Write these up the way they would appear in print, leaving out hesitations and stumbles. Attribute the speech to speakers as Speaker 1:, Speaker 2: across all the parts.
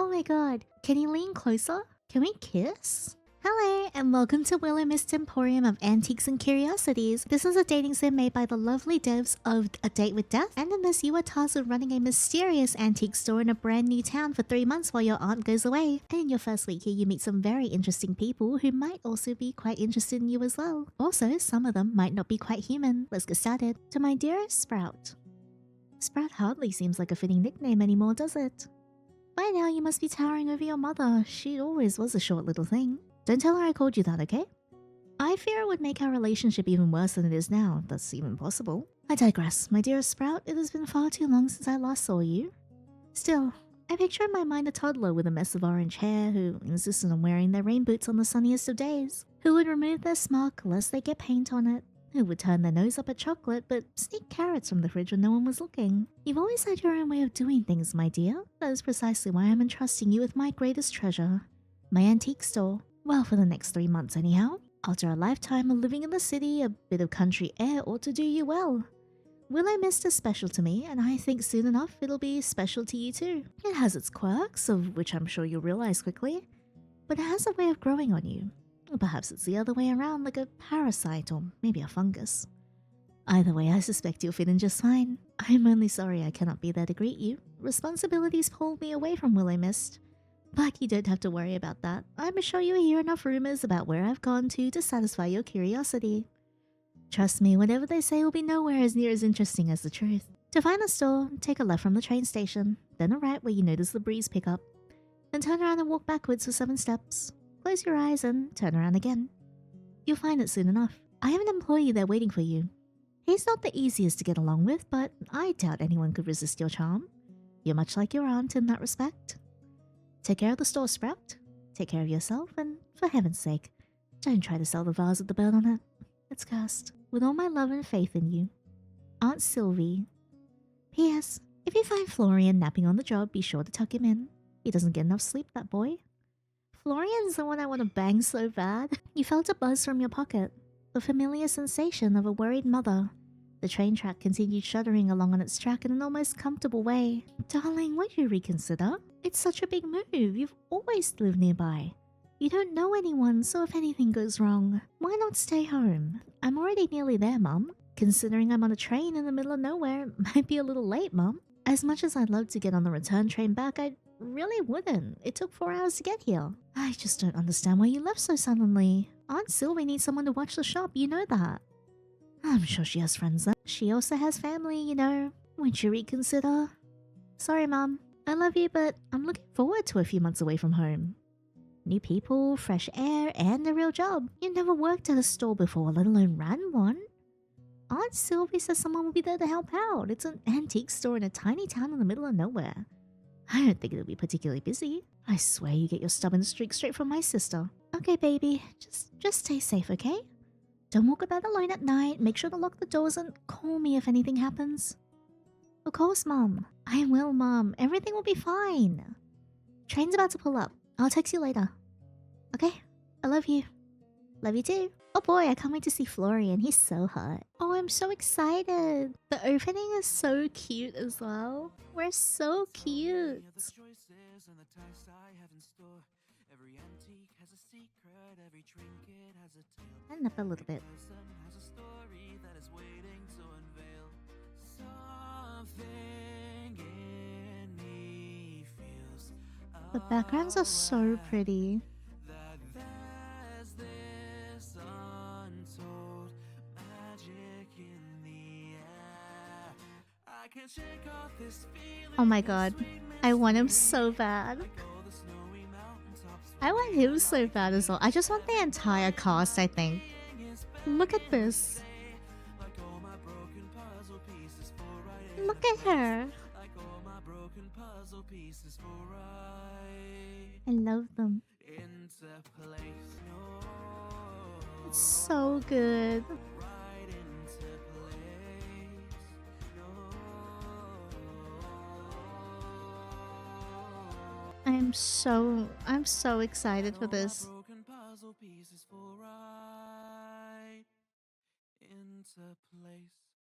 Speaker 1: Oh my god, can you lean closer? Can we kiss? Hello, and welcome to Willowmist Emporium of Antiques and Curiosities. This is a dating sim made by the lovely devs of A Date with Death, and in this you are tasked with running a mysterious antique store in a brand new town for 3 months while your aunt goes away. And in your first week here you meet some very interesting people who might also be quite interested in you as well. Also, some of them might not be quite human. Let's get started. To my dearest Sprout. Sprout hardly seems like a fitting nickname anymore, does it? By now you must be towering over your mother. She always was a short little thing. Don't tell her I called you that, okay? I fear it would make our relationship even worse than it is now, if that's even possible. I digress. My dearest Sprout, it has been far too long since I last saw you. Still, I picture in my mind a toddler with a mess of orange hair who insisted on wearing their rain boots on the sunniest of days, who would remove their smock lest they get paint on it, who would turn their nose up at chocolate but sneak carrots from the fridge when no one was looking. You've always had your own way of doing things, my dear. That is precisely why I'm entrusting you with my greatest treasure, my antique store. Well, for the next 3 months anyhow. After a lifetime of living in the city, a bit of country air ought to do you well. Willowmist is special to me, and I think soon enough it'll be special to you too. It has its quirks, of which I'm sure you'll realize quickly, but it has a way of growing on you. Or perhaps it's the other way around, like a parasite or maybe a fungus. Either way, I suspect you'll fit in just fine. I'm only sorry I cannot be there to greet you. Responsibilities pulled me away from Willowmist. But you don't have to worry about that. I'm sure you hear enough rumors about where I've gone to satisfy your curiosity. Trust me, whatever they say will be nowhere as near as interesting as the truth. To find the store, take a left from the train station, then a right where you notice the breeze pick up. Then turn around and walk backwards for 7 steps. Close your eyes and turn around again. You'll find it soon enough. I have an employee there waiting for you. He's not the easiest to get along with, but I doubt anyone could resist your charm. You're much like your aunt in that respect. Take care of the store, Sprout. Take care of yourself, and for heaven's sake, don't try to sell the vase with the bird on it. It's cursed. With all my love and faith in you. Aunt Sylvie. P.S. If you find Florian napping on the job, be sure to tuck him in. He doesn't get enough sleep, that boy. Florian's the one I want to bang so bad. You felt a buzz from your pocket. The familiar sensation of a worried mother. The train track continued shuddering along on its track in an almost comfortable way. Darling, would you reconsider? It's such a big move. You've always lived nearby. You don't know anyone, so if anything goes wrong, why not stay home? I'm already nearly there, Mum. Considering I'm on a train in the middle of nowhere, it might be a little late, Mum. As much as I'd love to get on the return train back, I really wouldn't. It took 4 hours to get here. I just don't understand why you left so suddenly. Aunt Sylvie needs someone to watch the shop, you know that. I'm sure she has friends there. She also has family, you know. Won't you reconsider? Sorry, Mum. I love you, but I'm looking forward to a few months away from home. New people, fresh air, and a real job. You never worked at a store before, let alone ran one. Aunt Sylvie says someone will be there to help out. It's an antique store in a tiny town in the middle of nowhere. I don't think it'll be particularly busy. I swear you get your stubborn streak straight from my sister. Okay, baby. Just stay safe, okay? Don't walk about alone at night. Make sure to lock the doors and call me if anything happens. Of course, Mum. I will, Mum. Everything will be fine. Train's about to pull up. I'll text you later. Okay? I love you. Love you too. Oh boy, I can't wait to see Florian. He's so hot. Oh, I'm so excited. The opening is so cute as well. We're so cute. Stand up a little bit. The backgrounds are so pretty. Oh my god. I want him so bad. I want him so bad as well. I just want the entire cast, I think. Look at this. Look at her. I love them. It's so good. I'm so excited for this.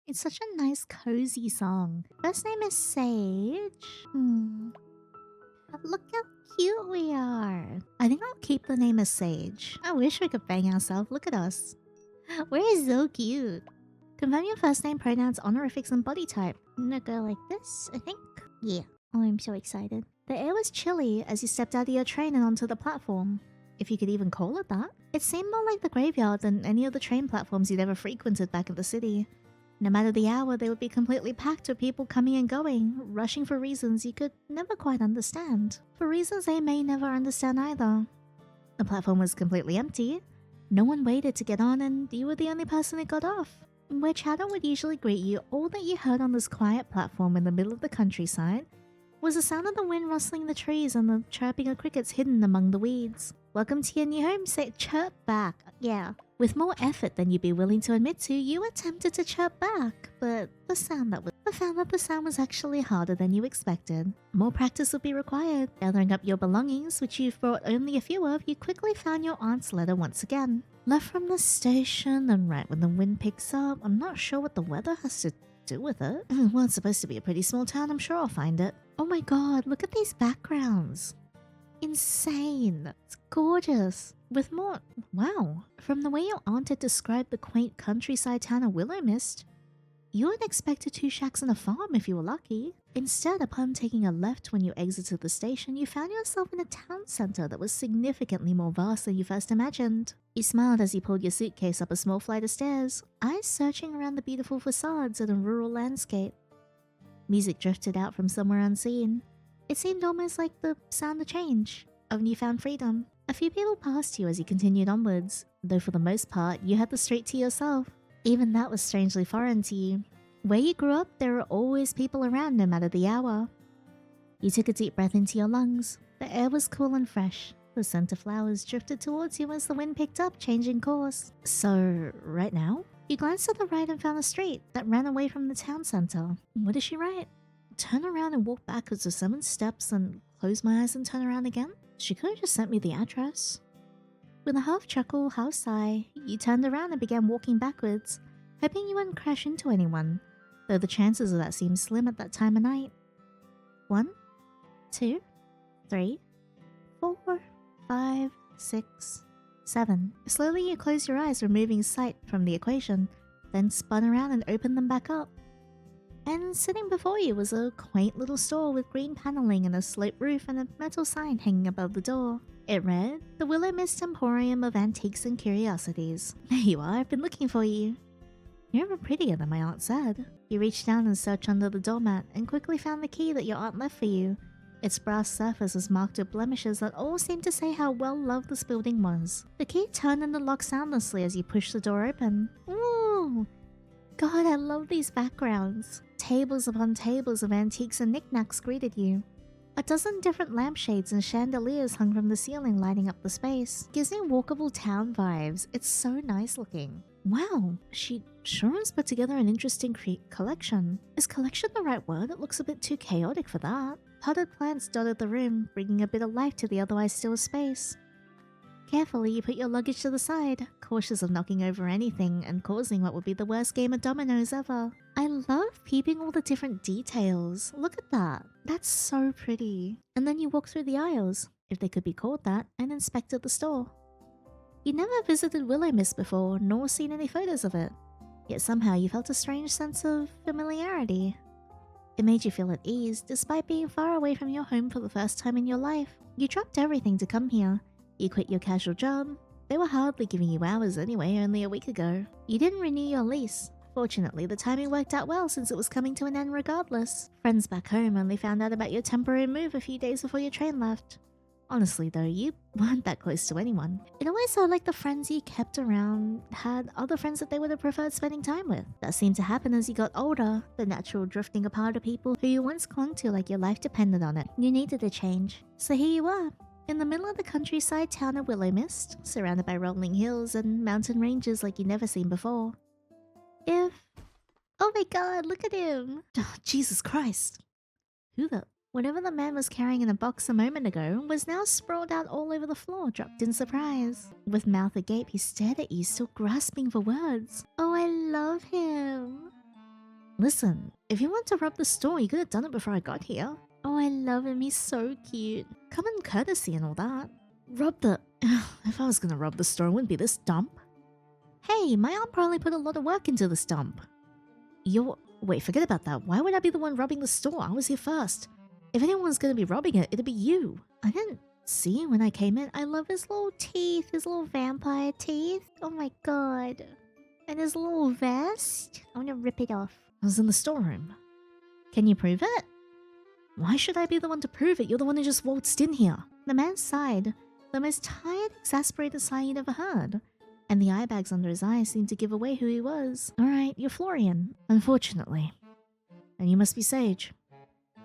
Speaker 1: It's such a nice cozy song. First name is Sage. Look how cute we are. I think I'll keep the name as Sage. I wish we could bang ourselves. Look at us. We're so cute. Confirm your first name, pronouns, honorifics, and body type. I'm gonna go like this, I think. Yeah. Oh, I'm so excited. The air was chilly as you stepped out of your train and onto the platform. If you could even call it that. It seemed more like the graveyard than any of the train platforms you'd ever frequented back in the city. No matter the hour, they would be completely packed with people coming and going, rushing for reasons you could never quite understand. For reasons they may never understand either. The platform was completely empty. No one waited to get on, and you were the only person who got off. Where chatter would usually greet you, all that you heard on this quiet platform in the middle of the countryside was the sound of the wind rustling the trees and the chirping of crickets hidden among the weeds. Welcome to your new home, say chirp back. Yeah. With more effort than you'd be willing to admit to, you attempted to chirp back, but found that the sound was actually harder than you expected. More practice would be required. Gathering up your belongings, which you've brought only a few of, you quickly found your aunt's letter once again. Left from the station, and right when the wind picks up, I'm not sure what the weather has to do with it. Well, it's supposed to be a pretty small town, I'm sure I'll find it. Oh my god, look at these backgrounds. Insane. It's gorgeous. With more... Wow. From the way your aunt had described the quaint countryside town of Willowmist, you would expect 2 shacks and a farm if you were lucky. Instead, upon taking a left when you exited the station, you found yourself in a town center that was significantly more vast than you first imagined. You smiled as you pulled your suitcase up a small flight of stairs, eyes searching around the beautiful facades in a rural landscape. Music drifted out from somewhere unseen. It seemed almost like the sound of change, of newfound freedom. A few people passed you as you continued onwards, though for the most part, you had the street to yourself. Even that was strangely foreign to you. Where you grew up, there were always people around no matter the hour. You took a deep breath into your lungs. The air was cool and fresh. The scent of flowers drifted towards you as the wind picked up, changing course. So, right now? You glanced to the right and found a street that ran away from the town center. What did she write? Turn around and walk backwards with 7 steps and close my eyes and turn around again? She could have just sent me the address. With a half chuckle, half sigh, you turned around and began walking backwards, hoping you wouldn't crash into anyone, though the chances of that seemed slim at that time of night. 1, 2, 3, 4, 5, 6, 7. Slowly you closed your eyes, removing sight from the equation, then spun around and opened them back up. And sitting before you was a quaint little store with green paneling and a slate roof and a metal sign hanging above the door. It read, "The Willowmist Emporium of Antiques and Curiosities." There you are, I've been looking for you. You're even prettier than my aunt said. You reached down and searched under the doormat and quickly found the key that your aunt left for you. Its brass surface was marked with blemishes that all seemed to say how well loved this building was. The key turned in the lock soundlessly as you pushed the door open. Ooh! God, I love these backgrounds. Tables upon tables of antiques and knickknacks greeted you. A dozen different lampshades and chandeliers hung from the ceiling, lighting up the space. Gives me walkable town vibes. It's so nice looking. Wow, she sure has put together an interesting collection. Is collection the right word? It looks a bit too chaotic for that. Potted plants dotted the room, bringing a bit of life to the otherwise still space. Carefully, you put your luggage to the side, cautious of knocking over anything and causing what would be the worst game of dominoes ever. I love peeping all the different details. Look at that. That's so pretty. And then you walk through the aisles, if they could be called that, and inspected the store. You'd never visited Willowmist before, nor seen any photos of it. Yet somehow you felt a strange sense of familiarity. It made you feel at ease, despite being far away from your home for the first time in your life. You dropped everything to come here. You quit your casual job. They were hardly giving you hours anyway, only a week ago. You didn't renew your lease. Fortunately, the timing worked out well since it was coming to an end regardless. Friends back home only found out about your temporary move a few days before your train left. Honestly though, you weren't that close to anyone. It always felt like the friends you kept around had other friends that they would have preferred spending time with. That seemed to happen as you got older, the natural drifting apart of people who you once clung to like your life depended on it. You needed a change. So here you are, in the middle of the countryside town of Willowmist, surrounded by rolling hills and mountain ranges like you'd never seen before. Oh my god, look at him! Oh, Jesus Christ. Whatever the man was carrying in a box a moment ago was now sprawled out all over the floor, dropped in surprise. With mouth agape, he stared at you, still grasping for words. Oh, I love him. Listen, if you want to rob the store, you could have done it before I got here. Oh, I love him. He's so cute. Common courtesy and all that. Rub the... If I was gonna rub the store, it wouldn't be this dump. Hey, my aunt probably put a lot of work into this dump. You're... Wait, forget about that. Why would I be the one rubbing the store? I was here first. If anyone was gonna be rubbing it, it'd be you. I didn't see you when I came in. I love his little teeth, his little vampire teeth. Oh my god. And his little vest. I want to rip it off. I was in the storeroom. Can you prove it? Why should I be the one to prove it? You're the one who just waltzed in here. The man sighed. The most tired, exasperated sigh he'd ever heard. And the eye bags under his eyes seemed to give away who he was. Alright, you're Florian. Unfortunately. And you must be Sage.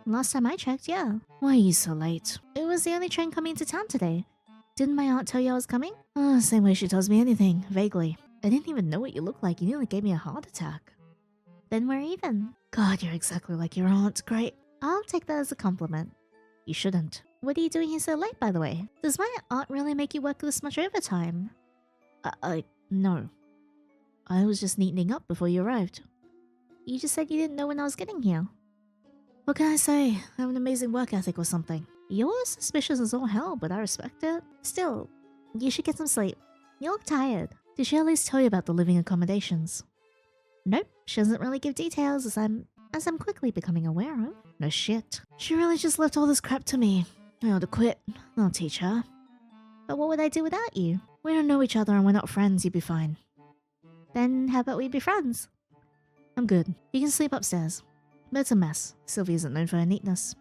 Speaker 1: Last time I checked, yeah. Why are you so late? It was the only train coming into town today. Didn't my aunt tell you I was coming? Oh, same way she tells me anything, vaguely. I didn't even know what you looked like. You nearly gave me a heart attack. Then we're even. God, you're exactly like your aunt. Great. I'll take that as a compliment. You shouldn't. What are you doing here so late, by the way? Does my aunt really make you work this much overtime? No. I was just neatening up before you arrived. You just said you didn't know when I was getting here. What can I say? I have an amazing work ethic or something. You're suspicious as all hell, but I respect it. Still, you should get some sleep. You look tired. Did she at least tell you about the living accommodations? Nope, she doesn't really give details as I'm quickly becoming aware of. No shit. She really just left all this crap to me. I ought to quit. I'll teach her. But what would I do without you? We don't know each other and we're not friends, you'd be fine. Then how about we be friends? I'm good. You can sleep upstairs. But it's a mess. Sylvie isn't known for her neatness.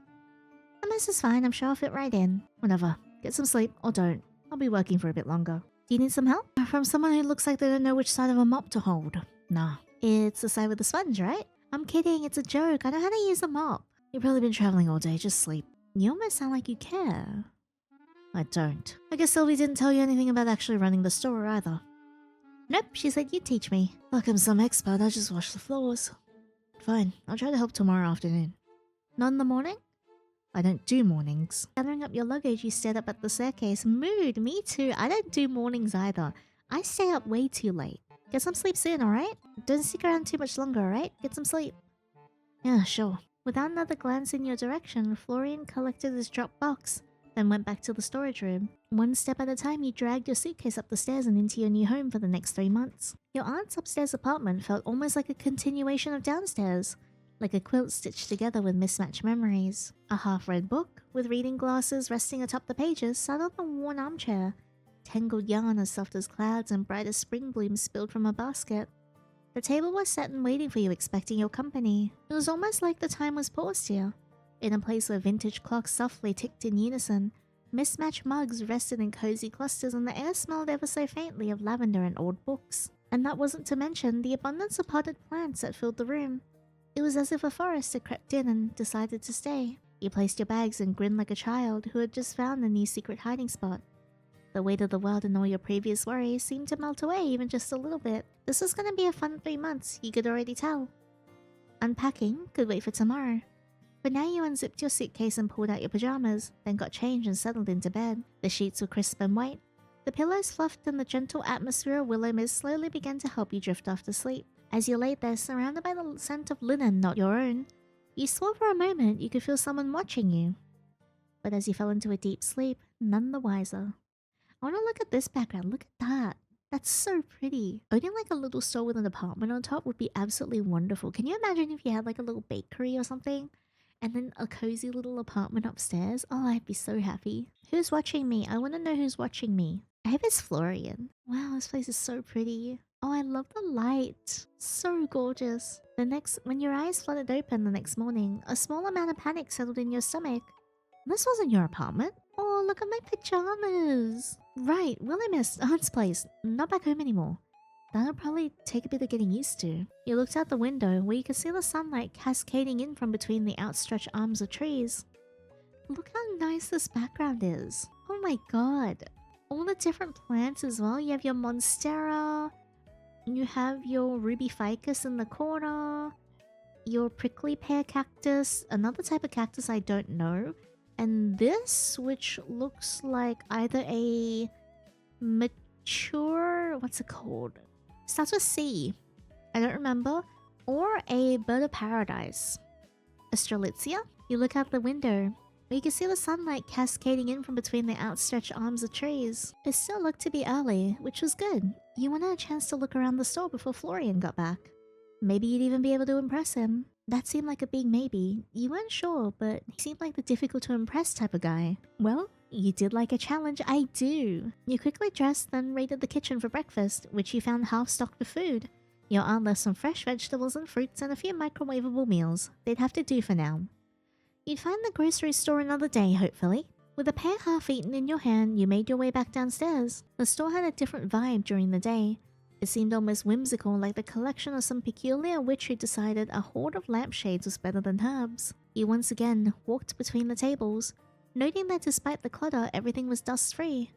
Speaker 1: A mess is fine, I'm sure I'll fit right in. Whatever. Get some sleep, or don't. I'll be working for a bit longer. Do you need some help? From someone who looks like they don't know which side of a mop to hold. Nah. It's the side with the sponge, right? I'm kidding, it's a joke. I know how to use a mop. You've probably been traveling all day, just sleep. You almost sound like you care. I don't. I guess Sylvie didn't tell you anything about actually running the store either. Nope, she said you'd teach me. Like I'm some expert, I just wash the floors. Fine, I'll try to help tomorrow afternoon. Not in the morning? I don't do mornings. Gathering up your luggage, you stared up at the staircase. Mood, me too. I don't do mornings either. I stay up way too late. Get some sleep soon, alright? Don't stick around too much longer, alright? Get some sleep. Yeah, sure. Without another glance in your direction, Florian collected his dropped box, then went back to the storage room. One step at a time, you dragged your suitcase up the stairs and into your new home for the next 3 months. Your aunt's upstairs apartment felt almost like a continuation of downstairs, like a quilt stitched together with mismatched memories. A half-read book, with reading glasses resting atop the pages, sat on the worn armchair. Tangled yarn as soft as clouds and bright as spring blooms spilled from a basket. The table was set and waiting for you, expecting your company. It was almost like the time was paused here. In a place where vintage clocks softly ticked in unison, mismatched mugs rested in cozy clusters and the air smelled ever so faintly of lavender and old books. And that wasn't to mention the abundance of potted plants that filled the room. It was as if a forest had crept in and decided to stay. You placed your bags and grinned like a child who had just found a new secret hiding spot. The weight of the world and all your previous worries seemed to melt away even just a little bit. This was going to be a fun 3 months, you could already tell. Unpacking could wait for tomorrow. But now you unzipped your suitcase and pulled out your pajamas, then got changed and settled into bed. The sheets were crisp and white. The pillows fluffed and the gentle atmosphere of Willowmist slowly began to help you drift off to sleep. As you laid there, surrounded by the scent of linen not your own, you swore for a moment you could feel someone watching you. But as you fell into a deep sleep, none the wiser. I want to look at this background. Look at that. That's so pretty. Owning like a little store with an apartment on top would be absolutely wonderful. Can you imagine if you had like a little bakery or something? And then a cozy little apartment upstairs? Oh, I'd be so happy. Who's watching me? I want to know who's watching me. I hope it's Florian. Wow, this place is so pretty. Oh, I love the light. So gorgeous. When your eyes flooded open the next morning, a small amount of panic settled in your stomach. This wasn't your apartment. Oh, look at my pajamas. Right, Willowmist, Aunt's place. Not back home anymore. That'll probably take a bit of getting used to. You looked out the window where you could see the sunlight cascading in from between the outstretched arms of trees. Look how nice this background is. Oh my god. All the different plants as well. You have your monstera. You have your ruby ficus in the corner. Your prickly pear cactus. Another type of cactus I don't know. And this, which looks like either a mature... what's it called? Starts with C. I don't remember. Or a bird of paradise. Astrolitzia? You look out the window, where you can see the sunlight cascading in from between the outstretched arms of trees. It still looked to be early, which was good. You wanted a chance to look around the store before Florian got back. Maybe you'd even be able to impress him. That seemed like a big maybe. You weren't sure, but he seemed like the difficult to impress type of guy. Well, you did like a challenge, I do. You quickly dressed, then raided the kitchen for breakfast, which you found half stocked with food. Your aunt left some fresh vegetables and fruits and a few microwavable meals. They'd have to do for now. You'd find the grocery store another day, hopefully. With a pear half-eaten in your hand, you made your way back downstairs. The store had a different vibe during the day. It seemed almost whimsical, like the collection of some peculiar witch who decided a hoard of lampshades was better than herbs. You once again walked between the tables, noting that despite the clutter, everything was dust-free.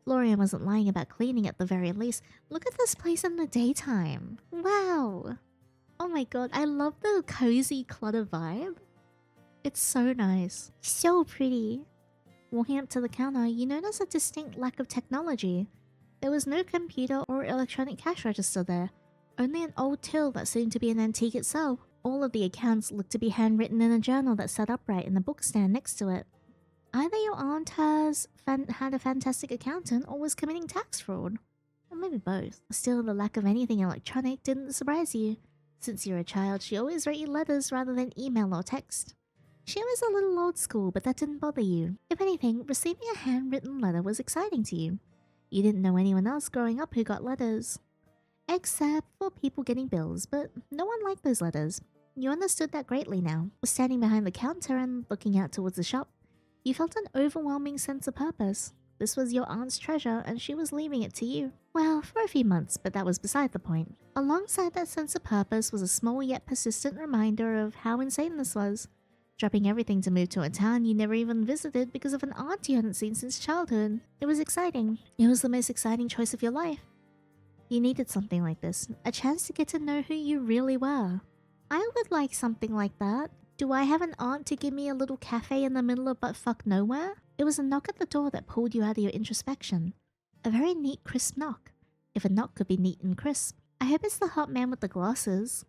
Speaker 1: Florian wasn't lying about cleaning at the very least. Look at this place in the daytime. Wow. Oh my god, I love the cozy clutter vibe. It's so nice. So pretty. Walking up to the counter, you notice a distinct lack of technology. There was no computer or electronic cash register there, only an old till that seemed to be an antique itself. All of the accounts looked to be handwritten in a journal that sat upright in the bookstand next to it. Either your aunt had a fantastic accountant or was committing tax fraud. Or maybe both. Still, the lack of anything electronic didn't surprise you. Since you're a child, she always wrote you letters rather than email or text. She was a little old school, but that didn't bother you. If anything, receiving a handwritten letter was exciting to you. You didn't know anyone else growing up who got letters. Except for people getting bills, but no one liked those letters. You understood that greatly now. Standing behind the counter and looking out towards the shop, you felt an overwhelming sense of purpose. This was your aunt's treasure and she was leaving it to you. Well, for a few months, but that was beside the point. Alongside that sense of purpose was a small yet persistent reminder of how insane this was. Dropping everything to move to a town you never even visited because of an aunt you hadn't seen since childhood. It was exciting. It was the most exciting choice of your life. You needed something like this, a chance to get to know who you really were. I would like something like that. Do I have an aunt to give me a little cafe in the middle of buttfuck nowhere? It was a knock at the door that pulled you out of your introspection. A very neat, crisp knock. If a knock could be neat and crisp. I hope it's the hot man with the glasses.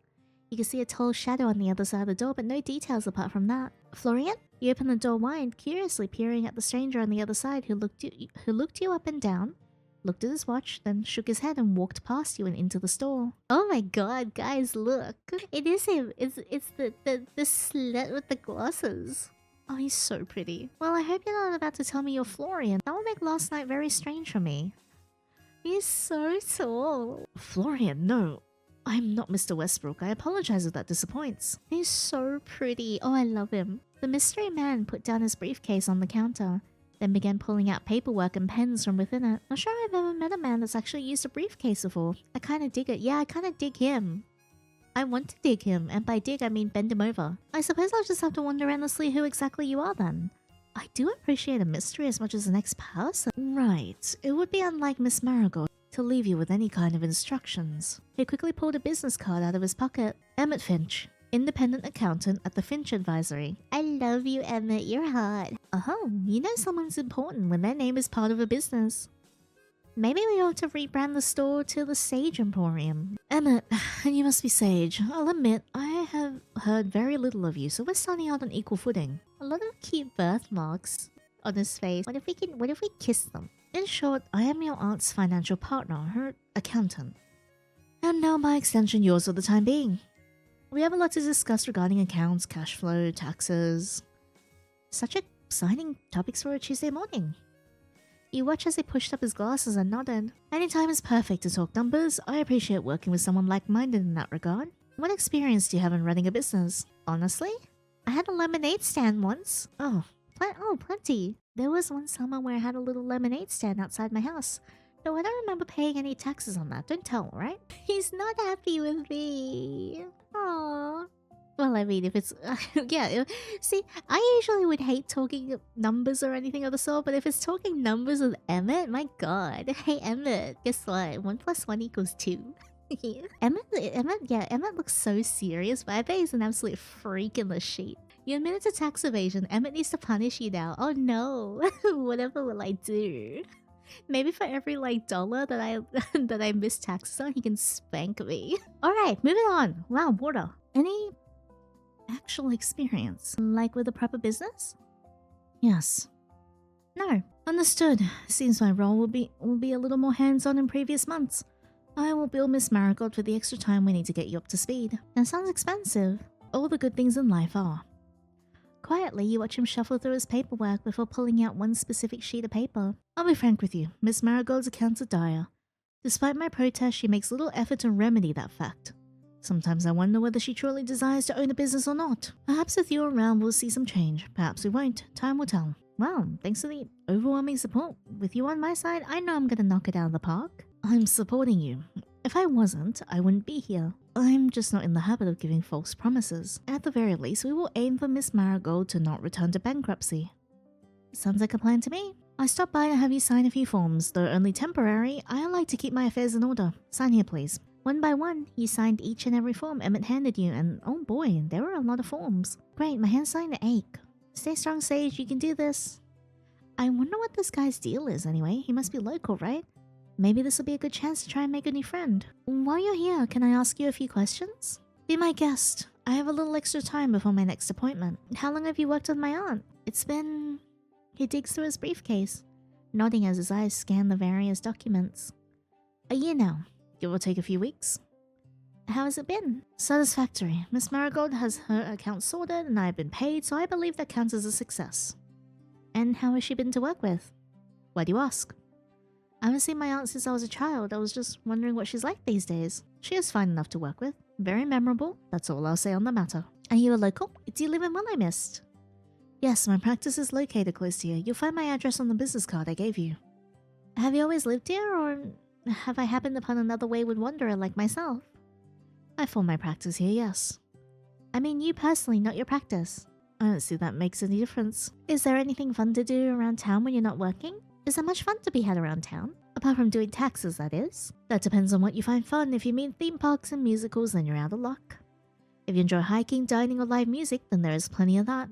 Speaker 1: You can see a tall shadow on the other side of the door, but no details apart from that. Florian? You opened the door wide, curiously peering at the stranger on the other side who looked you up and down, looked at his watch, then shook his head and walked past you and into the store. Oh my god, guys, look. It is him. It's the slut with the glasses. Oh, he's so pretty. Well, I hope you're not about to tell me you're Florian. That will make last night very strange for me. He's so tall. Florian, no. I'm not Mr. Westbrook. I apologize if that disappoints. He's so pretty. Oh, I love him. The mystery man put down his briefcase on the counter, then began pulling out paperwork and pens from within it. Not sure I've ever met a man that's actually used a briefcase before. I kinda dig it. Yeah, I kinda dig him. I want to dig him, and by dig I mean bend him over. I suppose I'll just have to wonder endlessly who exactly you are then. I do appreciate a mystery as much as the next person. Right. It would be unlike Miss Marigold to leave you with any kind of instructions. He quickly pulled a business card out of his pocket. Emmett Finch, independent accountant at the Finch Advisory. I love you, Emmett. You're hot. Oh, you know someone's important when their name is part of a business. Maybe we ought to rebrand the store to the Sage Emporium. Emmett, and you must be Sage. I'll admit, I have heard very little of you, so we're starting out on equal footing. A lot of cute birthmarks on his face. What if we kiss them? In short, I am your aunt's financial partner, her accountant. And now by extension yours for the time being. We have a lot to discuss regarding accounts, cash flow, taxes. Such exciting topics for a Tuesday morning. You watch as he pushed up his glasses and nodded. Any time is perfect to talk numbers. I appreciate working with someone like-minded in that regard. What experience do you have in running a business? Honestly? I had a lemonade stand once. Oh, plenty. There was one summer where I had a little lemonade stand outside my house. Though I don't remember paying any taxes on that. Don't tell, right? He's not happy with me. Aww. Well, I mean, if it's... yeah, see, I usually would hate talking numbers or anything of the sort, but if it's talking numbers with Emmett, my god. Hey, Emmett, guess what? 1 + 1 = 2. Emmett looks so serious, but I bet he's an absolute freak in the sheet. You admitted to tax evasion. Emmett needs to punish you now. Oh no. Whatever will I do? Maybe for every dollar that I miss taxes on, he can spank me. Alright, moving on. Wow, water. actual experience. Like with a proper business? Yes. No. Understood. Seems my role will be a little more hands-on in previous months. I will bill Miss Marigold for the extra time we need to get you up to speed. That sounds expensive. All the good things in life are. Quietly, you watch him shuffle through his paperwork before pulling out one specific sheet of paper. I'll be frank with you, Miss Marigold's accounts are dire. Despite my protest, she makes little effort to remedy that fact. Sometimes I wonder whether she truly desires to own a business or not. Perhaps with you around we'll see some change. Perhaps we won't. Time will tell. Well, thanks for the overwhelming support. With you on my side, I know I'm gonna knock it out of the park. I'm supporting you. If I wasn't, I wouldn't be here. I'm just not in the habit of giving false promises. At the very least, we will aim for Miss Marigold to not return to bankruptcy. Sounds like a plan to me. I stopped by to have you sign a few forms. Though only temporary, I like to keep my affairs in order. Sign here, please. One by one, you signed each and every form Emmett handed you, and oh boy, there were a lot of forms. Great, my hand's starting to ache. Stay strong, Sage, you can do this. I wonder what this guy's deal is anyway. He must be local, right? Maybe this will be a good chance to try and make a new friend. While you're here, can I ask you a few questions? Be my guest. I have a little extra time before my next appointment. How long have you worked with my aunt? It's been... He digs through his briefcase, nodding as his eyes scan the various documents. A year now. Give or take a few weeks. How has it been? Satisfactory. Miss Marigold has her account sorted and I've been paid, so I believe that counts as a success. And how has she been to work with? Why do you ask? I haven't seen my aunt since I was a child. I was just wondering what she's like these days. She is fine enough to work with. Very memorable. That's all I'll say on the matter. Are you a local? Do you live in Willowmist? Yes, my practice is located close to you. You'll find my address on the business card I gave you. Have you always lived here, or have I happened upon another wayward wanderer like myself? I form my practice here, yes. I mean you personally, not your practice. I don't see that makes any difference. Is there anything fun to do around town when you're not working? Is there much fun to be had around town? Apart from doing taxes, that is. That depends on what you find fun. If you mean theme parks and musicals, then you're out of luck. If you enjoy hiking, dining, or live music, then there is plenty of that.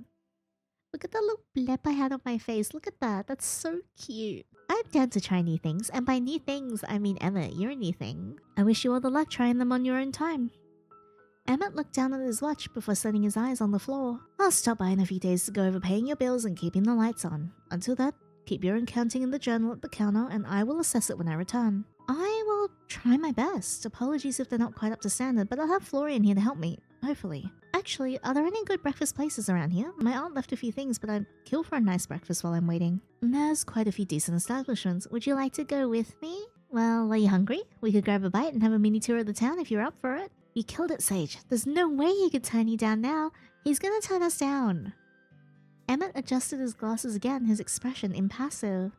Speaker 1: Look at the little blep I had on my face. Look at that. That's so cute. I'm down to try new things, and by new things, I mean Emmett, you're a new thing. I wish you all the luck trying them on your own time. Emmett looked down at his watch before setting his eyes on the floor. I'll stop by in a few days to go over paying your bills and keeping the lights on. Until then, keep your accounting in the journal at the counter and I will assess it when I return. I will try my best. Apologies if they're not quite up to standard, but I'll have Florian here to help me. Hopefully. Actually, are there any good breakfast places around here? My aunt left a few things, but I'd kill for a nice breakfast while I'm waiting. There's quite a few decent establishments. Would you like to go with me? Well, are you hungry? We could grab a bite and have a mini tour of the town if you're up for it. You killed it, Sage. There's no way he could turn you down now. He's gonna turn us down. Emmett adjusted his glasses again, his expression impassive.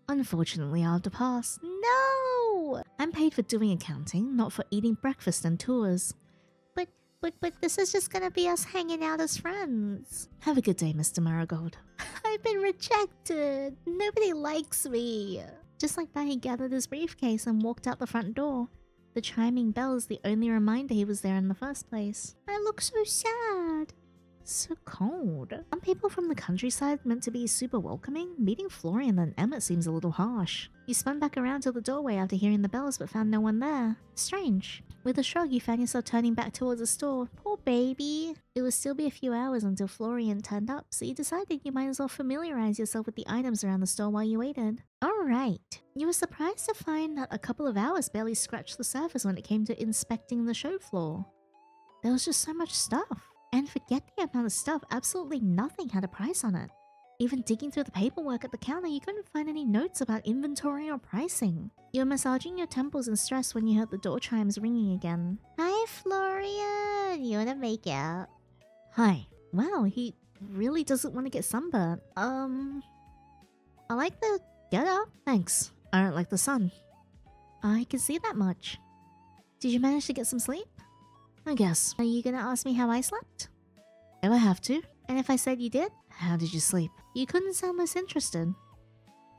Speaker 1: Unfortunately, I'll have to pass. No! I'm paid for doing accounting, not for eating breakfast and tours. But this is just gonna be us hanging out as friends. Have a good day, Mr. Marigold. I've been rejected. Nobody likes me. Just like that, he gathered his briefcase and walked out the front door. The chiming bell is the only reminder he was there in the first place. I look so sad. So cold. Aren't people from the countryside meant to be super welcoming? Meeting Florian and Emmett seems a little harsh. You spun back around to the doorway after hearing the bells but found no one there. Strange. With a shrug, you found yourself turning back towards the store. Poor baby. It would still be a few hours until Florian turned up, so you decided you might as well familiarize yourself with the items around the store while you waited. Alright. You were surprised to find that a couple of hours barely scratched the surface when it came to inspecting the show floor. There was just so much stuff. And forget the amount of stuff, absolutely nothing had a price on it. Even digging through the paperwork at the counter, you couldn't find any notes about inventory or pricing. You were massaging your temples in stress when you heard the door chimes ringing again. Hi, Florian! You wanna make out? Hi. Wow, he really doesn't want to get sunburnt. I like the get-up. Thanks. I don't like the sun. I can see that much. Did you manage to get some sleep? I guess. Are you gonna ask me how I slept? If I have to. And if I said you did? How did you sleep? You couldn't sound less interested.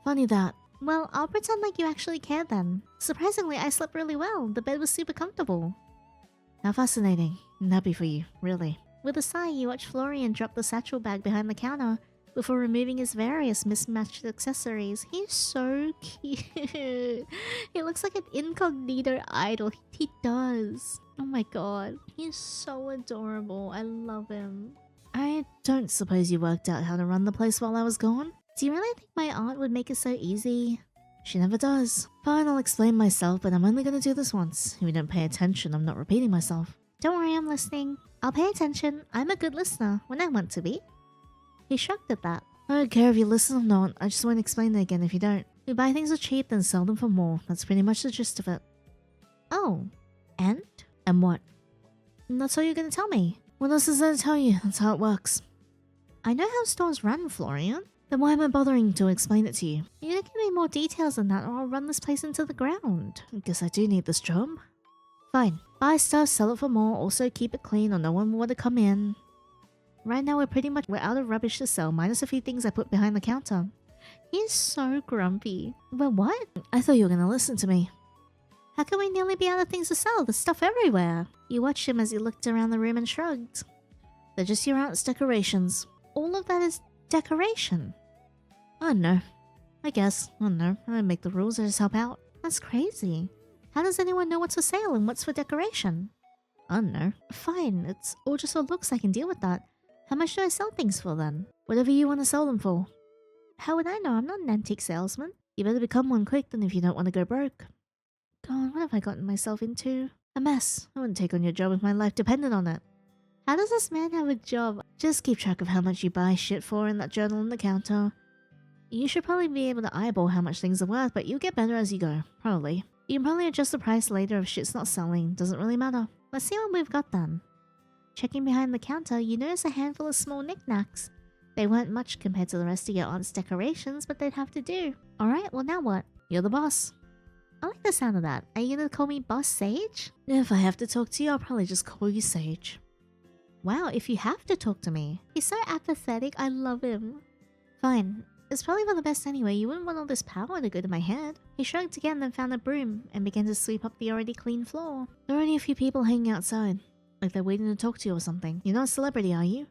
Speaker 1: Funny that. Well, I'll pretend like you actually cared then. Surprisingly, I slept really well. The bed was super comfortable. How fascinating. I'm happy for you, really. With a sigh, you watch Florian drop the satchel bag behind the counter, before removing his various mismatched accessories. He's so cute. He looks like an incognito idol. He does. Oh my god. He's so adorable. I love him. I don't suppose you worked out how to run the place while I was gone? Do you really think my aunt would make it so easy? She never does. Fine, I'll explain myself, but I'm only gonna do this once. If you don't pay attention, I'm not repeating myself. Don't worry, I'm listening. I'll pay attention. I'm a good listener when I want to be. He shrugged at that. I don't care if you listen or not. I just won't explain it again if you don't. We buy things for cheap, then sell them for more. That's pretty much the gist of it. Oh. And? And what? And that's all you're gonna tell me. What else is there to tell you? That's how it works. I know how stores run, Florian. Then why am I bothering to explain it to you? You gotta give me more details than that or I'll run this place into the ground. I guess I do need this job. Fine. Buy stuff, sell it for more, also keep it clean or no one will want to come in. Right now we're out of rubbish to sell, minus a few things I put behind the counter. He's so grumpy. But what? I thought you were gonna listen to me. How can we nearly be out of things to sell? There's stuff everywhere. You watched him as he looked around the room and shrugged. They're just your aunt's decorations. All of that is decoration? I don't know. I guess. I don't know. I don't make the rules, I just help out. That's crazy. How does anyone know what's for sale and what's for decoration? I don't know. Fine, it's all just for looks, I can deal with that. How much do I sell things for then? Whatever you want to sell them for. How would I know? I'm not an antique salesman. You better become one quick then if you don't want to go broke. God, what have I gotten myself into? A mess. I wouldn't take on your job if my life depended on it. How does this man have a job? Just keep track of how much you buy shit for in that journal on the counter. You should probably be able to eyeball how much things are worth, but you'll get better as you go. Probably. You can probably adjust the price later if shit's not selling. Doesn't really matter. Let's see what we've got then. Checking behind the counter, you notice a handful of small knickknacks. They weren't much compared to the rest of your aunt's decorations, but they'd have to do. Alright, well now what? You're the boss. I like the sound of that. Are you gonna call me Boss Sage? If I have to talk to you, I'll probably just call you Sage. Wow, if you have to talk to me. He's so apathetic, I love him. Fine. It's probably for the best anyway, you wouldn't want all this power to go to my head. He shrugged again, then found a broom, and began to sweep up the already clean floor. There are only a few people hanging outside. Like they're waiting to talk to you or something. You're not a celebrity, are you?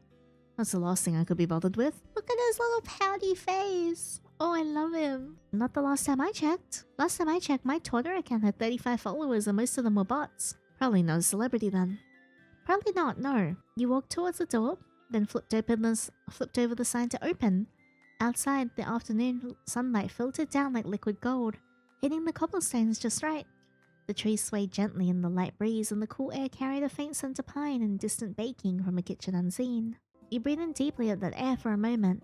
Speaker 1: That's the last thing I could be bothered with. Look at his little pouty face. Oh, I love him. Not the last time I checked. Last time I checked, my Twitter account had 35 followers and most of them were bots. Probably not a celebrity then. Probably not, no. You walked towards the door, then flipped over the sign to open. Outside, the afternoon sunlight filtered down like liquid gold, hitting the cobblestones just right. The trees swayed gently in the light breeze and the cool air carried a faint scent of pine and distant baking from a kitchen unseen. You breathed in deeply at that air for a moment,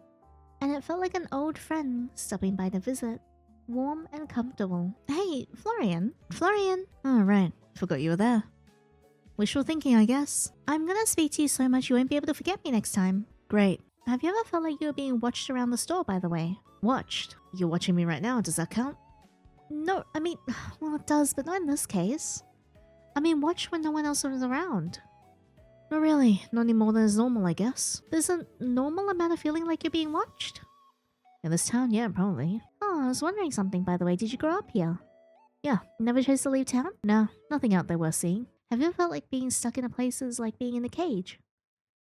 Speaker 1: and it felt like an old friend stopping by to visit. Warm and comfortable. Hey, Florian. Florian! Oh, right. Forgot you were there. Wishful thinking, I guess. I'm gonna speak to you so much you won't be able to forget me next time. Great. Have you ever felt like you were being watched around the store, by the way? Watched? You're watching me right now, does that count? No, I mean, well it does, but not in this case. I mean, watched when no one else was around. Not really, not any more than is normal, I guess. There's a normal amount of feeling like you're being watched? In this town, yeah, probably. Oh, I was wondering something, by the way. Did you grow up here? Yeah. Never chose to leave town? No, nothing out there worth seeing. Have you ever felt like being stuck in a place is like being in a cage?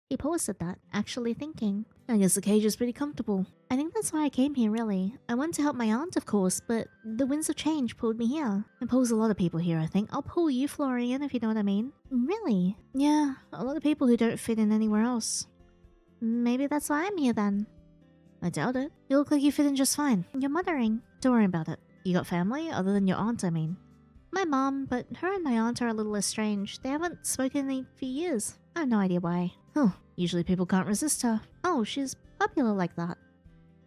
Speaker 1: He paused at that, actually thinking. I guess the cage is pretty comfortable. I think that's why I came here, really. I wanted to help my aunt, of course, but the winds of change pulled me here. It pulls a lot of people here, I think. I'll pull you, Florian, if you know what I mean. Really? Yeah, a lot of people who don't fit in anywhere else. Maybe that's why I'm here then. I doubt it. You look like you fit in just fine. You're muttering. Don't worry about it. You got family? Other than your aunt, I mean. My mom, but her and my aunt are a little estranged. They haven't spoken in a few years. I have no idea why. Huh. Usually people can't resist her. Oh, she's popular like that.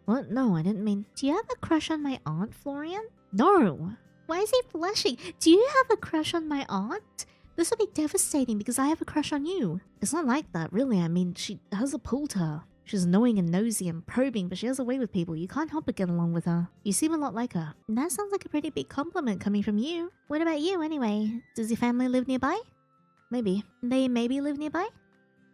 Speaker 1: What? No, I didn't mean... Do you have a crush on my aunt, Florian? No. Why is he blushing? Do you have a crush on my aunt? This would be devastating because I have a crush on you. It's not like that, really. I mean, she has a pull to her. She's annoying and nosy and probing, but she has a way with people. You can't help but get along with her. You seem a lot like her. And that sounds like a pretty big compliment coming from you. What about you, anyway? Does your family live nearby? Maybe. They maybe live nearby?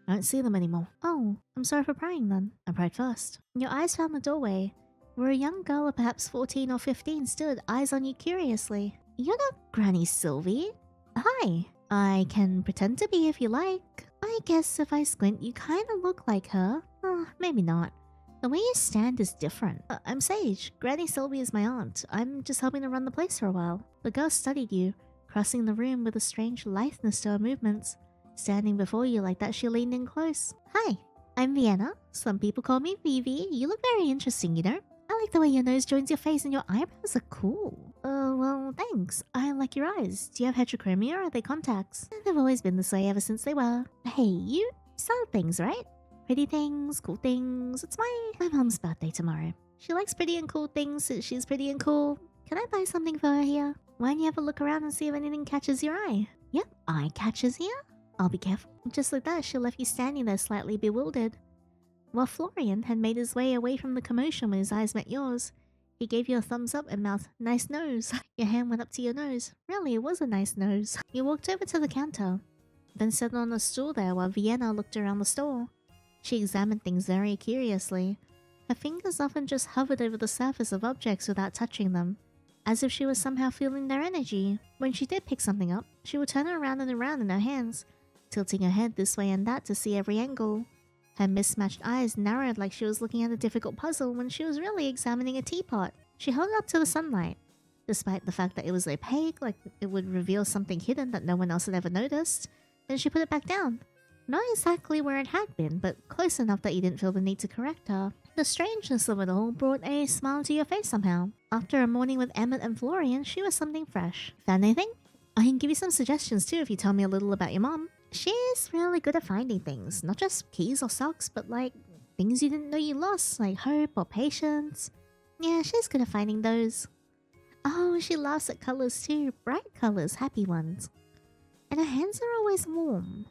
Speaker 1: I don't see them anymore. Oh, I'm sorry for prying then. I pried first. Your eyes found the doorway, where a young girl of perhaps 14 or 15 stood, eyes on you curiously. You're not Granny Sylvie. Hi. I can pretend to be if you like. I guess if I squint, you kind of look like her. Maybe not. The way you stand is different. I'm Sage. Granny Sylvie is my aunt. I'm just helping to run the place for a while. The girl studied you, crossing the room with a strange litheness to her movements. Standing before you like that, she leaned in close. Hi, I'm Vienna. Some people call me Vivi. You look very interesting, you know? I like the way your nose joins your face and your eyebrows are cool. Well, thanks. I like your eyes. Do you have heterochromia or are they contacts? They've always been this way ever since they were. Hey, you sell things, right? Pretty things, cool things. It's my mom's birthday tomorrow. She likes pretty and cool things since she's pretty and cool. Can I buy something for her here? Why don't you have a look around and see if anything catches your eye? Yep, eye catches here. I'll be careful. Just like that, she left you standing there slightly bewildered. While Florian had made his way away from the commotion when his eyes met yours, he gave you a thumbs up and mouthed, "Nice nose." Your hand went up to your nose. Really, it was a nice nose. You walked over to the counter, then sat on a stool there while Vienna looked around the store. She examined things very curiously. Her fingers often just hovered over the surface of objects without touching them, as if she was somehow feeling their energy. When she did pick something up, she would turn it around and around in her hands, tilting her head this way and that to see every angle. Her mismatched eyes narrowed like she was looking at a difficult puzzle when she was really examining a teapot. She held it up to the sunlight, despite the fact that it was opaque, like it would reveal something hidden that no one else had ever noticed. Then she put it back down. Not exactly where it had been, but close enough that you didn't feel the need to correct her. The strangeness of it all brought a smile to your face somehow. After a morning with Emmett and Florian, she was something fresh. Found anything? I can give you some suggestions too if you tell me a little about your mom. She's really good at finding things, not just keys or socks, but like things you didn't know you lost, like hope or patience. Yeah, she's good at finding those. Oh, she laughs at colors too, bright colors, happy ones. And her hands are always warm.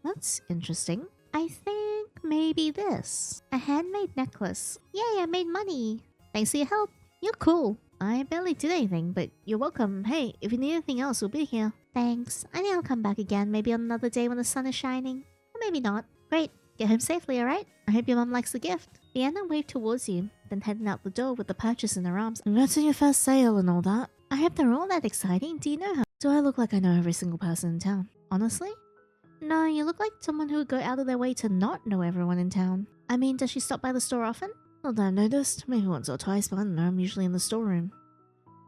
Speaker 1: That's interesting. I think maybe this. A handmade necklace. Yay, I made money. Thanks for your help. You're cool. I barely did anything, but you're welcome. Hey, if you need anything else, we'll be here. Thanks. I think I'll come back again, maybe on another day when the sun is shining. Or maybe not. Great. Get home safely, alright? I hope your mom likes the gift. Vienna waved towards you, then headed out the door with the purchase in her arms. Congrats on your first sale and all that. I hope they're all that exciting. Do you know her? Do I look like I know every single person in town? Honestly? No, you look like someone who would go out of their way to not know everyone in town. I mean, does she stop by the store often? Not that I've noticed. Maybe once or twice, but I don't know. I'm usually in the storeroom.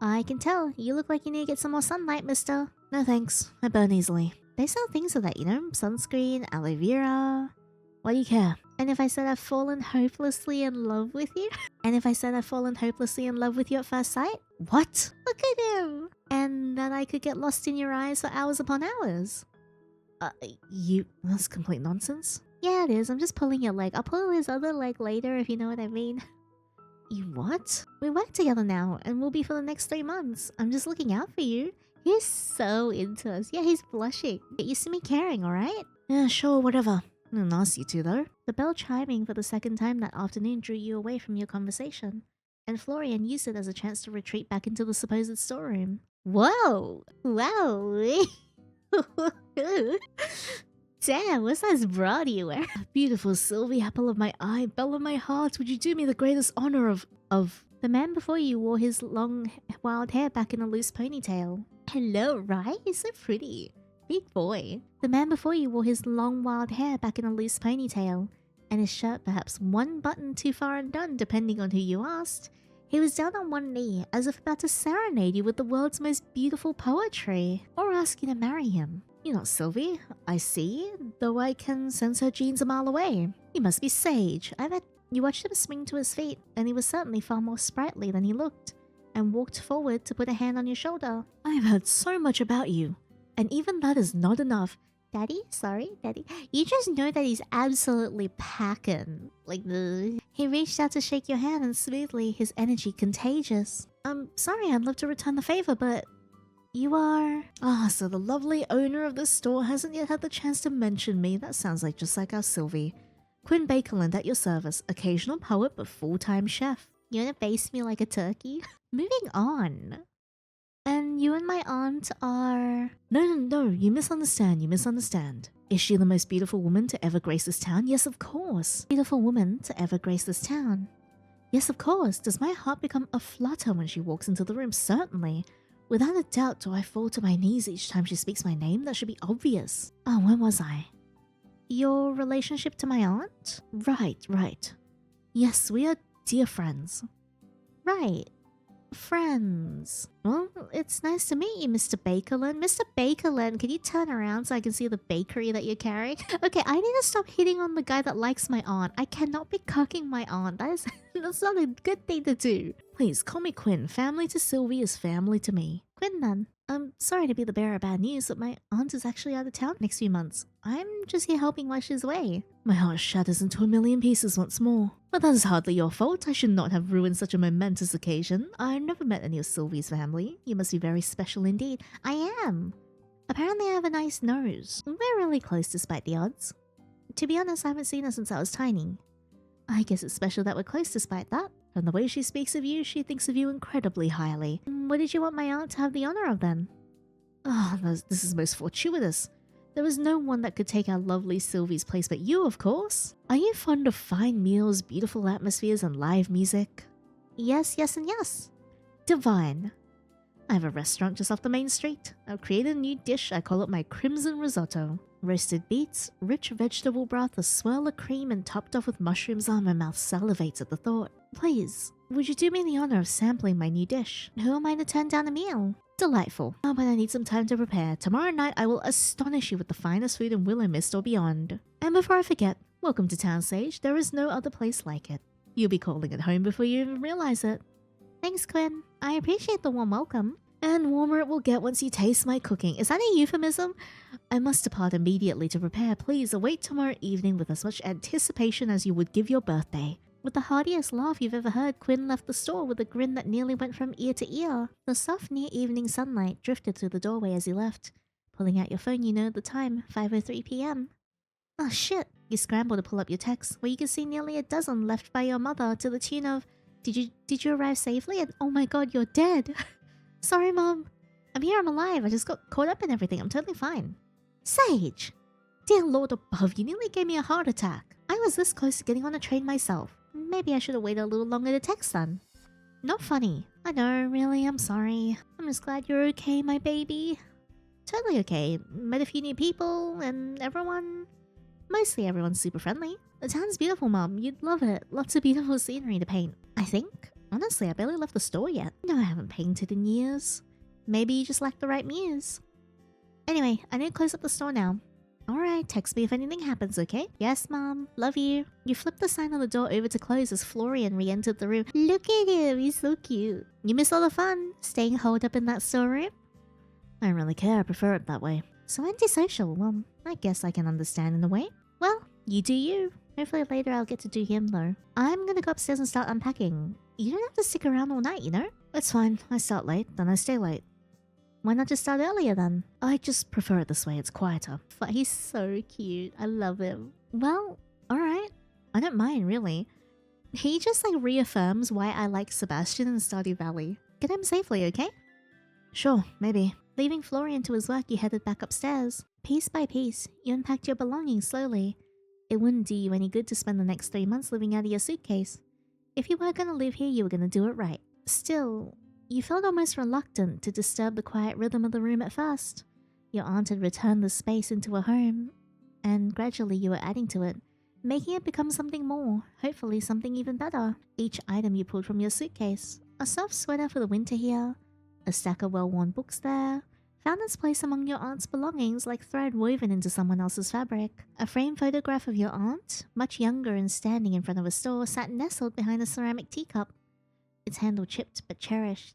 Speaker 1: I can tell. You look like you need to get some more sunlight, mister. No thanks. I burn easily. They sell things of that, you know? Sunscreen, aloe vera. Why do you care? And if I said I've fallen hopelessly in love with you? And if I said I've fallen hopelessly in love with you at first sight? What? Look at him! And that I could get lost in your eyes for hours upon hours. That's complete nonsense. Yeah, it is. I'm just pulling your leg. I'll pull his other leg later if you know what I mean. You what? We work together now, and we'll be for the next 3 months. I'm just looking out for you. He's so into us. Yeah, he's blushing. Get used to me caring, alright? Yeah, sure, whatever. I didn't ask you to, though. The bell chiming for the second time that afternoon drew you away from your conversation, and Florian used it as a chance to retreat back into the supposed storeroom. Whoa! Wow! Damn, what size bra do you wear? Beautiful Sylvie, apple of my eye, belle of my heart, would you do me the greatest honor of... The man before you wore his long, wild hair back in a loose ponytail. Hello, right? He's so pretty. Big boy. The man before you wore his long, wild hair back in a loose ponytail, and his shirt perhaps one button too far undone, depending on who you asked. He was down on one knee, as if about to serenade you with the world's most beautiful poetry, or ask you to marry him. You're not Sylvie, I see, though I can sense her genes a mile away. You must be Sage. I bet you watched him swing to his feet, and he was certainly far more sprightly than he looked, and walked forward to put a hand on your shoulder. I've heard so much about you, and even that is not enough. Daddy? Sorry, Daddy. You just know that he's absolutely packing. Like the... He reached out to shake your hand and smoothly, his energy contagious. Sorry, I'd love to return the favor, but... You are... Ah, so the lovely owner of this store hasn't yet had the chance to mention me. That sounds like just like our Sylvie. Quinn Bakerland at your service. Occasional poet, but full-time chef. You wanna face me like a turkey? Moving on. And you and my aunt are... No, you misunderstand. Is she the most beautiful woman to ever grace this town? Yes, of course. Beautiful woman to ever grace this town. Yes, of course. Does my heart become a flutter when she walks into the room? Certainly. Without a doubt, do I fall to my knees each time she speaks my name? That should be obvious. Oh, where was I? Your relationship to my aunt? Right. Yes, we are dear friends. Right. Friends. Well, it's nice to meet you, Mr. Bakerland. Mr. Bakerland, can you turn around so I can see the bakery that you're carrying? Okay, I need to stop hitting on the guy that likes my aunt. I cannot be cucking my aunt. That's not a good thing to do. Please, call me Quinn. Family to Sylvie is family to me. Quinn, then. I'm sorry to be the bearer of bad news, but my aunt is actually out of town next few months. I'm just here helping while she's away. My heart shatters into a million pieces once more. But that is hardly your fault. I should not have ruined such a momentous occasion. I've never met any of Sylvie's family. You must be very special indeed. I am. Apparently I have a nice nose. We're really close despite the odds. To be honest, I haven't seen her since I was tiny. I guess it's special that we're close despite that. From the way she speaks of you, she thinks of you incredibly highly. What did you want my aunt to have the honor of then? Oh, this is most fortuitous. There was no one that could take our lovely Sylvie's place but you, of course. Are you fond of fine meals, beautiful atmospheres, and live music? Yes, yes, and yes. Divine. I have a restaurant just off the main street. I've created a new dish. I call it my Crimson Risotto. Roasted beets, rich vegetable broth, a swirl of cream, and topped off with mushrooms. Oh, my mouth salivates at the thought. Please, would you do me the honor of sampling my new dish? Who am I to turn down a meal? Delightful. Oh, but I need some time to prepare. Tomorrow night I will astonish you with the finest food in Willowmist or beyond. And before I forget, welcome to Town Sage. There is no other place like it. You'll be calling it home before you even realize it. Thanks, Quinn. I appreciate the warm welcome. And warmer it will get once you taste my cooking. Is that a euphemism? I must depart immediately to prepare. Please await tomorrow evening with as much anticipation as you would give your birthday. With the heartiest laugh you've ever heard, Quinn left the store with a grin that nearly went from ear to ear. The soft near-evening sunlight drifted through the doorway as he left. Pulling out your phone, you know the time, 5:03 p.m. Oh shit! You scramble to pull up your text, where you can see nearly a dozen left by your mother to the tune of, Did you arrive safely? And oh my god, you're dead! Sorry, Mom. I'm here, I'm alive. I just got caught up in everything. I'm totally fine. Sage! Dear Lord above, you nearly gave me a heart attack. I was this close to getting on a train myself. Maybe I should have waited a little longer to text then. Not funny. I know, really, I'm sorry. I'm just glad you're okay, my baby. Totally okay. Met a few new people, and mostly everyone's super friendly. The town's beautiful, Mom. You'd love it. Lots of beautiful scenery to paint. I think. Honestly, I barely left the store yet. No, I haven't painted in years. Maybe you just lack the right muse. Anyway, I need to close up the store now. Alright, text me if anything happens, okay? Yes, Mom. Love you. You flipped the sign on the door over to close as Florian re-entered the room. Look at him, he's so cute. You miss all the fun, staying holed up in that storeroom? I don't really care, I prefer it that way. So antisocial, well, I guess I can understand in a way. Well, you do you. Hopefully later I'll get to do him though. I'm gonna go upstairs and start unpacking. You don't have to stick around all night, you know? It's fine, I start late, then I stay late. Why not just start earlier then? I just prefer it this way, it's quieter. But he's so cute, I love him. Well, alright. I don't mind, really. He just like reaffirms why I like Sebastian in Stardew Valley. Get him safely, okay? Sure, maybe. Leaving Florian to his work, you headed back upstairs. Piece by piece, you unpacked your belongings slowly. It wouldn't do you any good to spend the next 3 months living out of your suitcase. If you were gonna live here, you were gonna do it right. Still, you felt almost reluctant to disturb the quiet rhythm of the room at first. Your aunt had returned the space into a home, and gradually you were adding to it, making it become something more, hopefully something even better. Each item you pulled from your suitcase, a soft sweater for the winter here, a stack of well-worn books there, found its place among your aunt's belongings like thread woven into someone else's fabric. A framed photograph of your aunt, much younger and standing in front of a store, sat nestled behind a ceramic teacup, its handle chipped but cherished.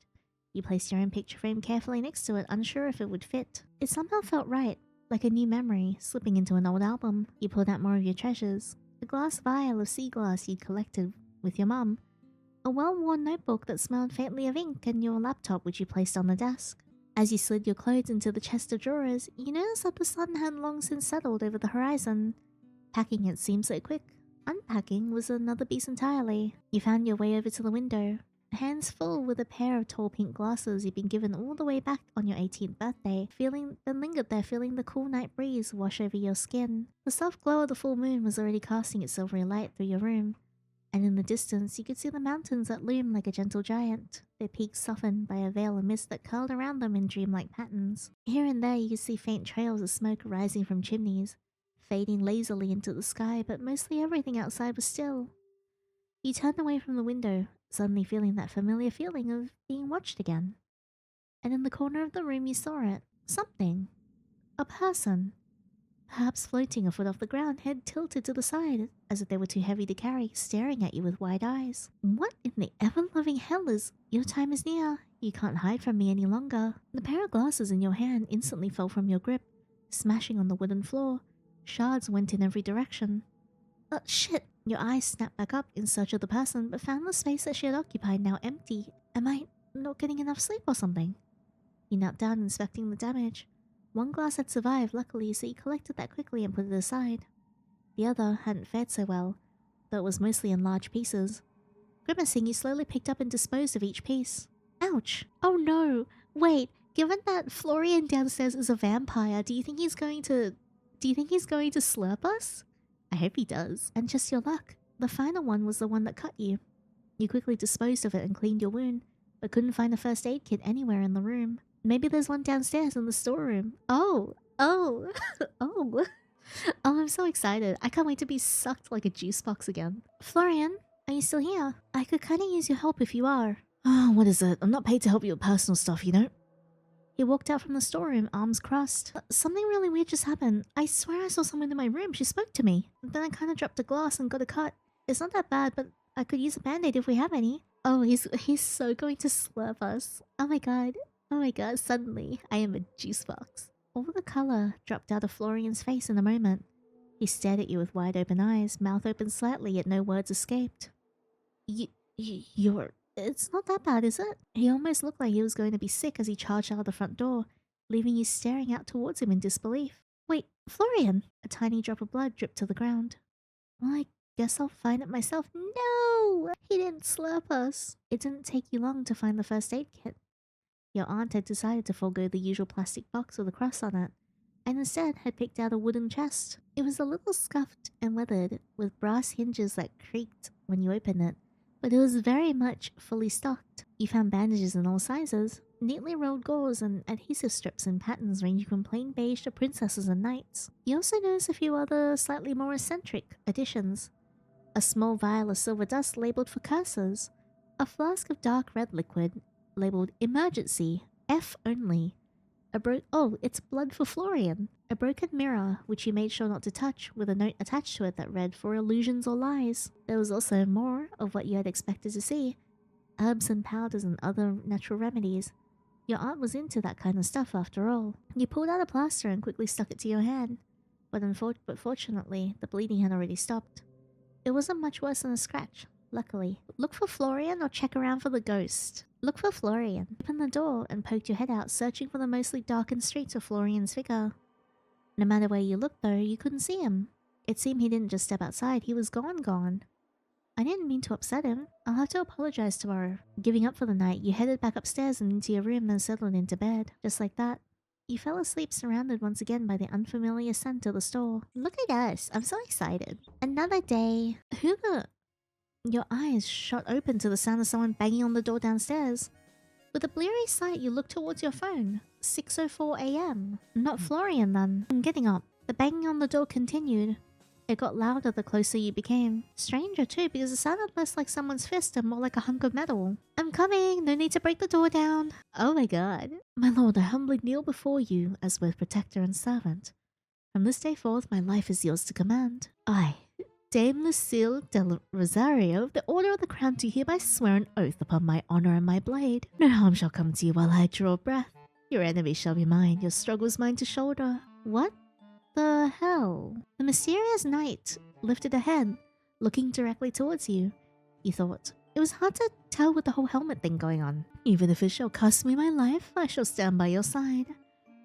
Speaker 1: You placed your own picture frame carefully next to it, unsure if it would fit. It somehow felt right, like a new memory slipping into an old album. You pulled out more of your treasures, a glass vial of sea glass you'd collected with your mum, a well-worn notebook that smelled faintly of ink, and your laptop which you placed on the desk. As you slid your clothes into the chest of drawers, you noticed that the sun had long since settled over the horizon. Packing it seemed so quick. Unpacking was another beast entirely. You found your way over to the window, hands full with a pair of tall pink glasses you'd been given all the way back on your 18th birthday, then lingered there feeling the cool night breeze wash over your skin. The soft glow of the full moon was already casting its silvery light through your room, and in the distance you could see the mountains that loomed like a gentle giant, their peaks softened by a veil of mist that curled around them in dreamlike patterns. Here and there you could see faint trails of smoke rising from chimneys, fading lazily into the sky, but mostly everything outside was still. You turned away from the window, suddenly feeling that familiar feeling of being watched again. And in the corner of the room you saw it. Something. A person. Perhaps floating a foot off the ground, head tilted to the side, as if they were too heavy to carry, staring at you with wide eyes. What in the ever-loving hell is... Your time is near. You can't hide from me any longer. The pair of glasses in your hand instantly fell from your grip, smashing on the wooden floor. Shards went in every direction. Shit! Your eyes snapped back up in search of the person, but found the space that she had occupied now empty. Am I not getting enough sleep or something? You knelt down, inspecting the damage. One glass had survived, luckily, so you collected that quickly and put it aside. The other hadn't fared so well, though it was mostly in large pieces. Grimacing, you slowly picked up and disposed of each piece. Ouch! Oh no! Wait, given that Florian downstairs is a vampire, do you think he's going to slurp us? I hope he does. And just your luck, the final one was the one that cut you. You quickly disposed of it and cleaned your wound, but couldn't find a first aid kit anywhere in the room. Maybe there's one downstairs in the storeroom. Oh! Oh! Oh! Oh, I'm so excited. I can't wait to be sucked like a juice box again. Florian, are you still here? I could kinda use your help if you are. Oh, what is it? I'm not paid to help you with personal stuff, you know? He walked out from the storeroom, arms crossed. Something really weird just happened. I swear I saw someone in my room. She spoke to me. Then I kinda dropped a glass and got a cut. It's not that bad, but I could use a band-aid if we have any. Oh, he's so going to slurp us. Oh my god. Oh my god, suddenly, I am a juice box. All the colour dropped out of Florian's face in a moment. He stared at you with wide open eyes, mouth open slightly, yet no words escaped. You're... It's not that bad, is it? He almost looked like he was going to be sick as he charged out of the front door, leaving you staring out towards him in disbelief. Wait, Florian! A tiny drop of blood dripped to the ground. Well, I guess I'll find it myself. No! He didn't slurp us. It didn't take you long to find the first aid kit. Your aunt had decided to forego the usual plastic box with a cross on it, and instead had picked out a wooden chest. It was a little scuffed and weathered, with brass hinges that creaked when you opened it, but it was very much fully stocked. You found bandages in all sizes, neatly rolled gauze and adhesive strips in patterns ranging from plain beige to princesses and knights. You also noticed a few other slightly more eccentric additions. A small vial of silver dust labelled for curses, a flask of dark red liquid labelled emergency, F only. It's blood for Florian. A broken mirror, which you made sure not to touch, with a note attached to it that read, for illusions or lies. There was also more of what you had expected to see. Herbs and powders and other natural remedies. Your aunt was into that kind of stuff after all. You pulled out a plaster and quickly stuck it to your hand. But fortunately, the bleeding had already stopped. It wasn't much worse than a scratch, luckily. Look for Florian or check around for the ghost. Look for Florian. Opened the door and poked your head out, searching for the mostly darkened streets of Florian's figure. No matter where you looked though, you couldn't see him. It seemed he didn't just step outside, he was gone. I didn't mean to upset him. I'll have to apologize tomorrow. Giving up for the night, you headed back upstairs and into your room and settled into bed. Just like that. You fell asleep surrounded once again by the unfamiliar scent of the store. Look at us, I'm so excited. Another day. Your eyes shot open to the sound of someone banging on the door downstairs. With a bleary sight, you looked towards your phone. 6:04 AM. Not Florian, then. I'm getting up. The banging on the door continued. It got louder the closer you became. Stranger too, because it sounded less like someone's fist and more like a hunk of metal. I'm coming! No need to break the door down. Oh my god. My lord, I humbly kneel before you as both protector and servant. From this day forth, my life is yours to command. I, Dame Lucille del Rosario of the Order of the Crown, do hereby swear an oath upon my honor and my blade. No harm shall come to you while I draw breath. Your enemy shall be mine, your struggles mine to shoulder. What the hell? The mysterious knight lifted a head, looking directly towards you. You thought. It was hard to tell with the whole helmet thing going on. Even if it shall cost me my life, I shall stand by your side.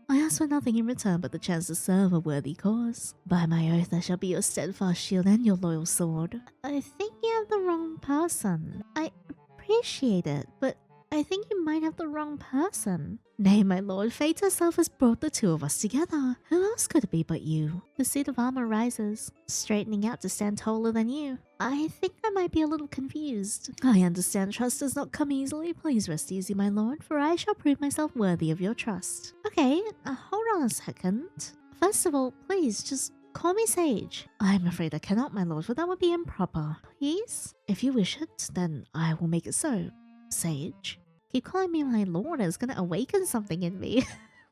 Speaker 1: I ask for nothing in return but the chance to serve a worthy cause. By my oath, I shall be your steadfast shield and your loyal sword. I think you have the wrong person. I appreciate it, but I think you might have the wrong person. Nay, my lord, fate herself has brought the two of us together. Who else could it be but you? The suit of armor rises, straightening out to stand taller than you. I think I might be a little confused. I understand trust does not come easily. Please rest easy, my lord, for I shall prove myself worthy of your trust. Okay, hold on a second. First of all, please, just Call me Sage. I'm afraid I cannot, my lord, for that would be improper. Please? If you wish it, then I will make it so. Sage? Keep calling me my lord, it's gonna awaken something in me.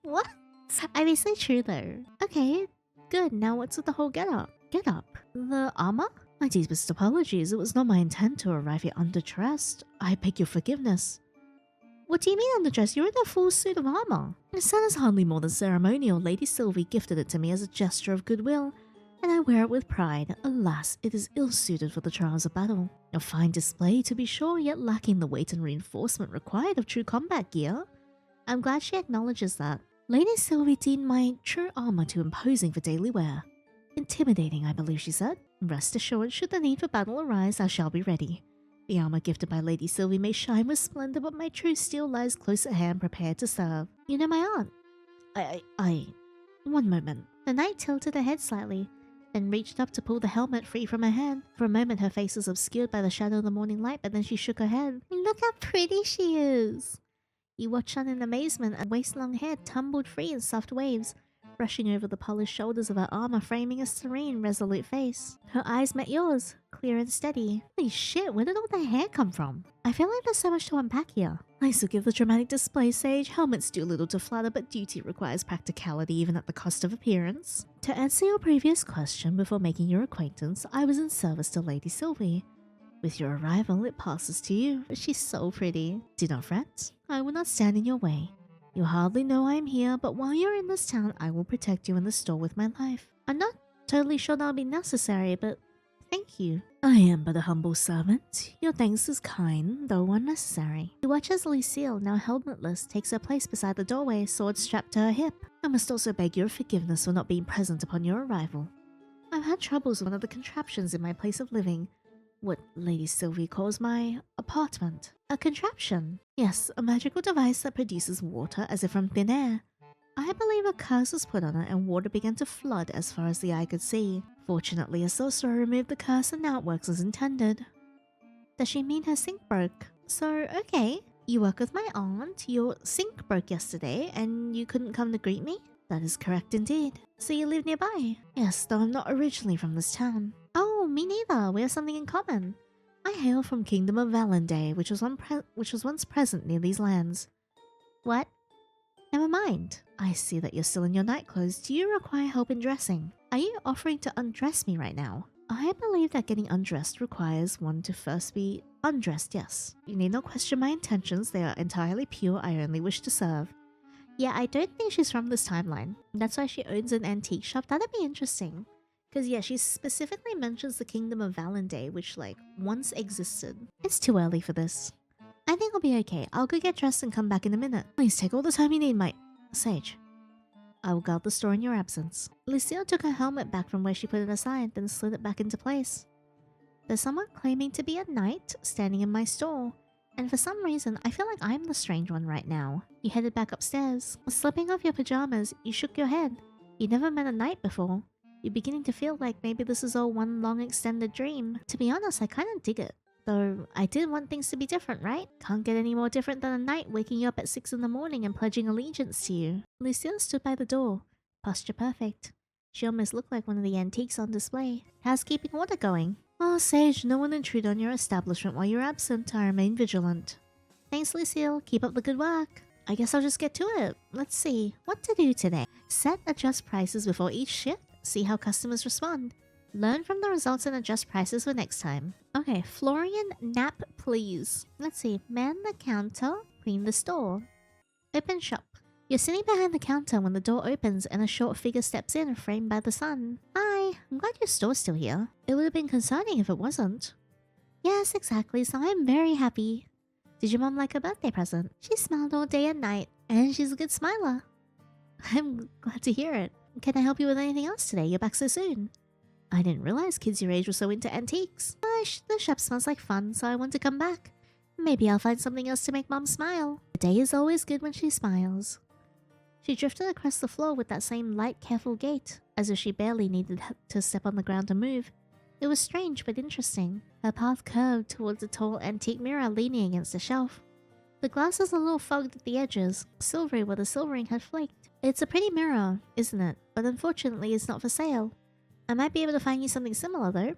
Speaker 1: What? I mean, say true though. Okay, good. Now what's with the whole get up? Get up? The armor? My deepest apologies. It was not my intent to arrive here underdressed. I beg your forgiveness. What do you mean underdressed? You're in a full suit of armor. This is hardly more than ceremonial. Lady Sylvie gifted it to me as a gesture of goodwill, and I wear it with pride. Alas, it is ill-suited for the trials of battle. A fine display, to be sure, yet lacking the weight and reinforcement required of true combat gear. I'm glad she acknowledges that. Lady Sylvie deemed my true armor too imposing for daily wear. Intimidating, I believe she said. Rest assured, should the need for battle arise, I shall be ready. The armor gifted by Lady Sylvie may shine with splendor, but my true steel lies close at hand, prepared to serve. You know my aunt? One moment. The knight tilted her head slightly, then reached up to pull the helmet free from her hand. For a moment, her face was obscured by the shadow of the morning light, but then she shook her head. Look how pretty she is! You watched on in amazement, and waist-long hair tumbled free in soft waves, brushing over the polished shoulders of her armor, framing a serene, resolute face. Her eyes met yours, clear and steady. Holy shit, where did all that hair come from? I feel like there's so much to unpack here. I still give the dramatic display, Sage. Helmets do little to flatter, but duty requires practicality even at the cost of appearance. To answer your previous question, before making your acquaintance, I was in service to Lady Sylvie. With your arrival, it passes to you. She's so pretty. Do not fret. I will not stand in your way. You hardly know I am here, but while you're in this town, I will protect you in the store with my life. I'm not totally sure that'll be necessary, but thank you. I am but a humble servant. Your thanks is kind, though unnecessary. You watch as Lucille, now helmetless, takes her place beside the doorway, sword strapped to her hip. I must also beg your forgiveness for not being present upon your arrival. I've had troubles with one of the contraptions in my place of living. What Lady Sylvie calls my apartment. A contraption? Yes, a magical device that produces water as if from thin air. I believe a curse was put on it and water began to flood as far as the eye could see. Fortunately, a sorcerer removed the curse and now it works as intended. Does she mean her sink broke? So, okay, you work with my aunt, your sink broke yesterday and you couldn't come to greet me? That is correct indeed. So you live nearby? Yes, though I'm not originally from this town. Oh, me neither. We have something in common. I hail from Kingdom of Valendale, which was once present near these lands. What? Never mind. I see that you're still in your night clothes. Do you require help in dressing? Are you offering to undress me right now? I believe that getting undressed requires one to first be undressed, yes. You need not question my intentions. They are entirely pure. I only wish to serve. Yeah, I don't think she's from this timeline. That's why she owns an antique shop. That'd be interesting. Because yeah, she specifically mentions the Kingdom of Valendale, which like once existed. It's too early for this. I think I'll be okay. I'll go get dressed and come back in a minute. Please take all the time you need, my... Sage. I will guard the store in your absence. Lucille took her helmet back from where she put it aside, then slid it back into place. There's someone claiming to be a knight standing in my store. And for some reason, I feel like I'm the strange one right now. You headed back upstairs. Slipping off your pajamas, you shook your head. You never met a knight before. You're beginning to feel like maybe this is all one long extended dream. To be honest, I kinda dig it. Though, I did want things to be different, right? Can't get any more different than a knight waking you up at 6 in the morning and pledging allegiance to you. Lucille stood by the door. Posture perfect. She almost looked like one of the antiques on display. How's keeping order going? Oh, Sage, no one intrude on your establishment while you're absent. I remain vigilant. Thanks, Lucille. Keep up the good work. I guess I'll just get to it. Let's see. What to do today? Set adjust prices before each shift. See how customers respond. Learn from the results and adjust prices for next time. Okay, Florian, nap please. Let's see. Man the counter. Clean the store. Open shop. You're sitting behind the counter when the door opens and a short figure steps in, framed by the sun. Hi, I'm glad your store's still here. It would have been concerning if it wasn't. Yes, exactly, so I'm very happy. Did your mom like her birthday present? She smiled all day and night, and she's a good smiler. I'm glad to hear it. Can I help you with anything else today? You're back so soon. I didn't realize kids your age were so into antiques. The shop smells like fun, so I want to come back. Maybe I'll find something else to make mom smile. The day is always good when she smiles. She drifted across the floor with that same light, careful gait, as if she barely needed to step on the ground to move. It was strange but interesting. Her path curved towards a tall antique mirror leaning against a shelf. The glass was a little fogged at the edges, silvery where the silvering had flaked. It's a pretty mirror, isn't it? But unfortunately it's not for sale. I might be able to find you something similar though.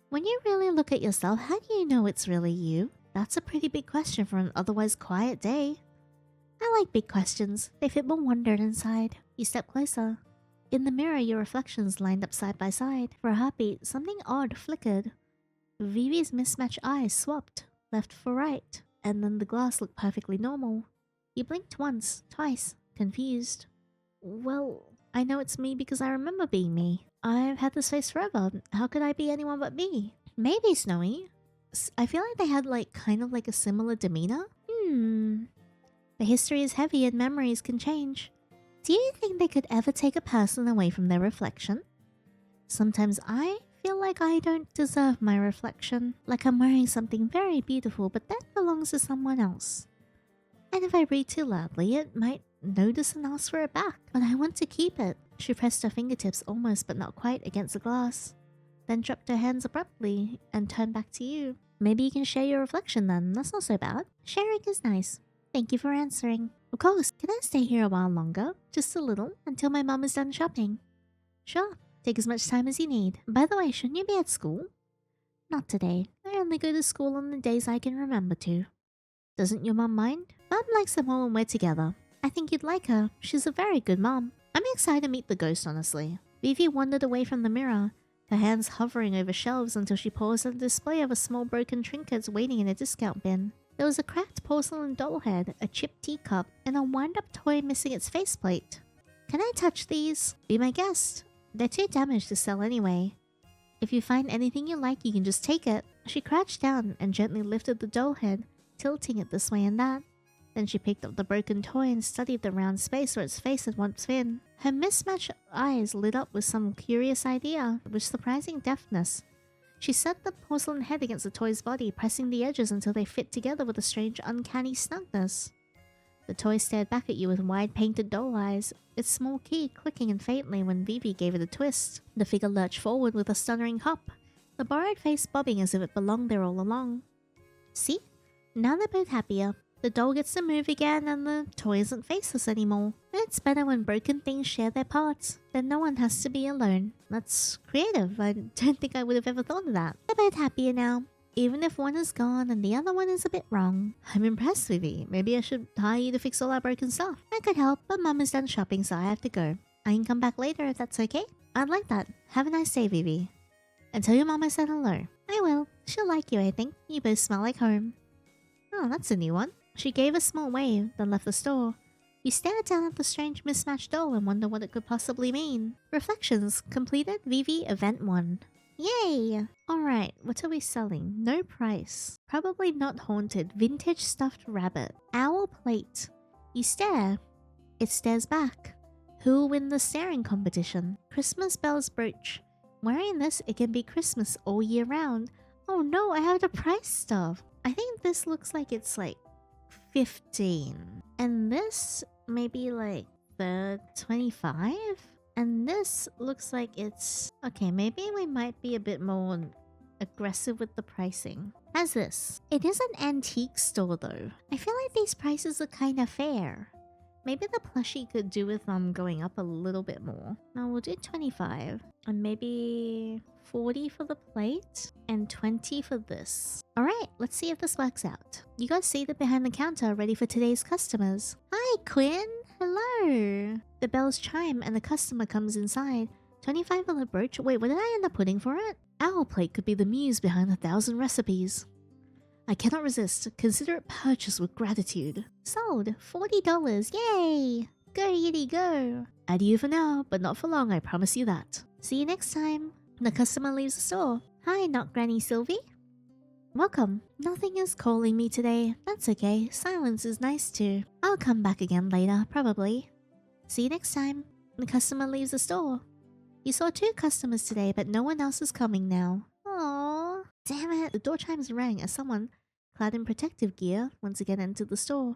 Speaker 1: When you really look at yourself, how do you know it's really you? That's a pretty big question for an otherwise quiet day. I like big questions. They fit more wonder inside. You step closer. In the mirror, your reflections lined up side by side. For a heartbeat, something odd flickered. Vivi's mismatched eyes swapped, left for right, and then the glass looked perfectly normal. You blinked once, twice, confused. Well, I know it's me because I remember being me. I've had this face forever. How could I be anyone but me? Maybe Snowy. I feel like they had kind of a similar demeanor. The history is heavy and memories can change. Do you think they could ever take a person away from their reflection? Sometimes I feel like I don't deserve my reflection. Like I'm wearing something very beautiful, but that belongs to someone else. And if I read too loudly, it might notice and ask for it back. But I want to keep it. She pressed her fingertips almost but not quite against the glass. Then dropped her hands abruptly and turned back to you. Maybe you can share your reflection then. That's not so bad. Sharing is nice. Thank you for answering. Of course, can I stay here a while longer? Just a little, until my mom is done shopping. Sure, take as much time as you need. By the way, shouldn't you be at school? Not today. I only go to school on the days I can remember to. Doesn't your mom mind? Mom likes them all when we're together. I think you'd like her. She's a very good mom. I'm excited to meet the ghost, honestly. Vivi wandered away from the mirror, her hands hovering over shelves until she paused at a display of a small broken trinkets waiting in a discount bin. There was a cracked porcelain doll head, a chipped teacup, and a wind-up toy missing its faceplate. Can I touch these? Be my guest. They're too damaged to sell anyway. If you find anything you like, you can just take it. She crouched down and gently lifted the doll head, tilting it this way and that. Then she picked up the broken toy and studied the round space where its face had once been. Her mismatched eyes lit up with some curious idea, with surprising deftness. She set the porcelain head against the toy's body, pressing the edges until they fit together with a strange, uncanny snugness. The toy stared back at you with wide, painted doll eyes, its small key clicking and faintly when Vivi gave it a twist. The figure lurched forward with a stuttering hop, the borrowed face bobbing as if it belonged there all along. See? Now they're both happier. The doll gets to move again and the toy isn't faceless anymore. It's better when broken things share their parts. Then no one has to be alone. That's creative. I don't think I would have ever thought of that. They're both happier now. Even if one is gone and the other one is a bit wrong. I'm impressed with you. Maybe I should hire you to fix all our broken stuff. I could help, but Mum is done shopping so I have to go. I can come back later if that's okay. I'd like that. Have a nice day, Vivi. And tell your mom I said hello. I will. She'll like you, I think. You both smell like home. Oh, that's a new one. She gave a small wave, then left the store. You stare down at the strange mismatched doll and wonder what it could possibly mean. Reflections. Completed. Vivi Event 1. Yay! Alright, what are we selling? No price. Probably not haunted. Vintage stuffed rabbit. Owl plate. You stare. It stares back. Who'll win the staring competition? Christmas bells brooch. Wearing this, it can be Christmas all year round. Oh no, I have the price stuff. I think this looks like it's 15. And this maybe 25? And this looks like it's... Okay, maybe we might be a bit more aggressive with the pricing. How's this? It is an antique store though. I feel like these prices are kind of fair. Maybe the plushie could do with going up a little bit more. Now we'll do 25. And maybe 40 for the plate. And 20 for this. Alright, let's see if this works out. You got seated behind the counter ready for today's customers. Hi, Quinn! Hello! The bells chime and the customer comes inside. 25 for the brooch. Wait, what did I end up putting for it? Owl plate could be the muse behind 1,000 recipes. I cannot resist. Consider it purchased with gratitude. Sold. $40. Yay! Go, Yiddy, go! Adieu for now, but not for long, I promise you that. See you next time. The customer leaves the store. Hi, not Granny Sylvie. Welcome. Nothing is calling me today. That's okay. Silence is nice too. I'll come back again later, probably. See you next time. The customer leaves the store. You saw 2 customers today, but no one else is coming now. Aww. Damn it. The door chimes rang as someone, clad in protective gear, once again entered the store.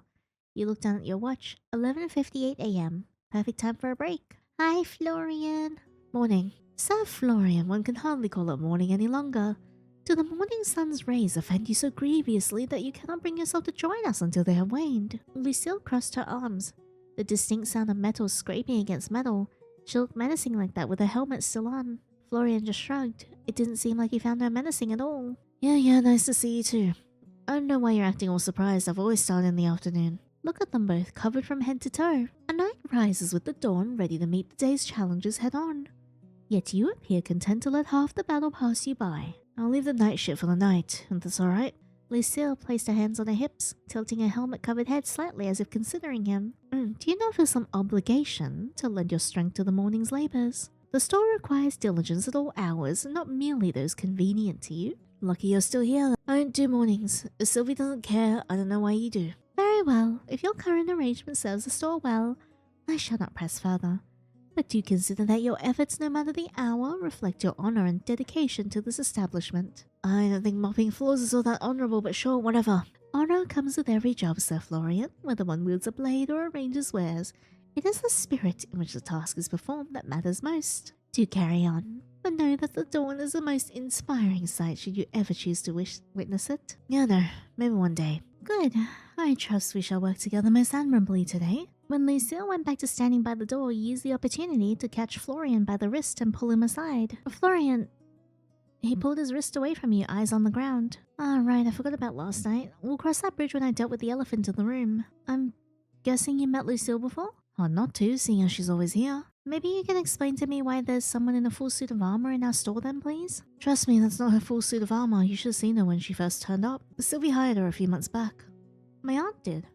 Speaker 1: You look down at your watch. 11:58 a.m. Perfect time for a break. Hi, Florian. Morning. Sir Florian, one can hardly call it morning any longer. Do the morning sun's rays offend you so grievously that you cannot bring yourself to join us until they have waned? Lucille crossed her arms. The distinct sound of metal scraping against metal. She looked menacing like that with her helmet still on. Florian just shrugged. It didn't seem like he found her menacing at all. Yeah, nice to see you too. I don't know why you're acting all surprised. I've always started in the afternoon. Look at them both, covered from head to toe. A knight rises with the dawn, ready to meet the day's challenges head on. Yet you appear content to let half the battle pass you by. I'll leave the night shit for the night, if that's alright. Lucille placed her hands on her hips, tilting her helmet-covered head slightly as if considering him. Do you not feel some obligation to lend your strength to the morning's labours? The store requires diligence at all hours, not merely those convenient to you. Lucky you're still here. I don't do mornings. If Sylvie doesn't care, I don't know why you do. Very well. If your current arrangement serves the store well, I shall not press further. But do consider that your efforts, no matter the hour, reflect your honor and dedication to this establishment. I don't think mopping floors is all that honorable, but sure, whatever. Honor comes with every job, Sir Florian, whether one wields a blade or arranges wares. It is the spirit in which the task is performed that matters most. Do carry on, but know that the dawn is the most inspiring sight should you ever choose to witness it. Yeah, no, maybe one day. Good. I trust we shall work together most admirably today. When Lucille went back to standing by the door, you used the opportunity to catch Florian by the wrist and pull him aside. Florian... He pulled his wrist away from you, eyes on the ground. Ah, right, I forgot about last night. We'll cross that bridge when I dealt with the elephant in the room. I'm guessing you met Lucille before? Oh, not to, seeing as she's always here. Maybe you can explain to me why there's someone in a full suit of armor in our store then, please? Trust me, that's not her full suit of armor. You should have seen her when she first turned up. Sylvie hired her a few months back. My aunt did.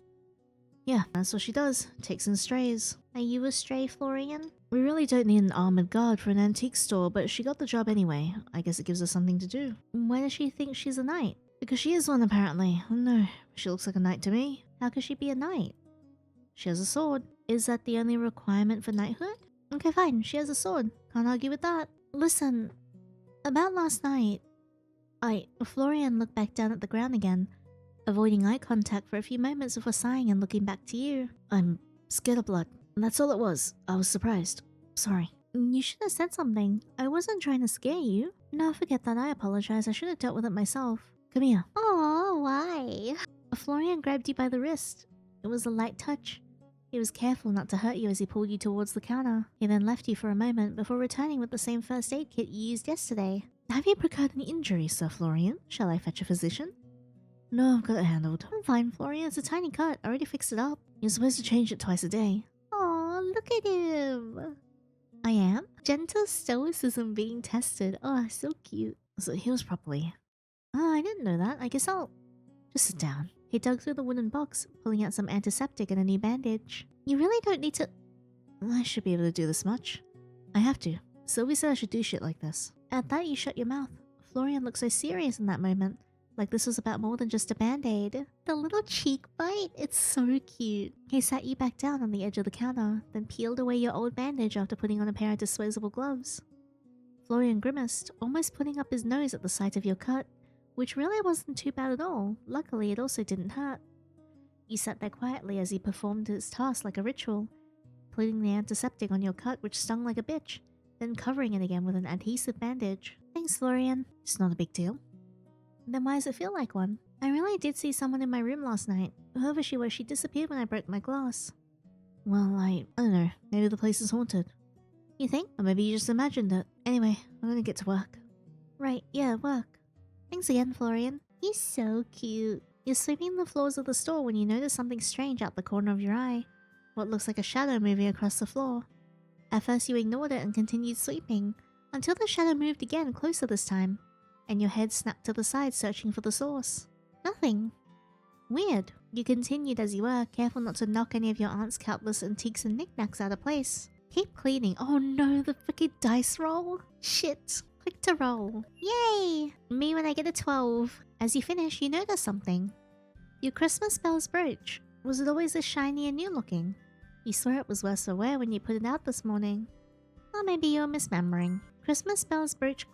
Speaker 1: Yeah, that's what she does. Takes in strays. Are you a stray, Florian? We really don't need an armored guard for an antique store, but she got the job anyway. I guess it gives her something to do. Why does she think she's a knight? Because she is one, apparently. Oh no, she looks like a knight to me. How could she be a knight? She has a sword. Is that the only requirement for knighthood? Okay, fine. She has a sword. Can't argue with that. Listen, about last night... Florian looked back down at the ground again, avoiding eye contact for a few moments before sighing and looking back to you. I'm scared of blood. That's all it was. I was surprised. Sorry. You should have said something. I wasn't trying to scare you. No, forget that. I apologize. I should have dealt with it myself. Come here. Oh, why? Florian grabbed you by the wrist. It was a light touch. He was careful not to hurt you as he pulled you towards the counter. He then left you for a moment before returning with the same first aid kit you used yesterday. Have you procured any injuries, Sir Florian? Shall I fetch a physician? No, I've got it handled. I'm fine, Florian. It's a tiny cut. I already fixed it up. You're supposed to change it twice a day. Aw, look at him. I am? Gentle stoicism being tested. Oh, so cute. So it heals properly. Oh, I didn't know that. I guess I'll... Just sit down. He dug through the wooden box, pulling out some antiseptic and a new bandage. You really don't need to... I should be able to do this much. I have to. Sylvie said I should do shit like this. At that, you shut your mouth. Florian looked so serious in that moment. Like this was about more than just a band-aid. The little cheek bite, it's so cute. He sat you back down on the edge of the counter, then peeled away your old bandage after putting on a pair of disposable gloves. Florian grimaced, almost putting up his nose at the sight of your cut, which really wasn't too bad at all. Luckily, it also didn't hurt. You sat there quietly as he performed his task like a ritual, putting the antiseptic on your cut which stung like a bitch, then covering it again with an adhesive bandage. Thanks, Florian. It's not a big deal. Then why does it feel like one? I really did see someone in my room last night. Whoever she was, she disappeared when I broke my glass. Well, I don't know. Maybe the place is haunted. You think? Or maybe you just imagined it. Anyway, I'm gonna get to work. Right, yeah, work. Thanks again, Florian. He's so cute. You're sweeping the floors of the store when you notice something strange out the corner of your eye. What looks like a shadow moving across the floor. At first you ignored it and continued sweeping, until the shadow moved again, closer this time, and your head snapped to the side searching for the source. Nothing. Weird. You continued as you were, careful not to knock any of your aunt's countless antiques and knickknacks out of place. Keep cleaning. Oh no, the freaking dice roll. Shit. Click to roll. Yay! Me when I get a 12. As you finish, you notice something. Your Christmas bells brooch. Was it always this shiny and new looking? You swore it was worse for wear when you put it out this morning. Or maybe you're misremembering. Christmas bells brooch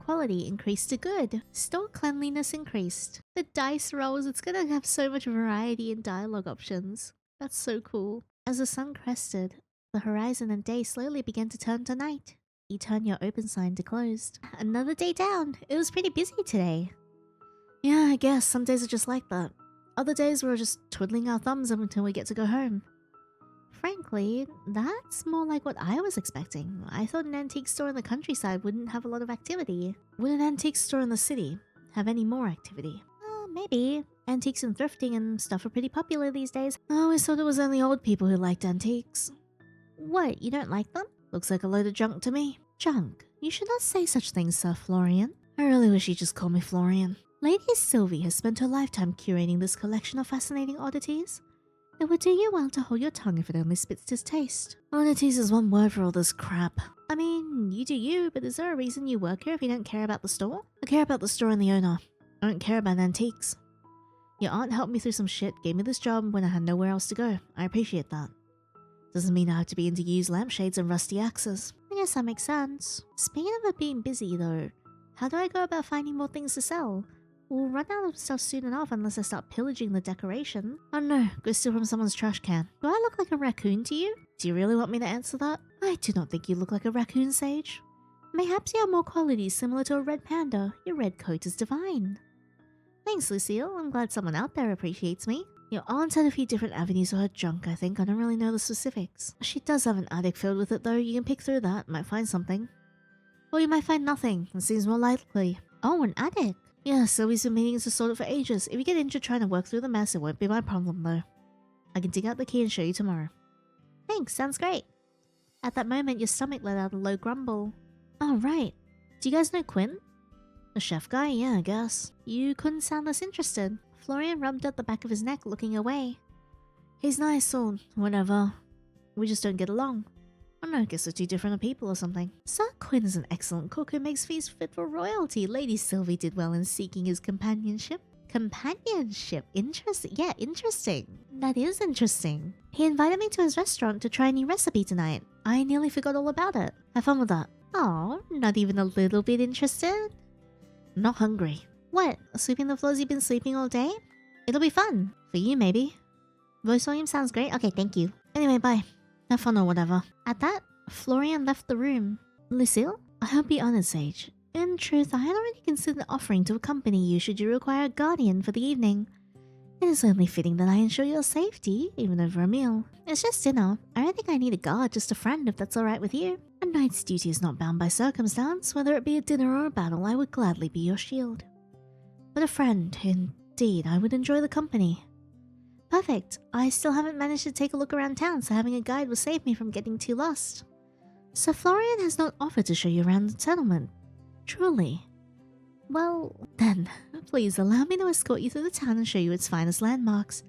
Speaker 1: quality increased to good. Store cleanliness increased. The dice rolls, it's gonna have so much variety in dialogue options. That's so cool. As the sun crested, the horizon and day slowly began to turn to night. You turn your open sign to closed. Another day down. It was pretty busy today. Yeah, I guess some days are just like that. Other days we're just twiddling our thumbs up until we get to go home. Frankly, that's more like what I was expecting. I thought an antique store in the countryside wouldn't have a lot of activity. Would an antique store in the city have any more activity? Maybe. Antiques and thrifting and stuff are pretty popular these days. I always thought it was only old people who liked antiques. What, you don't like them? Looks like a load of junk to me. Junk? You should not say such things, Sir Florian. I really wish you'd just call me Florian. Lady Sylvie has spent her lifetime curating this collection of fascinating oddities. It would do you well to hold your tongue if it only spits distaste. Oddities is one word for all this crap. I mean, you do you, but is there a reason you work here if you don't care about the store? I care about the store and the owner. I don't care about antiques. Your aunt helped me through some shit, gave me this job when I had nowhere else to go. I appreciate that. Doesn't mean I have to be into used lampshades and rusty axes. I guess that makes sense. Speaking of it being busy though, how do I go about finding more things to sell? We'll run out of stuff soon enough unless I start pillaging the decoration. Oh no, go steal from someone's trash can. Do I look like a raccoon to you? Do you really want me to answer that? I do not think you look like a raccoon, Sage. Mayhaps you have more qualities similar to a red panda. Your red coat is divine. Thanks, Lucille. I'm glad someone out there appreciates me. Your aunt had a few different avenues for her junk, I think. I don't really know the specifics. She does have an attic filled with it though. You can pick through that. Might find something. Or you might find nothing. It seems more likely. Oh, an attic. Yeah, Sylvie's been meaning to sort it for ages. If you get injured trying to work through the mess, it won't be my problem though. I can dig out the key and show you tomorrow. Thanks, sounds great. At that moment, your stomach let out a low grumble. Oh, right. Do you guys know Quinn? The chef guy? Yeah, I guess. You couldn't sound less interested. Florian rubbed at the back of his neck, looking away. He's nice or whatever. We just don't get along. I don't know, I guess we're too different people or something. Sir Quinn is an excellent cook who makes feasts fit for royalty. Lady Sylvie did well in seeking his companionship. Companionship? Interesting. Yeah, interesting. That is interesting. He invited me to his restaurant to try a new recipe tonight. I nearly forgot all about it. Have fun with that. Oh, not even a little bit interested? Not hungry. What? Sweeping the floors you've been sleeping all day? It'll be fun. For you, maybe. Voice volume sounds great. Okay, thank you. Anyway, bye. Have fun or whatever. At that, Florian left the room. Lucille? I'll be honest, Sage. In truth, I had already considered offering to accompany you should you require a guardian for the evening. It is only fitting that I ensure your safety, even over a meal. It's just dinner. I don't think I need a guard, just a friend, if that's alright with you. A knight's duty is not bound by circumstance. Whether it be a dinner or a battle, I would gladly be your shield. But a friend, indeed, I would enjoy the company. Perfect. I still haven't managed to take a look around town, so having a guide will save me from getting too lost. Sir Florian has not offered to show you around the settlement. Truly. Well, then, please allow me to escort you through the town and show you its finest landmarks.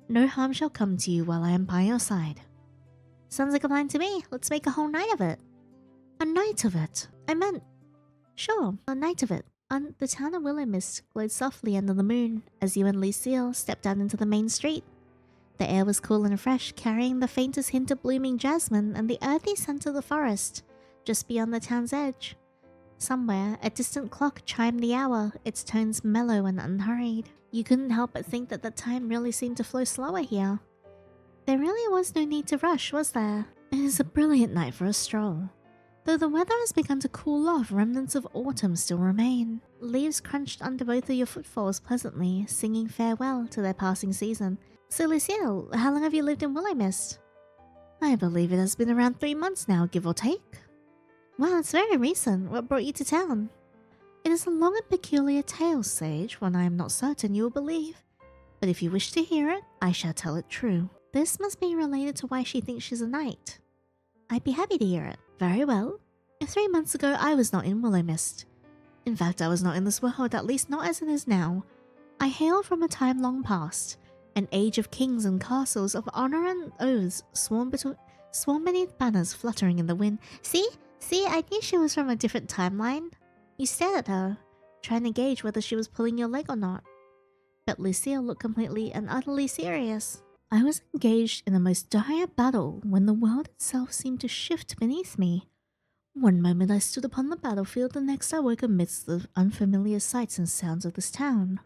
Speaker 1: No harm shall come to you while I am by your side. Sounds like a plan to me. Let's make a whole night of it. A night of it? I meant... Sure, a night of it. The town of Willowmist glowed softly under the moon as you and Lucille stepped out into the main street. The air was cool and fresh, carrying the faintest hint of blooming jasmine and the earthy scent of the forest, just beyond the town's edge. Somewhere, a distant clock chimed the hour, its tones mellow and unhurried. You couldn't help but think that the time really seemed to flow slower here. There really was no need to rush, was there? It is a brilliant night for a stroll. Though the weather has begun to cool off, remnants of autumn still remain. Leaves crunched under both of your footfalls pleasantly, singing farewell to their passing season. So Lucille, how long have you lived in Willowmist? I believe it has been around 3 months now, give or take. Wow, it's very recent. What brought you to town? It is a long and peculiar tale, Sage, one I am not certain you will believe. But if you wish to hear it, I shall tell it true. This must be related to why she thinks she's a knight. I'd be happy to hear it. Very well. 3 months ago, I was not in Willowmist. In fact, I was not in this world, at least not as it is now. I hail from a time long past, an age of kings and castles, of honor and oaths, sworn beneath banners fluttering in the wind. See, I knew she was from a different timeline. You stared at her, trying to gauge whether she was pulling your leg or not. But Lucille looked completely and utterly serious. I was engaged in the most dire battle when the world itself seemed to shift beneath me. One moment I stood upon the battlefield, the next I woke amidst the unfamiliar sights and sounds of this town.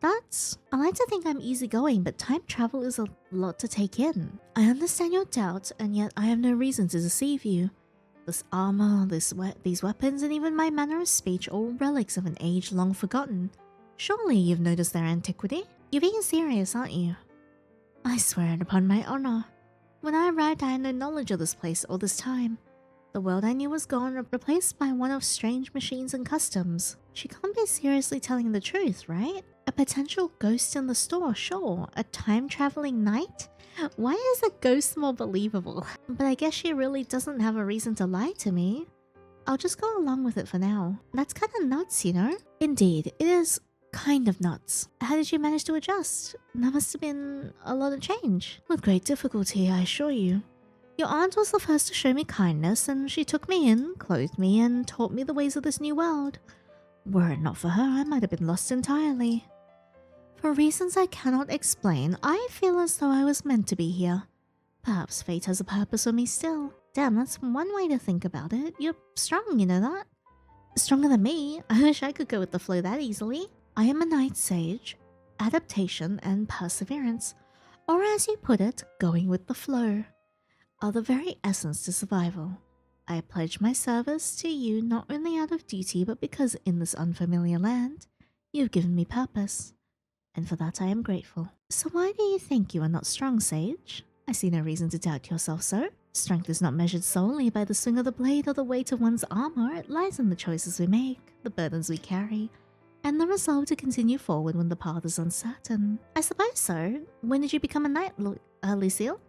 Speaker 1: I like to think I'm easygoing, but time travel is a lot to take in. I understand your doubts, and yet I have no reason to deceive you. This armor, these weapons, and even my manner of speech, all relics of an age long forgotten. Surely you've noticed their antiquity? You're being serious, aren't you? I swear it upon my honor. When I arrived, I had no knowledge of this place all this time. The world I knew was gone, replaced by one of strange machines and customs. She can't be seriously telling the truth, right? A potential ghost in the store, sure. A time-traveling knight? Why is a ghost more believable? But I guess she really doesn't have a reason to lie to me. I'll just go along with it for now. That's kind of nuts, you know? Indeed, it is kind of nuts. How did you manage to adjust? That must have been a lot of change. With great difficulty, I assure you. Your aunt was the first to show me kindness, and she took me in, clothed me, and taught me the ways of this new world. Were it not for her, I might have been lost entirely. For reasons I cannot explain, I feel as though I was meant to be here. Perhaps fate has a purpose for me still. Damn, that's one way to think about it. You're strong, you know that? Stronger than me. I wish I could go with the flow that easily. I am a night sage. Adaptation and perseverance, or as you put it, going with the flow, are the very essence to survival. I pledge my service to you not only out of duty, but because in this unfamiliar land, you've given me purpose. And for that I am grateful. So why do you think you are not strong, Sage? I see no reason to doubt yourself so. Strength is not measured solely by the swing of the blade or the weight of one's armor. It lies in the choices we make, the burdens we carry, and the resolve to continue forward when the path is uncertain. I suppose so. When did you become a knight, Lucille?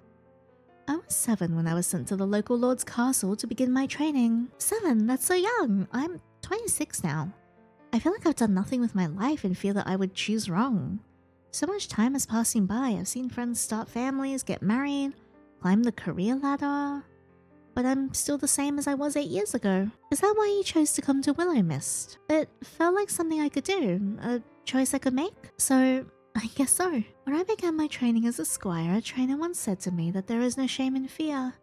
Speaker 1: I was 7 when I was sent to the local lord's castle to begin my training. 7? That's so young. I'm 26 now. I feel like I've done nothing with my life and fear that I would choose wrong. So much time is passing by. I've seen friends start families, get married, climb the career ladder. But I'm still the same as I was 8 years ago. Is that why you chose to come to Willowmist? It felt like something I could do, a choice I could make. So I guess so. When I began my training as a squire, a trainer once said to me that there is no shame in fear,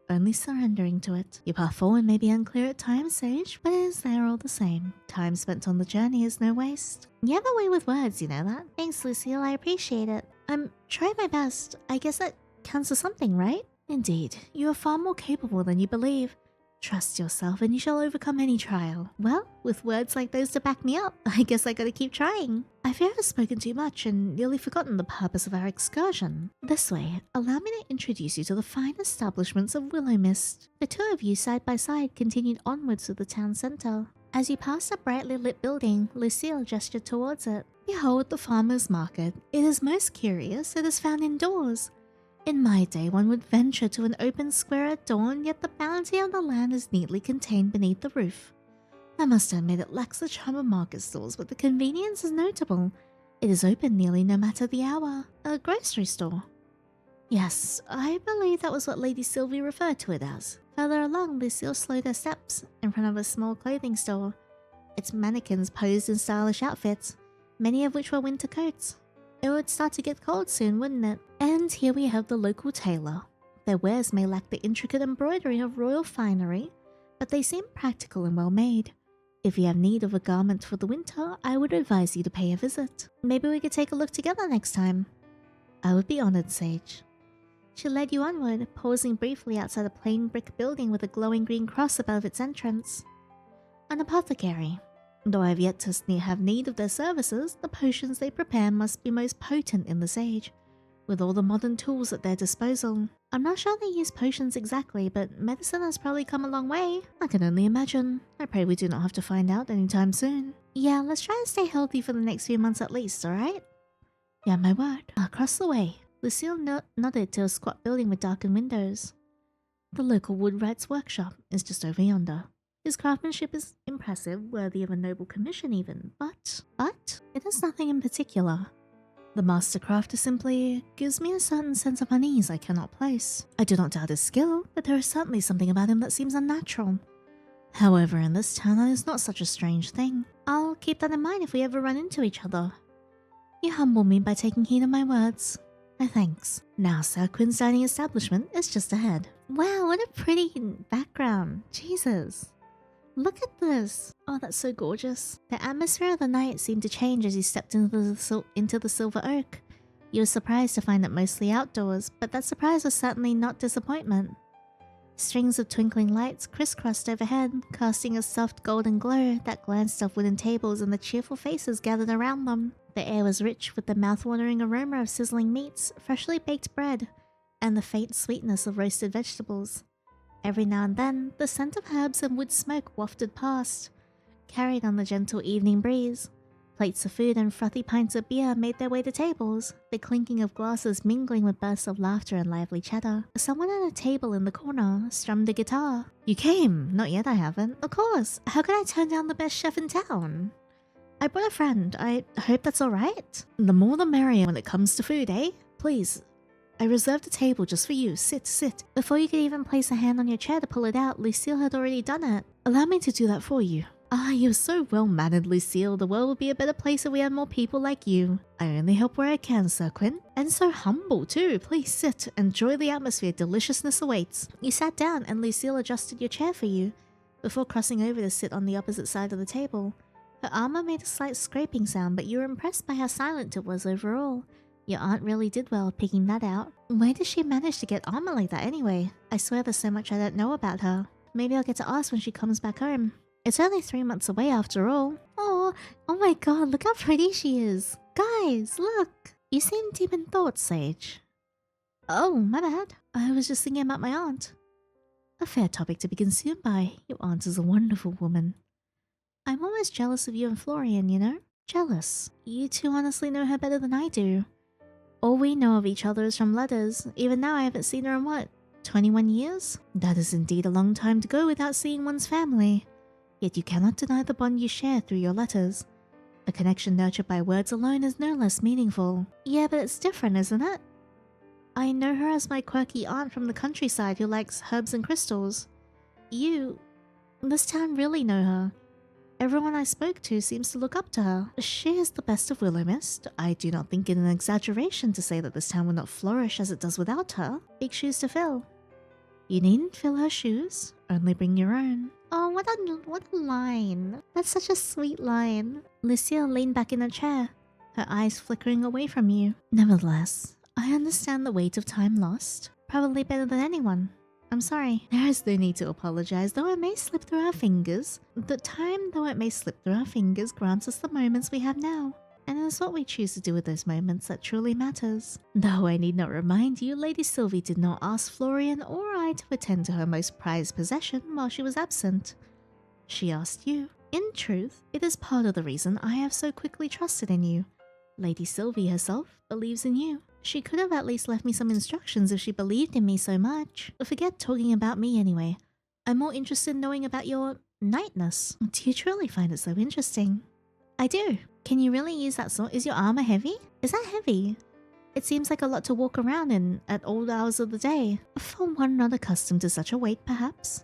Speaker 1: only surrendering to it. Your path forward may be unclear at times, Sage, but it is there all the same. Time spent on the journey is no waste. You have a way with words, you know that? Thanks, Lucille, I appreciate it. I'm trying my best. I guess that counts for something, right? Indeed, you are far more capable than you believe. Trust yourself and you shall overcome any trial. Well, with words like those to back me up, I guess I gotta keep trying. I fear I've spoken too much and nearly forgotten the purpose of our excursion. This way, allow me to introduce you to the fine establishments of Willowmist. The two of you side by side continued onwards to the town centre. As you passed a brightly lit building, Lucille gestured towards it. Behold the farmer's market. It is most curious, it is found indoors. In my day, one would venture to an open square at dawn, yet the bounty of the land is neatly contained beneath the roof. I must admit it lacks the charm of market stalls, but the convenience is notable. It is open nearly no matter the hour. A grocery store. Yes, I believe that was what Lady Sylvie referred to it as. Further along, Lucille slowed her steps in front of a small clothing store. Its mannequins posed in stylish outfits, many of which were winter coats. It would start to get cold soon, wouldn't it? And here we have the local tailor. Their wares may lack the intricate embroidery of royal finery, but they seem practical and well made. If you have need of a garment for the winter, I would advise you to pay a visit. Maybe we could take a look together next time. I would be honored, Sage. She led you onward, pausing briefly outside a plain brick building with a glowing green cross above its entrance. An apothecary. Though I have yet to have need of their services, the potions they prepare must be most potent in this age, with all the modern tools at their disposal. I'm not sure they use potions exactly, but medicine has probably come a long way. I can only imagine. I pray we do not have to find out anytime soon. Yeah, let's try and stay healthy for the next few months at least, alright? Yeah, my word. Across the way, Lucille nodded to a squat building with darkened windows. The local woodwright's workshop is just over yonder. His craftsmanship is impressive, worthy of a noble commission even, but it is nothing in particular. The master crafter simply gives me a certain sense of unease I cannot place. I do not doubt his skill, but there is certainly something about him that seems unnatural. However, in this town that is not such a strange thing. I'll keep that in mind if we ever run into each other. You humble me by taking heed of my words. No thanks. Now, Sir Quinn's dining establishment is just ahead. Wow, what a pretty background. Jesus. Look at this! Oh, that's so gorgeous. The atmosphere of the night seemed to change as you stepped into the Silver Oak. You were surprised to find it mostly outdoors, but that surprise was certainly not disappointment. Strings of twinkling lights crisscrossed overhead, casting a soft golden glow that glanced off wooden tables and the cheerful faces gathered around them. The air was rich with the mouth-watering aroma of sizzling meats, freshly baked bread, and the faint sweetness of roasted vegetables. Every now and then, the scent of herbs and wood smoke wafted past, carried on the gentle evening breeze. Plates of food and frothy pints of beer made their way to tables, the clinking of glasses mingling with bursts of laughter and lively chatter. Someone at a table in the corner strummed a guitar. "You came? Not yet, I haven't." "Of course. How can I turn down the best chef in town?" "I brought a friend. I hope that's alright." "The more the merrier when it comes to food, eh? Please. I reserved a table just for you. Sit, sit." Before you could even place a hand on your chair to pull it out, Lucille had already done it. "Allow me to do that for you." "Ah, you're so well-mannered, Lucille. The world would be a better place if we had more people like you." "I only help where I can, Sir Quinn." "And so humble, too. Please sit. Enjoy the atmosphere. Deliciousness awaits." You sat down, and Lucille adjusted your chair for you, before crossing over to sit on the opposite side of the table. Her armor made a slight scraping sound, but you were impressed by how silent it was overall. Your aunt really did well picking that out. Where does she manage to get armor like that anyway? I swear there's so much I don't know about her. Maybe I'll get to ask when she comes back home. It's only 3 months away after all. Oh my god, look how pretty she is. Guys, look. You seem deep in thought, Sage. Oh, my bad. I was just thinking about my aunt. A fair topic to be consumed by. Your aunt is a wonderful woman. I'm almost jealous of you and Florian, you know? Jealous. You two honestly know her better than I do. All we know of each other is from letters. Even now I haven't seen her in what, 21 years? That is indeed a long time to go without seeing one's family. Yet you cannot deny the bond you share through your letters. A connection nurtured by words alone is no less meaningful. Yeah, but it's different, isn't it? I know her as my quirky aunt from the countryside who likes herbs and crystals. You... this town really know her. Everyone I spoke to seems to look up to her. She is the best of Willowmist. I do not think it an exaggeration to say that this town would not flourish as it does without her. Big shoes to fill. You needn't fill her shoes, only bring your own. Oh, what a line. That's such a sweet line. Lucille leaned back in her chair, her eyes flickering away from you. Nevertheless, I understand the weight of time lost. Probably better than anyone. I'm sorry. There is no need to apologize, though it may slip through our fingers. The time, though it may slip through our fingers, grants us the moments we have now. And it is what we choose to do with those moments that truly matters. Though I need not remind you, Lady Sylvie did not ask Florian or I to attend to her most prized possession while she was absent. She asked you. In truth, it is part of the reason I have so quickly trusted in you. Lady Sylvie herself believes in you. She could have at least left me some instructions if she believed in me so much. Forget talking about me anyway. I'm more interested in knowing about your knightness. Do you truly find it so interesting? I do. Can you really use that sword? Is your armor heavy? Is that heavy? It seems like a lot to walk around in at all hours of the day. For one not accustomed to such a weight, perhaps.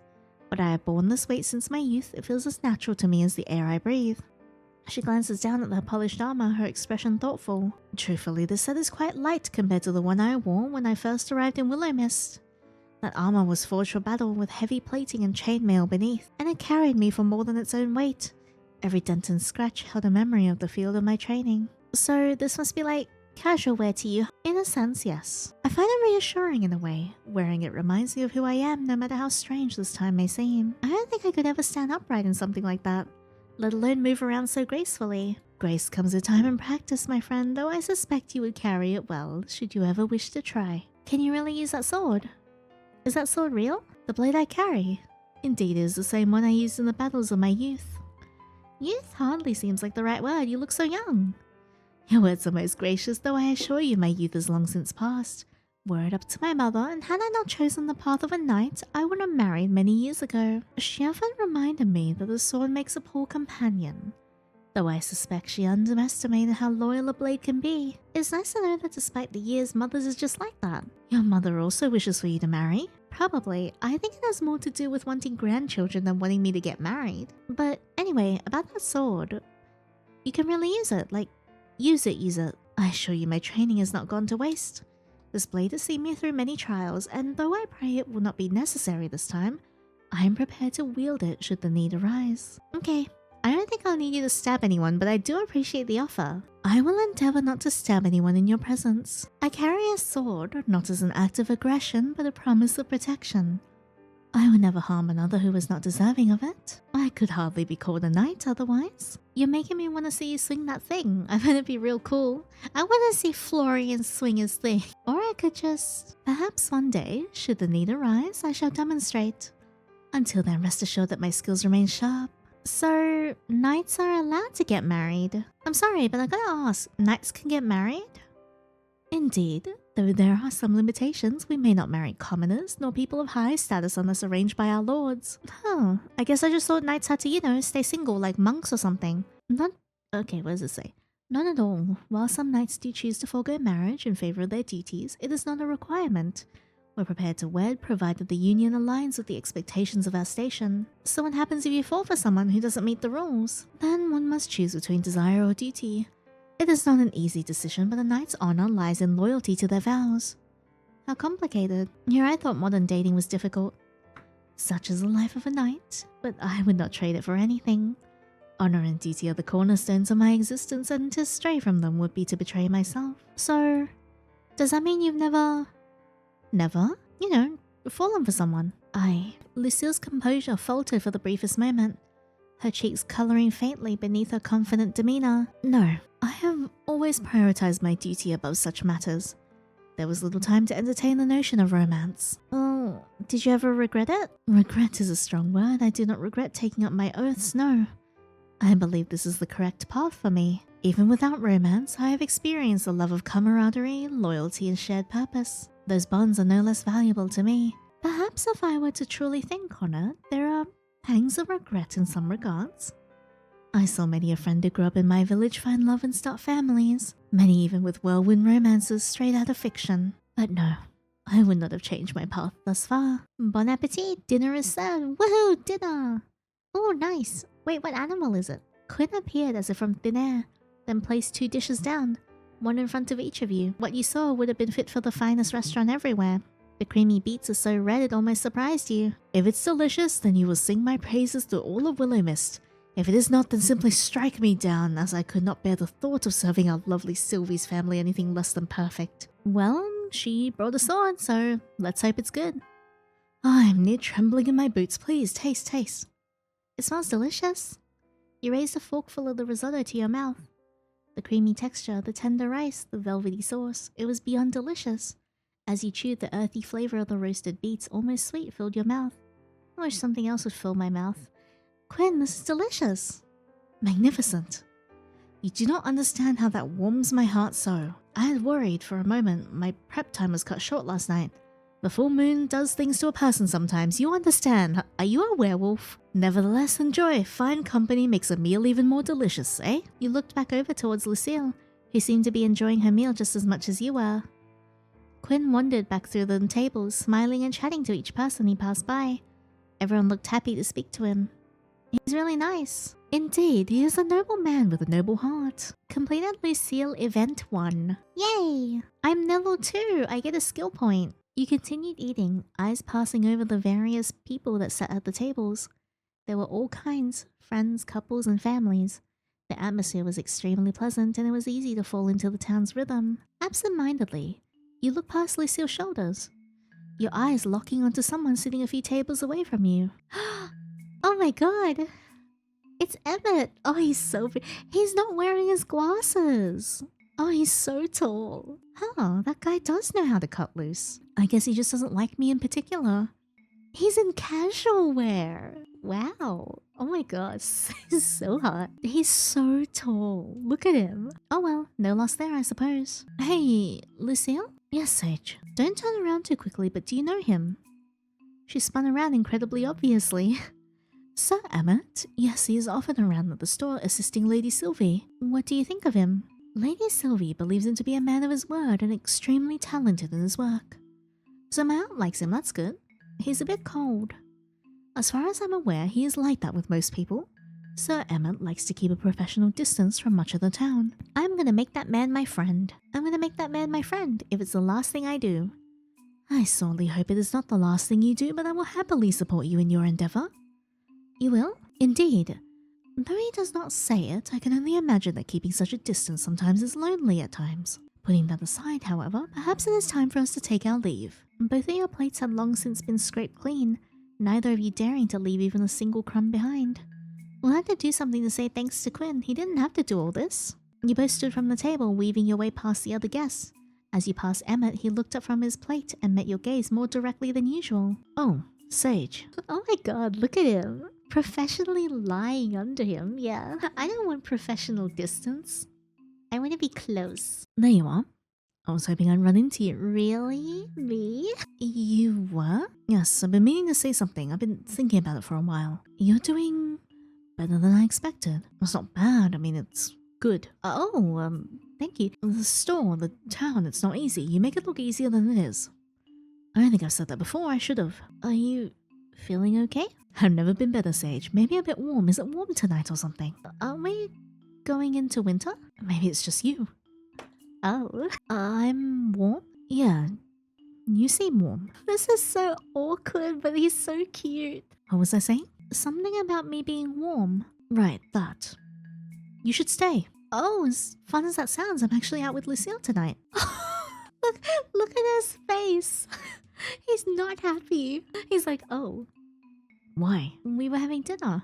Speaker 1: But I have borne this weight since my youth. It feels as natural to me as the air I breathe. She glances down at her polished armor, her expression thoughtful. Truthfully, this set is quite light compared to the one I wore when I first arrived in Willowmist. That armor was forged for battle with heavy plating and chainmail beneath, and it carried me for more than its own weight. Every dent and scratch held a memory of the field of my training. So this must be like casual wear to you. In a sense, yes. I find it reassuring in a way. Wearing it reminds me of who I am, no matter how strange this time may seem. I don't think I could ever stand upright in something like that, let alone move around so gracefully. Grace comes with time and practice, my friend, though I suspect you would carry it well, should you ever wish to try. Can you really use that sword? Is that sword real? The blade I carry? Indeed, it is the same one I used in the battles of my youth. Youth hardly seems like the right word, you look so young. Your words are most gracious, though I assure you my youth is long since past. Were it up to my mother, and had I not chosen the path of a knight, I would have married many years ago. She often reminded me that the sword makes a poor companion, though I suspect she underestimated how loyal a blade can be. It's nice to know that despite the years, mothers is just like that. Your mother also wishes for you to marry? Probably. I think it has more to do with wanting grandchildren than wanting me to get married. But anyway, about that sword. You can really use it, like, use it. I assure you my training has not gone to waste. This blade has seen me through many trials, and though I pray it will not be necessary this time, I am prepared to wield it should the need arise. Okay, I don't think I'll need you to stab anyone, but I do appreciate the offer. I will endeavor not to stab anyone in your presence. I carry a sword, not as an act of aggression, but a promise of protection. I would never harm another who was not deserving of it. I could hardly be called a knight otherwise. You're making me want to see you swing that thing. I bet it'd be real cool. I want to see Florian swing his thing. Or I could just... Perhaps one day, should the need arise, I shall demonstrate. Until then, rest assured that my skills remain sharp. So, knights are allowed to get married. I'm sorry, but I gotta ask, knights can get married? Indeed, though there are some limitations, we may not marry commoners, nor people of high status unless arranged by our lords. Huh, I guess I just thought knights had to, you know, stay single like monks or something. Not... Okay, what does it say? Not at all. While some knights do choose to forego marriage in favor of their duties, it is not a requirement. We're prepared to wed, provided the union aligns with the expectations of our station. So what happens if you fall for someone who doesn't meet the rules? Then one must choose between desire or duty. It is not an easy decision, but a knight's honor lies in loyalty to their vows. How complicated. Here I thought modern dating was difficult. Such is the life of a knight, but I would not trade it for anything. Honor and duty are the cornerstones of my existence, and to stray from them would be to betray myself. So, does that mean you've never, you know, fallen for someone? Lucille's composure faltered for the briefest moment, her cheeks colouring faintly beneath her confident demeanour. No, I have always prioritized my duty above such matters. There was little time to entertain the notion of romance. Oh, did you ever regret it? Regret is a strong word. I do not regret taking up my oaths, no. I believe this is the correct path for me. Even without romance, I have experienced the love of camaraderie, loyalty, and shared purpose. Those bonds are no less valuable to me. Perhaps if I were to truly think on it, there are pangs of regret in some regards. I saw many a friend who grew up in my village find love and start families, many even with whirlwind romances straight out of fiction. But no, I would not have changed my path thus far. Bon appetit! Dinner is served! Woohoo! Dinner! Oh, nice! Wait, what animal is it? Quinn appeared as if from thin air, then placed 2 dishes down, one in front of each of you. What you saw would have been fit for the finest restaurant everywhere. The creamy beets are so red it almost surprised you. If it's delicious, then you will sing my praises to all of Willowmist. If it is not, then simply strike me down, as I could not bear the thought of serving our lovely Sylvie's family anything less than perfect. Well, she brought a sword, so let's hope it's good. I'm near trembling in my boots. Please, taste, taste. It smells delicious. You raised a forkful of the risotto to your mouth. The creamy texture, the tender rice, the velvety sauce, it was beyond delicious. As you chewed, the earthy flavor of the roasted beets, almost sweet, filled your mouth. I wish something else would fill my mouth. Quinn, this is delicious. Magnificent. You do not understand how that warms my heart so. I had worried for a moment. My prep time was cut short last night. The full moon does things to a person sometimes, you understand. Are you a werewolf? Nevertheless, enjoy. Fine company makes a meal even more delicious, eh? You looked back over towards Lucille, who seemed to be enjoying her meal just as much as you were. Quinn wandered back through the tables, smiling and chatting to each person he passed by. Everyone looked happy to speak to him. He's really nice. Indeed, he is a noble man with a noble heart. Completed Lucille Event 1. Yay! I'm level 2. I get a skill point. You continued eating, eyes passing over the various people that sat at the tables. There were all kinds, friends, couples, and families. The atmosphere was extremely pleasant, and it was easy to fall into the town's rhythm. Absent-mindedly, you look past Lucille's shoulders, your eyes locking onto someone sitting a few tables away from you. Oh my god! It's Emmett! Oh, he's so big. He's not wearing his glasses! Oh, he's so tall. Huh, that guy does know how to cut loose. I guess he just doesn't like me in particular. He's in casual wear. Wow. Oh my gosh, he's so hot. He's so tall. Look at him. Oh well, no loss there, I suppose. Hey, Lucille? Yes, Sage. Don't turn around too quickly, but do you know him? She spun around incredibly obviously. Sir Emmett? Yes, he is often around at the store assisting Lady Sylvie. What do you think of him? Lady Sylvie believes him to be a man of his word and extremely talented in his work. So my aunt likes him, that's good. He's a bit cold. As far as I'm aware, he is like that with most people. Sir Emmett likes to keep a professional distance from much of the town. I'm gonna make that man my friend. I'm gonna make that man my friend, if it's the last thing I do. I sorely hope it is not the last thing you do, but I will happily support you in your endeavor. You will? Indeed. Though he does not say it, I can only imagine that keeping such a distance sometimes is lonely at times. Putting that aside, however, perhaps it is time for us to take our leave. Both of your plates had long since been scraped clean, neither of you daring to leave even a single crumb behind. We'll have to do something to say thanks to Quinn. He didn't have to do all this. You both stood from the table, weaving your way past the other guests. As you passed Emmett, he looked up from his plate and met your gaze more directly than usual. Oh, Sage. Oh my god, look at him. Professionally lying under him, yeah. I don't want professional distance. I want to be close. There you are. I was hoping I'd run into you. Really? Me? You were? Yes, I've been meaning to say something. I've been thinking about it for a while. You're doing better than I expected. It's not bad. I mean, it's good. Thank you. The store, the town, it's not easy. You make it look easier than it is. I don't think I've said that before. I should have. Are you feeling okay? I've never been better, Sage. Maybe a bit warm. Is it warm tonight or something? Are we going into winter? Maybe it's just you. Oh, I'm warm? Yeah, you seem warm. This is so awkward, but he's so cute. What was I saying? Something about me being warm. Right, that. You should stay. Oh, as fun as that sounds, I'm actually out with Lucille tonight. Look at his face. He's not happy. He's like, oh. Why? We were having dinner.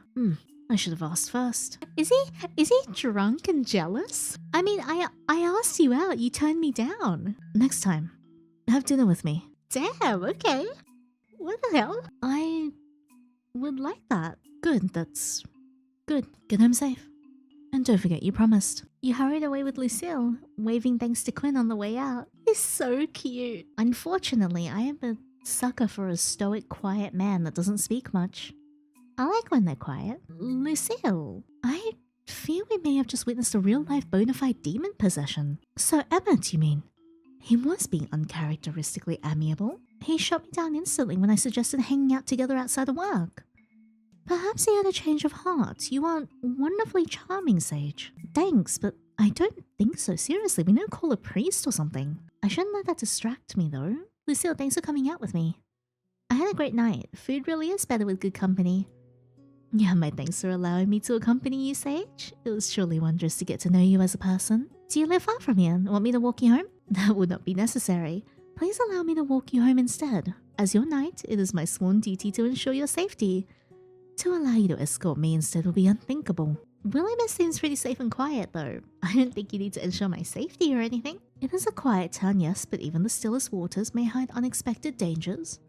Speaker 1: I should have asked first. Is he drunk and jealous? I mean, I asked you out. You turned me down. Next time, have dinner with me. Damn, okay. What the hell? I would like that. Good, that's good. Get home safe. And don't forget, you promised. You hurried away with Lucille, waving thanks to Quinn on the way out. He's so cute. Unfortunately, I am a sucker for a stoic, quiet man that doesn't speak much. I like when they're quiet. Lucille, I fear we may have just witnessed a real-life bona fide demon possession. So Emmett, you mean? He was being uncharacteristically amiable. He shot me down instantly when I suggested hanging out together outside of work. Perhaps he had a change of heart. You are wonderfully charming, Sage. Thanks, but I don't think so. Seriously, we don't call a priest or something. I shouldn't let that distract me, though. Lucille, thanks for coming out with me. I had a great night. Food really is better with good company. Yeah, my thanks for allowing me to accompany you, Sage. It was truly wondrous to get to know you as a person. Do you live far from here? Want me to walk you home? That would not be necessary. Please allow me to walk you home instead. As your knight, it is my sworn duty to ensure your safety. To allow you to escort me instead would be unthinkable. Willowmist seems pretty safe and quiet, though. I don't think you need to ensure my safety or anything. It is a quiet town, yes, but even the stillest waters may hide unexpected dangers.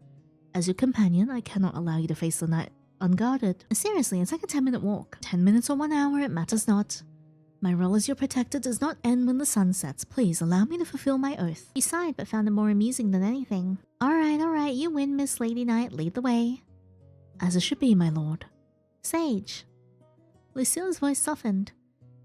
Speaker 1: As your companion, I cannot allow you to face the night unguarded. Seriously, it's like a 10-minute walk. 10 minutes or 1 hour, it matters not. My role as your protector does not end when the sun sets. Please allow me to fulfill my oath. He sighed, but found it more amusing than anything. Alright, you win, Miss Lady Knight. Lead the way. As it should be, my lord. Sage. Lucille's voice softened,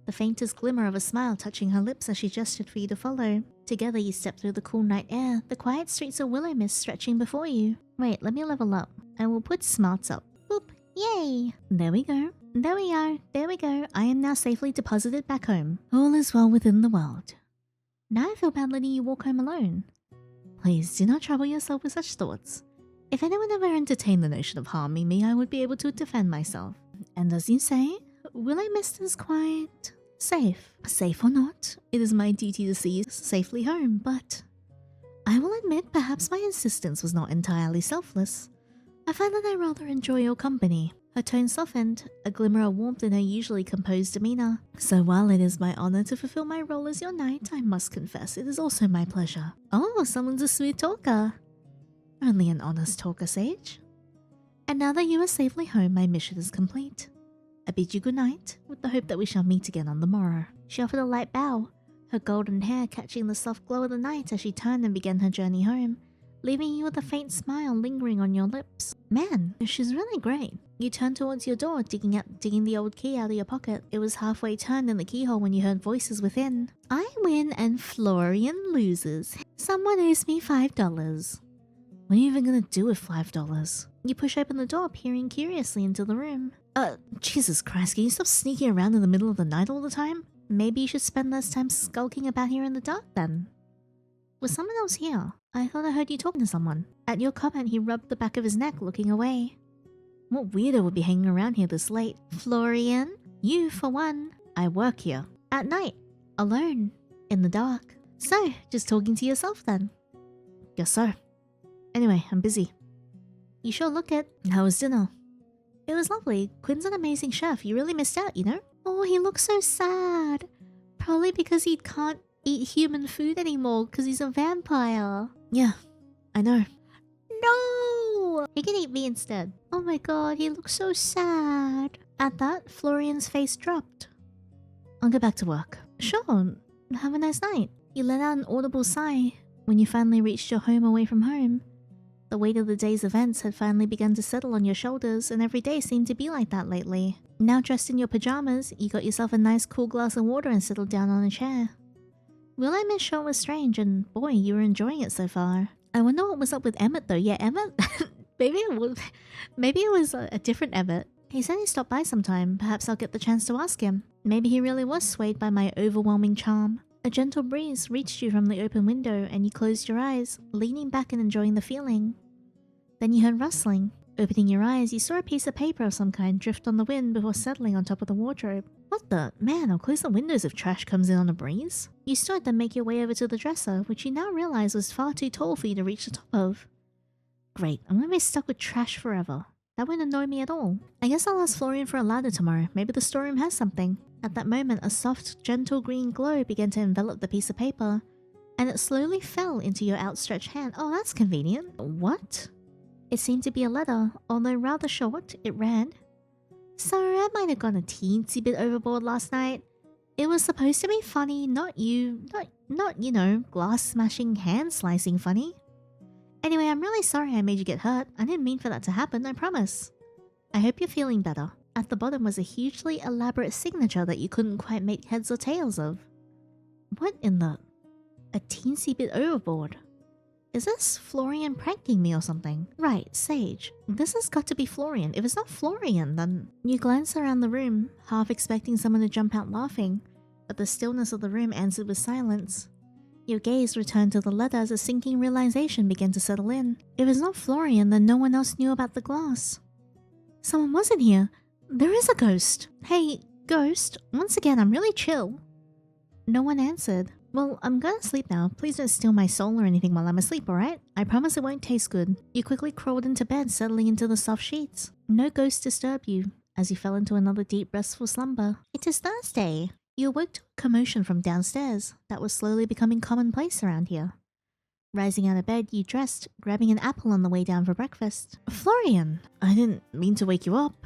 Speaker 1: the faintest glimmer of a smile touching her lips as she gestured for you to follow. Together you stepped through the cool night air, the quiet streets of Willowmist stretching before you. Wait, let me level up. I will put smarts up. Boop. Yay! There we go. There we are. There we go. I am now safely deposited back home. All is well within the world. Now I feel bad letting you walk home alone. Please do not trouble yourself with such thoughts. If anyone ever entertained the notion of harming me, I would be able to defend myself. And as you say, Willowmist is quite safe. Safe or not, it is my duty to see you safely home, but I will admit perhaps my insistence was not entirely selfless. I find that I rather enjoy your company. Her tone softened, a glimmer of warmth in her usually composed demeanor. So while it is my honor to fulfill my role as your knight, I must confess it is also my pleasure. Oh, someone's a smooth talker. Only an honest talker, Sage. And now that you are safely home, my mission is complete. I bid you good night, with the hope that we shall meet again on the morrow. She offered a light bow, her golden hair catching the soft glow of the night as she turned and began her journey home, leaving you with a faint smile lingering on your lips. Man, she's really great. You turned towards your door, digging the old key out of your pocket. It was halfway turned in the keyhole when you heard voices within. I win and Florian loses. Someone owes me $5. What are you even gonna do with $5? You push open the door, peering curiously into the room. Jesus Christ, can you stop sneaking around in the middle of the night all the time? Maybe you should spend less time skulking about here in the dark then. Was someone else here? I thought I heard you talking to someone. At your comment, he rubbed the back of his neck, looking away. What weirdo would be hanging around here this late? Florian? You, for one. I work here. At night. Alone. In the dark. So, just talking to yourself then? Guess so. Anyway, I'm busy. You sure look it. How was dinner? It was lovely. Quinn's an amazing chef. You really missed out, you know? Oh, he looks so sad. Probably because he can't eat human food anymore because he's a vampire. Yeah, I know. No! He can eat me instead. Oh my god, he looks so sad. At that, Florian's face dropped. I'll get back to work. Sure, have a nice night. You let out an audible sigh when you finally reached your home away from home. The weight of the day's events had finally begun to settle on your shoulders, and every day seemed to be like that lately. Now dressed in your pajamas, you got yourself a nice cool glass of water and settled down on a chair. Willowmist show was strange, and boy, you were enjoying it so far. I wonder what was up with Emmett though. Yeah, Emmett? maybe it was a different Emmett. He said he stopped by sometime. Perhaps I'll get the chance to ask him. Maybe he really was swayed by my overwhelming charm. A gentle breeze reached you from the open window and you closed your eyes, leaning back and enjoying the feeling. Then you heard rustling. Opening your eyes, you saw a piece of paper of some kind drift on the wind before settling on top of the wardrobe. What the? Man, I'll close the windows if trash comes in on a breeze. You stood then make your way over to the dresser, which you now realize was far too tall for you to reach the top of. Great, I'm gonna be stuck with trash forever. That won't annoy me at all. I guess I'll ask Florian for a ladder tomorrow. Maybe the storeroom has something. At that moment, a soft, gentle green glow began to envelop the piece of paper, and it slowly fell into your outstretched hand. Oh, that's convenient. What? It seemed to be a letter, although rather short. It read, "Sorry, I might have gone a teensy bit overboard last night. It was supposed to be funny, not you know, glass-smashing, hand-slicing funny. Anyway, I'm really sorry I made you get hurt. I didn't mean for that to happen, I promise. I hope you're feeling better." At the bottom was a hugely elaborate signature that you couldn't quite make heads or tails of. What in the... A teensy bit overboard? Is this Florian pranking me or something? Right, Sage. This has got to be Florian. If it's not Florian, then... You glance around the room, half expecting someone to jump out laughing, but the stillness of the room answered with silence. Your gaze returned to the letter as a sinking realization began to settle in. If it's not Florian, then no one else knew about the glass. Someone wasn't here. There is a ghost. Hey, ghost. Once again, I'm really chill. No one answered. Well, I'm gonna sleep now. Please don't steal my soul or anything while I'm asleep, alright? I promise it won't taste good. You quickly crawled into bed, settling into the soft sheets. No ghost disturbed you, as you fell into another deep, restful slumber. It is Thursday. You awoke to a commotion from downstairs that was slowly becoming commonplace around here. Rising out of bed, you dressed, grabbing an apple on the way down for breakfast. Florian! I didn't mean to wake you up.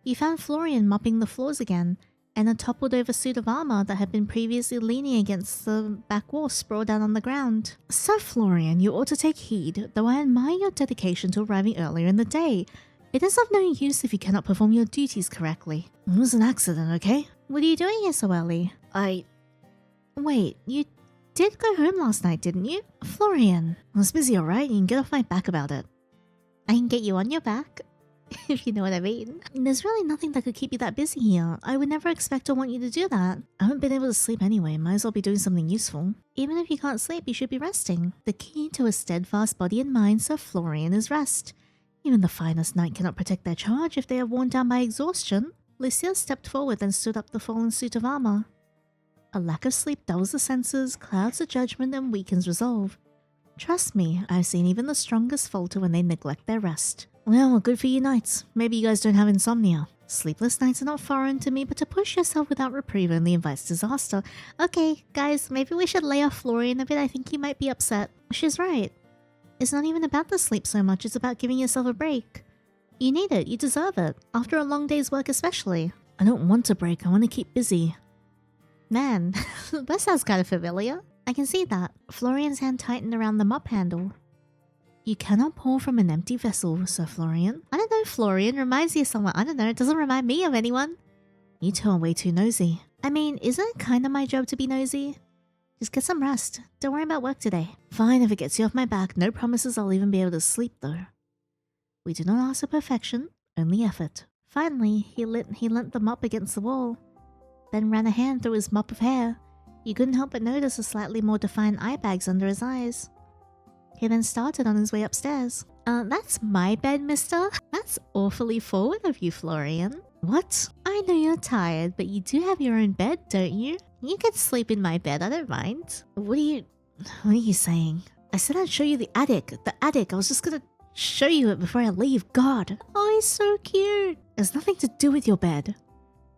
Speaker 1: You found Florian mopping the floors again, and a toppled-over suit of armor that had been previously leaning against the back wall sprawled out on the ground. Sir Florian, you ought to take heed, though I admire your dedication to arriving earlier in the day. It is of no use if you cannot perform your duties correctly. It was an accident, okay? What are you doing here so early? Wait, you did go home last night, didn't you? Florian, I was busy, alright? You can get off my back about it. I can get you on your back. If you know what I mean. There's really nothing that could keep you that busy here. I would never expect or want you to do that. I haven't been able to sleep anyway, might as well be doing something useful. Even if you can't sleep, you should be resting. The key to a steadfast body and mind, Sir Florian, is rest. Even the finest knight cannot protect their charge if they are worn down by exhaustion. Lucille stepped forward and stood up the fallen suit of armor. A lack of sleep dulls the senses, clouds the judgment, and weakens resolve. Trust me, I've seen even the strongest falter when they neglect their rest. Well, good for you knights. Maybe you guys don't have insomnia. Sleepless nights are not foreign to me, but to push yourself without reprieve only invites disaster. Okay, guys, maybe we should lay off Florian a bit. I think he might be upset. She's right. It's not even about the sleep so much, it's about giving yourself a break. You need it, you deserve it. After a long day's work especially. I don't want a break, I want to keep busy. Man, that sounds kind of familiar. I can see that. Florian's hand tightened around the mop handle. You cannot pour from an empty vessel, Sir Florian. I don't know, Florian reminds you of someone. I don't know, it doesn't remind me of anyone. You two are way too nosy. I mean, isn't it kind of my job to be nosy? Just get some rest. Don't worry about work today. Fine, if it gets you off my back, no promises I'll even be able to sleep though. We do not ask for perfection, only effort. Finally, he leant the mop against the wall, then ran a hand through his mop of hair. You couldn't help but notice the slightly more defined eye bags under his eyes. He then started on his way upstairs. That's my bed, mister. That's awfully forward of you, Florian. What? I know you're tired, but you do have your own bed, don't you? You can sleep in my bed, I don't mind. What are you saying? I said I'd show you the attic. The attic, I was just gonna show you it before I leave. God. Oh, he's so cute. It's nothing to do with your bed.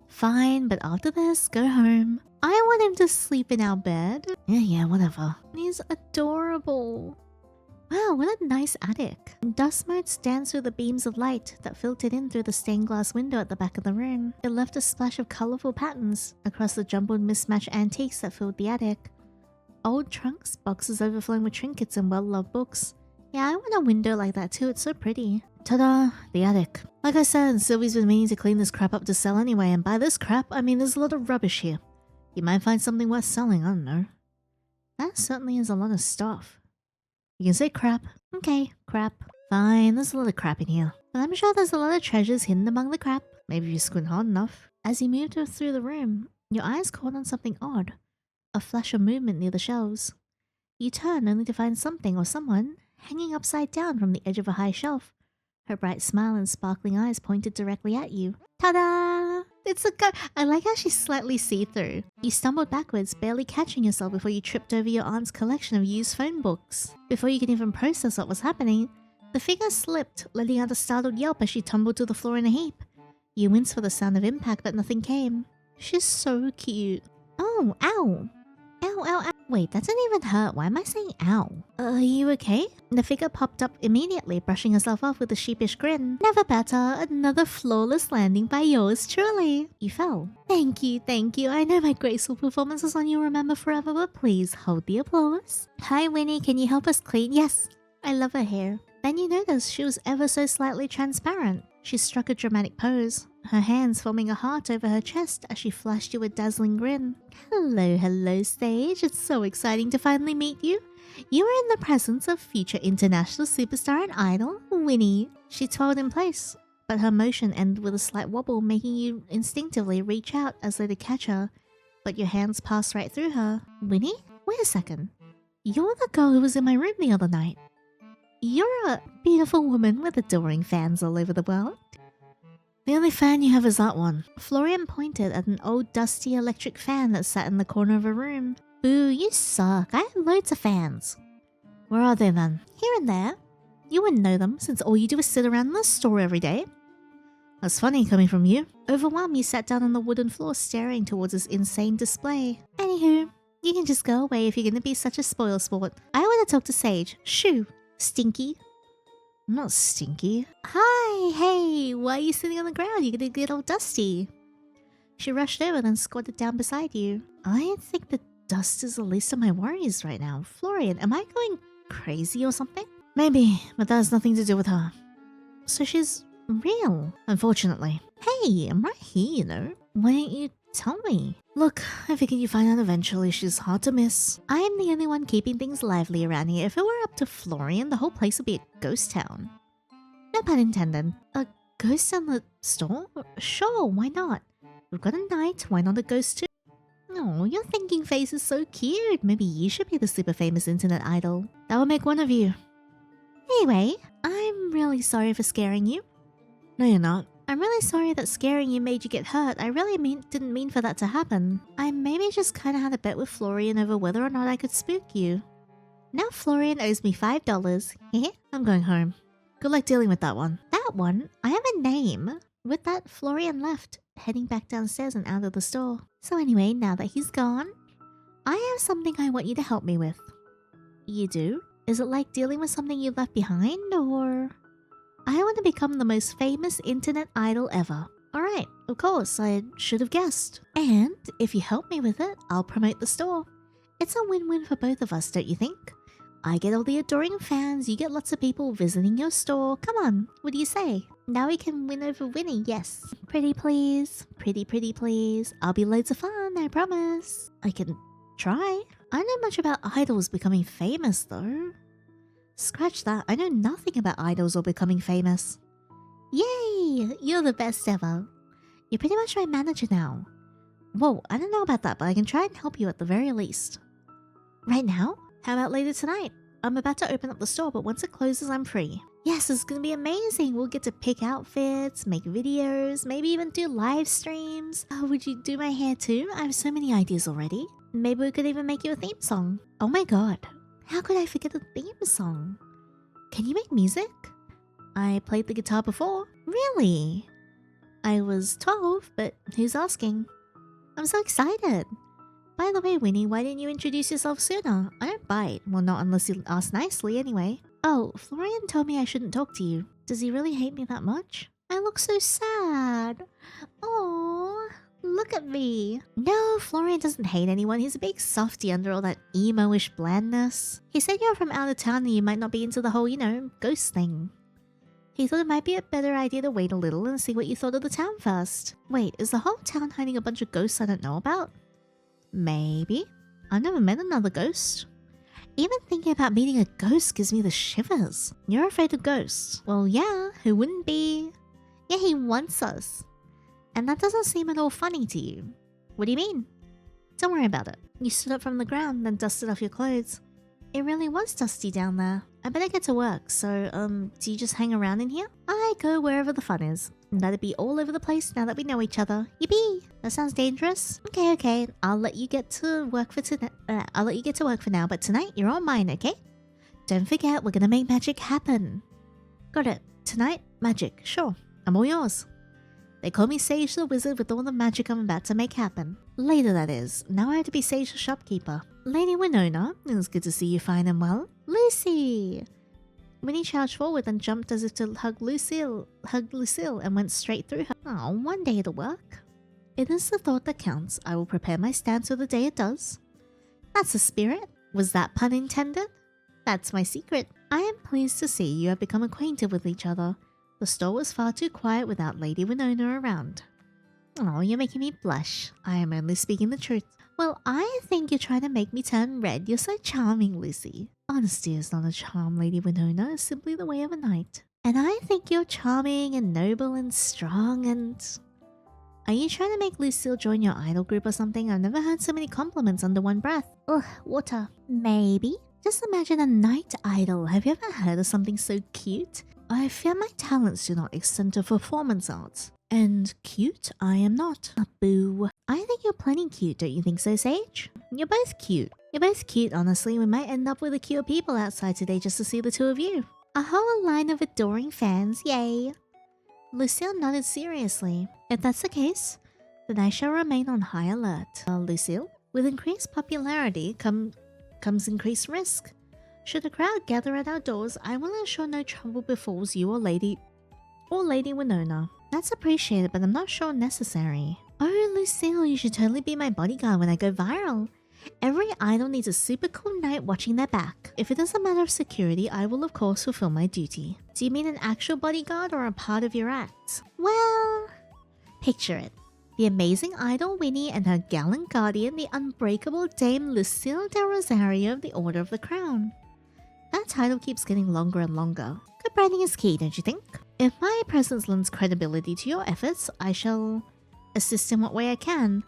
Speaker 1: Fine, but after this, go home. I want him to sleep in our bed. Yeah, whatever. He's adorable. Wow, what a nice attic. Dust motes danced through the beams of light that filtered in through the stained glass window at the back of the room. It left a splash of colorful patterns across the jumbled mismatched antiques that filled the attic. Old trunks, boxes overflowing with trinkets and well-loved books. Yeah, I want a window like that too, it's so pretty. Ta-da! The attic. Like I said, Sylvie's been meaning to clean this crap up to sell anyway, and by this crap, I mean there's a lot of rubbish here. You might find something worth selling, I don't know. That certainly is a lot of stuff. You can say crap. Okay, crap. Fine, there's a lot of crap in here. But I'm sure there's a lot of treasures hidden among the crap. Maybe if you squint hard enough. As you moved through the room, your eyes caught on something odd. A flash of movement near the shelves. You turn only to find something or someone hanging upside down from the edge of a high shelf. Her bright smile and sparkling eyes pointed directly at you. Ta-da! It's a girl. I like how she's slightly see-through. You stumbled backwards, barely catching yourself before you tripped over your aunt's collection of used phone books. Before you could even process what was happening, the figure slipped, letting out a startled yelp as she tumbled to the floor in a heap. You winced for the sound of impact, but nothing came. She's so cute. Oh, ow. Ow, ow, ow. Wait, that didn't even hurt. Why am I saying ow? Are you okay? The figure popped up immediately, brushing herself off with a sheepish grin. Never better. Another flawless landing by yours truly. You fell. Thank you, thank you. I know my graceful performance is one you'll remember forever, but please hold the applause. Hi, Winnie. Can you help us clean? Yes. I love her hair. Then you noticed she was ever so slightly transparent. She struck a dramatic pose, her hands forming a heart over her chest as she flashed you a dazzling grin. Hello, stage. It's so exciting to finally meet you. You are in the presence of future international superstar and idol, Winnie. She twirled in place, but her motion ended with a slight wobble, making you instinctively reach out as though to catch her, but your hands passed right through her. Winnie? Wait a second. You're the girl who was in my room the other night. You're a beautiful woman with adoring fans all over the world. The only fan you have is that one. Florian pointed at an old dusty electric fan that sat in the corner of a room. Boo, you suck. I have loads of fans. Where are they then? Here and there. You wouldn't know them since all you do is sit around in the store every day. That's funny coming from you. Overwhelmed, you sat down on the wooden floor staring towards this insane display. Anywho, you can just go away if you're gonna be such a spoil sport. I want to talk to Sage. Shoo. Stinky. I'm not stinky. Hi, hey, why are you sitting on the ground? You're gonna get all dusty. She rushed over, then squatted down beside you. I think the dust is the least of my worries right now. Florian, am I going crazy or something? Maybe, but that has nothing to do with her. So she's real, unfortunately. Hey, I'm right here, you know. Why don't you tell me? Look, I figured you'd find out eventually. She's hard to miss. I am the only one keeping things lively around here. If it were up to Florian, the whole place would be a ghost town. No pun intended. A ghost in the store? Sure, why not? We've got a knight, why not a ghost too? Oh, your thinking face is so cute. Maybe you should be the super famous internet idol. That would make one of you. Anyway, I'm really sorry for scaring you. No, you're not. I'm really sorry that scaring you made you get hurt. I really didn't mean for that to happen. I maybe just kinda had a bet with Florian over whether or not I could spook you. Now Florian owes me $5. I'm going home. Good luck dealing with that one. That one? I have a name. With that, Florian left, heading back downstairs and out of the store. So anyway, now that he's gone, I have something I want you to help me with. You do? Is it like dealing with something you left behind, or...? I want to become the most famous internet idol ever. Alright, of course, I should have guessed. And if you help me with it, I'll promote the store. It's a win-win for both of us, don't you think? I get all the adoring fans, you get lots of people visiting your store. Come on, what do you say? Now we can win over Winnie, yes. Pretty please. Pretty please. I'll be loads of fun, I promise. I can try. I don't know much about idols becoming famous though. Scratch that, I know nothing about idols or becoming famous. Yay! You're the best ever. You're pretty much my manager now. Whoa, I don't know about that, but I can try and help you at the very least. Right now? How about later tonight? I'm about to open up the store, but once it closes, I'm free. Yes, it's gonna be amazing. We'll get to pick outfits, make videos, maybe even do live streams. Oh, would you do my hair too? I have so many ideas already. Maybe we could even make you a theme song. Oh my god. How could I forget the theme song? Can you make music? I played the guitar before. Really? I was 12, but who's asking? I'm so excited. By the way, Winnie, why didn't you introduce yourself sooner? I don't bite. Well, not unless you ask nicely anyway. Oh, Florian told me I shouldn't talk to you. Does he really hate me that much? I look so sad. Oh, look at me. No, Florian doesn't hate anyone. He's a big softy under all that emo-ish blandness. He said you're from out of town and you might not be into the whole, ghost thing. He thought it might be a better idea to wait a little and see what you thought of the town first. Wait, is the whole town hiding a bunch of ghosts I don't know about? Maybe. I've never met another ghost. Even thinking about meeting a ghost gives me the shivers. You're afraid of ghosts? Well, yeah, who wouldn't be? Yeah, he wants us. And that doesn't seem at all funny to you. What do you mean? Don't worry about it. You stood up from the ground, then dusted off your clothes. It really was dusty down there. I better get to work, so, do you just hang around in here? I go wherever the fun is. That'd be all over the place now that we know each other. Yippee! That sounds dangerous. Okay. I'll let you get to work for now, but tonight you're all mine, okay? Don't forget, we're gonna make magic happen. Got it. Tonight, magic. Sure. I'm all yours. They call me Sage the Wizard with all the magic I'm about to make happen. Later, that is. Now I have to be Sage the Shopkeeper. Lady Winona, it was good to see you fine and well. Lucy! Winnie crouched forward and jumped as if to hug Lucille and went straight through her. Oh, one day it'll work. It is the thought that counts. I will prepare my stance for the day it does. That's the spirit. Was that pun intended? That's my secret. I am pleased to see you have become acquainted with each other. The store was far too quiet without Lady Winona around. Oh, you're making me blush. I am only speaking the truth. Well, I think you're trying to make me turn red. You're so charming, Lucy. Honesty is not a charm, Lady Winona. It's simply the way of a knight. And I think you're charming and noble and strong and... Are you trying to make Lucille join your idol group or something? I've never heard so many compliments under one breath. Ugh, water. Maybe. Just imagine a knight idol. Have you ever heard of something so cute? I fear my talents do not extend to performance arts. And cute, I am not. Boo. I think you're plenty cute, don't you think so, Sage? You're both cute. You're both cute, honestly. We might end up with a queue of people outside today just to see the two of you. A whole line of adoring fans, yay. Lucille nodded seriously. If that's the case, then I shall remain on high alert. Lucille, with increased popularity comes increased risk. Should a crowd gather at our doors, I will ensure no trouble befalls you or Lady Winona. That's appreciated, but I'm not sure necessary. Oh, Lucille, you should totally be my bodyguard when I go viral. Every idol needs a super cool knight watching their back. If it is a matter of security, I will of course fulfill my duty. Do you mean an actual bodyguard or a part of your act? Well, picture it. The amazing idol Winnie and her gallant guardian, the unbreakable Dame Lucille del Rosario of the Order of the Crown. That title keeps getting longer and longer. Good branding is key, don't you think? If my presence lends credibility to your efforts, I shall assist in what way I can.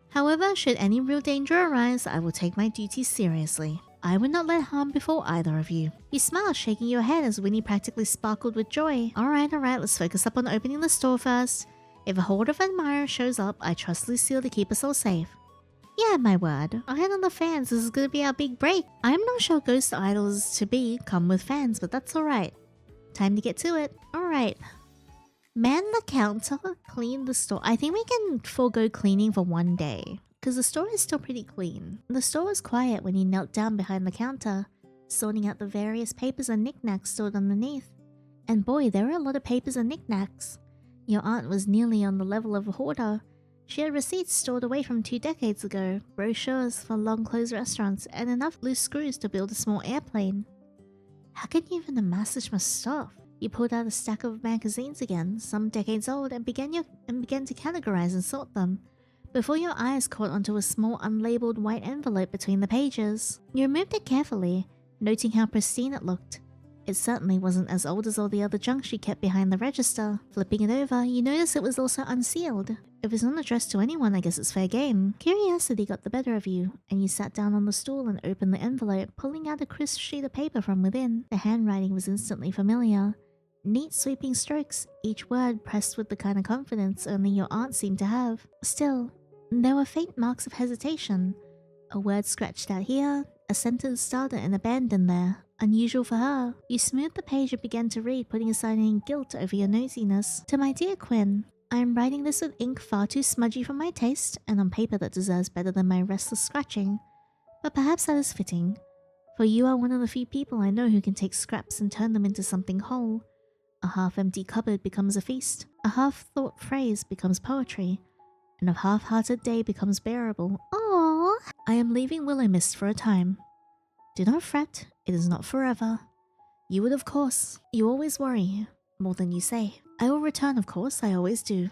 Speaker 1: However, should any real danger arise, I will take my duties seriously. I would not let harm befall either of you. You smiled, shaking your head as Winnie practically sparkled with joy. Alright, let's focus up on opening the store first. If a horde of admirers shows up, I trust Lucille to keep us all safe. Yeah, my word. I had on the fans, this is gonna be our big break. I am not sure ghost idols to be come with fans, but that's alright. Time to get to it. Alright. Man the counter, clean the store. I think we can forego cleaning for one day, because the store is still pretty clean. The store was quiet when he knelt down behind the counter, sorting out the various papers and knickknacks stored underneath. And boy, there were a lot of papers and knickknacks. Your aunt was nearly on the level of a hoarder. She had receipts stored away from 2 decades ago, brochures for long-closed restaurants, and enough loose screws to build a small airplane. How can you even amass this much stuff? You pulled out a stack of magazines again, some decades old, and began to categorize and sort them, before your eyes caught onto a small unlabeled white envelope between the pages. You removed it carefully, noting how pristine it looked. It certainly wasn't as old as all the other junk she kept behind the register. Flipping it over, you noticed it was also unsealed. If it's not addressed to anyone, I guess it's fair game. Curiosity got the better of you, and you sat down on the stool and opened the envelope, pulling out a crisp sheet of paper from within. The handwriting was instantly familiar. Neat sweeping strokes, each word pressed with the kind of confidence only your aunt seemed to have. Still, there were faint marks of hesitation. A word scratched out here, a sentence started and abandoned there. Unusual for her. You smoothed the page and began to read, putting aside any guilt over your nosiness. To my dear Quinn, I am writing this with ink far too smudgy for my taste, and on paper that deserves better than my restless scratching. But perhaps that is fitting, for you are one of the few people I know who can take scraps and turn them into something whole. A half-empty cupboard becomes a feast, a half-thought phrase becomes poetry, and a half-hearted day becomes bearable. Aww! I am leaving Willowmist for a time. Do not fret, it is not forever. You would, of course. You always worry, more than you say. I will return, of course, I always do.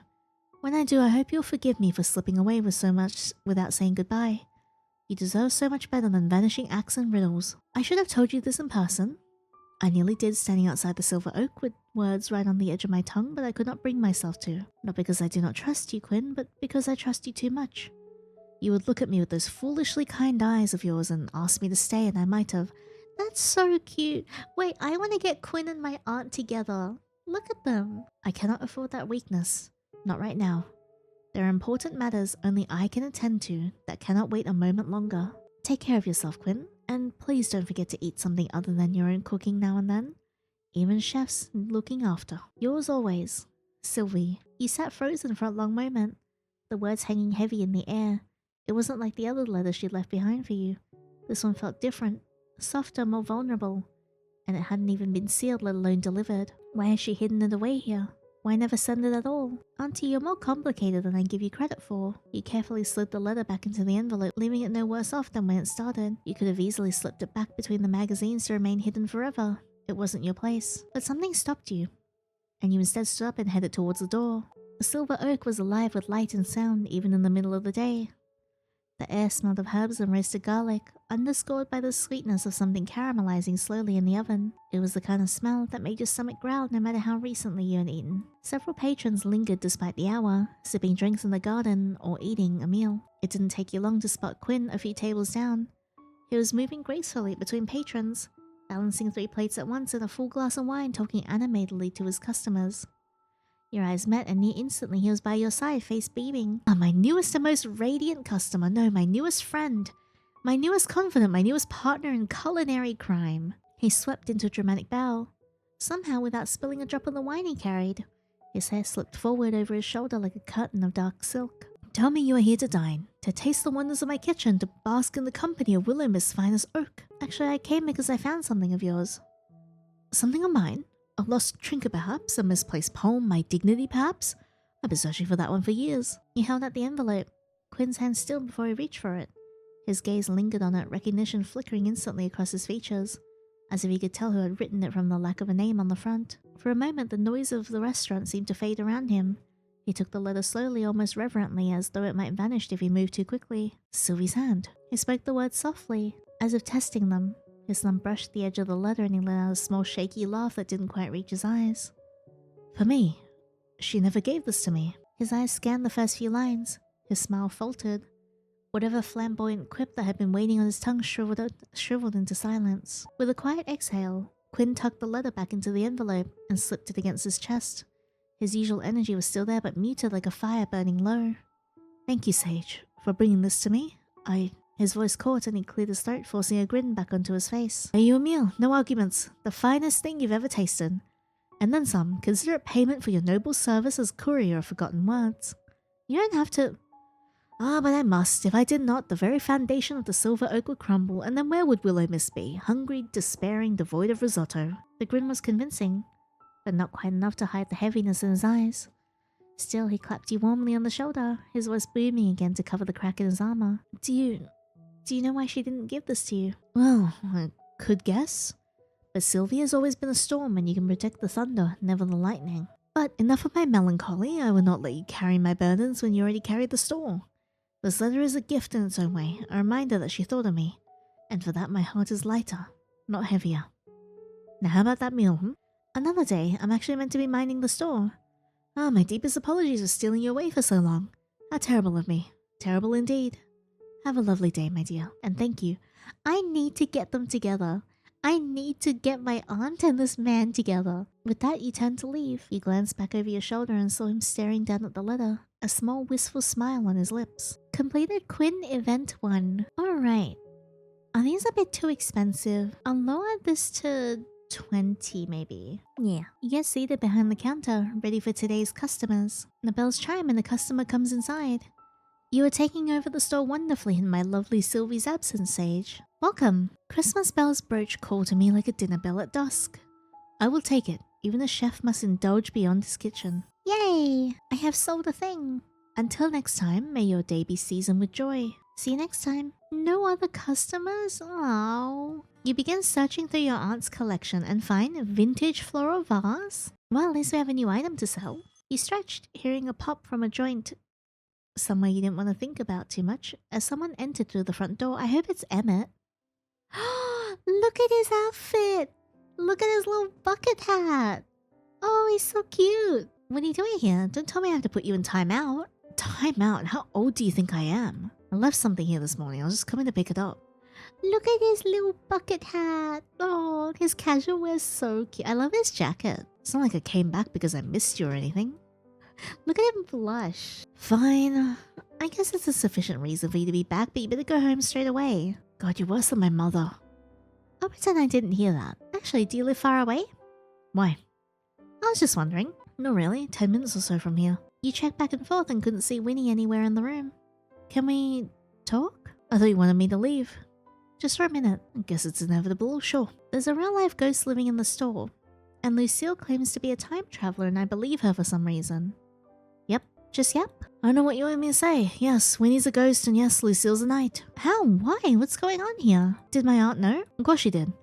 Speaker 1: When I do, I hope you'll forgive me for slipping away with so much without saying goodbye. You deserve so much better than vanishing acts and riddles. I should have told you this in person. I nearly did, standing outside the Silver Oak with words right on the edge of my tongue, but I could not bring myself to. Not because I do not trust you, Quinn, but because I trust you too much. You would look at me with those foolishly kind eyes of yours and ask me to stay, and I might have. That's so cute. Wait, I want to get Quinn and my aunt together. Look at them. I cannot afford that weakness. Not right now. There are important matters only I can attend to that cannot wait a moment longer. Take care of yourself, Quinn, and please don't forget to eat something other than your own cooking now and then. Even chefs need looking after. Yours always, Sylvie. You sat frozen for a long moment, the words hanging heavy in the air. It wasn't like the other letters she'd left behind for you. This one felt different, softer, more vulnerable, and it hadn't even been sealed, let alone delivered. Why has she hidden it away here? Why never send it at all? Auntie, you're more complicated than I give you credit for. You carefully slid the letter back into the envelope, leaving it no worse off than when it started. You could have easily slipped it back between the magazines to remain hidden forever. It wasn't your place. But something stopped you, and you instead stood up and headed towards the door. The Silver Oak was alive with light and sound, even in the middle of the day. The air smelled of herbs and roasted garlic, underscored by the sweetness of something caramelizing slowly in the oven. It was the kind of smell that made your stomach growl no matter how recently you had eaten. Several patrons lingered despite the hour, sipping drinks in the garden or eating a meal. It didn't take you long to spot Quinn a few tables down. He was moving gracefully between patrons, balancing 3 plates at once and a full glass of wine, talking animatedly to his customers. Your eyes met, and near instantly he was by your side, face beaming. Ah, my newest and most radiant customer. No, my newest friend. My newest confidant, my newest partner in culinary crime. He swept into a dramatic bow, somehow without spilling a drop of the wine he carried. His hair slipped forward over his shoulder like a curtain of dark silk. Tell me you are here to dine, to taste the wonders of my kitchen, to bask in the company of Willowmist's finest oak. Actually, I came because I found something of yours. Something of mine? A lost trinket perhaps? A misplaced poem? My dignity perhaps? I've been searching for that one for years. He held out the envelope, Quinn's hand still before he reached for it. His gaze lingered on it, recognition flickering instantly across his features, as if he could tell who had written it from the lack of a name on the front. For a moment the noise of the restaurant seemed to fade around him. He took the letter slowly, almost reverently, as though it might vanish if he moved too quickly. Sylvie's hand. He spoke the words softly, as if testing them. His thumb brushed the edge of the letter and he let out a small shaky laugh that didn't quite reach his eyes. For me. She never gave this to me. His eyes scanned the first few lines. His smile faltered. Whatever flamboyant quip that had been waiting on his tongue shriveled into silence. With a quiet exhale, Quinn tucked the letter back into the envelope and slipped it against his chest. His usual energy was still there, but muted like a fire burning low. Thank you, Sage, for bringing this to me. His voice caught and he cleared his throat, forcing a grin back onto his face. Are you a meal? No arguments. The finest thing you've ever tasted. And then some. Consider it payment for your noble service as courier of forgotten words. You don't have to... Ah, but I must. If I did not, the very foundation of the Silver Oak would crumble, and then where would Willowmist be? Hungry, despairing, devoid of risotto. The grin was convincing, but not quite enough to hide the heaviness in his eyes. Still, he clapped you warmly on the shoulder, his voice booming again to cover the crack in his armor. Do you know why she didn't give this to you? Well, I could guess. But Sylvie has always been a storm, and you can protect the thunder, never the lightning. But enough of my melancholy. I will not let you carry my burdens when you already carried the store. This letter is a gift in its own way, a reminder that she thought of me. And for that my heart is lighter, not heavier. Now how about that meal, Another day, I'm actually meant to be minding the store. Ah, my deepest apologies for stealing you away for so long. How terrible of me. Terrible indeed. Have a lovely day, my dear, and thank you. I need to get them together. I need to get my aunt and this man together. With that, you turned to leave. You glanced back over your shoulder and saw him staring down at the letter, a small wistful smile on his lips. Completed Quinn Event 1. Alright. I think it's a bit too expensive. I'll lower this to 20 maybe. Yeah. You get seated behind the counter, ready for today's customers. The bells chime and the customer comes inside. You are taking over the store wonderfully in my lovely Sylvie's absence, Sage. Welcome. Christmas bells broach call to me like a dinner bell at dusk. I will take it. Even a chef must indulge beyond his kitchen. Yay! I have sold a thing. Until next time, may your day be seasoned with joy. See you next time. No other customers? Oh. You begin searching through your aunt's collection and find a vintage floral vase. Well, at least we have a new item to sell. You stretched, hearing a pop from a joint somewhere you didn't want to think about too much as someone entered through the front door. I hope it's Emmett. Look at his outfit! Look at his little bucket hat! Oh, he's so cute! What are you doing here? Don't tell me I have to put you in timeout. Timeout? How old do you think I am? I left something here this morning. I was just coming to pick it up. Look at his little bucket hat. Oh, his casual wear's so cute. I love his jacket. It's not like I came back because I missed you or anything. Look at him blush. Fine. I guess it's a sufficient reason for you to be back, but you better go home straight away. God, you're worse than my mother. I'll pretend I didn't hear that. Actually, do you live far away? Why? I was just wondering. Not really. 10 minutes or so from here. You checked back and forth and couldn't see Winnie anywhere in the room. Can we talk? I thought you wanted me to leave. Just for a minute. I guess it's inevitable. Sure. There's a real-life ghost living in the store. And Lucille claims to be a time traveler and I believe her for some reason. Yep. Just yep. I know what you want me to say. Yes, Winnie's a ghost and yes, Lucille's a knight. How? Why? What's going on here? Did my aunt know? Of course she did.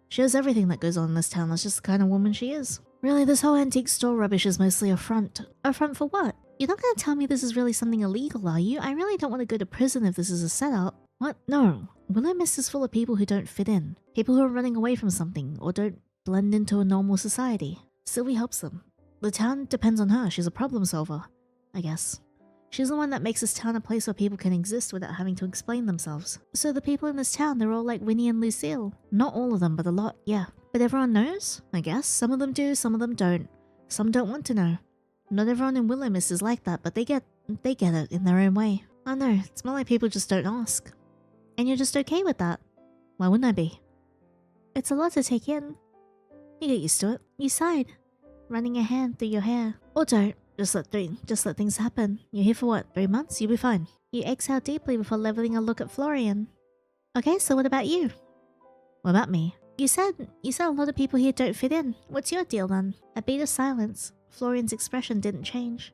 Speaker 1: She knows everything that goes on in this town. That's just the kind of woman she is. Really, this whole antique store rubbish is mostly a front. A front for what? You're not going to tell me this is really something illegal, are you? I really don't want to go to prison if this is a setup. What? No. Willowmist is full of people who don't fit in. People who are running away from something or don't blend into a normal society. Sylvie helps them. The town depends on her. She's a problem solver, I guess. She's the one that makes this town a place where people can exist without having to explain themselves. So the people in this town, they're all like Winnie and Lucille. Not all of them, but a lot, yeah. But everyone knows, I guess. Some of them do, some of them don't. Some don't want to know. Not everyone in Willowmist is like that, but they get it in their own way. I know, it's more like people just don't ask. And you're just okay with that. Why wouldn't I be? It's a lot to take in. You get used to it. You sighed, running a hand through your hair. Or don't. Just let things happen. You're here for what, 3 months? You'll be fine. You exhale deeply before leveling a look at Florian. Okay, so what about you? What about me? You said a lot of people here don't fit in. What's your deal then? A beat of silence. Florian's expression didn't change.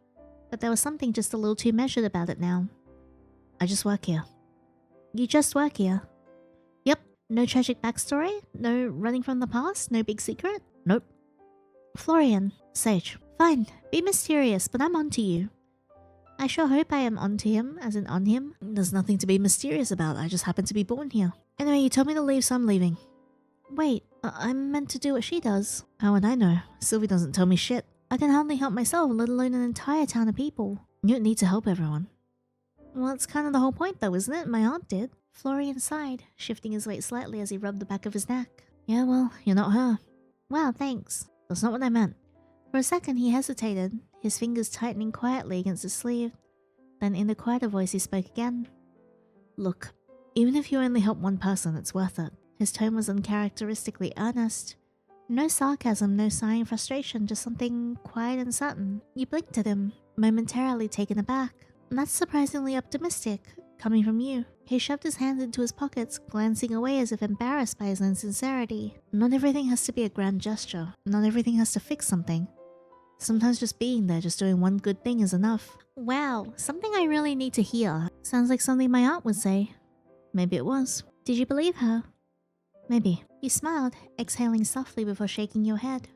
Speaker 1: But there was something just a little too measured about it now. I just work here. You just work here? Yep. No tragic backstory? No running from the past? No big secret? Nope. Florian. Sage. Fine. Be mysterious, but I'm onto you. I sure hope I am onto him, as in on him. There's nothing to be mysterious about. I just happen to be born here. Anyway, you told me to leave, so I'm leaving. Wait, I'm meant to do what she does. How would I know? Sylvie doesn't tell me shit. I can hardly help myself, let alone an entire town of people. You don't need to help everyone. Well, that's kind of the whole point though, isn't it? My aunt did. Florian sighed, shifting his weight slightly as he rubbed the back of his neck. Yeah, well, you're not her. Wow, thanks. That's not what I meant. For a second he hesitated, his fingers tightening quietly against his sleeve. Then in a quieter voice he spoke again. Look, even if you only help one person, it's worth it. His tone was uncharacteristically earnest. No sarcasm, no sighing frustration, just something quiet and certain. You blinked at him, momentarily taken aback. That's surprisingly optimistic, coming from you. He shoved his hands into his pockets, glancing away as if embarrassed by his insincerity. Not everything has to be a grand gesture. Not everything has to fix something. Sometimes just being there, just doing one good thing is enough. Wow, something I really need to hear. Sounds like something my aunt would say. Maybe it was. Did you believe her? Maybe. You smiled, exhaling softly before shaking your head.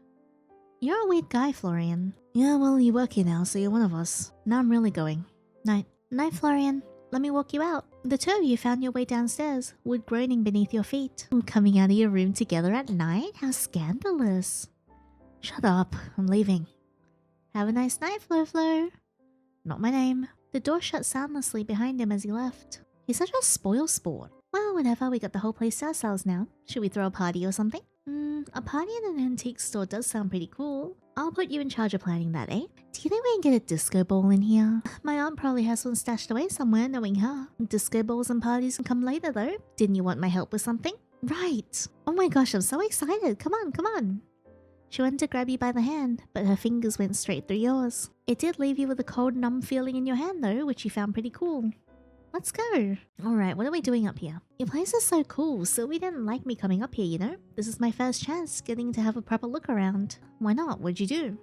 Speaker 1: You're a weird guy, Florian. Yeah, well, you work here now, so you're one of us. Now I'm really going. Night. Night, Florian. Let me walk you out. The two of you found your way downstairs, wood groaning beneath your feet. Coming out of your room together at night? How scandalous. Shut up. I'm leaving. Have a nice night, Flo. Not my name. The door shut soundlessly behind him as he left. He's such a spoil sport. Well, whatever, we got the whole place to ourselves now. Should we throw a party or something? A party in an antique store does sound pretty cool. I'll put you in charge of planning that, eh? Do you think we can get a disco ball in here? My aunt probably has one stashed away somewhere, knowing her. Disco balls and parties can come later, though. Didn't you want my help with something? Right. Oh my gosh, I'm so excited. Come on, come on. She went to grab you by the hand, but her fingers went straight through yours. It did leave you with a cold, numb feeling in your hand, though, which you found pretty cool. Let's go. Alright, what are we doing up here? Your place is so cool, Sylvie didn't like me coming up here, you know? This is my first chance getting to have a proper look around. Why not? What'd you do?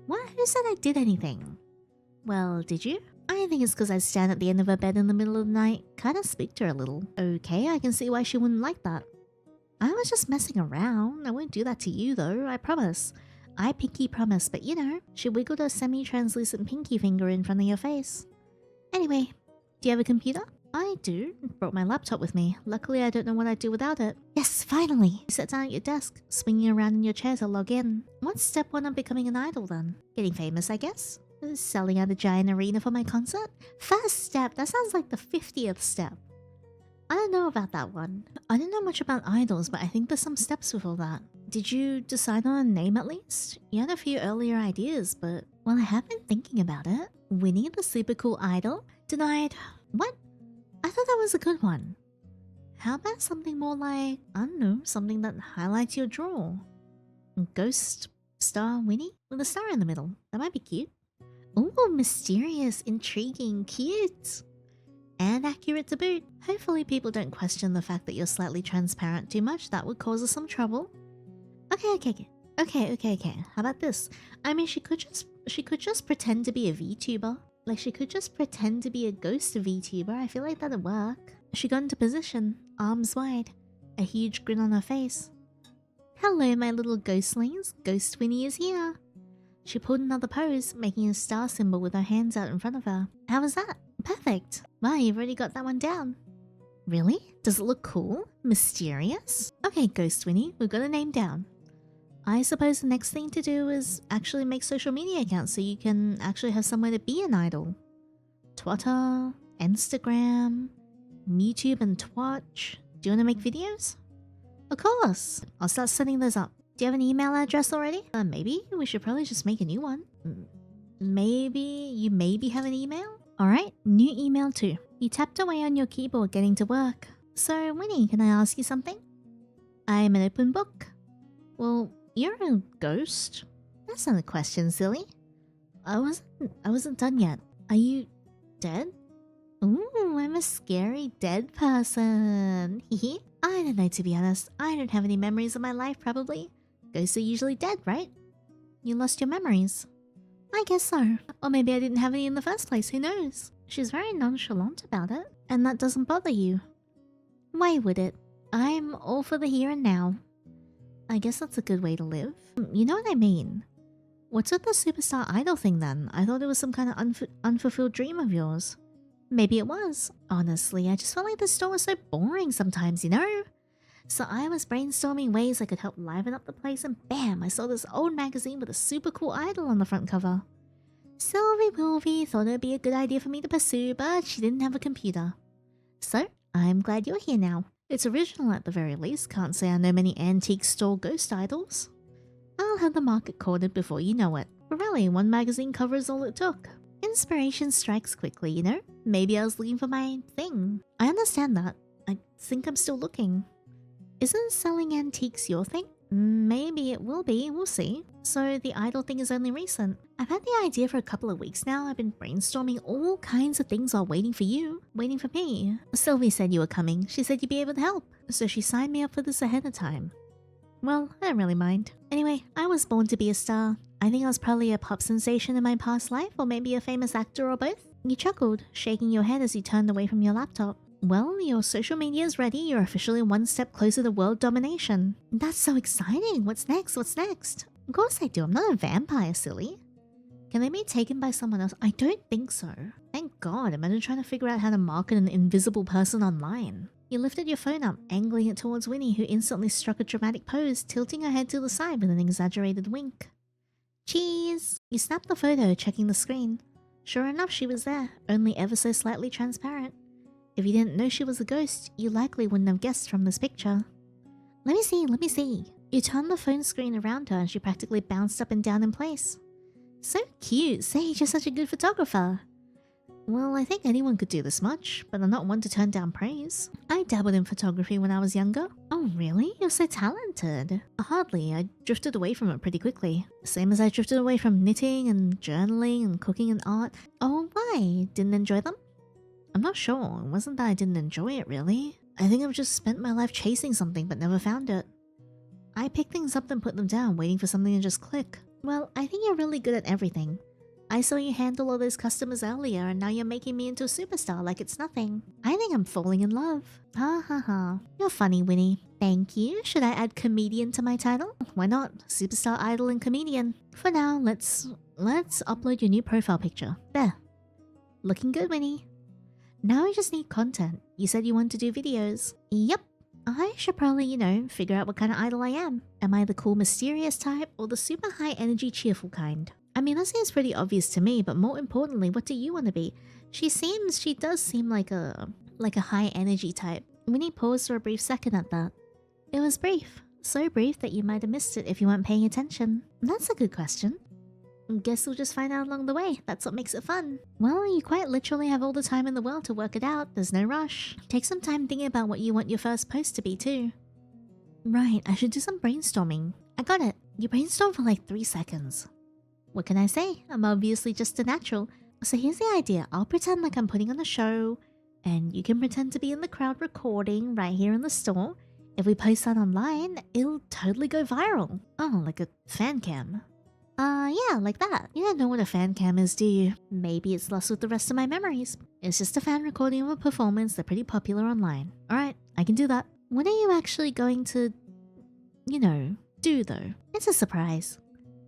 Speaker 1: What? Who said I did anything? Well, did you? I think it's because I stand at the end of her bed in the middle of the night. Kinda spooked her a little. Okay, I can see why she wouldn't like that. I was just messing around. I won't do that to you, though, I promise. I pinky promise, but you know, she wiggled her semi-translucent pinky finger in front of your face. Anyway, do you have a computer? I do. Brought my laptop with me. Luckily, I don't know what I'd do without it. Yes, finally! You sat down at your desk, swinging around in your chair to log in. What's step one of becoming an idol then? Getting famous, I guess? Selling out a giant arena for my concert? First step? That sounds like the 50th step. I don't know about that one. I don't know much about idols, but I think there's some steps before that. Did you decide on a name at least? You had a few earlier ideas, but... Well, I have been thinking about it. Winnie the super cool idol? Denied. What? I thought that was a good one. How about something more like, I don't know, something that highlights your draw? Ghost Star Winnie? With a star in the middle. That might be cute. Ooh, mysterious, intriguing, cute. And accurate to boot. Hopefully people don't question the fact that you're slightly transparent too much. That would cause us some trouble. Okay. How about this? I mean, she could just pretend to be a VTuber. Like, she could just pretend to be a ghost VTuber. I feel like that'd work. She got into position, arms wide, a huge grin on her face. Hello, my little ghostlings. Ghost Winnie is here. She pulled another pose, making a star symbol with her hands out in front of her. How was that? Perfect. Wow, you've already got that one down. Really? Does it look cool? Mysterious? Okay, Ghost Winnie, we've got a name down. I suppose the next thing to do is actually make social media accounts so you can actually have somewhere to be an idol. Twitter, Instagram, YouTube and Twitch. Do you want to make videos? Of course. I'll start setting those up. Do you have an email address already? Maybe. We should probably just make a new one. Maybe have an email? Alright, new email too. You tapped away on your keyboard getting to work. So, Winnie, can I ask you something? I am an open book. Well, you're a ghost? That's not a question, silly. I wasn't done yet. Are you dead? Ooh, I'm a scary dead person. Hehe. I don't know, to be honest. I don't have any memories of my life, probably. Ghosts are usually dead, right? You lost your memories. I guess so. Or maybe I didn't have any in the first place, who knows? She's very nonchalant about it, and that doesn't bother you. Why would it? I'm all for the here and now. I guess that's a good way to live. You know what I mean? What's with the superstar idol thing then? I thought it was some kind of unfulfilled dream of yours. Maybe it was. Honestly, I just felt like the store was so boring sometimes, you know? So I was brainstorming ways I could help liven up the place, and bam, I saw this old magazine with a super cool idol on the front cover. Sylvie Wilvie thought it would be a good idea for me to pursue, but she didn't have a computer. So, I'm glad you're here now. It's original at the very least, can't say I know many antique store ghost idols. I'll have the market cornered before you know it. But really, one magazine cover is all it took. Inspiration strikes quickly, you know? Maybe I was looking for my thing. I understand that. I think I'm still looking. Isn't selling antiques your thing? Maybe it will be, we'll see. So the idol thing is only recent. I've had the idea for a couple of weeks now. I've been brainstorming all kinds of things while waiting for you. Waiting for me. Sylvie said you were coming. She said you'd be able to help. So she signed me up for this ahead of time. Well, I don't really mind. Anyway, I was born to be a star. I think I was probably a pop sensation in my past life, or maybe a famous actor or both. You chuckled, shaking your head as you turned away from your laptop. Well, your social media is ready. You're officially one step closer to world domination. That's so exciting. What's next? What's next? Of course I do. I'm not a vampire, silly. Can they be taken by someone else? I don't think so. Thank God. Imagine trying to figure out how to market an invisible person online. You lifted your phone up, angling it towards Winnie, who instantly struck a dramatic pose, tilting her head to the side with an exaggerated wink. Cheese! You snapped the photo, checking the screen. Sure enough, she was there, only ever so slightly transparent. If you didn't know she was a ghost, you likely wouldn't have guessed from this picture. Let me see. You turned the phone screen around her and she practically bounced up and down in place. So cute, Sage, you're such a good photographer. Well, I think anyone could do this much, but I'm not one to turn down praise. I dabbled in photography when I was younger. Oh really? You're so talented. Hardly, I drifted away from it pretty quickly. Same as I drifted away from knitting and journaling and cooking and art. Oh, why? Didn't enjoy them? I'm not sure. It wasn't that I didn't enjoy it really. I think I've just spent my life chasing something but never found it. I pick things up and put them down, waiting for something to just click. Well, I think you're really good at everything. I saw you handle all those customers earlier and now you're making me into a superstar like it's nothing. I think I'm falling in love. Ha ha ha. You're funny, Winnie. Thank you. Should I add comedian to my title? Why not? Superstar, idol, and comedian. For now, let's upload your new profile picture. There. Looking good, Winnie. Now I just need content. You said you want to do videos. Yep. I should probably, figure out what kind of idol I am. Am I the cool mysterious type or the super high energy cheerful kind? I mean, that seems pretty obvious to me, but more importantly, what do you want to be? She does seem like a high energy type. Winnie paused for a brief second at that. It was brief. So brief that you might have missed it if you weren't paying attention. That's a good question. Guess we'll just find out along the way. That's what makes it fun. Well, you quite literally have all the time in the world to work it out. There's no rush. Take some time thinking about what you want your first post to be too. Right, I should do some brainstorming. I got it. You brainstorm for like 3 seconds. What can I say? I'm obviously just a natural. So here's the idea. I'll pretend like I'm putting on a show, and you can pretend to be in the crowd recording right here in the store. If we post that online, it'll totally go viral. Oh, like a fan cam. Yeah, like that. You don't know what a fan cam is, do you? Maybe it's lost with the rest of my memories. It's just a fan recording of a performance. They're pretty popular online. Alright, I can do that. What are you actually going to, do though? It's a surprise.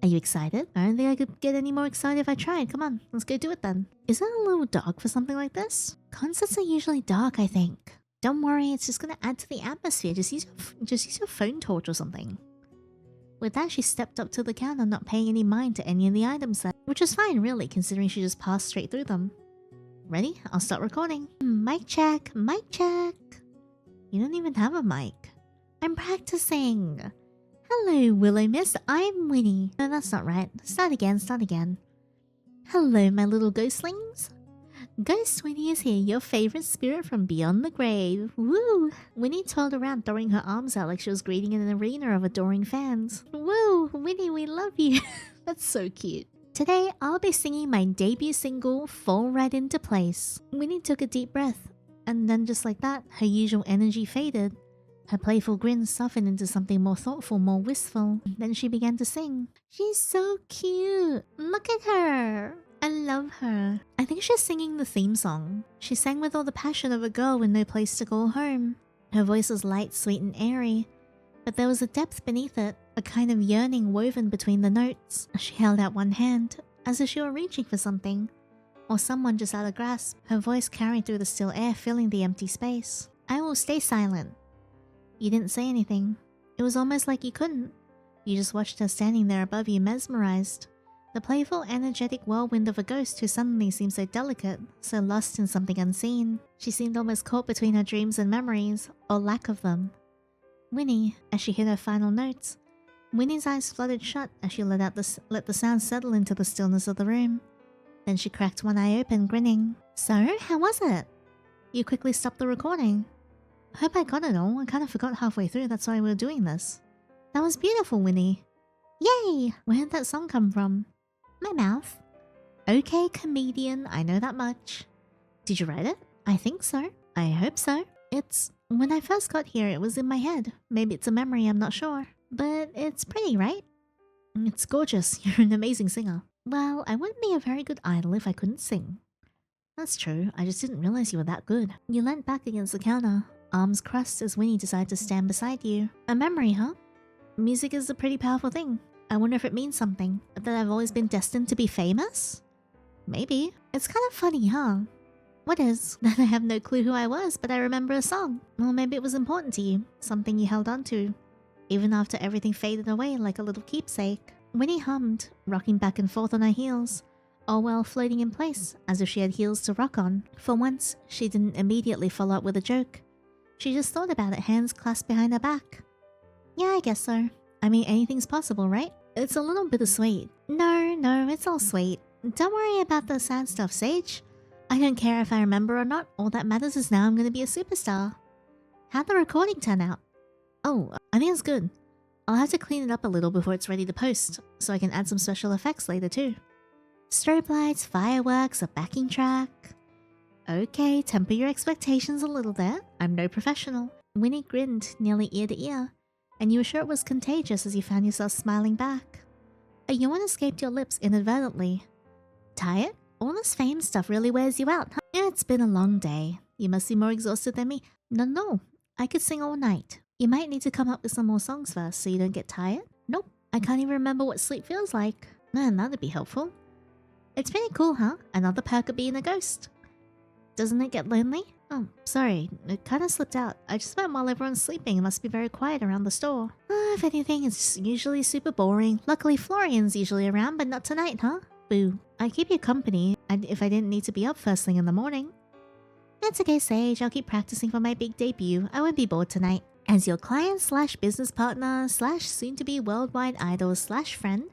Speaker 1: Are you excited? I don't think I could get any more excited if I tried. Come on, let's go do it then. Is that a little dark for something like this? Concerts are usually dark, I think. Don't worry, it's just gonna add to the atmosphere. Just use your phone torch or something. With that, she stepped up to the counter, not paying any mind to any of the items there, which is fine really, considering she just passed straight through them. Ready? I'll start recording. Mic check, mic check. You don't even have a mic. I'm practicing. Hello, Willowmist. I'm Winnie. No, that's not right. Start again. Hello, my little ghostlings. Ghost Winnie is here, your favorite spirit from beyond the grave. Woo! Winnie twirled around, throwing her arms out like she was greeting an arena of adoring fans. Woo! Winnie, we love you. That's so cute. Today, I'll be singing my debut single, Fall Right Into Place. Winnie took a deep breath, and then just like that, her usual energy faded. Her playful grin softened into something more thoughtful, more wistful. Then she began to sing. She's so cute. Look at her. I love her. I think she's singing the theme song. She sang with all the passion of a girl with no place to call home. Her voice was light, sweet, and airy, but there was a depth beneath it, a kind of yearning woven between the notes. She held out one hand, as if she were reaching for something, or someone just out of grasp. Her voice carried through the still air, filling the empty space. I will stay silent. You didn't say anything. It was almost like you couldn't. You just watched her standing there above you, mesmerized. The playful, energetic whirlwind of a ghost who suddenly seemed so delicate, so lost in something unseen. She seemed almost caught between her dreams and memories, or lack of them. Winnie, as she hit her final notes. Winnie's eyes fluttered shut as she let the sound settle into the stillness of the room. Then she cracked one eye open, grinning. So, how was it? You quickly stopped the recording. Hope I got it all. I kind of forgot halfway through, that's why we were doing this. That was beautiful, Winnie. Yay! Where did that song come from? My mouth. Okay, comedian, I know that much. Did you write it? I think so. I hope so. When I first got here, it was in my head. Maybe it's a memory, I'm not sure. But it's pretty, right? It's gorgeous. You're an amazing singer. Well, I wouldn't be a very good idol if I couldn't sing. That's true. I just didn't realize you were that good. You leant back against the counter, arms crossed as Winnie decided to stand beside you. A memory, huh? Music is a pretty powerful thing. I wonder if it means something. That I've always been destined to be famous? Maybe. It's kind of funny, huh? What is? That I have no clue who I was, but I remember a song. Well, maybe it was important to you. Something you held on to. Even after everything faded away like a little keepsake. Winnie hummed, rocking back and forth on her heels, all while floating in place, as if she had heels to rock on. For once, she didn't immediately follow up with a joke. She just thought about it, hands clasped behind her back. Yeah, I guess so. I mean, anything's possible, right? It's a little bittersweet. No, it's all sweet. Don't worry about the sad stuff, Sage. I don't care if I remember or not. All that matters is now I'm gonna be a superstar. How'd the recording turn out? Oh, I think it's good. I'll have to clean it up a little before it's ready to post, so I can add some special effects later too. Strobe lights, fireworks, a backing track. Okay, temper your expectations a little there. I'm no professional. Winnie grinned nearly ear to ear, and you were sure it was contagious as you found yourself smiling back. A yawn escaped your lips inadvertently. Tired? All this fame stuff really wears you out, huh? Yeah, it's been a long day. You must be more exhausted than me. No. I could sing all night. You might need to come up with some more songs first so you don't get tired. Nope. I can't even remember what sleep feels like. Man, that'd be helpful. It's pretty cool, huh? Another perk of being a ghost. Doesn't it get lonely? Oh, sorry. It kind of slipped out. I just meant while everyone's sleeping, it must be very quiet around the store. If anything, it's usually super boring. Luckily, Florian's usually around, but not tonight, huh? Boo. I keep you company if I didn't need to be up first thing in the morning. It's okay, Sage. I'll keep practicing for my big debut. I won't be bored tonight. As your client slash business partner slash soon-to-be worldwide idol slash friend,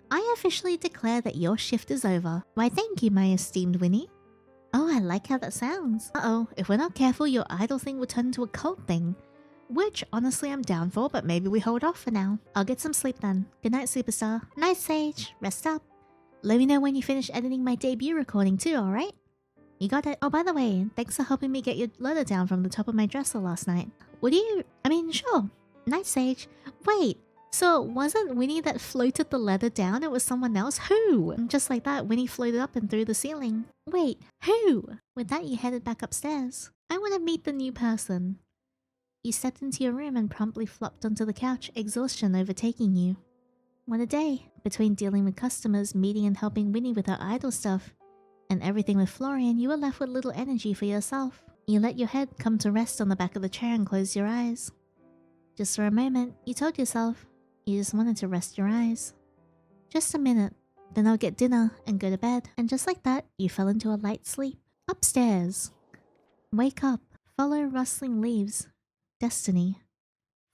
Speaker 1: I officially declare that your shift is over. Why, thank you, my esteemed Winnie. Oh, I like how that sounds. Uh-oh, if we're not careful, your idol thing will turn into a cult thing. Which, honestly, I'm down for, but maybe we hold off for now. I'll get some sleep then. Good night, superstar. Night, Sage. Rest up. Let me know when you finish editing my debut recording too, alright? You got it. Oh, by the way, thanks for helping me get your letter down from the top of my dresser last night. Sure. Night, Sage. Wait, so it wasn't Winnie that floated the letter down? It was someone else? Who? And just like that, Winnie floated up and through the ceiling. Wait, who? With that, you headed back upstairs. I want to meet the new person. You stepped into your room and promptly flopped onto the couch, exhaustion overtaking you. What a day. Between dealing with customers, meeting and helping Winnie with her idol stuff, and everything with Florian, you were left with little energy for yourself. You let your head come to rest on the back of the chair and closed your eyes. Just for a moment, you told yourself you just wanted to rest your eyes. Just a minute, then I'll get dinner and go to bed. And just like that, you fell into a light sleep. Upstairs. Wake up. Follow rustling leaves. Destiny.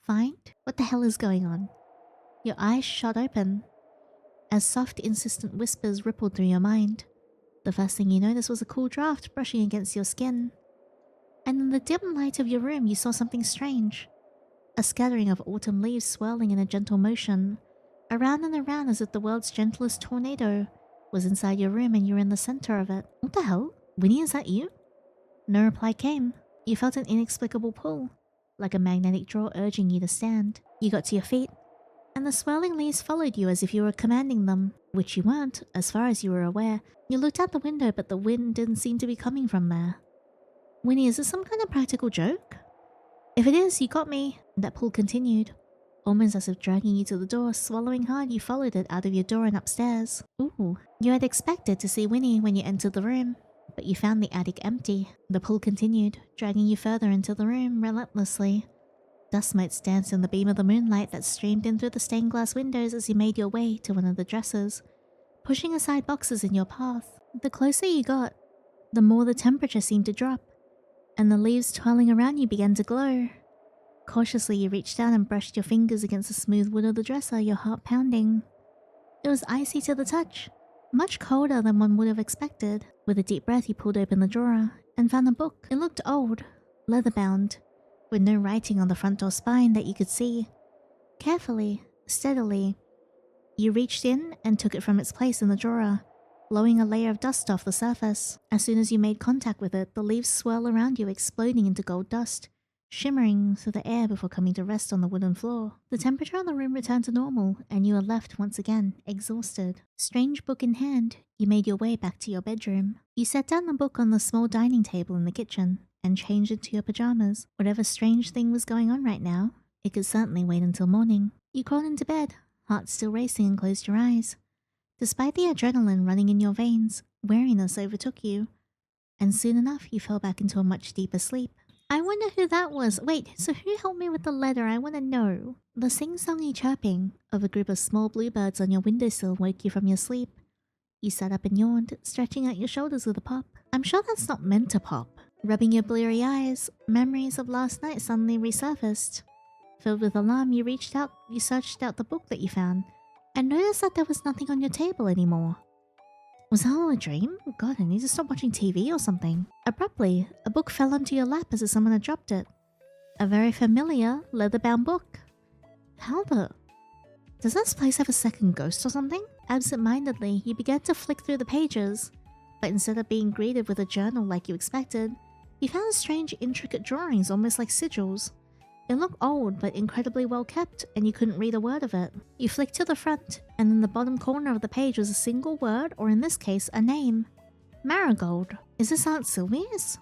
Speaker 1: Find? What the hell is going on? Your eyes shot open as soft, insistent whispers rippled through your mind. The first thing you noticed was a cool draft brushing against your skin. And in the dim light of your room, you saw something strange. A scattering of autumn leaves swirling in a gentle motion, around and around as if the world's gentlest tornado was inside your room and you were in the center of it. What the hell? Winnie, is that you? No reply came. You felt an inexplicable pull, like a magnetic draw urging you to stand. You got to your feet, and the swirling leaves followed you as if you were commanding them, which you weren't, as far as you were aware. You looked out the window, but the wind didn't seem to be coming from there. Winnie, is this some kind of practical joke? If it is, you got me. That pull continued, almost as if dragging you to the door. Swallowing hard, you followed it out of your door and upstairs. Ooh, you had expected to see Winnie when you entered the room, but you found the attic empty. The pull continued, dragging you further into the room relentlessly. Dust mites danced in the beam of the moonlight that streamed in through the stained glass windows as you made your way to one of the dressers, pushing aside boxes in your path. The closer you got, the more the temperature seemed to drop, and the leaves twirling around you began to glow. Cautiously, you reached down and brushed your fingers against the smooth wood of the dresser, your heart pounding. It was icy to the touch, much colder than one would have expected. With a deep breath, you pulled open the drawer and found a book. It looked old, leather-bound, with no writing on the front door spine that you could see. Carefully, steadily, you reached in and took it from its place in the drawer, blowing a layer of dust off the surface. As soon as you made contact with it, the leaves swirled around you, exploding into gold dust, shimmering through the air before coming to rest on the wooden floor. The temperature in the room returned to normal, and you were left once again, exhausted. Strange book in hand, you made your way back to your bedroom. You set down the book on the small dining table in the kitchen, and changed into your pajamas. Whatever strange thing was going on right now, it could certainly wait until morning. You crawled into bed, heart still racing, and closed your eyes. Despite the adrenaline running in your veins, weariness overtook you, and soon enough you fell back into a much deeper sleep. I wonder who that was. Wait, so who helped me with the letter? I want to know. The sing-songy chirping of a group of small bluebirds on your windowsill woke you from your sleep. You sat up and yawned, stretching out your shoulders with a pop. I'm sure that's not meant to pop. Rubbing your bleary eyes, memories of last night suddenly resurfaced. Filled with alarm, you searched out the book that you found, and noticed that there was nothing on your table anymore. Was that all a dream? God, I need to stop watching TV or something. Abruptly, a book fell onto your lap as if someone had dropped it. A very familiar, leather-bound book. How the... Does this place have a second ghost or something? Absent-mindedly, you began to flick through the pages, but instead of being greeted with a journal like you expected, you found strange, intricate drawings almost like sigils. It looked old but incredibly well kept, and you couldn't read a word of it. You flicked to the front, and in the bottom corner of the page was a single word, or in this case, a name. Marigold. Is this Aunt Sylvie's?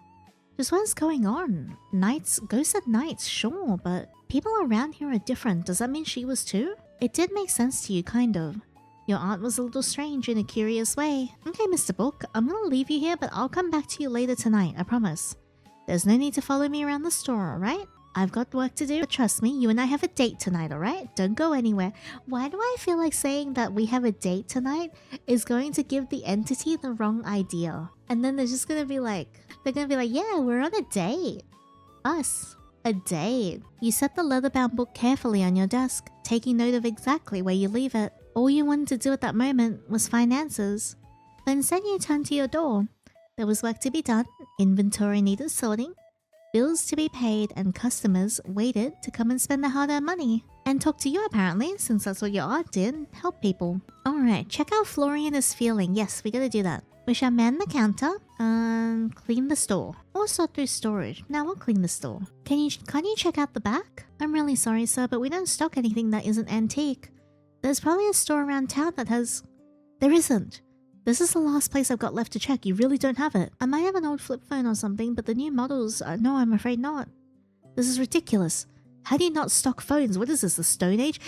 Speaker 1: Just what's going on? Nights, ghosts at nights, sure, but people around here are different. Does that mean she was too? It did make sense to you, kind of. Your aunt was a little strange in a curious way. Okay, Mr. Book, I'm gonna leave you here, but I'll come back to you later tonight, I promise. There's no need to follow me around the store, alright? I've got work to do, but trust me, you and I have a date tonight, alright? Don't go anywhere. Why do I feel like saying that we have a date tonight is going to give the entity the wrong idea? And then they're just gonna be like, yeah, we're on a date. Us. A date. You set the leather-bound book carefully on your desk, taking note of exactly where you leave it. All you wanted to do at that moment was find answers. But instead you turned to your door. There was work to be done, inventory needed sorting, bills to be paid, and customers waited to come and spend their hard-earned money. And talk to you apparently, since that's what your aunt did, help people. Alright, check how Florian is feeling. Yes, we gotta do that. We shall man the counter, clean the store. Or sort through storage. Now we'll clean the store. Can you check out the back? I'm really sorry, sir, but we don't stock anything that isn't antique. There's probably a store around town that has... There isn't. This is the last place I've got left to check. You really don't have it. I might have an old flip phone or something, but the new models... no, I'm afraid not. This is ridiculous. How do you not stock phones? What is this, the Stone Age?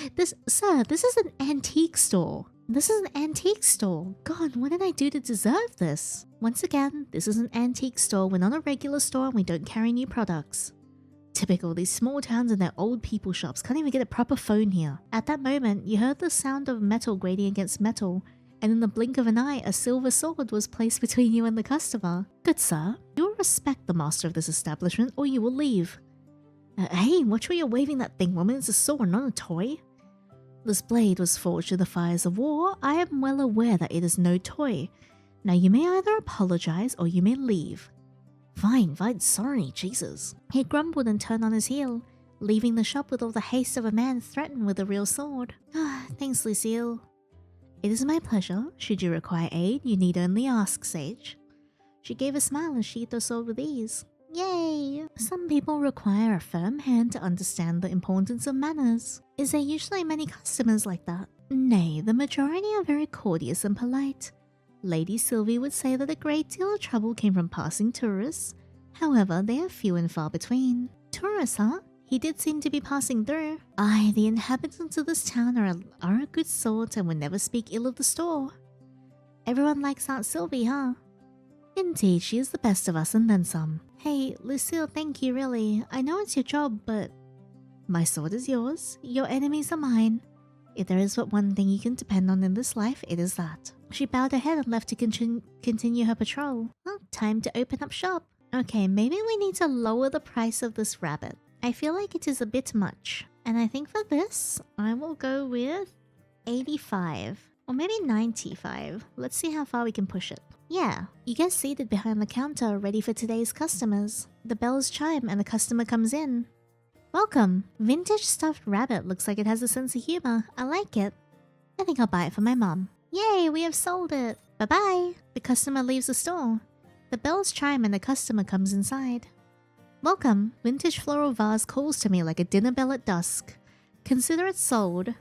Speaker 1: Sir, this is an antique store. This is an antique store. God, what did I do to deserve this? Once again, this is an antique store. We're not a regular store and we don't carry new products. Typical, these small towns and their old people shops. Can't even get a proper phone here. At that moment, you heard the sound of metal grating against metal, and in the blink of an eye, a silver sword was placed between you and the customer. Good sir, you will respect the master of this establishment or you will leave. Hey, watch where you're waving that thing, woman. It's a sword, not a toy. This blade was forged in the fires of war. I am well aware that it is no toy. Now you may either apologize or you may leave. Fine, sorry, Jesus. He grumbled and turned on his heel, leaving the shop with all the haste of a man threatened with a real sword. Thanks, Lucille. It is my pleasure. Should you require aid, you need only ask, Sage. She gave a smile and sheathed her sword with ease. Yay! Some people require a firm hand to understand the importance of manners. Is there usually many customers like that? Nay, the majority are very courteous and polite. Lady Sylvie would say that a great deal of trouble came from passing tourists. However, they are few and far between. Tourists, huh? He did seem to be passing through. Aye, the inhabitants of this town are a good sort and would never speak ill of the store. Everyone likes Aunt Sylvie, huh? Indeed, she is the best of us and then some. Hey, Lucille, thank you, really. I know it's your job, but... My sword is yours, your enemies are mine. If there is but one thing you can depend on in this life, it is that. She bowed her head and left to continue her patrol. Well, time to open up shop. Okay, maybe we need to lower the price of this rabbit. I feel like it is a bit much. And I think for this, I will go with 85. Or maybe 95. Let's see how far we can push it. Yeah, you get seated behind the counter ready for today's customers. The bells chime and a customer comes in. Welcome. Vintage stuffed rabbit. Looks like it has a sense of humor. I like it. I think I'll buy it for my mom. Yay, we have sold it. Bye-bye. The customer leaves the store. The bells chime and the customer comes inside. Welcome. Vintage floral vase calls to me like a dinner bell at dusk. Consider it sold.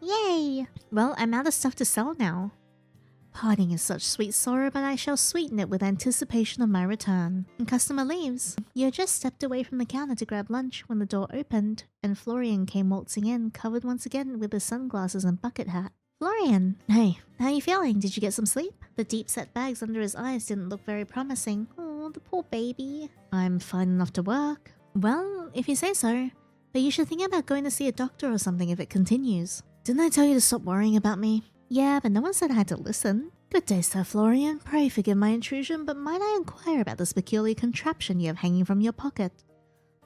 Speaker 1: Yay! Well, I'm out of stuff to sell now. Parting is such sweet sorrow, but I shall sweeten it with anticipation of my return. And customer leaves. You had just stepped away from the counter to grab lunch when the door opened, and Florian came waltzing in, covered once again with his sunglasses and bucket hat. Florian! Hey, how you feeling? Did you get some sleep? The deep-set bags under his eyes didn't look very promising. Oh, the poor baby. I'm fine enough to work. Well, if you say so. But you should think about going to see a doctor or something if it continues. Didn't I tell you to stop worrying about me? Yeah, but no one said I had to listen. Good day, Sir Florian. Pray forgive my intrusion, but might I inquire about this peculiar contraption you have hanging from your pocket?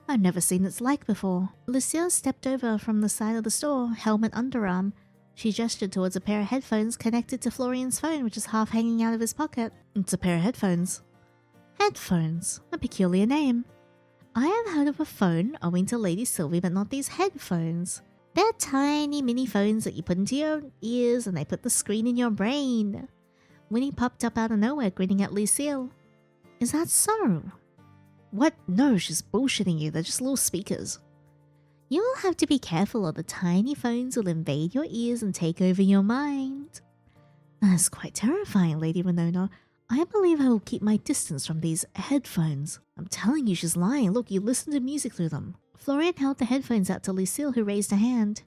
Speaker 1: I've never seen its like before. Lucille stepped over from the side of the store, helmet underarm. She gestured towards a pair of headphones connected to Florian's phone, which is half hanging out of his pocket. It's a pair of headphones. Headphones, a peculiar name. I have heard of a phone owing to Lady Sylvie, but not these headphones. They're tiny mini phones that you put into your ears and they put the screen in your brain. Winnie popped up out of nowhere, grinning at Lucille. Is that so? What? No, she's bullshitting you. They're just little speakers. You will have to be careful or the tiny phones will invade your ears and take over your mind. That's quite terrifying, Lady Winona. I believe I will keep my distance from these headphones. I'm telling you, she's lying. Look, you listen to music through them. Florian held the headphones out to Lucille, who raised a hand.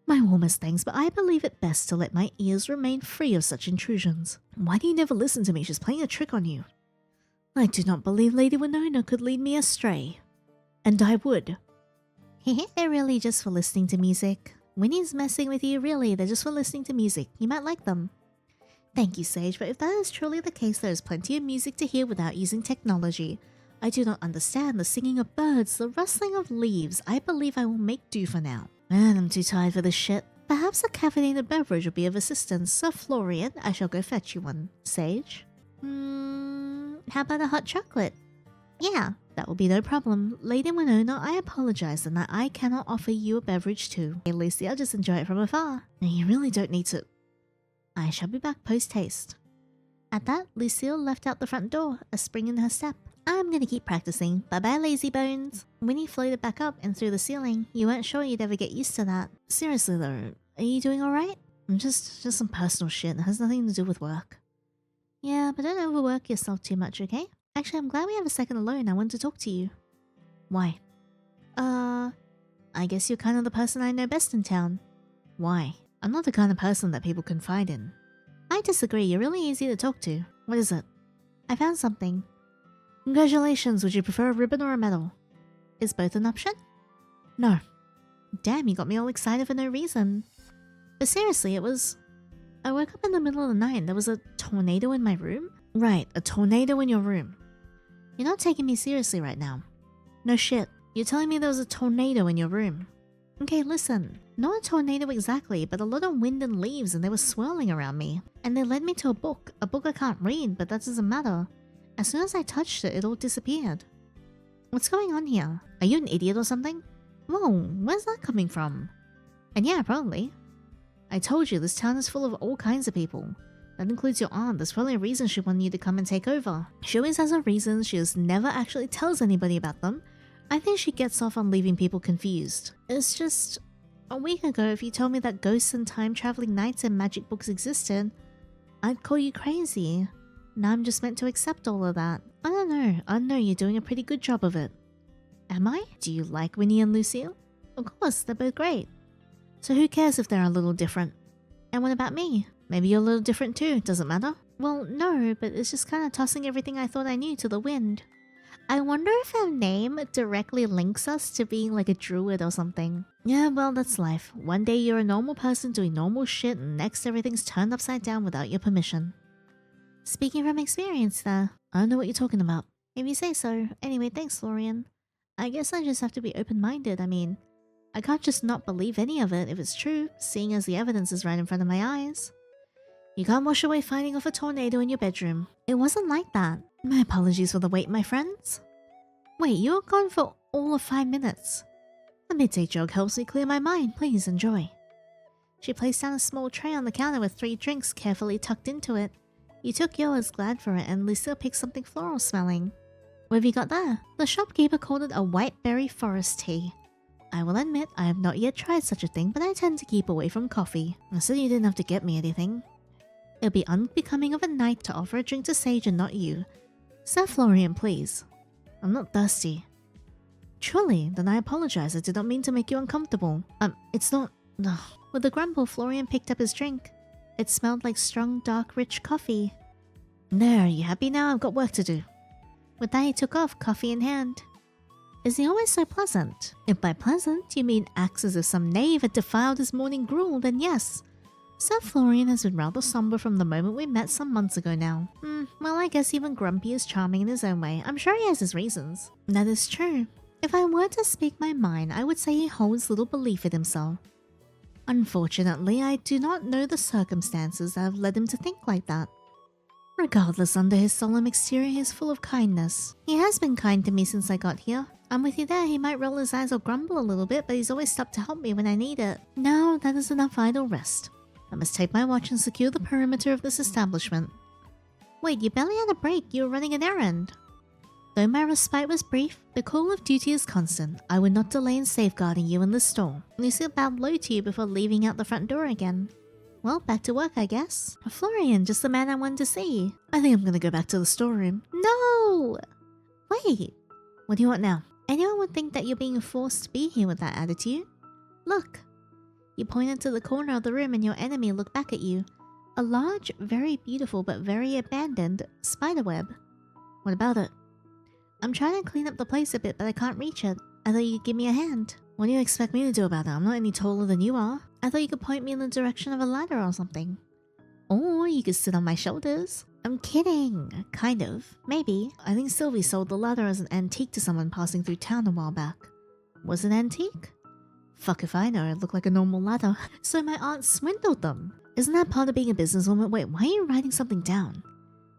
Speaker 1: My warmest thanks, but I believe it best to let my ears remain free of such intrusions. Why do you never listen to me? She's playing a trick on you. I do not believe Lady Winona could lead me astray. And I would. They're really just for listening to music. Winnie's messing with you, really. They're just for listening to music. You might like them. Thank you, Sage, but if that is truly the case, there is plenty of music to hear without using technology. I do not understand the singing of birds, the rustling of leaves. I believe I will make do for now. Man, I'm too tired for this shit. Perhaps a caffeinated beverage would be of assistance. Sir Florian, I shall go fetch you one. Sage? How about a hot chocolate? Yeah, that will be no problem. Lady Winona, I apologize in that I cannot offer you a beverage too. Hey Lucy, I'll just enjoy it from afar. No, you really don't need to. I shall be back post-haste. At that, Lucille left out the front door, a spring in her step. I'm gonna keep practicing. Bye-bye, lazy bones. Winnie floated back up and through the ceiling. You weren't sure you'd ever get used to that. Seriously though, are you doing alright? Just some personal shit. It has nothing to do with work. Yeah, but don't overwork yourself too much, okay? Actually, I'm glad we have a second alone. I want to talk to you. Why? I guess you're kind of the person I know best in town. Why? I'm not the kind of person that people confide in. I disagree. You're really easy to talk to. What is it? I found something. Congratulations. Would you prefer a ribbon or a medal? Is both an option? No. Damn, you got me all excited for no reason. But seriously, I woke up in the middle of the night and there was a tornado in my room? Right, a tornado in your room. You're not taking me seriously right now. No shit. You're telling me there was a tornado in your room. Okay, listen. Not a tornado exactly, but a lot of wind and leaves and they were swirling around me. And they led me to a book I can't read, but that doesn't matter. As soon as I touched it, it all disappeared. What's going on here? Are you an idiot or something? Whoa, where's that coming from? And yeah, probably. I told you, this town is full of all kinds of people. That includes your aunt. There's probably a reason she wanted you to come and take over. She always has her reasons, she just never actually tells anybody about them. I think she gets off on leaving people confused. It's just... a week ago, if you told me that ghosts and time-traveling knights and magic books existed, I'd call you crazy. Now I'm just meant to accept all of that. I don't know. I know you're doing a pretty good job of it. Am I? Do you like Winnie and Lucille? Of course, they're both great. So who cares if they're a little different? And what about me? Maybe you're a little different too, doesn't matter? Well, no, but it's just kind of tossing everything I thought I knew to the wind. I wonder if our name directly links us to being like a druid or something. Yeah, well, that's life. One day you're a normal person doing normal shit and next everything's turned upside down without your permission. Speaking from experience there, I don't know what you're talking about. If you say so. Anyway, thanks, Florian. I guess I just have to be open-minded. I mean, I can't just not believe any of it if it's true, seeing as the evidence is right in front of my eyes. You can't wash away fighting off a tornado in your bedroom. It wasn't like that. My apologies for the wait, my friends. Wait, you were gone for all of 5 minutes. A midday jog helps me clear my mind. Please enjoy. She placed down a small tray on the counter with 3 drinks carefully tucked into it. You took yours, glad for it, and Lucille picked something floral smelling. What have you got there? The shopkeeper called it a white berry forest tea. I will admit, I have not yet tried such a thing, but I tend to keep away from coffee. I said you didn't have to get me anything. It would be unbecoming of a knight to offer a drink to Sage and not you. Sir Florian, please. I'm not thirsty. Truly, then I apologize. I did not mean to make you uncomfortable. It's not... Ugh. With a grumble, Florian picked up his drink. It smelled like strong, dark, rich coffee. There, are you happy now? I've got work to do. With that, he took off, coffee in hand. Is he always so pleasant? If by pleasant you mean acts as if some knave had defiled his morning gruel, then yes. Sir Florian has been rather somber from the moment we met some months ago now. Well, I guess even Grumpy is charming in his own way. I'm sure he has his reasons. That is true. If I were to speak my mind, I would say he holds little belief in himself. Unfortunately, I do not know the circumstances that have led him to think like that. Regardless, under his solemn exterior, he is full of kindness. He has been kind to me since I got here. I'm with you there, he might roll his eyes or grumble a little bit, but he's always stopped to help me when I need it. Now, that is enough idle rest. I must take my watch and secure the perimeter of this establishment. Wait, you barely had a break, you were running an errand. Though my respite was brief, the call of duty is constant. I would not delay in safeguarding you in the store. Lucille bowed low to you before leaving out the front door again. Well, back to work, I guess. Florian, just the man I wanted to see. I think I'm gonna go back to the storeroom. No! Wait, what do you want now? Anyone would think that you're being forced to be here with that attitude. Look. You pointed to the corner of the room and your enemy looked back at you. A large, very beautiful but very abandoned spiderweb. What about it? I'm trying to clean up the place a bit, but I can't reach it. I thought you'd give me a hand. What do you expect me to do about it? I'm not any taller than you are. I thought you could point me in the direction of a ladder or something. Or you could sit on my shoulders. I'm kidding. Kind of. Maybe. I think Sylvie sold the ladder as an antique to someone passing through town a while back. Was it antique? Fuck if I know. It looked like a normal ladder. So my aunt swindled them. Isn't that part of being a businesswoman? Wait, why are you writing something down?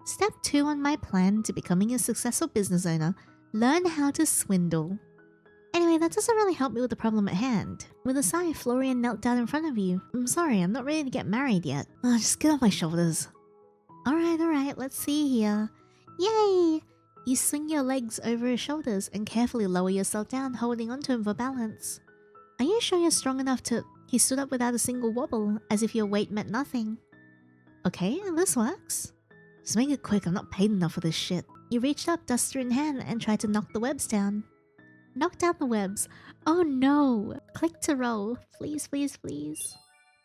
Speaker 1: Step 2 on my plan to becoming a successful business owner, learn how to swindle. Anyway, that doesn't really help me with the problem at hand. With a sigh, Florian knelt down in front of you. I'm sorry, I'm not ready to get married yet. Oh, just get off my shoulders. Alright, let's see here. Yay! You swing your legs over his shoulders and carefully lower yourself down, holding onto him for balance. Are you sure you're strong enough to... He stood up without a single wobble, as if your weight meant nothing. Okay, this works. Just make it quick, I'm not paid enough for this shit. You reached up, duster in hand, and tried to knock the webs down. Knock down the webs. Oh no! Click to roll. Please, please, please.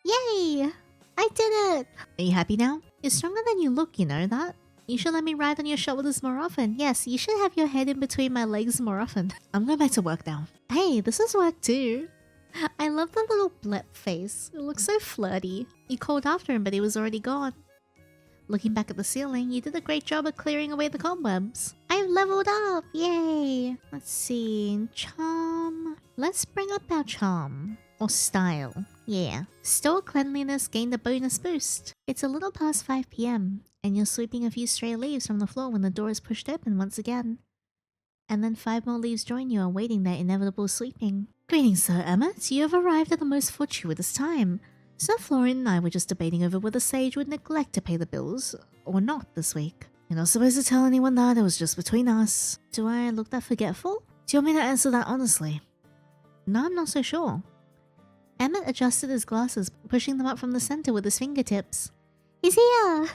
Speaker 1: Yay! I did it! Are you happy now? You're stronger than you look, you know that? You should let me ride on your shoulders more often. Yes, you should have your head in between my legs more often. I'm going back to work now. Hey, this is work too. I love the little blip face. It looks so flirty. You called after him, but he was already gone. Looking back at the ceiling, you did a great job of clearing away the cobwebs. I've leveled up! Yay! Let's see... Charm... Let's bring up our charm. Or style. Yeah. Store cleanliness gained a bonus boost. It's a little past 5 PM, and you're sweeping a few stray leaves from the floor when the door is pushed open once again. And then 5 more leaves join you, awaiting their inevitable sweeping. Greetings, Sir Emmett. You have arrived at the most fortuitous time. Sir Florian and I were just debating over whether Sage would neglect to pay the bills, or not this week. You're not supposed to tell anyone that, it was just between us. Do I look that forgetful? Do you want me to answer that honestly? No, I'm not so sure. Emmett adjusted his glasses, pushing them up from the center with his fingertips. He's here!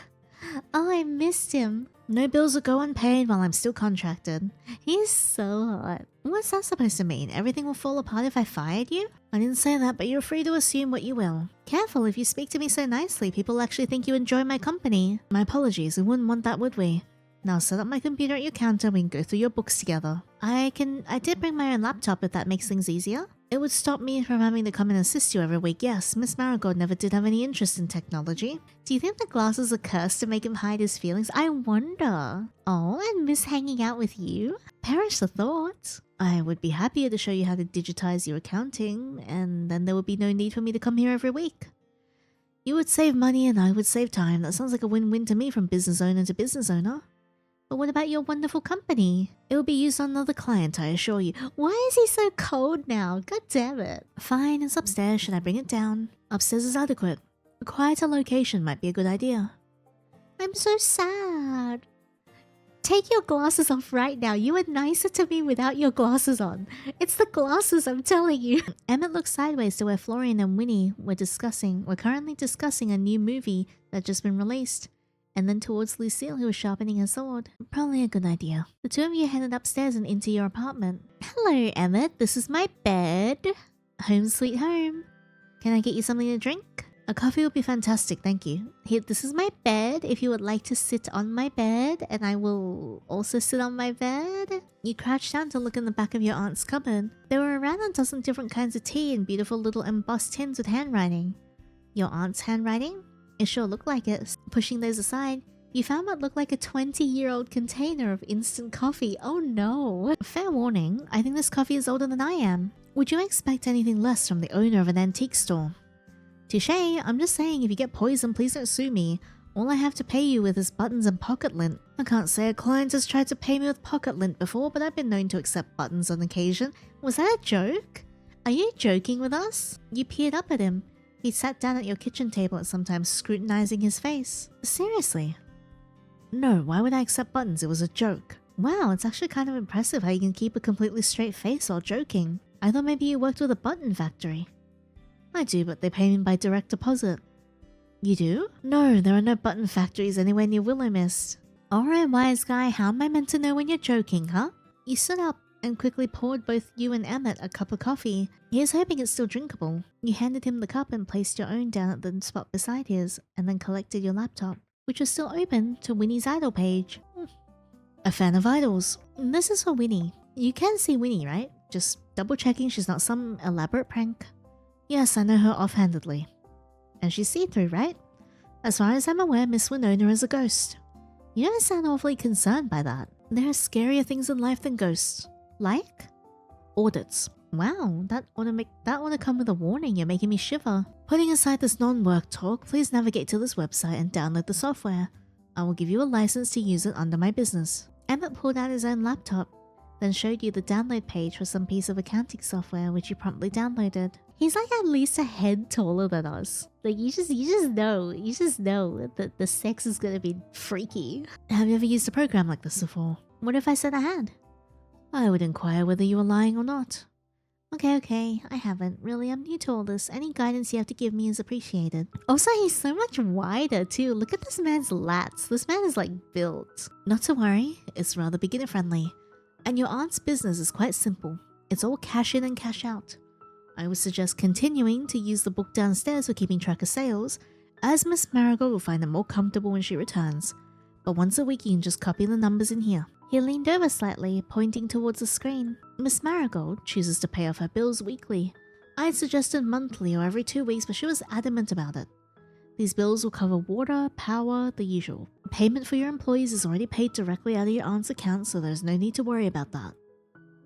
Speaker 1: Oh, I missed him. No bills will go unpaid while I'm still contracted. He's so hot. What's that supposed to mean? Everything will fall apart if I fired you? I didn't say that, but you're free to assume what you will. Careful, if you speak to me so nicely, people actually think you enjoy my company. My apologies, we wouldn't want that, would we? Now set up my computer at your counter and we can go through your books together. I did bring my own laptop if that makes things easier. It would stop me from having to come and assist you every week. Yes, Miss Marigold never did have any interest in technology. Do you think the glasses are cursed to make him hide his feelings? I wonder. Oh, and miss hanging out with you? Perish the thought. I would be happier to show you how to digitize your accounting, and then there would be no need for me to come here every week. You would save money and I would save time. That sounds like a win-win to me from business owner to business owner. But what about your wonderful company? It will be used on another client, I assure you. Why is he so cold now? God damn it. Fine, it's upstairs. Should I bring it down? Upstairs is adequate. A quieter location might be a good idea. I'm so sad. Take your glasses off right now. You were nicer to me without your glasses on. It's the glasses, I'm telling you. Emmett looked sideways to where Florian and Winnie were currently discussing a new movie that had just been released. And then towards Lucille, who was sharpening her sword. Probably a good idea. The two of you headed upstairs and into your apartment. Hello, Emmett. This is my bed. Home sweet home. Can I get you something to drink? A coffee would be fantastic, thank you. Here, this is my bed. If you would like to sit on my bed, and I will also sit on my bed. You crouched down to look in the back of your aunt's cupboard. There were around a dozen different kinds of tea and beautiful little embossed tins with handwriting. Your aunt's handwriting? It sure looked like it. Pushing those aside, You found what looked like a 20-year-old container of instant coffee. Oh no. Fair warning, I think this coffee is older than I am. Would you expect anything less from the owner of an antique store? Touché, I'm just saying if you get poisoned, please don't sue me. All I have to pay you with is buttons and pocket lint. I can't say a client has tried to pay me with pocket lint before, but I've been known to accept buttons on occasion. Was that a joke? Are you joking with us? You peered up at him. He sat down at your kitchen table at sometimes scrutinizing his face. Seriously? No, why would I accept buttons? It was a joke. Wow, it's actually kind of impressive how you can keep a completely straight face while joking. I thought maybe you worked with a button factory. I do, but they pay me by direct deposit. You do? No, there are no button factories anywhere near Willowmist. Alright, wise guy, how am I meant to know when you're joking, huh? You stood up and quickly poured both you and Emmett a cup of coffee. He was hoping it's still drinkable. You handed him the cup and placed your own down at the spot beside his, and then collected your laptop, which was still open, to Winnie's idol page. A fan of idols. This is for Winnie. You can see Winnie, right? Just double checking she's not some elaborate prank. Yes, I know her offhandedly. And she's see-through, right? As far as I'm aware, Miss Winona is a ghost. You don't sound awfully concerned by that. There are scarier things in life than ghosts. Like? Audits. Wow, that ought to come with a warning. You're making me shiver. Putting aside this non-work talk, please navigate to this website and download the software. I will give you a license to use it under my business. Emmett pulled out his own laptop, then showed you the download page for some piece of accounting software, which you promptly downloaded. He's like at least a head taller than us. Like you just know that the sex is gonna be freaky. Have you ever used a program like this before? What if I said I had? I would inquire whether you were lying or not. Okay, I haven't. Really, I'm new to all this. Any guidance you have to give me is appreciated. Also, he's so much wider too. Look at this man's lats. This man is like built. Not to worry, it's rather beginner friendly. And your aunt's business is quite simple. It's all cash in and cash out. I would suggest continuing to use the book downstairs for keeping track of sales, as Miss Marigold will find it more comfortable when she returns. But once a week you can just copy the numbers in here. He leaned over slightly, pointing towards the screen. Miss Marigold chooses to pay off her bills weekly. I had suggested monthly or every 2 weeks, but she was adamant about it. These bills will cover water, power, the usual. Payment for your employees is already paid directly out of your aunt's account, so there's no need to worry about that.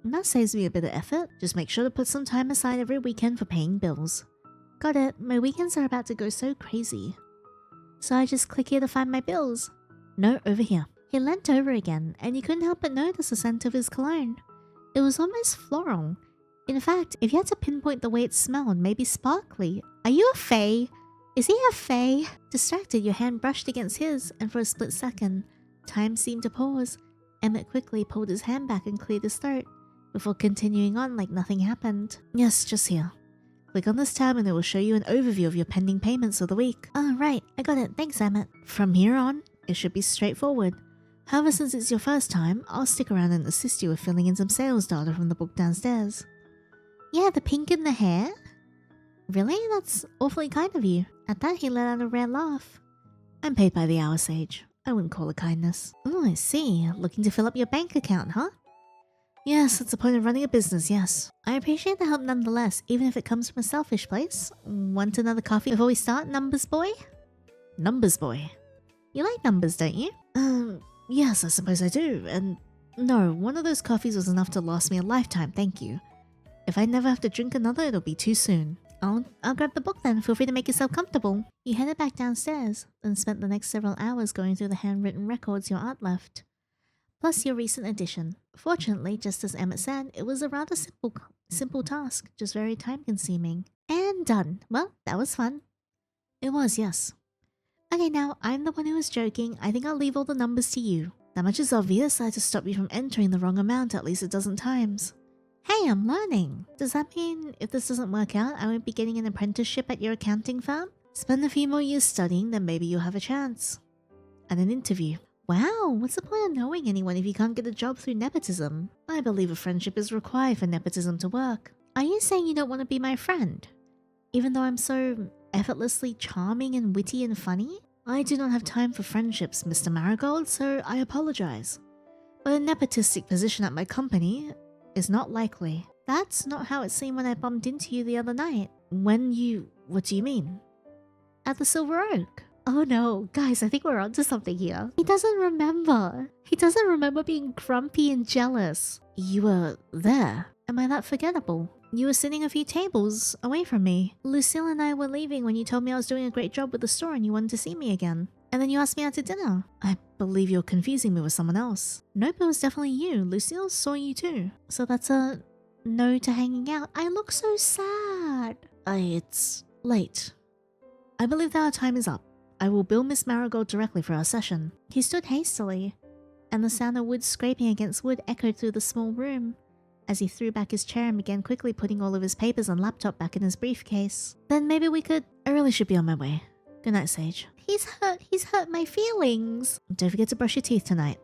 Speaker 1: And that saves me a bit of effort. Just make sure to put some time aside every weekend for paying bills. Got it, my weekends are about to go so crazy. So I just click here to find my bills. No, over here. He leant over again, and you couldn't help but notice the scent of his cologne. It was almost floral. In fact, if you had to pinpoint the way it smelled, maybe sparkly. Are you a fae? Is he a fae? Distracted, your hand brushed against his, and for a split second, time seemed to pause. Emmett quickly pulled his hand back and cleared his throat, before continuing on like nothing happened. Yes, just here. Click on this tab and it will show you an overview of your pending payments of the week. Oh, right. I got it. Thanks, Emmett. From here on, it should be straightforward. However, since it's your first time, I'll stick around and assist you with filling in some sales data from the book downstairs. Yeah, the pink in the hair? Really? That's awfully kind of you. At that, he let out a rare laugh. I'm paid by the hour, Sage. I wouldn't call it kindness. Oh, I see. Looking to fill up your bank account, huh? Yes, that's the point of running a business, yes. I appreciate the help nonetheless, even if it comes from a selfish place. Want another coffee before we start, Numbers Boy? Numbers Boy? You like numbers, don't you? Yes, I suppose I do. And no, one of those coffees was enough to last me a lifetime, thank you. If I never have to drink another, it'll be too soon. I'll grab the book then. Feel free to make yourself comfortable. You headed back downstairs, then spent the next several hours going through the handwritten records your aunt left. Plus your recent addition. Fortunately, just as Emmett said, it was a rather simple task, just very time-consuming. And done. Well, that was fun. It was, yes. Okay, now, I'm the one who was joking. I think I'll leave all the numbers to you. That much is obvious. I had to stop you from entering the wrong amount at least a dozen times. Hey, I'm learning. Does that mean if this doesn't work out, I won't be getting an apprenticeship at your accounting firm? Spend a few more years studying, then maybe you'll have a chance. And an interview. Wow, what's the point of knowing anyone if you can't get a job through nepotism? I believe a friendship is required for nepotism to work. Are you saying you don't want to be my friend? Even though I'm so effortlessly charming and witty and funny? I do not have time for friendships, Mr. Marigold, so I apologize. But a nepotistic position at my company is not likely. That's not how it seemed when I bumped into you the other night. What do you mean? At the Silver Oak. Oh no, guys, I think we're onto something here. He doesn't remember. He doesn't remember being grumpy and jealous. You were there. Am I that forgettable? You were sitting a few tables away from me. Lucille and I were leaving when you told me I was doing a great job with the store and you wanted to see me again. And then you asked me out to dinner. I believe you're confusing me with someone else. Nope, it was definitely you. Lucille saw you too. So that's a no to hanging out. I look so sad. It's late. I believe that our time is up. I will bill Miss Marigold directly for our session. He stood hastily, and the sound of wood scraping against wood echoed through the small room as he threw back his chair and began quickly putting all of his papers and laptop back in his briefcase. Then maybe we could... I really should be on my way. Good night, Sage. He's hurt my feelings. Don't forget to brush your teeth tonight.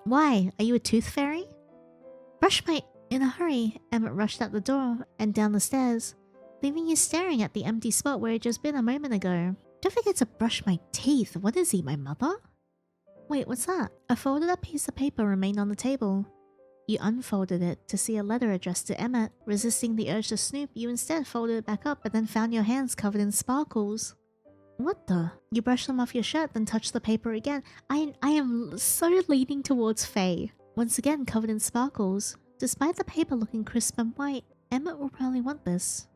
Speaker 1: Why? Are you a tooth fairy? Brush my... In a hurry, Emmett rushed out the door and down the stairs, leaving you staring at the empty spot where he'd just been a moment ago. Don't forget to brush my teeth. What is he, my mother? Wait, what's that? A folded up piece of paper remained on the table. You unfolded it to see a letter addressed to Emmett. Resisting the urge to snoop, you instead folded it back up and then found your hands covered in sparkles. What the? You brushed them off your shirt, then touched the paper again. I am so leaning towards Faye. Once again covered in sparkles. Despite the paper looking crisp and white, Emmett will probably want this.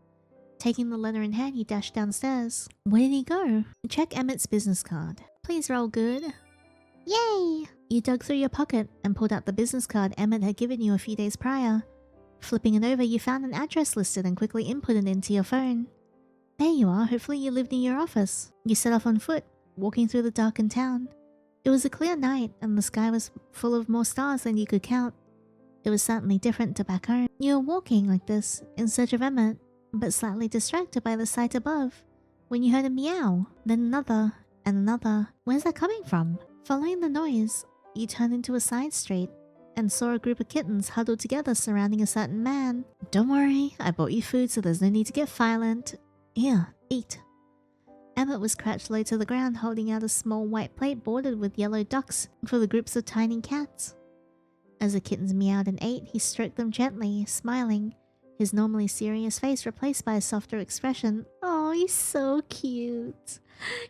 Speaker 1: Taking the letter in hand, he dashed downstairs. Where did he go? Check Emmett's business card. Please roll good. Yay! You dug through your pocket and pulled out the business card Emmett had given you a few days prior. Flipping it over, you found an address listed and quickly input it into your phone. There you are. Hopefully you live near your office. You set off on foot, walking through the darkened town. It was a clear night and the sky was full of more stars than you could count. It was certainly different to back home. You were walking like this in search of Emmett, but slightly distracted by the sight above, when you heard a meow, then another, and another. Where's that coming from? Following the noise, you turned into a side street, and saw a group of kittens huddled together surrounding a certain man. Don't worry, I bought you food so there's no need to get violent. Here, eat. Emmett was crouched low to the ground, holding out a small white plate bordered with yellow ducks for the groups of tiny cats. As the kittens meowed and ate, he stroked them gently, smiling, his normally serious face replaced by a softer expression. Oh, he's so cute.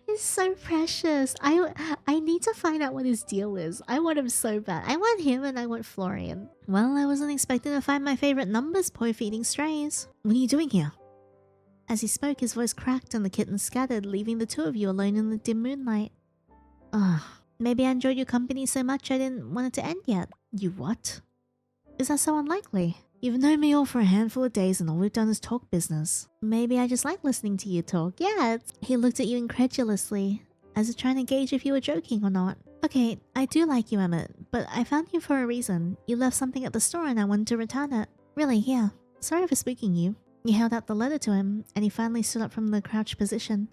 Speaker 1: He's so precious. I need to find out what his deal is. I want him so bad. I want him and I want Florian. Well, I wasn't expecting to find my favorite numbers, poi feeding strays. What are you doing here? As he spoke, his voice cracked and the kittens scattered, leaving the two of you alone in the dim moonlight. Ugh. Maybe I enjoyed your company so much I didn't want it to end yet. You what? Is that so unlikely? You've known me all for a handful of days and all we've done is talk business. Maybe I just like listening to you talk. Yeah. He looked at you incredulously, as if trying to gauge if you were joking or not. Okay, I do like you, Emmett, but I found you for a reason. You left something at the store and I wanted to return it. Really, yeah. Sorry for spooking you. You held out the letter to him, and he finally stood up from the crouched position,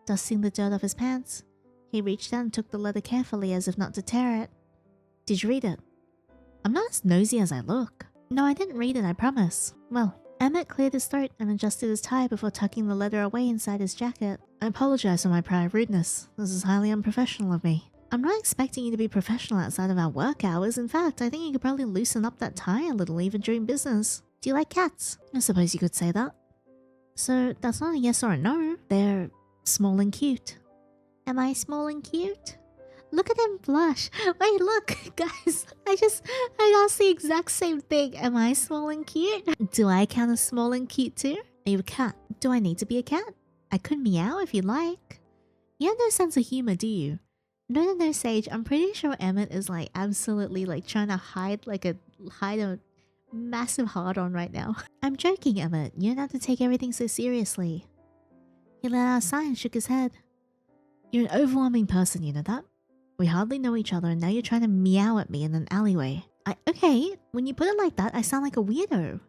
Speaker 1: dusting the dirt off his pants. He reached out and took the letter carefully as if not to tear it. Did you read it? I'm not as nosy as I look. No, I didn't read it, I promise. Well, Emmett cleared his throat and adjusted his tie before tucking the letter away inside his jacket. I apologize for my prior rudeness. This is highly unprofessional of me. I'm not expecting you to be professional outside of our work hours. In fact, I think you could probably loosen up that tie a little even during business. Do you like cats? I suppose you could say that. So that's not a yes or a no. They're small and cute. Am I small and cute? Look at him blush. Wait, look, guys. I asked the exact same thing. Am I small and cute? Do I count as small and cute too? Are you a cat? Do I need to be a cat? I could meow if you like. You have no sense of humor, do you? No, Sage. I'm pretty sure Emmett is like absolutely like trying to hide a massive hard-on right now. I'm joking, Emmett. You don't have to take everything so seriously. He let out a sigh and shook his head. You're an overwhelming person, you know that? We hardly know each other and now you're trying to meow at me in an alleyway. Okay, when you put it like that, I sound like a weirdo.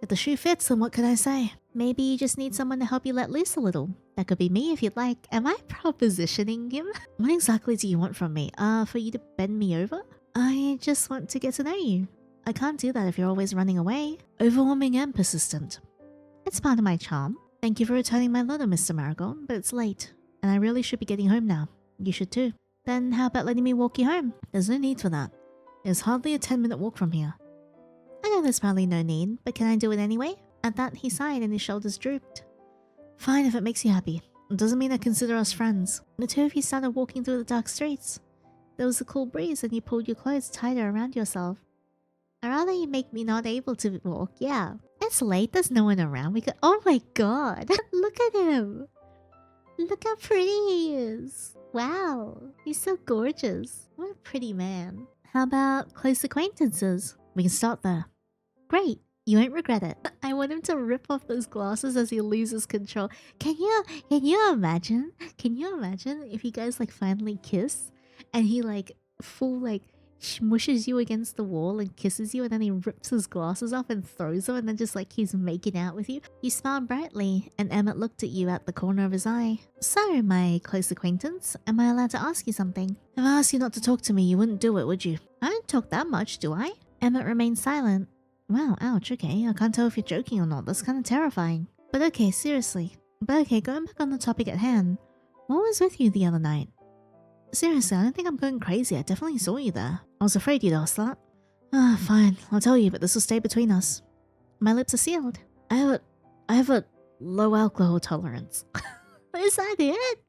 Speaker 1: If the shoe fits, then what could I say? Maybe you just need someone to help you let loose a little. That could be me if you'd like. Am I propositioning him? What exactly do you want from me? For you to bend me over? I just want to get to know you. I can't do that if you're always running away. Overwhelming and persistent. It's part of my charm. Thank you for returning my letter, Mr. Marigold, but it's late, and I really should be getting home now. You should too. Then how about letting me walk you home? There's no need for that. It's hardly a 10-minute walk from here. I know there's probably no need, but can I do it anyway? At that, he sighed and his shoulders drooped. Fine if it makes you happy. It doesn't mean I consider us friends. The two of you started walking through the dark streets. There was a cool breeze and you pulled your clothes tighter around yourself. I'd rather you make me not able to walk, yeah. It's late, there's no one around. We could— oh my god! Look at him! Look how pretty he is! Wow, he's so gorgeous. What a pretty man. How about close acquaintances? We can start there. Great, you won't regret it. I want him to rip off those glasses as he loses control. Can you imagine? Can you imagine if you guys like finally kiss and he like full like smushes you against the wall and kisses you, and then he rips his glasses off and throws them, and then just like he's making out with you? You smiled brightly, and Emmett looked at you at the corner of his eye. So, my close acquaintance, am I allowed to ask you something? If I asked you not to talk to me, you wouldn't do it, would you? I don't talk that much, do I? Emmett remained silent. Wow, ouch, okay, I can't tell if you're joking or not, that's kind of terrifying. But okay, seriously. But okay, going back on the topic at hand, what was with you the other night? Seriously, I don't think I'm going crazy. I definitely saw you there. I was afraid you'd ask that. Ah, fine. I'll tell you, but this will stay between us. My lips are sealed. I have a low alcohol tolerance. Is that it?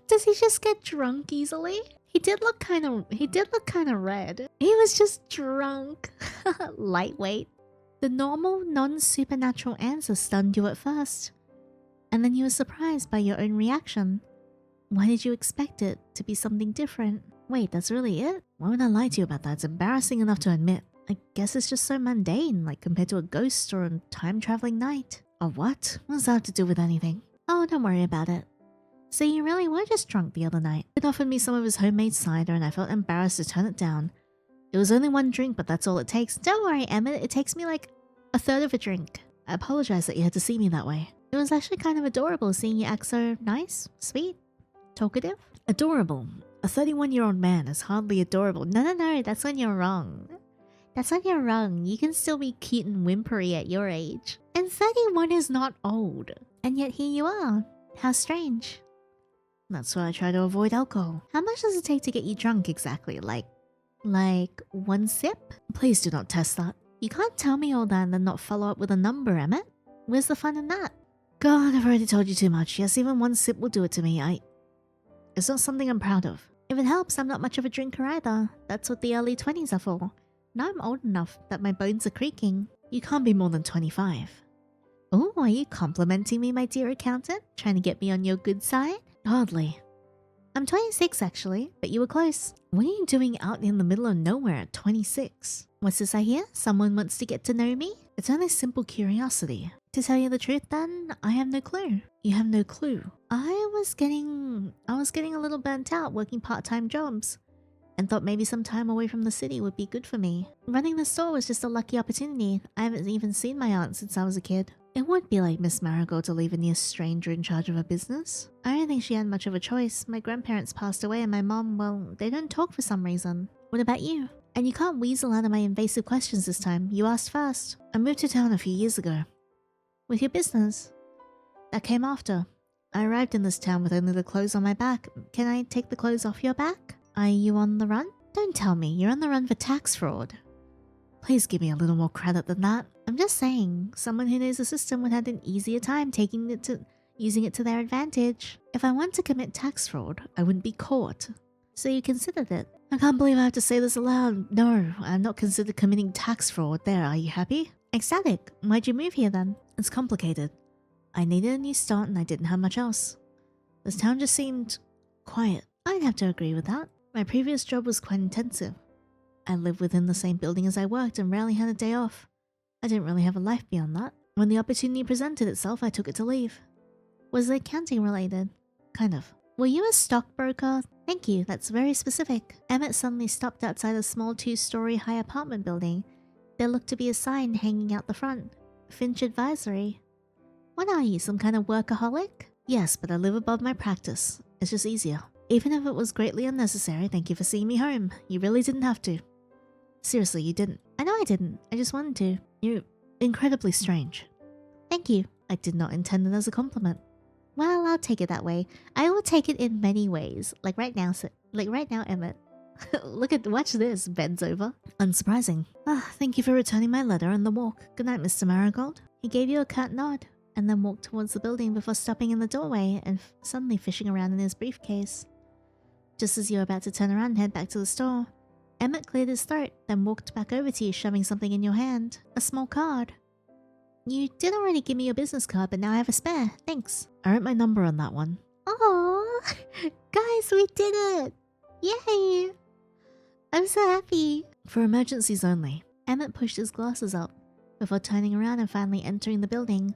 Speaker 1: Does he just get drunk easily? He did look kind of red. He was just drunk. Lightweight. The normal, non-supernatural answer stunned you at first. And then you were surprised by your own reaction. Why did you expect it to be something different? Wait, that's really it? Why would I lie to you about that? It's embarrassing enough to admit. I guess it's just so mundane, like compared to a ghost or a time-traveling night. Or what? What does that have to do with anything? Oh, don't worry about it. So you really were just drunk the other night. He offered me some of his homemade cider and I felt embarrassed to turn it down. It was only one drink, but that's all it takes. Don't worry, Emmett, it takes me like a third of a drink. I apologize that you had to see me that way. It was actually kind of adorable seeing you act so nice, sweet, talkative. Adorable. A 31-year-old man is hardly adorable. No, that's when you're wrong. That's when you're wrong. You can still be cute and whimpery at your age. And 31 is not old. And yet here you are. How strange. That's why I try to avoid alcohol. How much does it take to get you drunk exactly? Like one sip? Please do not test that. You can't tell me all that and then not follow up with a number, Emmett. Where's the fun in that? God, I've already told you too much. Yes, even one sip will do it to me. It's not something I'm proud of. If it helps, I'm not much of a drinker either. That's what the early 20s are for. Now I'm old enough that my bones are creaking. You can't be more than 25. Oh, are you complimenting me, my dear accountant? Trying to get me on your good side? Hardly. I'm 26 actually, but you were close. What are you doing out in the middle of nowhere at 26? What's this I hear? Someone wants to get to know me? It's only simple curiosity. To tell you the truth then, I have no clue. You have no clue. I was getting a little burnt out working part-time jobs and thought maybe some time away from the city would be good for me. Running the store was just a lucky opportunity. I haven't even seen my aunt since I was a kid. It would be like Miss Marigold to leave a near stranger in charge of a business. I don't think she had much of a choice. My grandparents passed away and my mom, well, they don't talk for some reason. What about you? And you can't weasel out of my invasive questions this time. You asked first. I moved to town a few years ago. With your business. That came after. I arrived in this town with only the clothes on my back. Can I take the clothes off your back? Are you on the run? Don't tell me, you're on the run for tax fraud. Please give me a little more credit than that. I'm just saying, someone who knows the system would have an easier time using it to their advantage. If I want to commit tax fraud, I wouldn't be caught. So you considered it. I can't believe I have to say this aloud. No, I'm not considered committing tax fraud. There, are you happy? Ecstatic. Why'd you move here then? It's complicated. I needed a new start and I didn't have much else. This town just seemed quiet. I'd have to agree with that. My previous job was quite intensive. I lived within the same building as I worked and rarely had a day off. I didn't really have a life beyond that. When the opportunity presented itself, I took it to leave. Was it accounting related? Kind of. Were you a stockbroker? Thank you, that's very specific. Emmett suddenly stopped outside a small 2-story high apartment building. There looked to be a sign hanging out the front. Finch Advisory. What are you, some kind of workaholic? Yes, but I live above my practice. It's just easier. Even if it was greatly unnecessary, thank you for seeing me home. You really didn't have to. Seriously, you didn't. I know I didn't. I just wanted to. You're incredibly strange. Thank you. I did not intend it as a compliment. Well, I'll take it that way. I will take it in many ways. Like right now, Emmett. Watch this, bends over. Unsurprising. Thank you for returning my letter and the walk. Good night, Mr. Marigold. He gave you a curt nod. and then walked towards the building before stopping in the doorway and suddenly fishing around in his briefcase. Just as you were about to turn around and head back to the store, Emmett cleared his throat, then walked back over to you, shoving something in your hand. A small card. You did already give me your business card, but now I have a spare. Thanks. I wrote my number on that one. Oh, guys, we did it! Yay! I'm so happy. For emergencies only. Emmett pushed his glasses up before turning around and finally entering the building,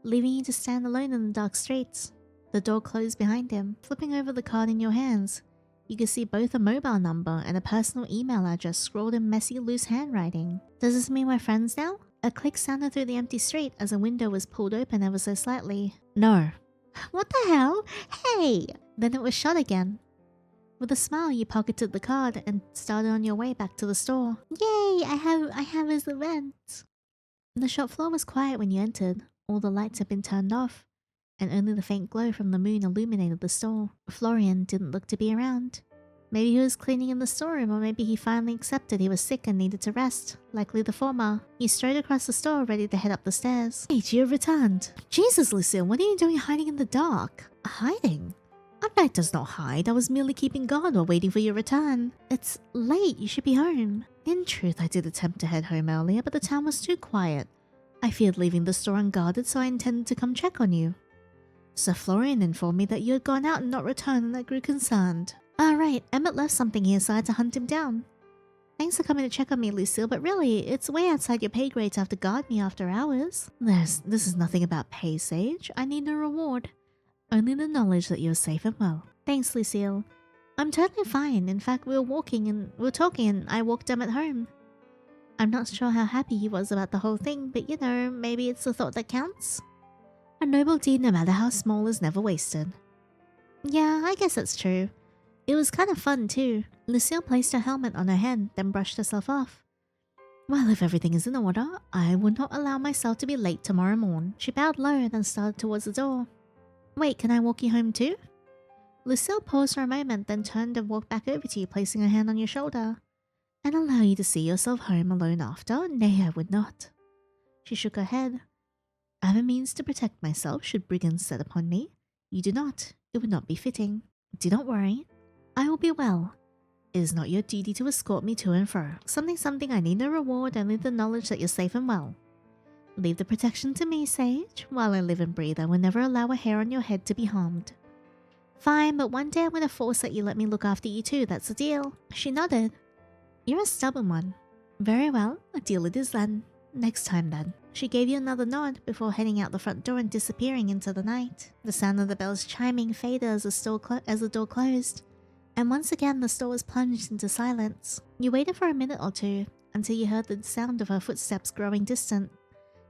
Speaker 1: leaving you to stand alone in the dark streets. The door closed behind him. Flipping over the card in your hands, you could see both a mobile number and a personal email address scrawled in messy, loose handwriting. Does this mean we're friends now? A click sounded through the empty street as a window was pulled open ever so slightly. No. What the hell? Hey! Then it was shut again. With a smile, you pocketed the card and started on your way back to the store. Yay! I have his event. The shop floor was quiet when you entered. All the lights had been turned off, and only the faint glow from the moon illuminated the store. Florian didn't look to be around. Maybe he was cleaning in the storeroom, or maybe he finally accepted he was sick and needed to rest. Likely the former. You strode across the store, ready to head up the stairs. Wait, you have returned. Jesus, Lucille, what are you doing hiding in the dark? Hiding? A knight does not hide. I was merely keeping guard while waiting for your return. It's late. You should be home. In truth, I did attempt to head home earlier, but the town was too quiet. I feared leaving the store unguarded, so I intended to come check on you. Sir Florian informed me that you had gone out and not returned, and I grew concerned. Ah, right. Emmett left something here, so I had to hunt him down. Thanks for coming to check on me, Lucille, but really, it's way outside your pay grade to have to guard me after hours. This is nothing about pay, Sage. I need no reward. Only the knowledge that you're safe and well. Thanks, Lucille. I'm totally fine. In fact, we were talking and I walked Emmett home. I'm not sure how happy he was about the whole thing, but you know, maybe it's the thought that counts. A noble deed, no matter how small, is never wasted. Yeah, I guess that's true. It was kind of fun too. Lucille placed her helmet on her head, then brushed herself off. Well, if everything is in order, I would not allow myself to be late tomorrow morn. She bowed low, then started towards the door. Wait, can I walk you home too? Lucille paused for a moment, then turned and walked back over to you, placing her hand on your shoulder. And allow you to see yourself home alone after? Nay, I would not. She shook her head. I have a means to protect myself should brigands set upon me. You do not. It would not be fitting. Do not worry. I will be well. It is not your duty to escort me to and fro. Something, I need no reward, only the knowledge that you're safe and well. Leave the protection to me, Sage. While I live and breathe, I will never allow a hair on your head to be harmed. Fine, but one day I'm going to force that you let me look after you too, that's the deal. She nodded. You're a stubborn one. Very well, a deal it is then. Next time then. She gave you another nod before heading out the front door and disappearing into the night. The sound of the bells chiming faded as the door closed. And once again the store was plunged into silence. You waited for a minute or two until you heard the sound of her footsteps growing distant,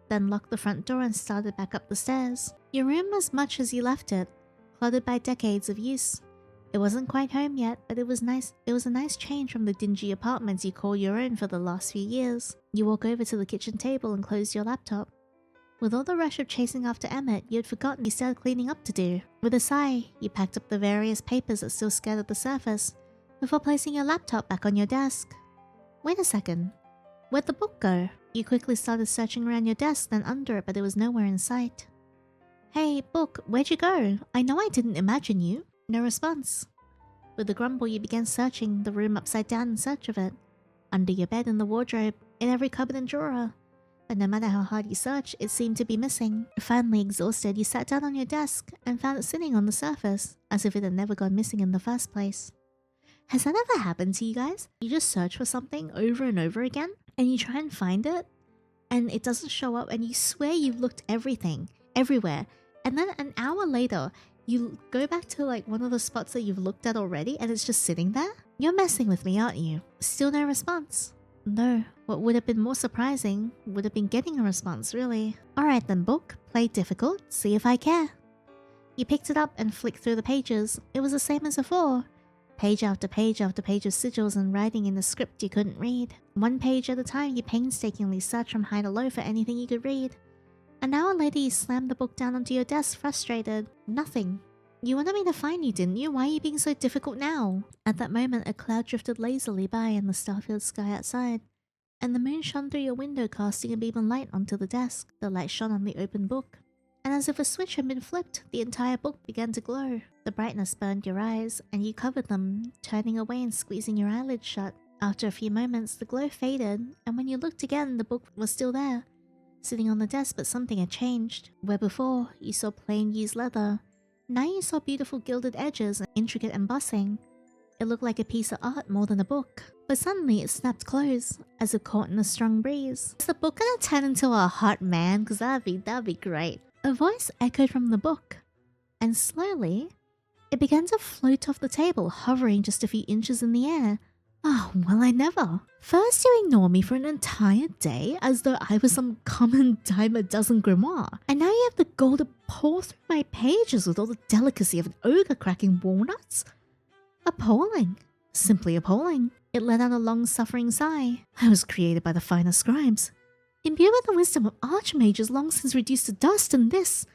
Speaker 1: then locked the front door and started back up the stairs. Your room was much as you left it, cluttered by decades of use. It wasn't quite home yet, but it was nice. It was a nice change from the dingy apartments you call your own for the last few years. You walk over to the kitchen table and closed your laptop. With all the rush of chasing after Emmett, you had forgotten you still had cleaning up to do. With a sigh, you packed up the various papers that still scattered the surface, before placing your laptop back on your desk. Wait a second. Where'd the book go? You quickly started searching around your desk, then under it, but it was nowhere in sight. Hey, book, where'd you go? I know I didn't imagine you. No response. With a grumble, you began searching the room upside down in search of it. Under your bed, in the wardrobe, in every cupboard and drawer. But no matter how hard you searched, it seemed to be missing. Finally exhausted, you sat down on your desk and found it sitting on the surface, as if it had never gone missing in the first place. Has that ever happened to you guys? You just search for something over and over again, and you try and find it, and it doesn't show up, and you swear you've looked everywhere, and then an hour later, you go back to like one of the spots that you've looked at already and it's just sitting there? You're messing with me, aren't you? Still no response. No, what would have been more surprising would have been getting a response, really. Alright then, book. Play difficult. See if I care. You picked it up and flicked through the pages. It was the same as before. Page after page after page of sigils and writing in a script you couldn't read. One page at a time, you painstakingly searched from high to low for anything you could read. An hour later, you slammed the book down onto your desk, frustrated. Nothing. You wanted me to find you, didn't you? Why are you being so difficult now? At that moment, a cloud drifted lazily by in the star-filled sky outside, and the moon shone through your window, casting a beam of light onto the desk. The light shone on the open book. and as if a switch had been flipped, the entire book began to glow. The brightness burned your eyes, and you covered them, turning away and squeezing your eyelids shut. After a few moments, the glow faded, and when you looked again, the book was still there, sitting on the desk, but something had changed. Where before, you saw plain used leather, now you saw beautiful gilded edges and intricate embossing. It looked like a piece of art more than a book. But suddenly it snapped closed, as if caught in a strong breeze. Is the book gonna turn into a hot man? Cause that'd be great. A voice echoed from the book, and slowly, it began to float off the table, hovering just a few inches in the air. Oh, well, I never. First you ignore me for an entire day as though I was some common dime a dozen grimoire. And now you have the gall to pour through my pages with all the delicacy of an ogre cracking walnuts? Appalling. Simply appalling. It let out a long-suffering sigh. I was created by the finest scribes, imbued with the wisdom of archmages long since reduced to dust, and this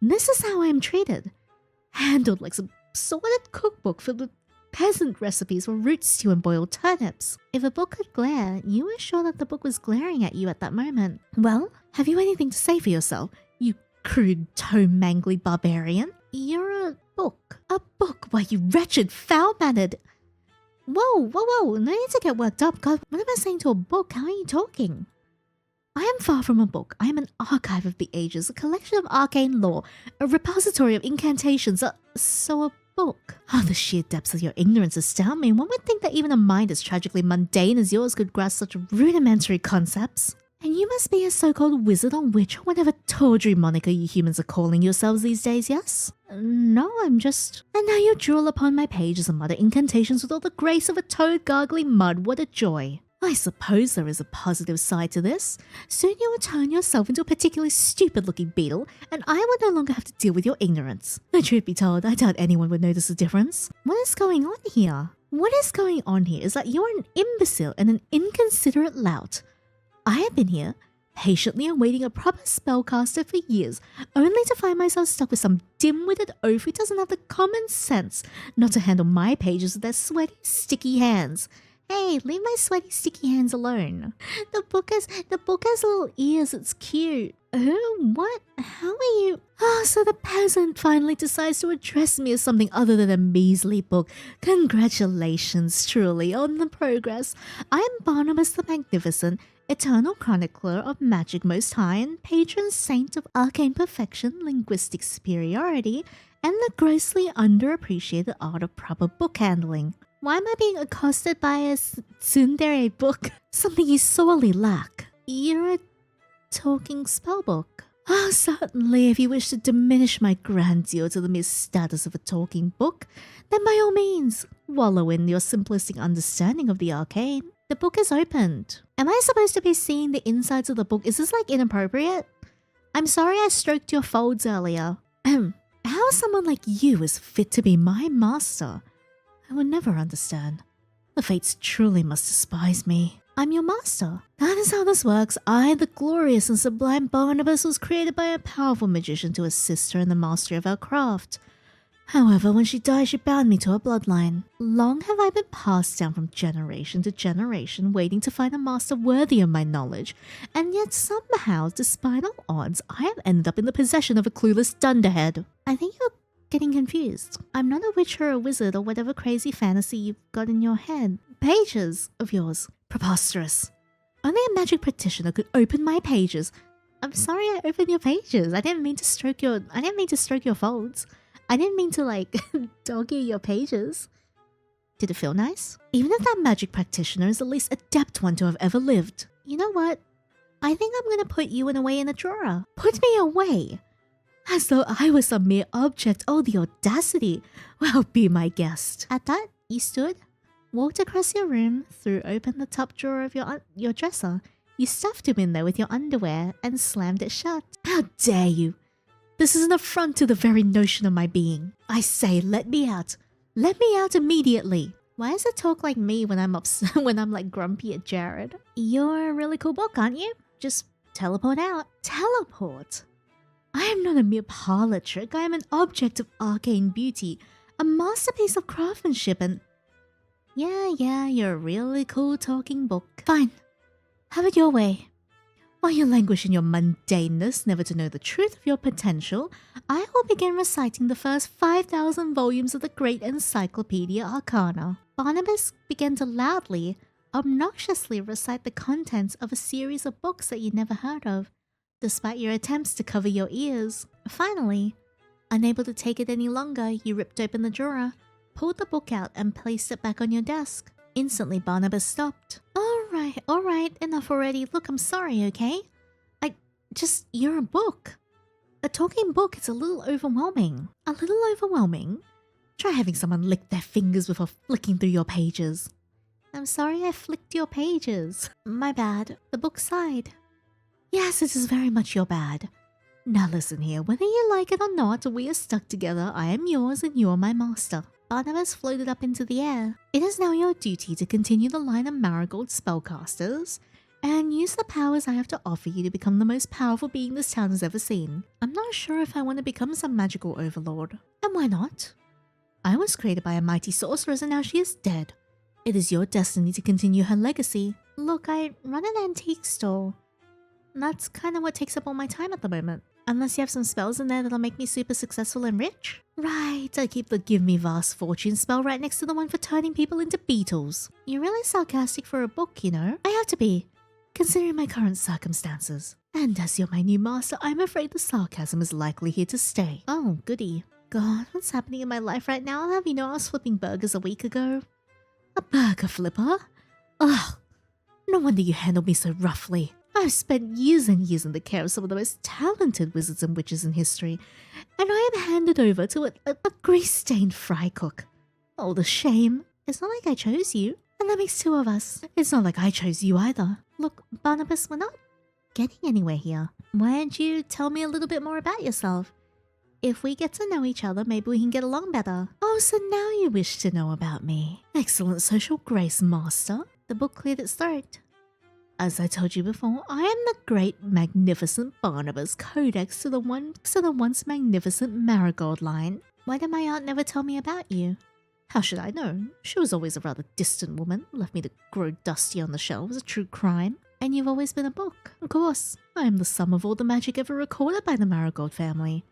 Speaker 1: is how I am treated. Handled like some sorted cookbook filled with peasant recipes for root stew and boiled turnips. If a book could glare, you were sure that the book was glaring at you at that moment. Well, have you anything to say for yourself, you crude, toe-mangly barbarian? You're a book. A book? Why, you wretched, foul-mannered... Whoa, no need to get worked up. God, what am I saying to a book? How are you talking? I am far from a book. I am an archive of the ages, a collection of arcane lore, a repository of incantations, so a book. Oh, the sheer depths of your ignorance astound me. One would think that even a mind as tragically mundane as yours could grasp such rudimentary concepts. And you must be a so-called wizard or witch or whatever tawdry moniker you humans are calling yourselves these days, yes? No, I'm just... And now you drool upon my pages and mutter incantations with all the grace of a toad gargling mud. What a joy. I suppose there is a positive side to this. Soon you will turn yourself into a particularly stupid-looking beetle, and I will no longer have to deal with your ignorance. The truth be told, I doubt anyone would notice the difference. What is going on here? What is going on here is that you are an imbecile and an inconsiderate lout. I have been here, patiently awaiting a proper spellcaster for years, only to find myself stuck with some dim-witted oaf who doesn't have the common sense not to handle my pages with their sweaty, sticky hands. Hey, leave my sweaty, sticky hands alone. The book has little ears, it's cute. What? How are you? Oh, so the peasant finally decides to address me as something other than a measly book. Congratulations, truly, on the progress. I am Barnabas the Magnificent, eternal chronicler of magic most high and patron saint of arcane perfection, linguistic superiority, and the grossly underappreciated art of proper book handling. Why am I being accosted by a tsundere book? Something you sorely lack. You're a talking spellbook. Oh, certainly, if you wish to diminish my grandeur to the mere status of a talking book, then by all means, wallow in your simplistic understanding of the arcane. The book is opened. Am I supposed to be seeing the insides of the book? Is this like inappropriate? I'm sorry I stroked your folds earlier. How someone like you is fit to be my master? I will never understand. The fates truly must despise me. I'm your master. That is how this works. I, the glorious and sublime Barnabas, was created by a powerful magician to assist her in the mastery of our craft. However, when she died, she bound me to her bloodline. Long have I been passed down from generation to generation, waiting to find a master worthy of my knowledge, and yet somehow, despite all odds, I have ended up in the possession of a clueless dunderhead. I think you're getting confused. I'm not a witch or a wizard or whatever crazy fantasy you've got in your head. Pages of yours. Preposterous. Only a magic practitioner could open my pages. I'm sorry I opened your pages. I didn't mean to stroke your folds. I didn't mean to like dog-ear your pages. Did it feel nice? Even if that magic practitioner is the least adept one to have ever lived. You know what? I think I'm gonna put you away in a drawer. Put me away! As though I was some mere object. Oh, the audacity. Well, be my guest. At that, you stood, walked across your room, threw open the top drawer of your dresser. You stuffed him in there with your underwear and slammed it shut. How dare you! This is an affront to the very notion of my being. I say, let me out. Let me out immediately. Why does it talk like me when I'm when I'm like grumpy at Jared? You're a really cool book, aren't you? Just teleport out. Teleport? I am not a mere parlor trick. I am an object of arcane beauty, a masterpiece of craftsmanship, and... Yeah, you're a really cool talking book. Fine. Have it your way. While you languish in your mundaneness, never to know the truth of your potential, I will begin reciting the first 5,000 volumes of the great Encyclopedia Arcana. Barnabas began to loudly, obnoxiously recite the contents of a series of books that you never heard of, despite your attempts to cover your ears. Finally, unable to take it any longer, you ripped open the drawer, pulled the book out, and placed it back on your desk. Instantly, Barnabas stopped. All right, enough already. Look, I'm sorry, okay? You're a book. A talking book is a little overwhelming. A little overwhelming? Try having someone lick their fingers before flicking through your pages. I'm sorry I flicked your pages. My bad. The book sighed. Yes, it is very much your bad. Now listen here, whether you like it or not, we are stuck together. I am yours and you are my master. Barnabas floated up into the air. It is now your duty to continue the line of Marigold spellcasters and use the powers I have to offer you to become the most powerful being this town has ever seen. I'm not sure if I want to become some magical overlord. And why not? I was created by a mighty sorceress and now she is dead. It is your destiny to continue her legacy. Look, I run an antique store. That's kind of what takes up all my time at the moment. Unless you have some spells in there that'll make me super successful and rich. Right, I keep the Give Me Vast Fortune spell right next to the one for turning people into beetles. You're really sarcastic for a book, you know. I have to be, considering my current circumstances. And as you're my new master, I'm afraid the sarcasm is likely here to stay. Oh, goody. God, what's happening in my life right now? I'll have you know I was flipping burgers a week ago. A burger flipper? Ugh, no wonder you handled me so roughly. I've spent years and years in the care of some of the most talented wizards and witches in history, and I am handed over to a grease-stained fry cook. Oh, the shame. It's not like I chose you, and that makes two of us. It's not like I chose you either. Look, Barnabas, we're not getting anywhere here. Why don't you tell me a little bit more about yourself? If we get to know each other, maybe we can get along better. Oh, so now you wish to know about me. Excellent social grace, master. The book cleared its throat. As I told you before, I am the great, magnificent Barnabas, codex to the once magnificent Marigold line. Why did my aunt never tell me about you? How should I know? She was always a rather distant woman, left me to grow dusty on the shelves, a true crime. And you've always been a book. Of course, I am the sum of all the magic ever recorded by the Marigold family.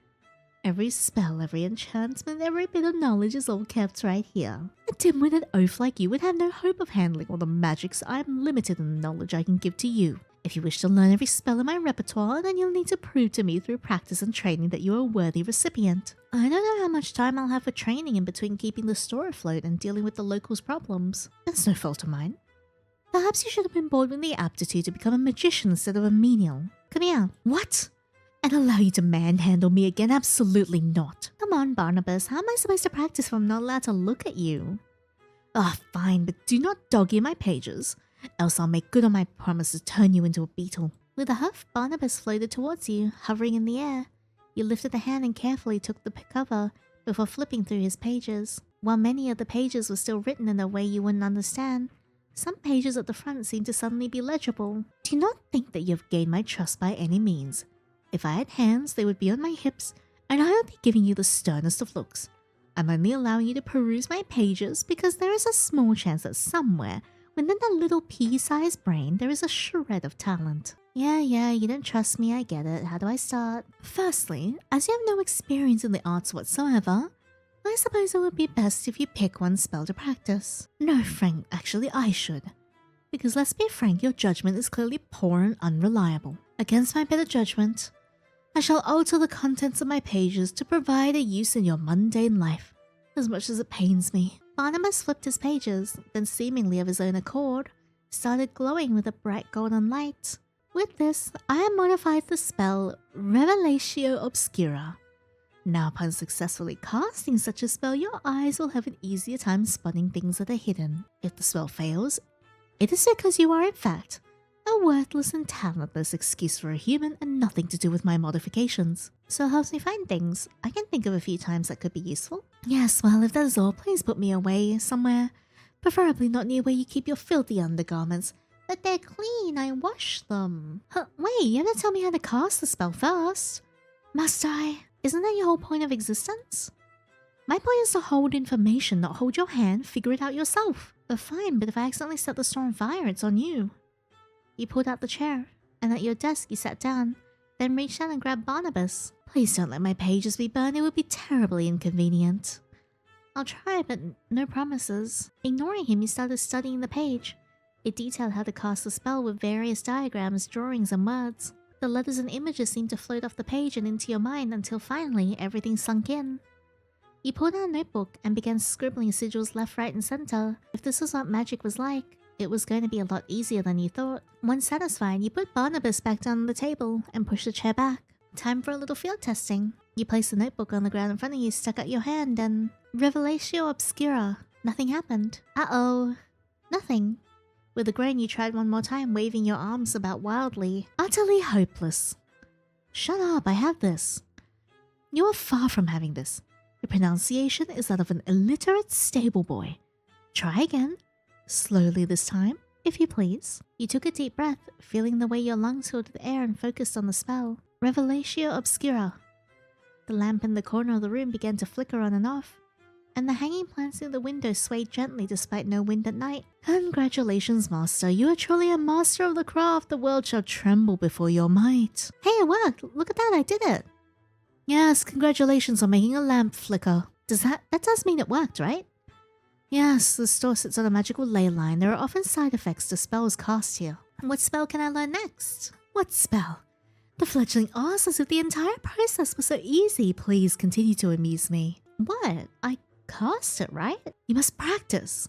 Speaker 1: Every spell, every enchantment, every bit of knowledge is all kept right here. A dim-witted oaf like you would have no hope of handling all the magics. I am limited in the knowledge I can give to you. If you wish to learn every spell in my repertoire, then you'll need to prove to me through practice and training that you are a worthy recipient. I don't know how much time I'll have for training in between keeping the store afloat and dealing with the locals' problems. That's no fault of mine. Perhaps you should have been born with the aptitude to become a magician instead of a menial. Come here. What? And allow you to manhandle me again? Absolutely not. Come on, Barnabas. How am I supposed to practice if I'm not allowed to look at you? Ah, fine, but do not dog-ear my pages, else I'll make good on my promise to turn you into a beetle. With a huff, Barnabas floated towards you, hovering in the air. You lifted a hand and carefully took the cover before flipping through his pages. While many of the pages were still written in a way you wouldn't understand, some pages at the front seemed to suddenly be legible. Do not think that you have gained my trust by any means. If I had hands, they would be on my hips, and I would be giving you the sternest of looks. I'm only allowing you to peruse my pages because there is a small chance that somewhere, within that little pea-sized brain, there is a shred of talent. Yeah, you don't trust me, I get it. How do I start? Firstly, as you have no experience in the arts whatsoever, I suppose it would be best if you pick one spell to practice. No, Frank, actually I should. Because let's be frank, your judgment is clearly poor and unreliable. Against my better judgment, I shall alter the contents of my pages to provide a use in your mundane life, as much as it pains me. Barnabas flipped his pages, then seemingly of his own accord, started glowing with a bright golden light. With this, I have modified the spell Revelatio Obscura. Now upon successfully casting such a spell, your eyes will have an easier time spotting things that are hidden. If the spell fails, it is because you are in fact a worthless and talentless excuse for a human and nothing to do with my modifications. So it helps me find things. I can think of a few times that could be useful. Yes, well, if that is all, please put me away somewhere. Preferably not near where you keep your filthy undergarments. But they're clean, I washed them. Huh, wait, you have to tell me how to cast the spell first. Must I? Isn't that your whole point of existence? My point is to hold information, not hold your hand. Figure it out yourself. Fine, but if I accidentally set the store on fire, it's on you. You pulled out the chair, and at your desk you sat down, then reached out and grabbed Barnabas. Please don't let my pages be burned, it would be terribly inconvenient. I'll try, but no promises. Ignoring him, you started studying the page. It detailed how to cast the spell with various diagrams, drawings, and words. The letters and images seemed to float off the page and into your mind until finally everything sunk in. You pulled out a notebook and began scribbling sigils left, right, and center. If this was what magic was like, it was going to be a lot easier than you thought. Once satisfied, you put Barnabas back down on the table and pushed the chair back. Time for a little field testing. You placed the notebook on the ground in front of you, stuck out your hand, and... Revelatio Obscura. Nothing happened. Uh-oh. Nothing. With a groan, you tried one more time, waving your arms about wildly. Utterly hopeless. Shut up, I have this. You are far from having this. Your pronunciation is that of an illiterate stable boy. Try again. Slowly this time, if you please. You took a deep breath, feeling the way your lungs filled with air and focused on the spell. Revelatio Obscura. The lamp in the corner of the room began to flicker on and off, and the hanging plants near the window swayed gently despite no wind at night. Congratulations, Master. You are truly a master of the craft. The world shall tremble before your might. Hey, it worked. Look at that, I did it. Yes, congratulations on making a lamp flicker. That does mean it worked, right? Yes, the store sits on a magical ley line. There are often side effects to spells cast here. What spell can I learn next? What spell? The fledgling asks as if the entire process was so easy. Please continue to amuse me. What? I cast it, right? You must practice.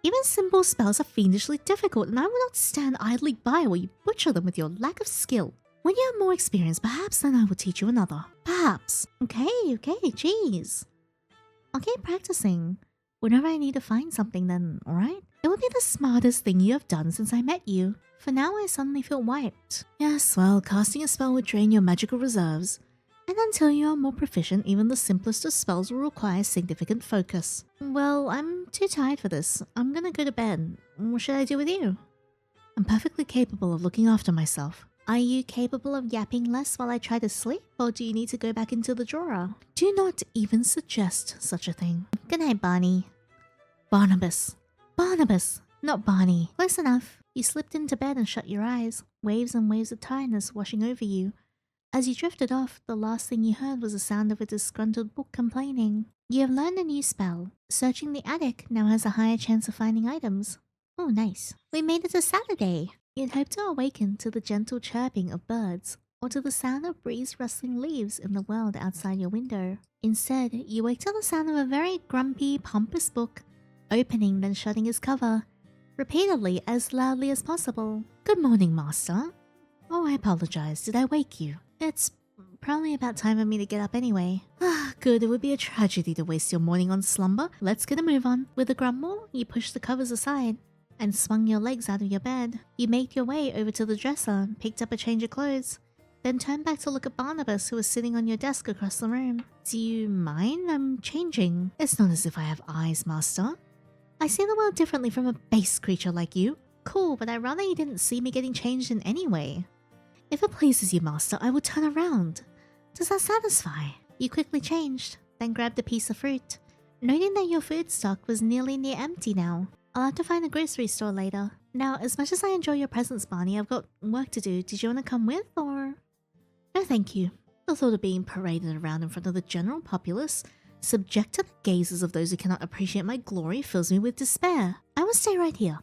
Speaker 1: Even simple spells are fiendishly difficult, and I will not stand idly by while you butcher them with your lack of skill. When you have more experience, perhaps then I will teach you another. Perhaps. Okay, jeez. I'll keep practicing. Whenever I need to find something, then, alright? It would be the smartest thing you have done since I met you. For now, I suddenly feel wiped. Yes, well, casting a spell would drain your magical reserves. And until you are more proficient, even the simplest of spells will require significant focus. Well, I'm too tired for this. I'm gonna go to bed. What should I do with you? I'm perfectly capable of looking after myself. Are you capable of yapping less while I try to sleep? Or do you need to go back into the drawer? Do not even suggest such a thing. Good night, Barney. Barnabas. Barnabas, not Barney. Close enough. You slipped into bed and shut your eyes, waves and waves of tiredness washing over you. As you drifted off, the last thing you heard was the sound of a disgruntled book complaining. You have learned a new spell. Searching the attic now has a higher chance of finding items. Oh, nice. We made it to Saturday. You'd hoped to awaken to the gentle chirping of birds, or to the sound of breeze rustling leaves in the world outside your window. Instead, you wake to the sound of a very grumpy, pompous book, opening then shutting its cover, repeatedly as loudly as possible. Good morning, Master. Oh, I apologize. Did I wake you? It's probably about time for me to get up anyway. Ah, good. It would be a tragedy to waste your morning on slumber. Let's get a move on. With a grumble, you pushed the covers aside and swung your legs out of your bed. You made your way over to the dresser, picked up a change of clothes, then turned back to look at Barnabas, who was sitting on your desk across the room. Do you mind? I'm changing. It's not as if I have eyes, Master. I see the world differently from a base creature like you. Cool, but I'd rather you didn't see me getting changed in any way. If it pleases you, Master, I will turn around. Does that satisfy? You quickly changed, then grabbed a piece of fruit, noting that your food stock was nearly near empty now. I'll have to find a grocery store later. Now, as much as I enjoy your presence, Barney, I've got work to do. Did you want to come with, or...? No, thank you. The thought of being paraded around in front of the general populace, subject to the gazes of those who cannot appreciate my glory, fills me with despair. I will stay right here.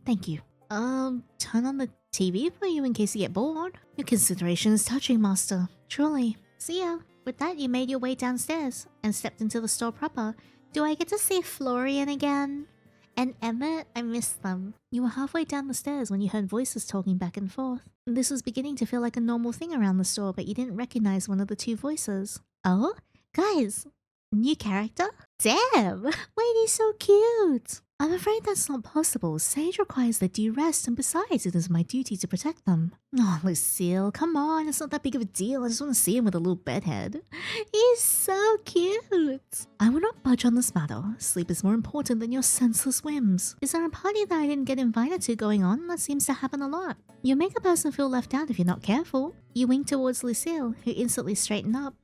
Speaker 1: Thank you. Turn on the TV for you in case you get bored. Your consideration is touching, Master. Truly. See ya. With that, you made your way downstairs and stepped into the store proper. Do I get to see Florian again? And Emmett? I missed them. You were halfway down the stairs when you heard voices talking back and forth. This was beginning to feel like a normal thing around the store, but you didn't recognize one of the two voices. Oh? Guys, new character? Damn! Lady's so cute! I'm afraid that's not possible. Sage requires their due rest, and besides, it is my duty to protect them. Oh, Lucille, come on, it's not that big of a deal. I just want to see him with a little bedhead. He's so cute. I will not budge on this matter. Sleep is more important than your senseless whims. Is there a party that I didn't get invited to going on? That seems to happen a lot. You'll make a person feel left out if you're not careful. You wink towards Lucille, who instantly straightened up.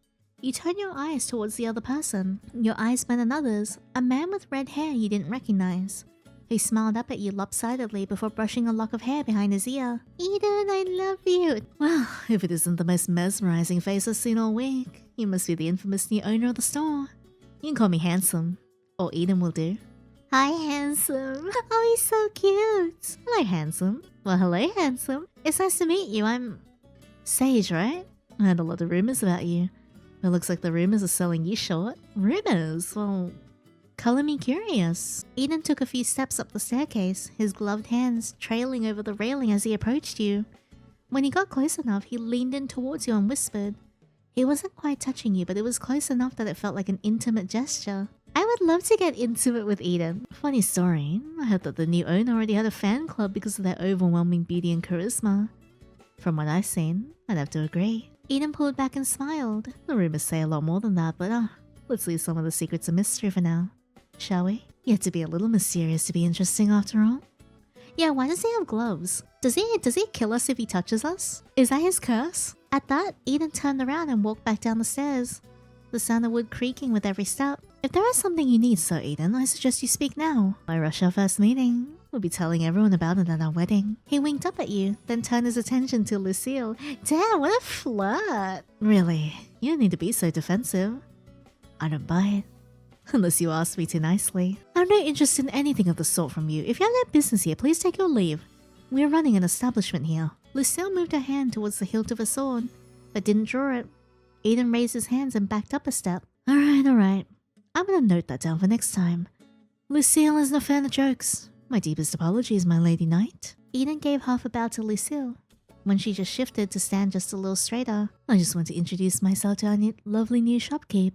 Speaker 1: You turn your eyes towards the other person. Your eyes met another's, a man with red hair you didn't recognize. He smiled up at you lopsidedly before brushing a lock of hair behind his ear. Eden, I love you. Well, if it isn't the most mesmerizing face I've seen all week, you must be the infamous new owner of the store. You can call me Handsome, or Eden will do. Hi, Handsome. Oh, he's so cute. Hello, Handsome. Well, hello, Handsome. It's nice to meet you. I'm Sage, right? I heard a lot of rumors about you. It looks like the rumors are selling you short. Rumors? Well, color me curious. Eden took a few steps up the staircase, his gloved hands trailing over the railing as he approached you. When he got close enough, he leaned in towards you and whispered. He wasn't quite touching you, but it was close enough that it felt like an intimate gesture. I would love to get intimate with Eden. Funny story, I heard that the new owner already had a fan club because of their overwhelming beauty and charisma. From what I've seen, I'd have to agree. Eden pulled back and smiled. The rumors say a lot more than that, but let's leave some of the secrets a mystery for now. Shall we? You have to be a little mysterious to be interesting after all. Yeah, why does he have gloves? Does he kill us if he touches us? Is that his curse? At that, Eden turned around and walked back down the stairs, the sound of wood creaking with every step. If there is something you need, Sir Eden, I suggest you speak now. Why rush our first meeting? We'll be telling everyone about it at our wedding. He winked up at you, then turned his attention to Lucille. Damn, what a flirt! Really, you don't need to be so defensive. I don't buy it. Unless you ask me too nicely. I'm not interested in anything of the sort from you. If you have no business here, please take your leave. We're running an establishment here. Lucille moved her hand towards the hilt of her sword, but didn't draw it. Eden raised his hands and backed up a step. Alright. I'm gonna note that down for next time. Lucille isn't a fan of jokes. My deepest apologies, my lady knight. Eden gave half a bow to Lucille. When she just shifted to stand just a little straighter, I just want to introduce myself to our lovely new shopkeep.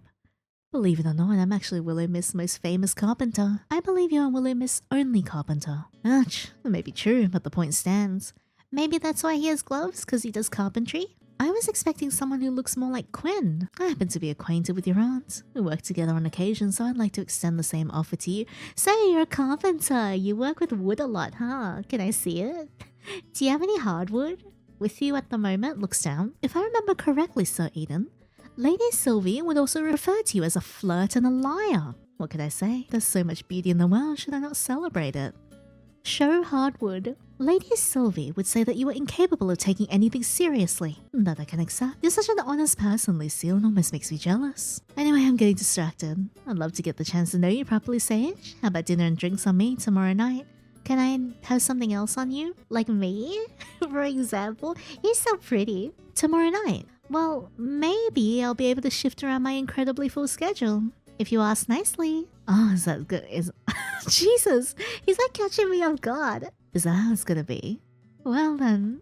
Speaker 1: Believe it or not, I'm actually Willowmist's most famous carpenter. I believe you're Willowmist's only carpenter. Ouch, that may be true, but the point stands. Maybe that's why he has gloves, because he does carpentry? I was expecting someone who looks more like Quinn. I happen to be acquainted with your aunt. We work together on occasion, so I'd like to extend the same offer to you. So you're a carpenter. You work with wood a lot, huh? Can I see it? Do you have any hardwood? With you at the moment, looks down. If I remember correctly, Sir Eden, Lady Sylvie would also refer to you as a flirt and a liar. What could I say? There's so much beauty in the world, should I not celebrate it? Show hardwood. Lady Sylvie would say that you were incapable of taking anything seriously. That I can accept. You're such an honest person, Lucille. It almost makes me jealous. Anyway, I'm getting distracted. I'd love to get the chance to know you properly, Sage. How about dinner and drinks on me tomorrow night? Can I have something else on you? Like me? For example? You're so pretty. Tomorrow night? Well, maybe I'll be able to shift around my incredibly full schedule. If you ask nicely. Oh, is that good? Jesus, he's like catching me off guard. Is that how it's gonna be? Well then.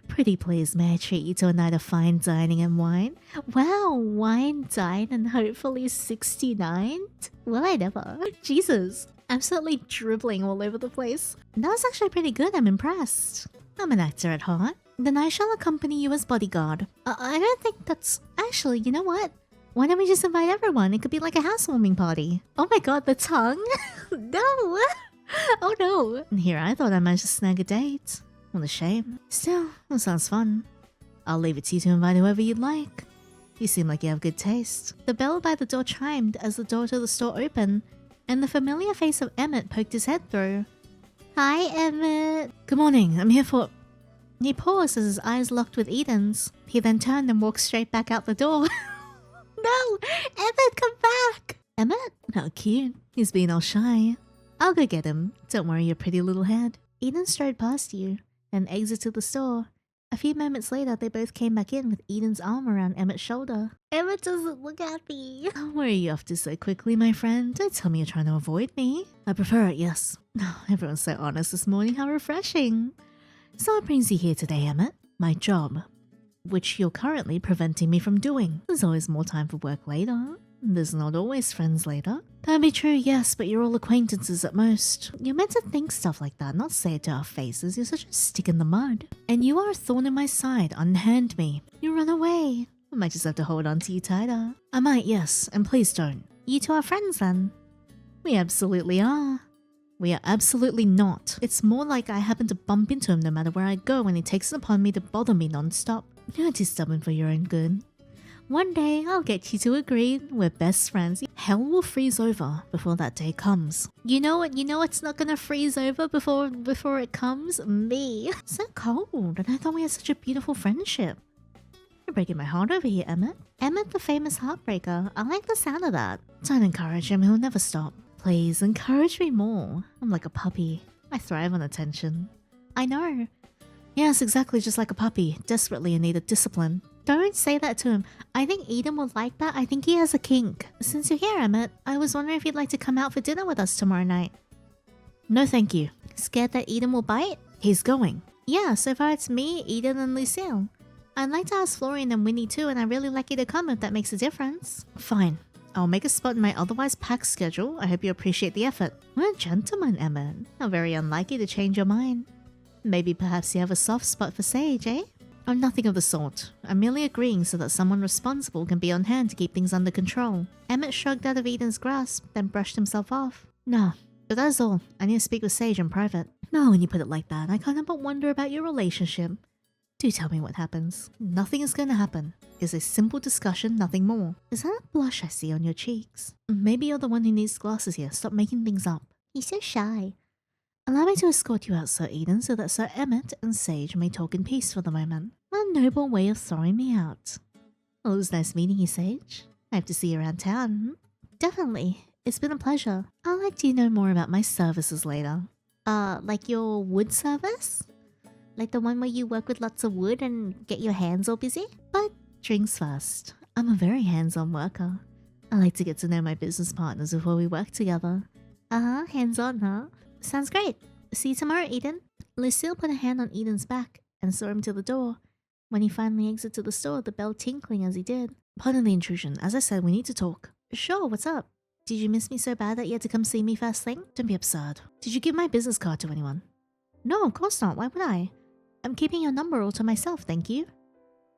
Speaker 1: Pretty please, may I treat you to a night of fine dining and wine? Wow, wine, dine, and hopefully 69? Will I never? Jesus, absolutely dribbling all over the place. That was actually pretty good, I'm impressed. I'm an actor at heart. Then I shall accompany you as bodyguard. I don't think that's... Actually, you know what? Why don't we just invite everyone? It could be like a housewarming party. Oh my god, the tongue? No! Oh no! And here I thought I managed to snag a date. What a shame. Still, that sounds fun. I'll leave it to you to invite whoever you'd like. You seem like you have good taste. The bell by the door chimed as the door to the store opened, and the familiar face of Emmett poked his head through. Hi, Emmett. Good morning, I'm here for... He paused as his eyes locked with Eden's. He then turned and walked straight back out the door. No! Emmett, come back! Emmett? How cute. He's being all shy. I'll go get him. Don't worry your pretty little head. Eden strode past you, and exited the store. A few moments later, they both came back in with Eden's arm around Emmett's shoulder. Emmett doesn't look happy. Where are you off to so quickly, my friend? Don't tell me you're trying to avoid me. I prefer it, yes. Everyone's so honest this morning. How refreshing. So what brings you here today, Emmett? My job. Which you're currently preventing me from doing. There's always more time for work later. There's not always friends later. That'd be true, yes, but you're all acquaintances at most. You're meant to think stuff like that, not say it to our faces. You're such a stick in the mud. And you are a thorn in my side, unhand me. You run away. I might just have to hold on to you tighter. I might, yes, and please don't. You two are friends then? We absolutely are. We are absolutely not. It's more like I happen to bump into him no matter where I go, and he takes it upon me to bother me non-stop. You're too stubborn for your own good. One day I'll get you to agree we're best friends. Hell will freeze over before that day comes. You know what? You know what's not gonna freeze over before it comes? Me. So cold, and I thought we had such a beautiful friendship. You're breaking my heart over here, Emmett. Emmett, the famous heartbreaker. I like the sound of that. Don't encourage him, he'll never stop. Please, encourage me more. I'm like a puppy. I thrive on attention. I know. Yes, exactly, just like a puppy, desperately in need of discipline. Don't say that to him. I think Eden will like that. I think he has a kink. Since you're here, Emmett, I was wondering if you'd like to come out for dinner with us tomorrow night. No, thank you. Scared that Eden will bite? He's going. Yeah, so far it's me, Eden, and Lucille. I'd like to ask Florian and Winnie too, and I'd really like you to come if that makes a difference. Fine. I'll make a spot in my otherwise packed schedule. I hope you appreciate the effort. What a gentleman, Emmett. How very unlike you to change your mind. Maybe perhaps you have a soft spot for Sage, eh? Oh, nothing of the sort. I'm merely agreeing so that someone responsible can be on hand to keep things under control. Emmett shrugged out of Eden's grasp, then brushed himself off. No, but that's all. I need to speak with Sage in private. No, when you put it like that, I can't help but wonder about your relationship. Do tell me what happens. Nothing is going to happen. It's a simple discussion, nothing more. Is that a blush I see on your cheeks? Maybe you're the one who needs glasses here. Stop making things up. He's so shy. Allow me to escort you out, Sir Eden, so that Sir Emmett and Sage may talk in peace for the moment. A noble way of throwing me out. Well, it was nice meeting you, Sage. I have to see you around town. Definitely. It's been a pleasure. I'll let you know more about my services later. Like your wood service? Like the one where you work with lots of wood and get your hands all busy? But drinks first. I'm a very hands-on worker. I like to get to know my business partners before we work together. Hands-on, huh? Sounds great. See you tomorrow, Eden. Lucille put a hand on Eden's back and saw him to the door. When he finally exited the store, the bell tinkling as he did. Pardon the intrusion. As I said, we need to talk. Sure, what's up? Did you miss me so bad that you had to come see me first thing? Don't be absurd. Did you give my business card to anyone? No, of course not. Why would I? I'm keeping your number all to myself, thank you.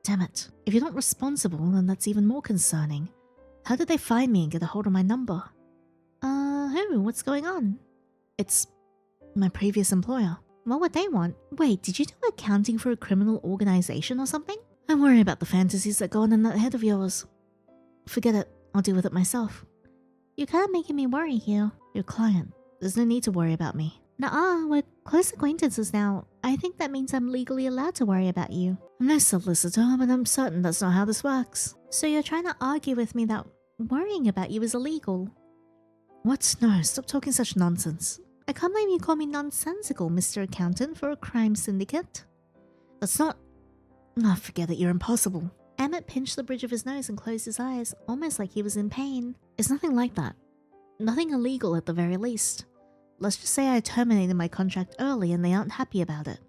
Speaker 1: Damn it. If you're not responsible, then that's even more concerning. How did they find me and get a hold of my number? Who? What's going on? It's my previous employer. What would they want? Wait, did you do accounting for a criminal organization or something? Don't worry about the fantasies that go on in that head of yours. Forget it. I'll deal with it myself. You're kind of making me worry here. Your client. There's no need to worry about me. Nuh-uh, we're close acquaintances now. I think that means I'm legally allowed to worry about you. I'm no solicitor, but I'm certain that's not how this works. So you're trying to argue with me that worrying about you is illegal? What? No, stop talking such nonsense. I can't believe you call me nonsensical, Mr. Accountant, for a crime syndicate. That's not... Oh, forget it, you're impossible. Emmett pinched the bridge of his nose and closed his eyes, almost like he was in pain. It's nothing like that. Nothing illegal at the very least. Let's just say I terminated my contract early and they aren't happy about it.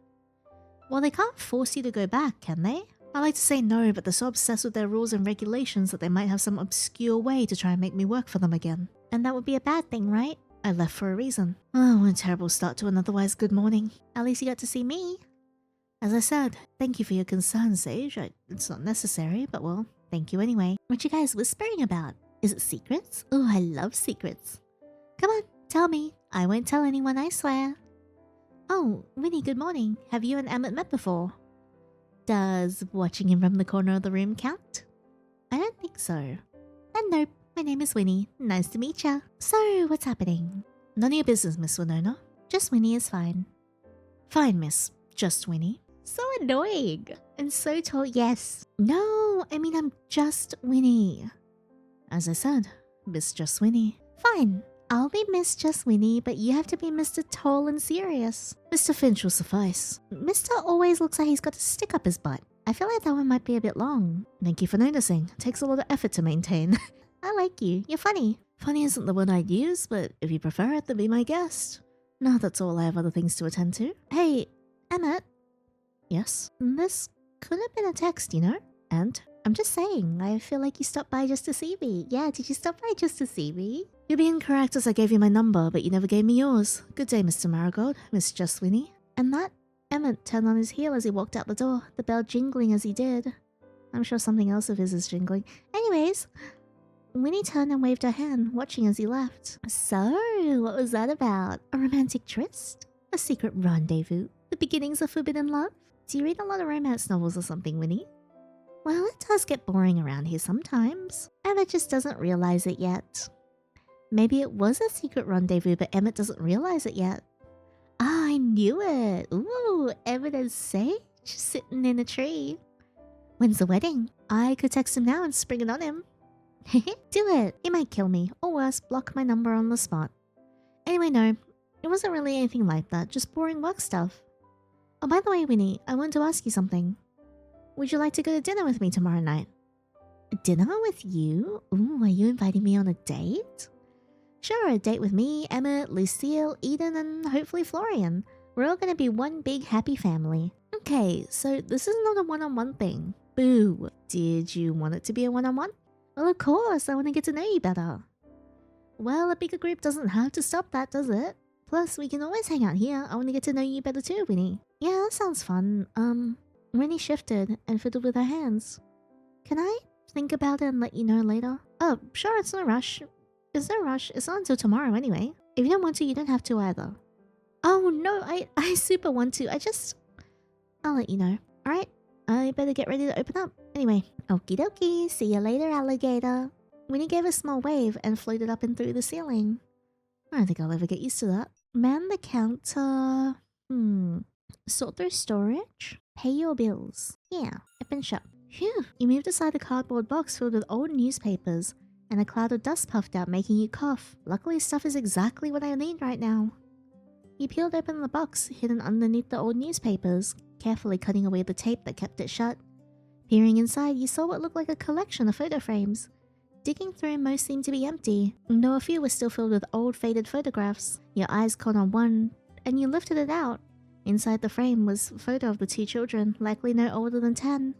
Speaker 1: Well, they can't force you to go back, can they? I like to say no, but they're so obsessed with their rules and regulations that they might have some obscure way to try and make me work for them again. And that would be a bad thing, right? I left for a reason. Oh, what a terrible start to an otherwise good morning. At least you got to see me. As I said, thank you for your concern, Sage. It's not necessary, but well, thank you anyway. What you guys whispering about? Is it secrets? Oh, I love secrets. Come on, tell me. I won't tell anyone, I swear. Oh, Winnie, good morning. Have you and Emmett met before? Does watching him from the corner of the room count? I don't think so. And nope, my name is Winnie. Nice to meet ya. So, what's happening? None of your business, Miss Winona. Just Winnie is fine. Fine, miss. Just Winnie. So annoying. And so tall, yes. No, I mean I'm just Winnie. As I said, Miss Just Winnie. Fine. I'll be Miss Just Winnie, but you have to be Mr. Tall and Serious. Mr. Finch will suffice. Mr. always looks like he's got a stick up his butt. I feel like that one might be a bit long. Thank you for noticing. It takes a lot of effort to maintain. I like you. You're funny. Funny isn't the word I'd use, but if you prefer it, then be my guest. No, that's all. I have other things to attend to. Hey, Emmett. Yes? This could have been a text, you know? And? I'm just saying, I feel like you stopped by just to see me. Yeah, did you stop by just to see me? You'd be incorrect as I gave you my number, but you never gave me yours. Good day, Mr. Marigold, Miss Just Winnie. And that? Emmett turned on his heel as he walked out the door, the bell jingling as he did. I'm sure something else of his is jingling. Anyways, Winnie turned and waved her hand, watching as he left. So, what was that about? A romantic tryst? A secret rendezvous? The beginnings of forbidden love? Do you read a lot of romance novels or something, Winnie? Well, it does get boring around here sometimes. Emmett just doesn't realize it yet. Maybe it was a secret rendezvous, but Emmett doesn't realize it yet. Ah, I knew it. Ooh, Emmett and Sage sitting in a tree. When's the wedding? I could text him now and spring it on him. Do it. He might kill me, or worse, block my number on the spot. Anyway, no. It wasn't really anything like that, just boring work stuff. Oh, by the way, Winnie, I wanted to ask you something. Would you like to go to dinner with me tomorrow night? Dinner with you? Ooh, are you inviting me on a date? Sure, a date with me, Emmett, Lucille, Eden, and hopefully Florian. We're all gonna be one big happy family. Okay, so this is not a one-on-one thing. Boo. Did you want it to be a one-on-one? Well, of course, I want to get to know you better. Well, a bigger group doesn't have to stop that, does it? Plus, we can always hang out here. I want to get to know you better too, Winnie. Yeah, that sounds fun. Winnie shifted and fiddled with her hands. Can I think about it and let you know later? Oh, sure, it's no rush. It's no rush. It's not until tomorrow anyway. If you don't want to, you don't have to either. Oh no, I super want to. I'll let you know. Alright, I better get ready to open up. Anyway, okie dokie. See you later, alligator. Winnie gave a small wave and floated up and through the ceiling. I don't think I'll ever get used to that. Man the counter. Sort through storage. Pay your bills. Yeah, open shop. Phew. You moved aside a cardboard box filled with old newspapers, and a cloud of dust puffed out, making you cough. Luckily, stuff is exactly what I need right now. You peeled open the box, hidden underneath the old newspapers, carefully cutting away the tape that kept it shut. Peering inside, you saw what looked like a collection of photo frames. Digging through, most seemed to be empty, though a few were still filled with old, faded photographs. Your eyes caught on one, and you lifted it out. Inside the frame was a photo of the two children, likely no older than 10.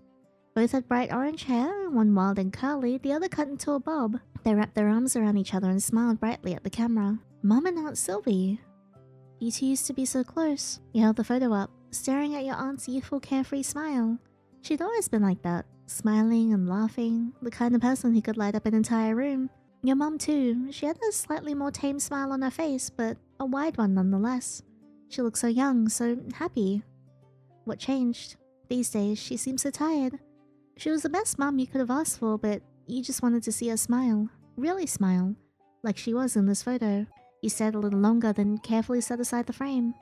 Speaker 1: Both had bright orange hair, one wild and curly, the other cut into a bob. They wrapped their arms around each other and smiled brightly at the camera. Mum and Aunt Sylvie. You two used to be so close. You held the photo up, staring at your aunt's youthful, carefree smile. She'd always been like that, smiling and laughing, the kind of person who could light up an entire room. Your mum too. She had a slightly more tame smile on her face, but a wide one nonetheless. She looked so young, so happy. What changed? These days, she seemed so tired. She was the best mum you could have asked for, but you just wanted to see her smile. Really smile. Like she was in this photo. You stared a little longer, then carefully set aside the frame.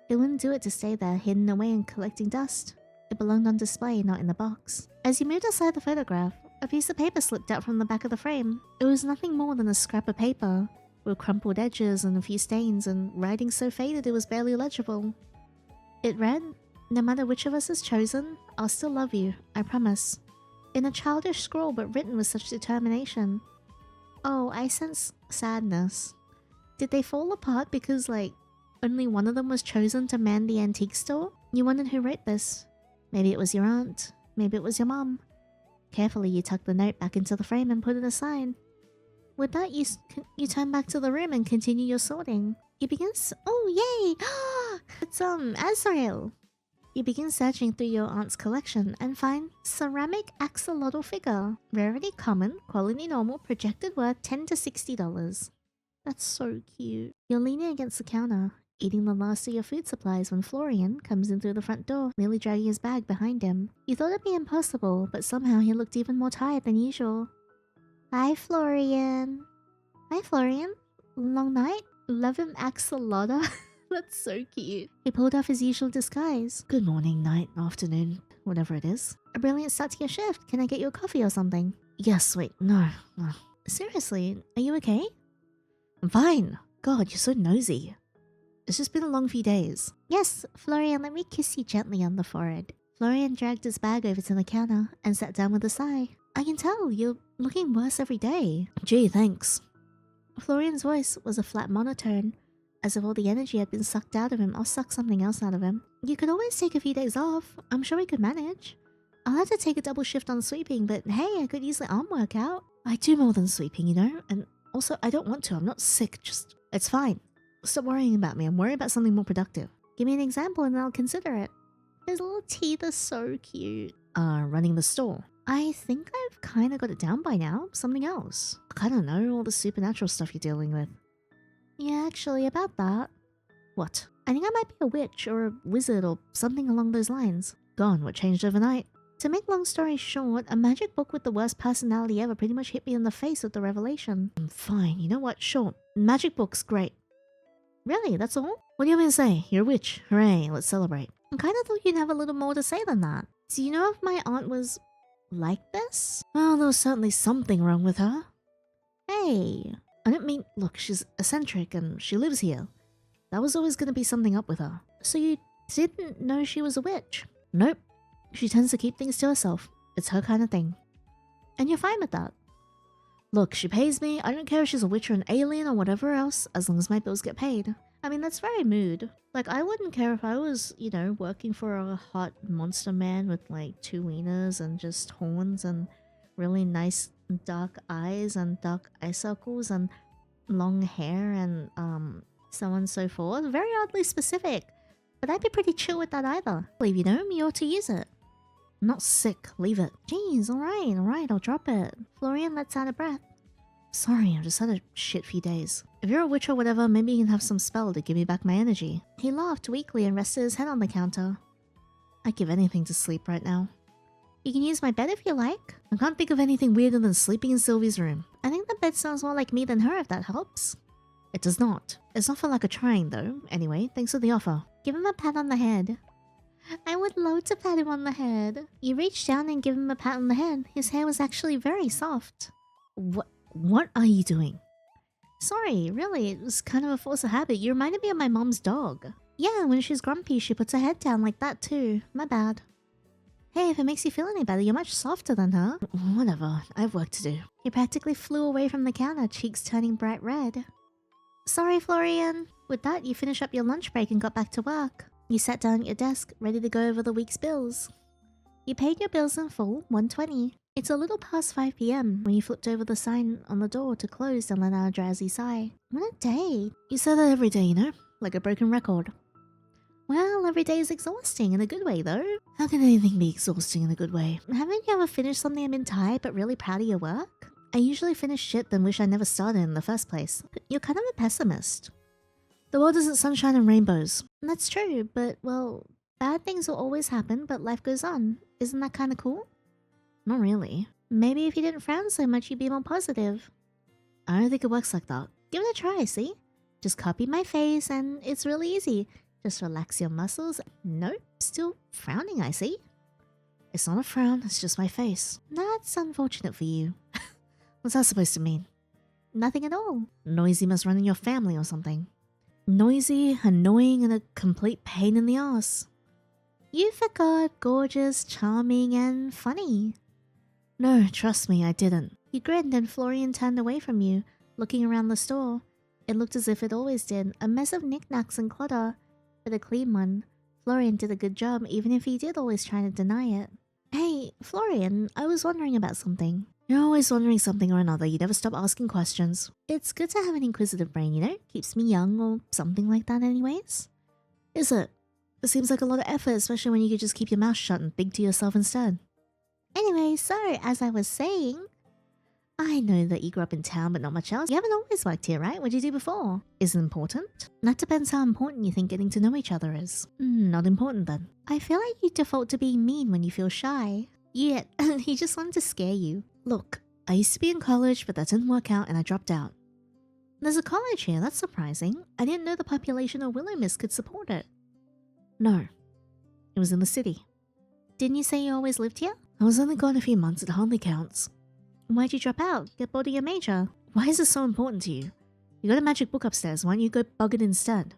Speaker 1: It wouldn't do it to stay there, hidden away and collecting dust. It belonged on display, not in the box. As you moved aside the photograph, a piece of paper slipped out from the back of the frame. It was nothing more than a scrap of paper, with crumpled edges and a few stains, and writing so faded it was barely legible. It read, "No matter which of us is chosen, I'll still love you, I promise." In a childish scrawl, but written with such determination. Oh, I sense sadness. Did they fall apart because, like, only one of them was chosen to man the antique store? You wondered who wrote this. Maybe it was your aunt. Maybe it was your mum. Carefully, you tucked the note back into the frame and put it aside. With that, you turn back to the room and continue your sorting. You begin oh, yay! It's, Azrael! You begin searching through your aunt's collection and find ceramic axolotl figure. Rarity common, quality normal, projected worth $10 to $60. That's so cute. You're leaning against the counter, eating the last of your food supplies when Florian comes in through the front door, nearly dragging his bag behind him. You thought it'd be impossible, but somehow he looked even more tired than usual. Hi, Florian. Hi, Florian. Long night? Love him, axolotl. That's so cute. He pulled off his usual disguise. Good morning, night, afternoon, whatever it is. A brilliant start to your shift. Can I get you a coffee or something? Yes, wait, no. Seriously, are you okay? I'm fine. God, you're so nosy. It's just been a long few days. Yes, Florian, let me kiss you gently on the forehead. Florian dragged his bag over to the counter and sat down with a sigh. I can tell, you're looking worse every day. Gee, thanks. Florian's voice was a flat monotone, as if all the energy had been sucked out of him or sucked something else out of him. You could always take a few days off. I'm sure we could manage. I'll have to take a double shift on sweeping, but hey, I could easily arm work out. I do more than sweeping, you know? And also, I don't want to. I'm not sick. Just, it's fine. Stop worrying about me. I'm worried about something more productive. Give me an example and I'll consider it. His little teeth are so cute. Running the store. I think I've kind of got it down by now. Something else. I don't know, all the supernatural stuff you're dealing with. Yeah, actually, about that. What? I think I might be a witch or a wizard or something along those lines. Gone, what changed overnight? To make long story short, a magic book with the worst personality ever pretty much hit me in the face with the revelation. Fine, you know what? Sure. Magic book's great. Really? That's all? What do you want me to say? You're a witch. Hooray, let's celebrate. I kind of thought you'd have a little more to say than that. Do you know if my aunt was like this? Well, there was certainly something wrong with her. Hey, I don't mean, look, she's eccentric and she lives here. That was always going to be something up with her. So you didn't know she was a witch? Nope. She tends to keep things to herself. It's her kind of thing. And you're fine with that. Look, she pays me. I don't care if she's a witch or an alien or whatever else, as long as my bills get paid. I mean, that's very mood. Like, I wouldn't care if I was, you know, working for a hot monster man with like 2 wieners and just horns and really nice dark eyes and dark eye circles and long hair and so on and so forth. Very oddly specific. But I'd be pretty chill with that either. Believe you know, you ought to use it. I'm not sick, leave it. Jeez, alright, I'll drop it. Florian lets out a breath. Sorry, I've just had a shit few days. If you're a witch or whatever, maybe you can have some spell to give me back my energy. He laughed weakly and rested his head on the counter. I'd give anything to sleep right now. You can use my bed if you like. I can't think of anything weirder than sleeping in Sylvie's room. I think the bed sounds more like me than her if that helps. It does not. It's not for lack of trying though. Anyway, thanks for the offer. Give him a pat on the head. I would love to pat him on the head. You reached down and give him a pat on the head. His hair was actually very soft. What are you doing? Sorry, really, it was kind of a force of habit. You reminded me of my mom's dog. Yeah, when she's grumpy, she puts her head down like that too. My bad. Hey, if it makes you feel any better, you're much softer than her. Whatever, I have work to do. He practically flew away from the counter, cheeks turning bright red. Sorry, Florian. With that, you finished up your lunch break and got back to work. You sat down at your desk, ready to go over the week's bills. You paid your bills in full, $120. It's a little past 5 p.m. when you flipped over the sign on the door to close and let out a drowsy sigh. What a day. You say that every day, you know? Like a broken record. Well, every day is exhausting in a good way, though. How can anything be exhausting in a good way? Haven't you ever finished something mid-tired but really proud of your work? I usually finish shit then wish I never started in the first place. You're kind of a pessimist. The world isn't sunshine and rainbows. That's true, but, well, bad things will always happen, but life goes on. Isn't that kind of cool? Not really. Maybe if you didn't frown so much, you'd be more positive. I don't think it works like that. Give it a try, see? Just copy my face and it's really easy. Just relax your muscles. Nope, still frowning, I see. It's not a frown, it's just my face. That's unfortunate for you. What's that supposed to mean? Nothing at all. Noisy must run in your family or something. Noisy, annoying, and a complete pain in the ass. You forgot gorgeous, charming, and funny. No, trust me, I didn't. You grinned and Florian turned away from you, looking around the store. It looked as if it always did, a mess of knickknacks and clutter, but a clean one. Florian did a good job, even if he did always try to deny it. Hey, Florian, I was wondering about something. You're always wondering something or another, you never stop asking questions. It's good to have an inquisitive brain, you know? Keeps me young or something like that anyways. Is it? It seems like a lot of effort, especially when you could just keep your mouth shut and think to yourself instead. Anyway, so, as I was saying... I know that you grew up in town but not much else. You haven't always worked here, right? What'd you do before? Is it important? That depends how important you think getting to know each other is. Not important then. I feel like you default to being mean when you feel shy. Yeah, he just wanted to scare you. Look, I used to be in college, but that didn't work out and I dropped out. There's a college here, that's surprising. I didn't know the population of Willowmist could support it. No, it was in the city. Didn't you say you always lived here? I was only gone a few months, it hardly counts. Why'd you drop out? Get bored of your major? Why is this so important to you? You got a magic book upstairs, why don't you go bug it instead?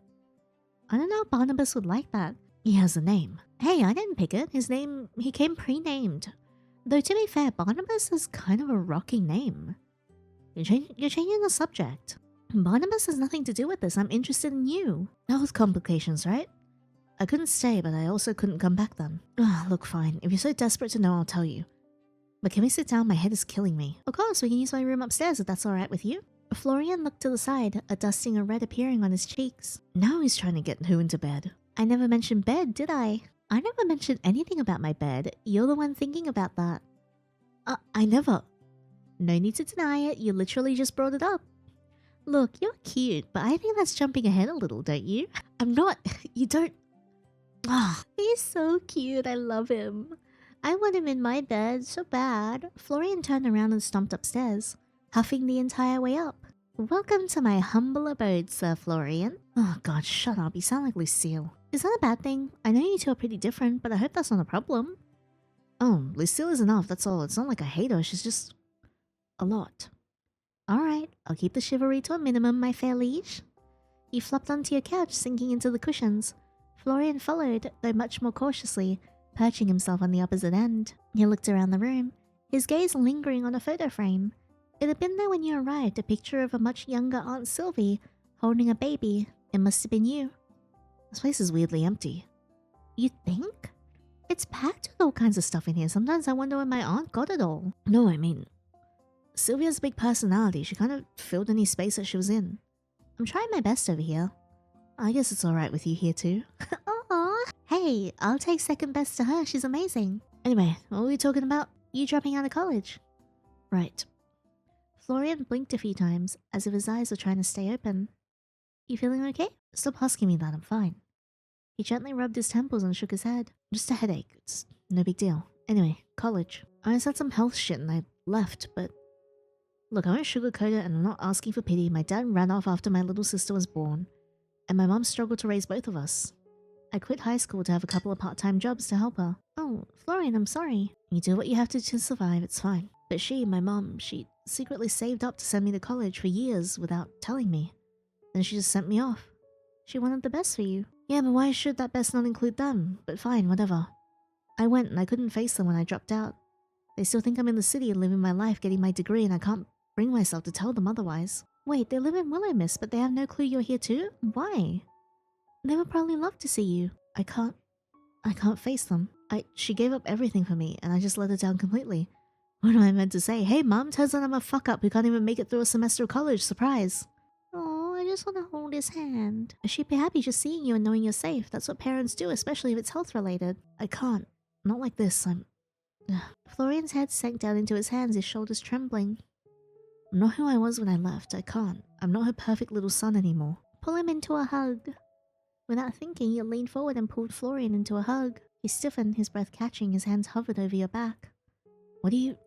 Speaker 1: I don't know if Barnabas would like that. He has a name. Hey, I didn't pick it. His name, he came pre-named. Though to be fair, Barnabas is kind of a rocking name. You're changing the subject. Barnabas has nothing to do with this, I'm interested in you. Health complications, right? I couldn't stay, but I also couldn't come back then. Look, fine. If you're so desperate to know, I'll tell you. But can we sit down? My head is killing me. Of course, we can use my room upstairs if that's alright with you. Florian looked to the side, a dusting of red appearing on his cheeks. Now he's trying to get who into bed. I never mentioned bed, did I? I never mentioned anything about my bed. You're the one thinking about that. I never. No need to deny it, you literally just brought it up. Look, you're cute, but I think that's jumping ahead a little, don't you? I'm not. You don't. He's so cute, I love him. I want him in my bed, so bad. Florian turned around and stomped upstairs, huffing the entire way up. Welcome to my humble abode, Sir Florian. Oh god, shut up, you sound like Lucille. Is that a bad thing? I know you two are pretty different, but I hope that's not a problem. Oh, Lucille is enough, that's all. It's not like I hate her, she's just... a lot. Alright, I'll keep the chivalry to a minimum, my fair liege. You flopped onto your couch, sinking into the cushions. Florian followed, though much more cautiously, perching himself on the opposite end. He looked around the room, his gaze lingering on a photo frame. It had been there when you arrived, a picture of a much younger Aunt Sylvie, holding a baby. It must have been you. This place is weirdly empty. You think? It's packed with all kinds of stuff in here. Sometimes I wonder where my aunt got it all. No, I mean... Sylvia's a big personality. She kind of filled any space that she was in. I'm trying my best over here. I guess it's alright with you here too. Aww. Hey, I'll take second best to her. She's amazing. Anyway, what were we talking about? You dropping out of college. Right. Florian blinked a few times, as if his eyes were trying to stay open. You feeling okay? Stop asking me that, I'm fine. He gently rubbed his temples and shook his head. Just a headache, it's no big deal. Anyway, college. I just had some health shit and I left, but... Look, I won't sugarcoat it and I'm not asking for pity. My dad ran off after my little sister was born, and my mom struggled to raise both of us. I quit high school to have a couple of part-time jobs to help her. Oh, Florian, I'm sorry. You do what you have to survive, it's fine. But she, my mom, she secretly saved up to send me to college for years without telling me. Then she just sent me off. She wanted the best for you. Yeah, but why should that best not include them? But fine, whatever. I went and I couldn't face them when I dropped out. They still think I'm in the city and living my life getting my degree, and I can't bring myself to tell them otherwise. Wait, they live in Willowmist, but they have no clue you're here too? Why? They would probably love to see you. I can't face them. She gave up everything for me, and I just let her down completely. What am I meant to say? Hey mom, turns out I'm a fuck up who can't even make it through a semester of college, surprise. Oh, I just want to hold his hand. She'd be happy just seeing you and knowing you're safe. That's what parents do, especially if it's health related. I can't. Not like this, Florian's head sank down into his hands, his shoulders trembling. I'm not who I was when I left, I can't. I'm not her perfect little son anymore. Pull him into a hug. Without thinking, you leaned forward and pulled Florian into a hug. He stiffened, his breath catching, his hands hovered over your back. What are you...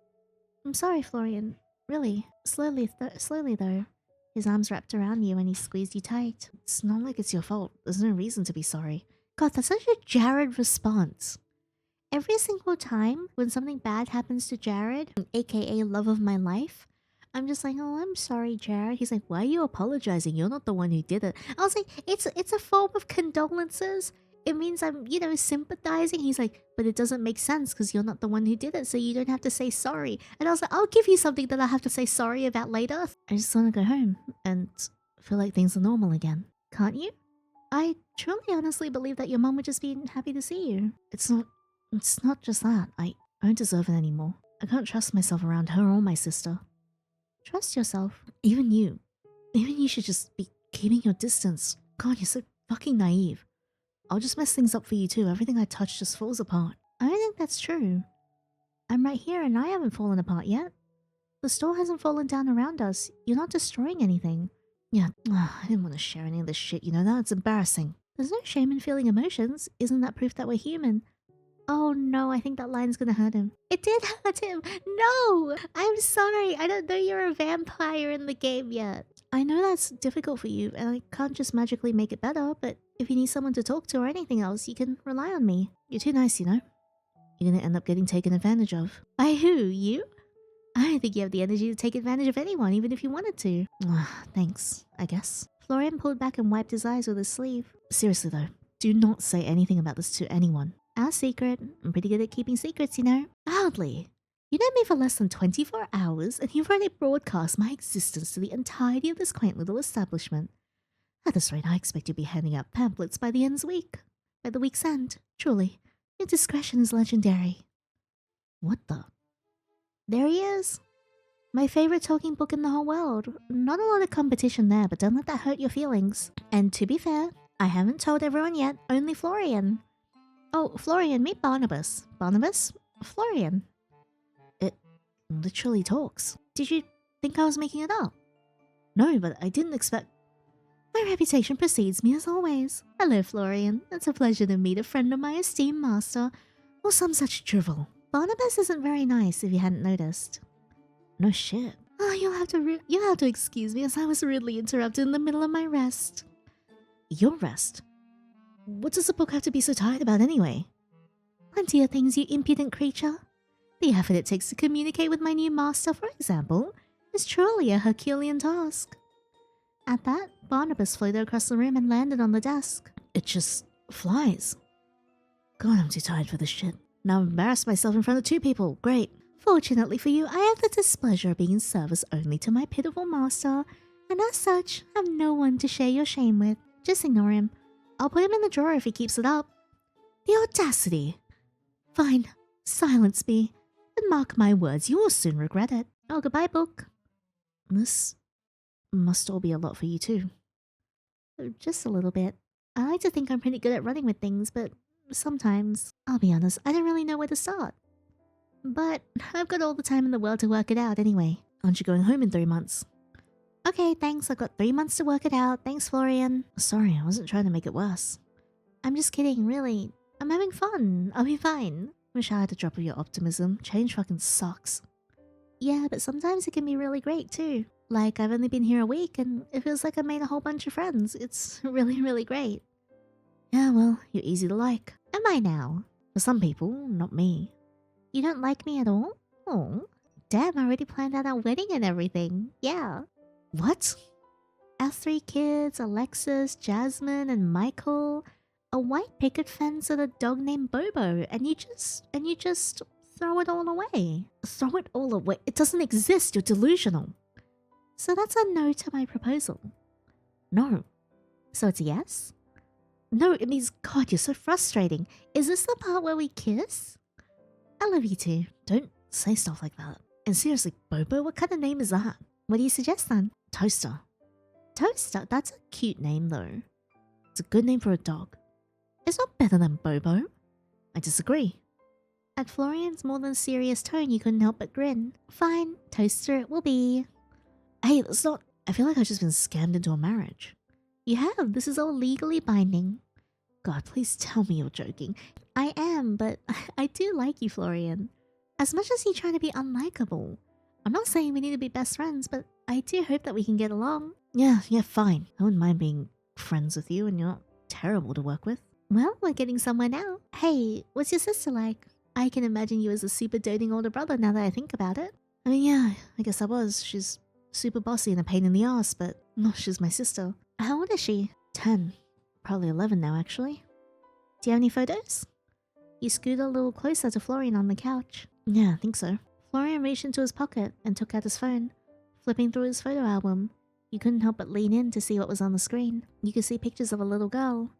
Speaker 1: I'm sorry, Florian. Really. Slowly though. His arms wrapped around you and he squeezed you tight. It's not like it's your fault. There's no reason to be sorry. God, that's such a Jared response. Every single time when something bad happens to Jared, aka love of my life, I'm just like, oh, I'm sorry, Jared. He's like, why are you apologizing? You're not the one who did it. I was like, it's a form of condolences. It means I'm, sympathizing. He's like, but it doesn't make sense because you're not the one who did it, so you don't have to say sorry. And I was like, I'll give you something that I have to say sorry about later. I just want to go home and feel like things are normal again. Can't you? I truly honestly believe that your mom would just be happy to see you. It's not just that. I don't deserve it anymore. I can't trust myself around her or my sister. Trust yourself. Even you should just be keeping your distance. God, you're so fucking naive. I'll just mess things up for you too. Everything I touch just falls apart. I don't think that's true. I'm right here and I haven't fallen apart yet. The store hasn't fallen down around us. You're not destroying anything. Yeah, I didn't want to share any of this shit, That's embarrassing. There's no shame in feeling emotions. Isn't that proof that we're human? Oh no, I think that line's gonna hurt him. It did hurt him! No! I'm sorry, I don't know you're a vampire in the game yet. I know that's difficult for you, and I can't just magically make it better, but if you need someone to talk to or anything else, you can rely on me. You're too nice, You're gonna end up getting taken advantage of. By who? You? I don't think you have the energy to take advantage of anyone, even if you wanted to. Thanks, I guess. Florian pulled back and wiped his eyes with his sleeve. Seriously though, do not say anything about this to anyone. Our secret. I'm pretty good at keeping secrets, Hardly. You know me for less than 24 hours, and you've already broadcast my existence to the entirety of this quaint little establishment. At this rate, I expect you'll be handing out pamphlets by the week's end. Truly, your discretion is legendary. What the? There he is. My favorite talking book in the whole world. Not a lot of competition there, but don't let that hurt your feelings. And to be fair, I haven't told everyone yet, only Florian. Oh, Florian, meet Barnabas. Barnabas? Florian. It literally talks. Did you think I was making it up? No, but I didn't expect... My reputation precedes me as always. Hello, Florian. It's a pleasure to meet a friend of my esteemed master, or some such drivel. Barnabas isn't very nice if you hadn't noticed. No shit. Oh, you'll have to excuse me as I was rudely interrupted in the middle of my rest. Your rest? What does the book have to be so tired about anyway? Plenty of things, you impudent creature. The effort it takes to communicate with my new master, for example, is truly a Herculean task. At that, Barnabas floated across the room and landed on the desk. It just flies. God, I'm too tired for this shit. Now I've embarrassed myself in front of 2 people. Great. Fortunately for you, I have the displeasure of being in service only to my pitiful master, and as such, have no one to share your shame with. Just ignore him. I'll put him in the drawer if he keeps it up. The audacity! Fine. Silence me. But mark my words, you will soon regret it. Oh, goodbye, book. This must all be a lot for you too. Just a little bit. I like to think I'm pretty good at running with things, but sometimes, I'll be honest, I don't really know where to start. But I've got all the time in the world to work it out anyway. Aren't you going home in 3 months? Okay, thanks. I've got 3 months to work it out. Thanks, Florian. Sorry, I wasn't trying to make it worse. I'm just kidding, really. I'm having fun. I'll be fine. Wish I had a drop of your optimism. Change fucking sucks. Yeah, but sometimes it can be really great too. Like, I've only been here a week and it feels like I made a whole bunch of friends. It's really, really great. Yeah, well, you're easy to like. Am I now? For some people, not me. You don't like me at all? Oh, damn, I already planned out our wedding and everything. Yeah. What? Our 3 kids, Alexis, Jasmine, and Michael. A white picket fence and a dog named Bobo, and you just throw it all away. Throw it all away? It doesn't exist, you're delusional. So that's a no to my proposal. No. So it's a yes? No, it means, God, you're so frustrating. Is this the part where we kiss? I love you too. Don't say stuff like that. And seriously, Bobo, what kind of name is that? What do you suggest then? Toaster. Toaster? That's a cute name though. It's a good name for a dog. It's not better than Bobo. I disagree. At Florian's more than serious tone, you couldn't help but grin. Fine, Toaster it will be. Hey, that's not... I feel like I've just been scammed into a marriage. You have. This is all legally binding. God, please tell me you're joking. I am, but I do like you, Florian. As much as you're trying to be unlikable. I'm not saying we need to be best friends, but I do hope that we can get along. Yeah, fine. I wouldn't mind being friends with you, and you're not terrible to work with. Well, we're getting somewhere now. Hey, what's your sister like? I can imagine you as a super doting older brother now that I think about it. I mean, yeah, I guess I was. She's super bossy and a pain in the ass, but no, she's my sister. How old is she? 10. Probably 11 now, actually. Do you have any photos? You scooted a little closer to Florian on the couch. Yeah, I think so. Florian reached into his pocket and took out his phone. Flipping through his photo album, you couldn't help but lean in to see what was on the screen. You could see pictures of a little girl.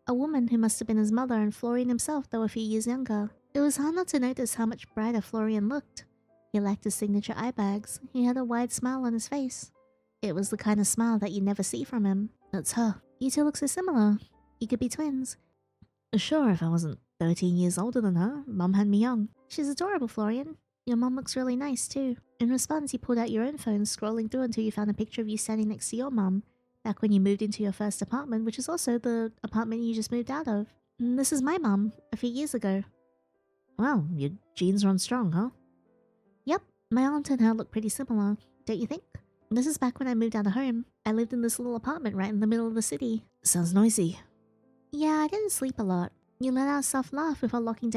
Speaker 1: A woman who must have been his mother, and Florian himself, though a few years younger. It was hard not to notice how much brighter Florian looked. He lacked his signature eye bags. He had a wide smile on his face. It was the kind of smile that you never see from him. That's her. You two look so similar. You could be twins. Sure, if I wasn't 13 years older than her, Mum had me young. She's adorable, Florian. Your mum looks really nice, too. In response, you pulled out your own phone, scrolling through until you found a picture of you standing next to your mum, back when you moved into your first apartment, which is also the apartment you just moved out of. And this is my mum, a few years ago. Wow, your genes run strong, huh? Yep, my aunt and her look pretty similar, don't you think? This is back when I moved out of home. I lived in this little apartment right in the middle of the city. Sounds noisy. Yeah, I didn't sleep a lot. You let out a soft laugh before locking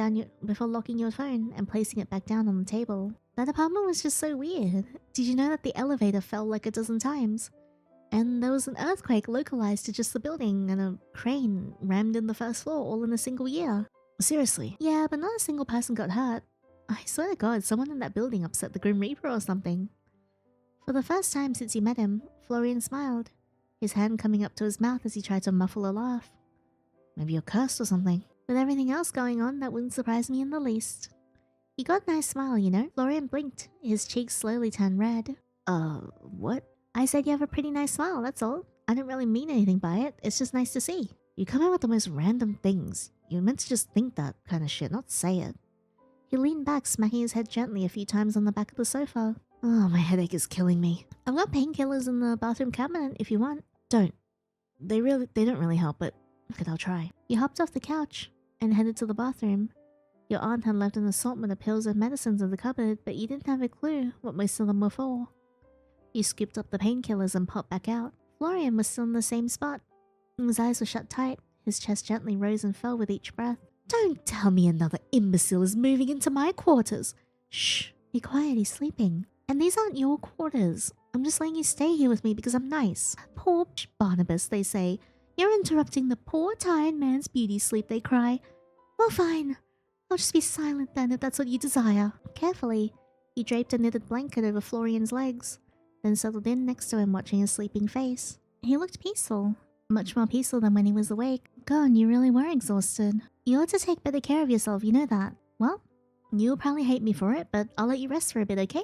Speaker 1: your phone and placing it back down on the table. That apartment was just so weird. Did you know that the elevator fell like a dozen times? And there was an earthquake localized to just the building, and a crane rammed in the first floor all in a single year. Seriously? Yeah, but not a single person got hurt. I swear to God, someone in that building upset the Grim Reaper or something. For the first time since you met him, Florian smiled, his hand coming up to his mouth as he tried to muffle a laugh. Maybe you're cursed or something. With everything else going on, that wouldn't surprise me in the least. You got a nice smile, you know? Florian blinked. His cheeks slowly turned red. What? I said you have a pretty nice smile, that's all. I didn't really mean anything by it. It's just nice to see. You come out with the most random things. You're meant to just think that kind of shit, not say it. He leaned back, smacking his head gently a few times on the back of the sofa. Oh, my headache is killing me. I've got painkillers in the bathroom cabinet if you want. Don't. They don't really help, but look, I'll try. You hopped off the couch and headed to the bathroom. Your aunt had left an assortment of pills and medicines in the cupboard, but you didn't have a clue what most of them were for. You scooped up the painkillers and popped back out. Florian was still in the same spot. His eyes were shut tight. His chest gently rose and fell with each breath. Don't tell me another imbecile is moving into my quarters. Shh, be quiet, he's sleeping. And these aren't your quarters. I'm just letting you stay here with me because I'm nice. Poor Barnabas, they say. You're interrupting the poor tired man's beauty sleep, they cry. Well, fine. I'll just be silent then if that's what you desire. Carefully, he draped a knitted blanket over Florian's legs, then settled in next to him watching his sleeping face. He looked peaceful. Much more peaceful than when he was awake. God, you really were exhausted. You ought to take better care of yourself, you know that. Well, you'll probably hate me for it, but I'll let you rest for a bit, okay?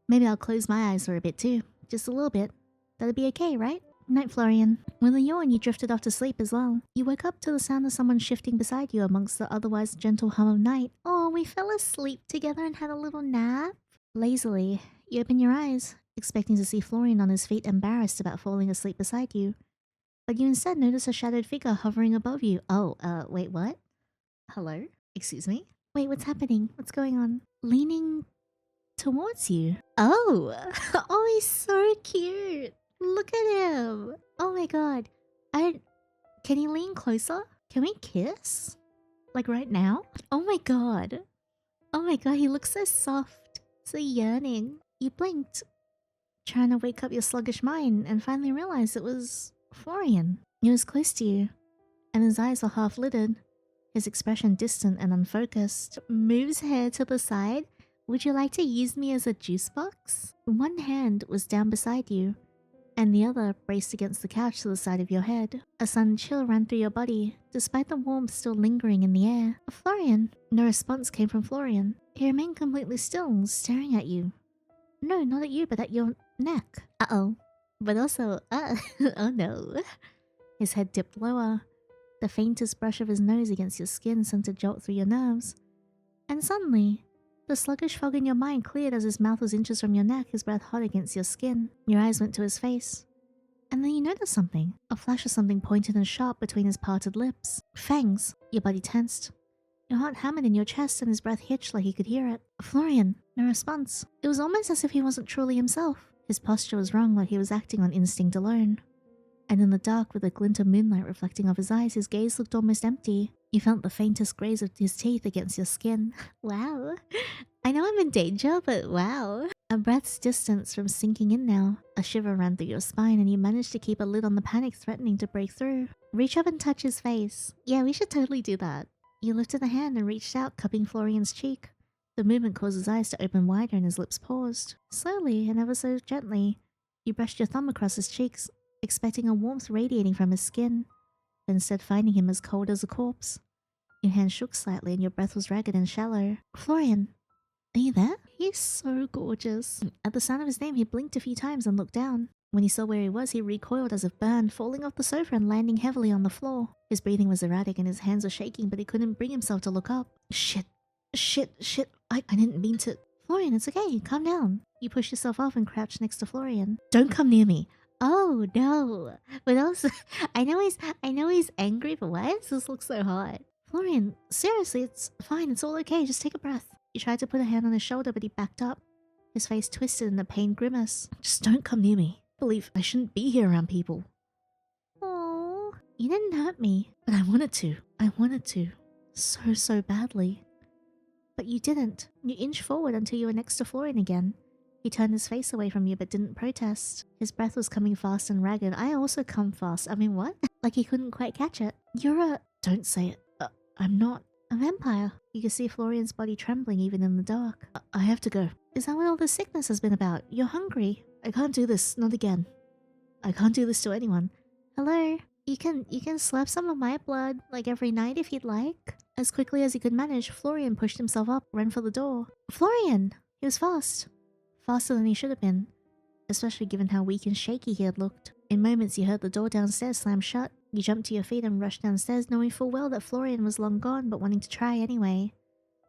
Speaker 1: Maybe I'll close my eyes for a bit too. Just a little bit. That'll be okay, right? Night, Florian. With a yawn, you drifted off to sleep as well. You woke up to the sound of someone shifting beside you amongst the otherwise gentle hum of night. Oh, we fell asleep together and had a little nap. Lazily, you open your eyes, expecting to see Florian on his feet, embarrassed about falling asleep beside you. But you instead notice a shadowed figure hovering above you. Oh, wait, what? Hello? Excuse me? Wait, what's happening? What's going on? Leaning towards you. Oh! Oh, he's so cute! Look at him! Oh my god. Can you lean closer? Can we kiss? Like right now? Oh my god. Oh my god, he looks so soft. So yearning. You blinked, trying to wake up your sluggish mind, and finally realized it was Florian. He was close to you, and his eyes were half-lidded, his expression distant and unfocused. Moves hair to the side. Would you like to use me as a juice box? One hand was down beside you, and the other braced against the couch to the side of your head. A sudden chill ran through your body, despite the warmth still lingering in the air. Florian. No response came from Florian. He remained completely still, staring at you. No, not at you, but at your neck. Uh-oh. But also, oh no. His head dipped lower. The faintest brush of his nose against your skin sent a jolt through your nerves. And suddenly, the sluggish fog in your mind cleared as his mouth was inches from your neck, his breath hot against your skin. Your eyes went to his face. And then you noticed something. A flash of something pointed and sharp between his parted lips. Fangs. Your body tensed. Your heart hammered in your chest and his breath hitched like he could hear it. Florian. No response. It was almost as if he wasn't truly himself. His posture was wrong, like he was acting on instinct alone. And in the dark, with a glint of moonlight reflecting off his eyes, his gaze looked almost empty. You felt the faintest graze of his teeth against your skin. Wow. I know I'm in danger, but wow. A breath's distance from sinking in now. A shiver ran through your spine and you managed to keep a lid on the panic threatening to break through. Reach up and touch his face. Yeah, we should totally do that. You lifted a hand and reached out, cupping Florian's cheek. The movement caused his eyes to open wider and his lips paused. Slowly and ever so gently, you brushed your thumb across his cheeks, expecting a warmth radiating from his skin, but instead finding him as cold as a corpse. Your hand shook slightly and your breath was ragged and shallow. Florian, are you there? He's so gorgeous. At the sound of his name, he blinked a few times and looked down. When he saw where he was, he recoiled as if burned, falling off the sofa and landing heavily on the floor. His breathing was erratic and his hands were shaking, but he couldn't bring himself to look up. Shit. I didn't mean to. Florian, it's okay. Calm down. You pushed yourself off and crouched next to Florian. Don't come near me. Oh no. But also, I know he's angry, but why does this look so hot? Florian, seriously, it's fine. It's all okay. Just take a breath. You tried to put a hand on his shoulder, but he backed up. His face twisted in a pained grimace. Just don't come near me. I believe I shouldn't be here around people. Oh, you didn't hurt me, but I wanted to. I wanted to. So badly. But you didn't. You inched forward until you were next to Florian again. He turned his face away from you but didn't protest. His breath was coming fast and ragged. I also come fast. I mean, what? Like he couldn't quite catch it. You're a... Don't say it. I'm not a vampire. You could see Florian's body trembling even in the dark. I have to go. Is that what all this sickness has been about? You're hungry. I can't do this. Not again. I can't do this to anyone. Hello? You can slap some of my blood, like every night if you'd like. As quickly as he could manage, Florian pushed himself up, ran for the door. Florian! He was fast. Faster than he should have been, especially given how weak and shaky he had looked. In moments, you heard the door downstairs slam shut. You jumped to your feet and rushed downstairs, knowing full well that Florian was long gone, but wanting to try anyway.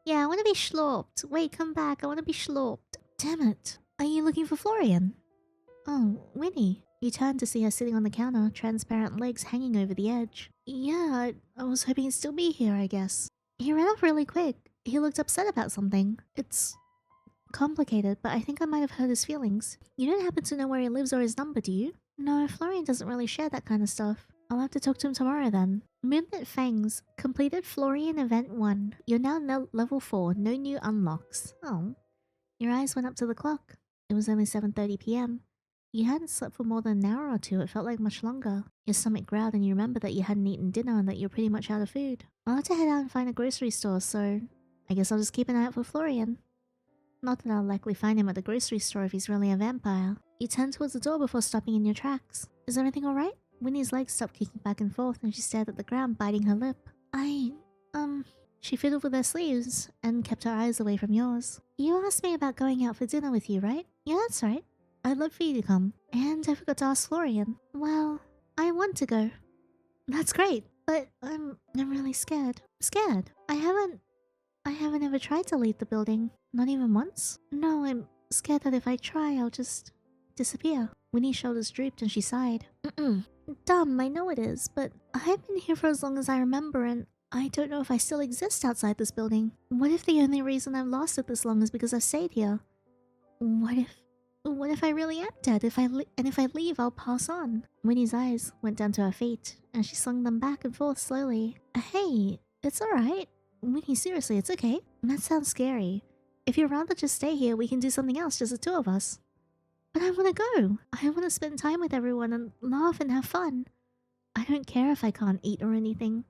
Speaker 1: Yeah, I want to be schlorped. Wait, come back. I want to be schlorped. Damn it. Are you looking for Florian? Oh, Winnie. You turned to see her sitting on the counter, transparent legs hanging over the edge. Yeah, I was hoping he'd still be here, I guess. He ran off really quick. he looked upset about something. It's complicated, but I think I might have hurt his feelings. You don't happen to know where he lives or his number, do you? No, Florian doesn't really share that kind of stuff. I'll have to talk to him tomorrow then. Moonlit Fangs. Completed Florian Event 1. You're now level 4. No new unlocks. Oh. Your eyes went up to the clock. It was only 7:30 p.m. You hadn't slept for more than an hour or two. It felt like much longer. Your stomach growled and you remember that you hadn't eaten dinner and that you're pretty much out of food. I'll have to head out and find a grocery store, so I guess I'll just keep an eye out for Florian. Not that I'll likely find him at the grocery store if he's really a vampire. You turned towards the door before stopping in your tracks. Is everything alright? Winnie's legs stopped kicking back and forth and she stared at the ground, biting her lip. She fiddled with her sleeves and kept her eyes away from yours. You asked me about going out for dinner with you, right? Yeah, that's right. I'd love for you to come. And I forgot to ask Florian. Well, I want to go. That's great, but I'm really scared. Scared? I haven't ever tried to leave the building. Not even once? No, I'm scared that if I try, I'll just disappear. Winnie's shoulders drooped and she sighed. Dumb, I know it is, but I've been here for as long as I remember and I don't know if I still exist outside this building. What if the only reason I've lasted this long is because I've stayed here? What if I really am dead? If I leave, I'll pass on. Winnie's eyes went down to her feet and she slung them back and forth slowly. Hey, it's alright. Winnie, seriously, it's okay. That sounds scary. If you'd rather just stay here, we can do something else, just the two of us. But I want to go. I want to spend time with everyone and laugh and have fun. I don't care if I can't eat or anything.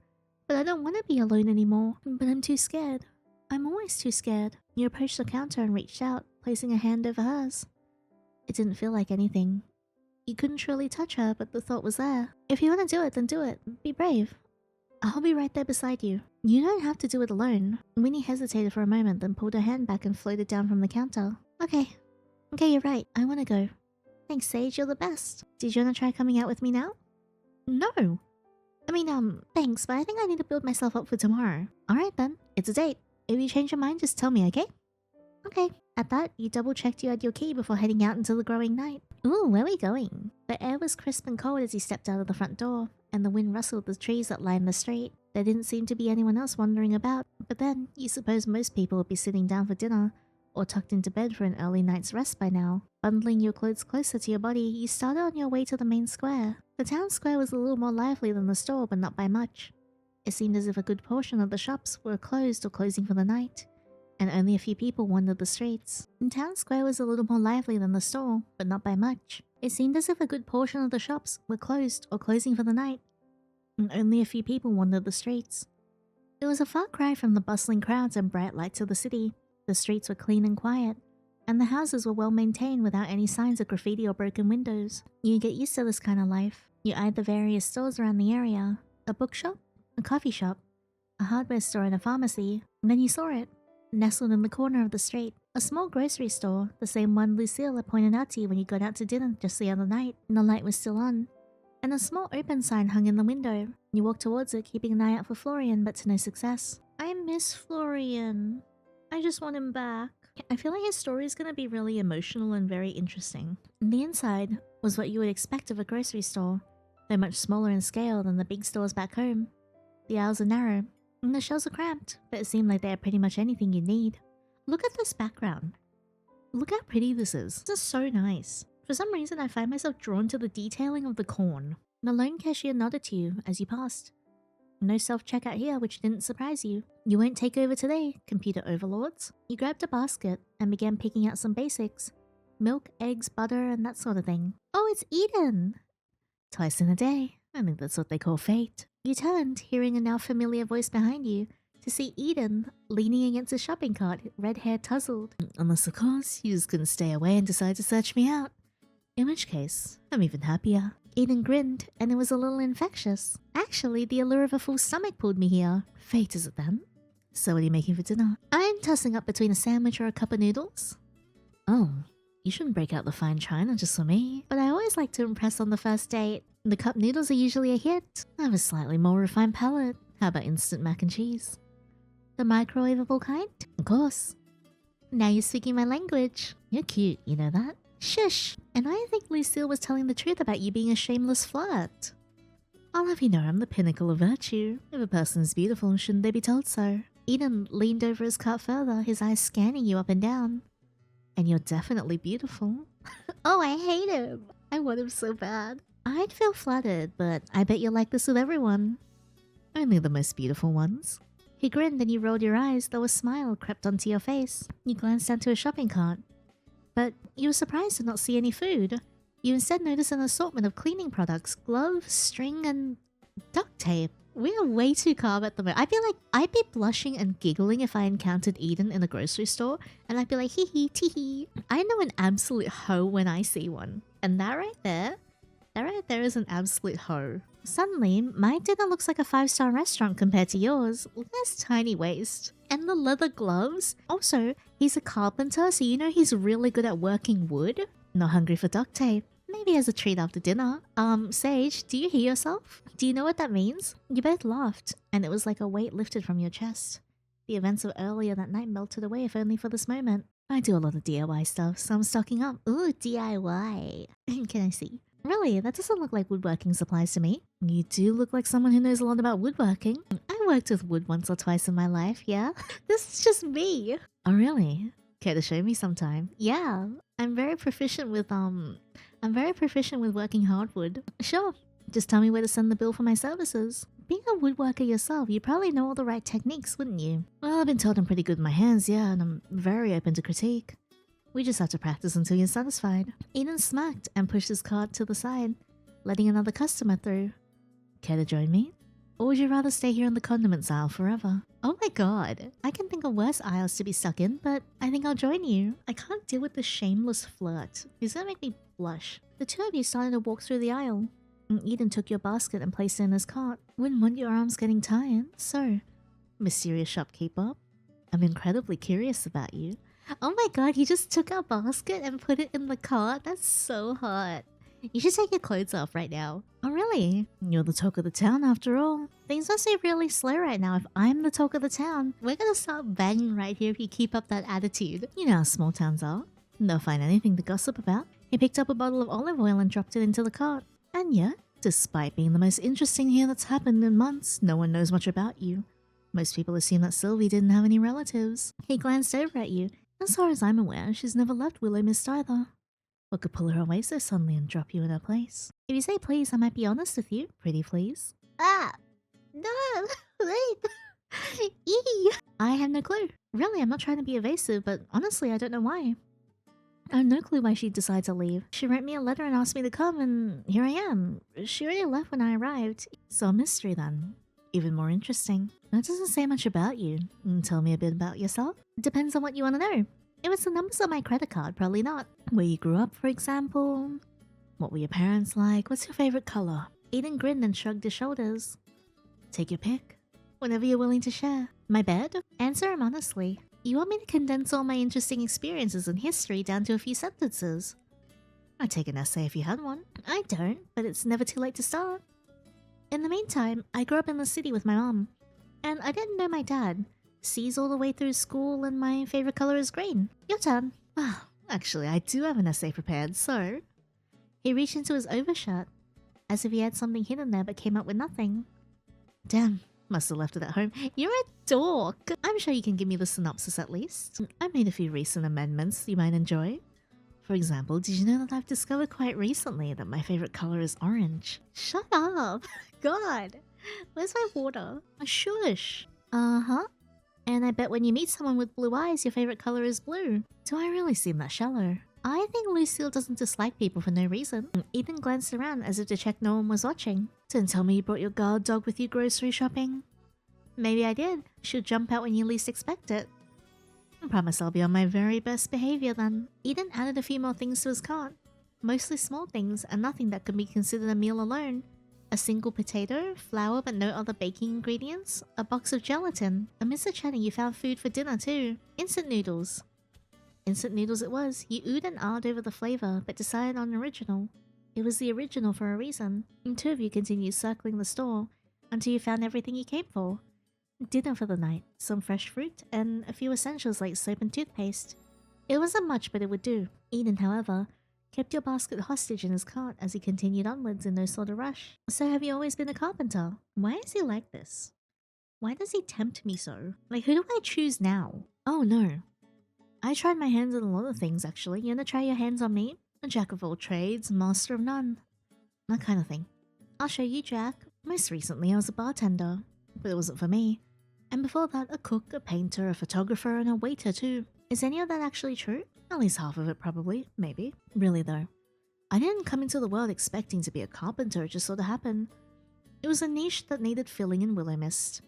Speaker 1: But I don't want to be alone anymore. But I'm too scared. I'm always too scared. You approached the counter and reached out, placing a hand over hers. It didn't feel like anything. You couldn't truly touch her, but the thought was there. If you want to do it, then do it. Be brave. I'll be right there beside you. You don't have to do it alone. Winnie hesitated for a moment, then pulled her hand back and floated down from the counter. Okay, you're right. I want to go. Thanks, Sage. You're the best. Did you want to try coming out with me now? No. Thanks, but I think I need to build myself up for tomorrow. Alright then, it's a date. If you change your mind, just tell me, okay? Okay. At that, you double-checked you had your key before heading out into the growing night. Ooh, where are we going? The air was crisp and cold as you stepped out of the front door, and the wind rustled the trees that lined the street. There didn't seem to be anyone else wandering about, but then, you suppose most people would be sitting down for dinner, or tucked into bed for an early night's rest by now. Bundling your clothes closer to your body, you started on your way to the main square. The town square was a little more lively than the store, but not by much. It seemed as if a good portion of the shops were closed or closing for the night, and only a few people wandered the streets. The town square was a little more lively than the store, but not by much. It seemed as if a good portion of the shops were closed or closing for the night, and only a few people wandered the streets. It was a far cry from the bustling crowds and bright lights of the city. The streets were clean and quiet, and the houses were well maintained without any signs of graffiti or broken windows. You get used to this kind of life. You eyed the various stores around the area. A bookshop, a coffee shop, a hardware store and a pharmacy. And then you saw it, nestled in the corner of the street. A small grocery store, the same one Lucille had pointed out to you when you got out to dinner just the other night, and the light was still on. And a small open sign hung in the window. You walked towards it, keeping an eye out for Florian, but to no success. I miss Florian. I just want him back. I feel like his story is going to be really emotional and very interesting. The inside was what you would expect of a grocery store, though much smaller in scale than the big stores back home. The aisles are narrow, and the shelves are cramped, but it seemed like they had pretty much anything you need. Look at this background. Look how pretty this is. This is so nice. For some reason, I find myself drawn to the detailing of the corn. The lone cashier nodded to you as you passed. No self-checkout here, which didn't surprise you. You won't take over today, computer overlords. You grabbed a basket and began picking out some basics. Milk, eggs, butter, and that sort of thing. Oh, it's Eden! Twice in a day. I think that's what they call fate. You turned, hearing a now familiar voice behind you, to see Eden leaning against a shopping cart, red hair tousled. Unless, of course, you just couldn't stay away and decided to search me out. In which case, I'm even happier. Eden grinned, and it was a little infectious. Actually, the allure of a full stomach pulled me here. Fate, is it then? So what are you making for dinner? I'm tossing up between a sandwich or a cup of noodles. Oh, you shouldn't break out the fine china just for me. But I always like to impress on the first date. The cup noodles are usually a hit. I have a slightly more refined palate. How about instant mac and cheese? The microwavable kind? Of course. Now you're speaking my language. You're cute, you know that? Shush! And I think Lucille was telling the truth about you being a shameless flirt. I'll have you know I'm the pinnacle of virtue. If a person's beautiful, shouldn't they be told so? Eden leaned over his cart further, his eyes scanning you up and down. And you're definitely beautiful. Oh, I hate him. I want him so bad. I'd feel flattered, but I bet you're like this with everyone. Only the most beautiful ones. He grinned and you rolled your eyes, though a smile crept onto your face. You glanced down to a shopping cart. But you were surprised to not see any food. You instead noticed an assortment of cleaning products, gloves, string, and duct tape. We are way too calm at the moment. I feel like I'd be blushing and giggling if I encountered Eden in a grocery store, and I'd be like, hee hee, tee hee. I know an absolute hoe when I see one. And that right there is an absolute hoe. Suddenly, my dinner looks like a 5-star restaurant compared to yours. Look at this tiny waist. And the leather gloves. Also, he's a carpenter, so you know he's really good at working wood. Not hungry for duct tape. Maybe as a treat after dinner. Sage, do you hear yourself? Do you know what that means? You both laughed, and it was like a weight lifted from your chest. The events of earlier that night melted away if only for this moment. I do a lot of DIY stuff, so I'm stocking up. Ooh, DIY. Can I see? Really, that doesn't look like woodworking supplies to me. You do look like someone who knows a lot about woodworking. I worked with wood once or twice in my life, yeah? This is just me. Oh, really? Care to show me sometime? Yeah, I'm very proficient with working hardwood. Sure, just tell me where to send the bill for my services. Being a woodworker yourself, you'd probably know all the right techniques, wouldn't you? Well, I've been told I'm pretty good in my hands, yeah, and I'm very open to critique. We just have to practice until you're satisfied. Eden smirked and pushed his cart to the side, letting another customer through. Care to join me? Or would you rather stay here in the condiments aisle forever? Oh my god, I can think of worse aisles to be stuck in, but I think I'll join you. I can't deal with this shameless flirt. He's gonna make me blush. The two of you started to walk through the aisle. Eden took your basket and placed it in his cart. Wouldn't want your arms getting tired, so... Mysterious shopkeeper, I'm incredibly curious about you. Oh my god, he just took our basket and put it in the cart? That's so hot. You should take your clothes off right now. Oh really? You're the talk of the town after all. Things must be really slow right now if I'm the talk of the town. We're gonna start banging right here if you keep up that attitude. You know how small towns are. They'll find anything to gossip about. He picked up a bottle of olive oil and dropped it into the cart. And yet, despite being the most interesting here that's happened in months, no one knows much about you. Most people assume that Sylvie didn't have any relatives. He glanced over at you. As far as I'm aware, she's never left Willowmist either. What could pull her away so suddenly and drop you in her place? If you say please, I might be honest with you. Pretty please. Ah! No! Wait! Eee! I have no clue. Really, I'm not trying to be evasive, but honestly, I don't know why. I have no clue why she'd decide to leave. She wrote me a letter and asked me to come, and here I am. She already left when I arrived. So a mystery then. Even more interesting. That doesn't say much about you. Tell me a bit about yourself. Depends on what you want to know. If it's the numbers on my credit card, probably not. Where you grew up, for example. What were your parents like? What's your favorite color? Eden grinned and shrugged his shoulders. Take your pick. Whenever you're willing to share. My bed? Answer him honestly. You want me to condense all my interesting experiences in history down to a few sentences? I'd take an essay if you had one. I don't, but it's never too late to start. In the meantime, I grew up in the city with my mom. And I didn't know my dad. C's all the way through school and my favorite color is green. Your turn. Ah, actually, I do have an essay prepared, so... He reached into his overshirt, as if he had something hidden there but came up with nothing. Damn, must have left it at home. You're a dork! I'm sure you can give me the synopsis at least. I made a few recent amendments you might enjoy. For example, did you know that I've discovered quite recently that my favorite color is orange? Shut up! God! Where's my water? Shush! Uh-huh. And I bet when you meet someone with blue eyes, your favorite color is blue. Do I really seem that shallow? I think Lucille doesn't dislike people for no reason. Ethan glanced around as if to check no one was watching. Don't tell me you brought your guard dog with you grocery shopping. Maybe I did. She'll jump out when you least expect it. I promise I'll be on my very best behavior then. Eden added a few more things to his cart. Mostly small things and nothing that could be considered a meal alone. A single potato, flour but no other baking ingredients, a box of gelatin. Amidst the chatting you found food for dinner too. Instant noodles. Instant noodles it was. You oohed and ahed over the flavor, but decided on original. It was the original for a reason. And two of you continued circling the store until you found everything you came for. Dinner for the night, some fresh fruit, and a few essentials like soap and toothpaste. It wasn't much, but it would do. Eden, however, kept your basket hostage in his cart as he continued onwards in no sort of rush. So have you always been a carpenter? Why is he like this? Why does he tempt me so? Like, who do I choose now? Oh no. I tried my hands on a lot of things, actually. You wanna try your hands on me? A jack of all trades, master of none. That kind of thing. I'll show you, Jack. Most recently, I was a bartender, but it wasn't for me. And before that, a cook, a painter, a photographer, and a waiter too. Is any of that actually true? At least half of it, probably. Maybe. Really, though. I didn't come into the world expecting to be a carpenter, it just sort of happened. It was a niche that needed filling in Willowmist.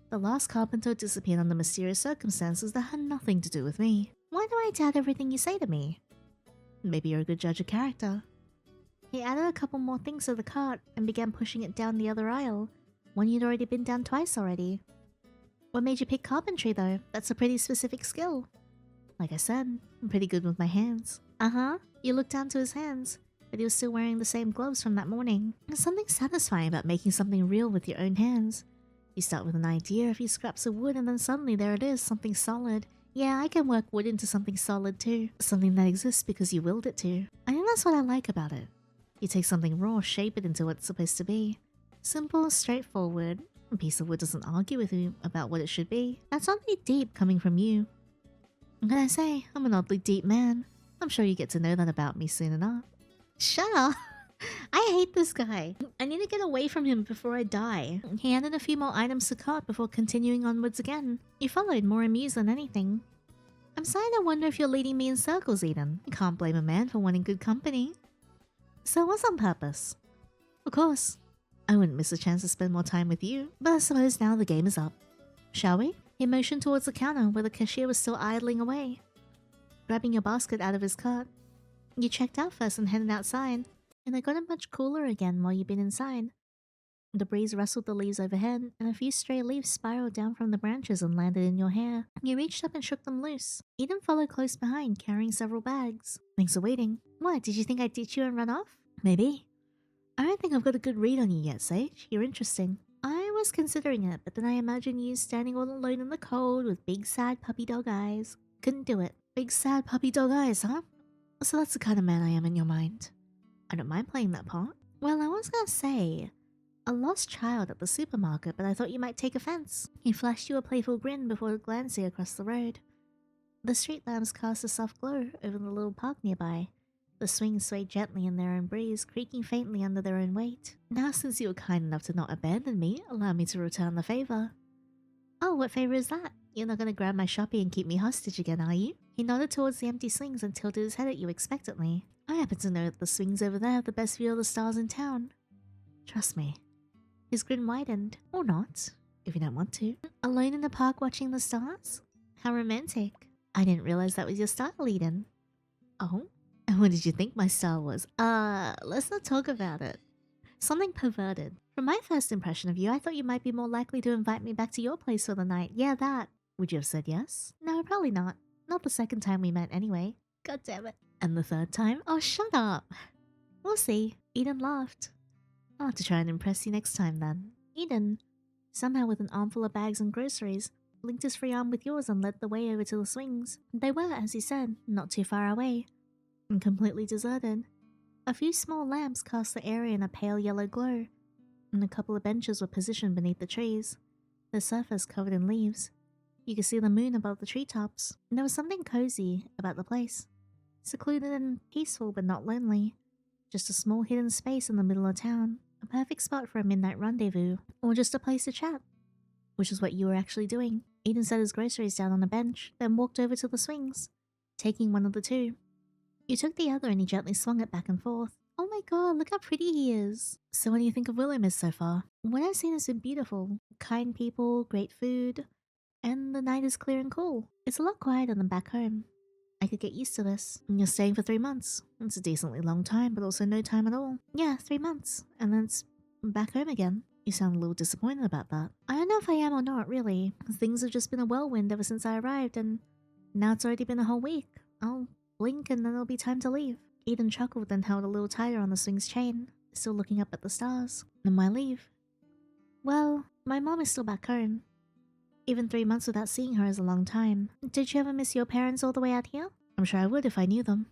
Speaker 1: The last carpenter disappeared under mysterious circumstances that had nothing to do with me. Why do I doubt everything you say to me? Maybe you're a good judge of character. He added a couple more things to the cart and began pushing it down the other aisle, one you'd already been down twice already. What made you pick carpentry though? That's a pretty specific skill. Like I said, I'm pretty good with my hands. Uh-huh, you looked down to his hands, but he was still wearing the same gloves from that morning. There's something satisfying about making something real with your own hands. You start with an idea, a few scraps of wood, and then suddenly there it is, something solid. Yeah, I can work wood into something solid too. Something that exists because you willed it to. I think that's what I like about it. You take something raw, shape it into what it's supposed to be. Simple, straightforward. A piece of wood doesn't argue with you about what it should be. That's oddly deep coming from you. What can I say? I'm an oddly deep man. I'm sure you get to know that about me soon enough. Shut up! I hate this guy. I need to get away from him before I die. He added a few more items to cart before continuing onwards again. You followed, more amused than anything. I'm starting to wonder if you're leading me in circles, Eden. You can't blame a man for wanting good company. So what's on purpose? Of course. I wouldn't miss a chance to spend more time with you, but I suppose now the game is up. Shall we? He motioned towards the counter where the cashier was still idling away. Grabbing your basket out of his cart. You checked out first and headed outside, and it got much cooler again while you've been inside. The breeze rustled the leaves overhead, and a few stray leaves spiraled down from the branches and landed in your hair. You reached up and shook them loose. Eden followed close behind, carrying several bags. Thanks for waiting. What, did you think I'd ditch you and run off? Maybe. I don't think I've got a good read on you yet, Sage. You're interesting. I was considering it, but then I imagined you standing all alone in the cold with big sad puppy dog eyes. Couldn't do it. Big sad puppy dog eyes, huh? So that's the kind of man I am in your mind. I don't mind playing that part. Well, I was gonna say, a lost child at the supermarket, but I thought you might take offense. He flashed you a playful grin before glancing across the road. The street lamps cast a soft glow over the little park nearby. The swings swayed gently in their own breeze, creaking faintly under their own weight. Now, since you were kind enough to not abandon me, allow me to return the favor. Oh, what favor is that? You're not gonna grab my shoppy and keep me hostage again, are you? He nodded towards the empty swings and tilted his head at you expectantly. I happen to know that the swings over there have the best view of the stars in town. Trust me. His grin widened. Or not, if you don't want to. Alone in the park watching the stars? How romantic. I didn't realize that was your style, Eden. Oh? And what did you think my style was? Let's not talk about it. Something perverted. From my first impression of you, I thought you might be more likely to invite me back to your place for the night. Yeah, that. Would you have said yes? No, probably not. Not the second time we met anyway. God damn it. And the third time? Oh, shut up. We'll see. Eden laughed. I'll have to try and impress you next time then. Eden, somehow with an armful of bags and groceries, linked his free arm with yours and led the way over to the swings. They were, as he said, not too far away. And completely deserted. A few small lamps cast the area in a pale yellow glow, and a couple of benches were positioned beneath the trees, the surface covered in leaves. You could see the moon above the treetops, and there was something cozy about the place. Secluded and peaceful but not lonely. Just a small hidden space in the middle of town, a perfect spot for a midnight rendezvous, or just a place to chat. Which is what you were actually doing. Eden set his groceries down on a bench, then walked over to the swings, taking one of the two. You took the other and he gently swung it back and forth. Oh my god, look how pretty he is. So what do you think of Willowmist so far? What I've seen has been beautiful. Kind people, great food, and the night is clear and cool. It's a lot quieter than back home. I could get used to this. And you're staying for 3 months. It's a decently long time, but also no time at all. Yeah, 3 months. And then it's back home again. You sound a little disappointed about that. I don't know if I am or not, really. Things have just been a whirlwind ever since I arrived, and now it's already been a whole week. I'll blink and then it'll be time to leave. Eden chuckled and held a little tighter on the swing's chain, still looking up at the stars. And why leave? Well, my mom is still back home. Even 3 months without seeing her is a long time. Did you ever miss your parents all the way out here? I'm sure I would if I knew them.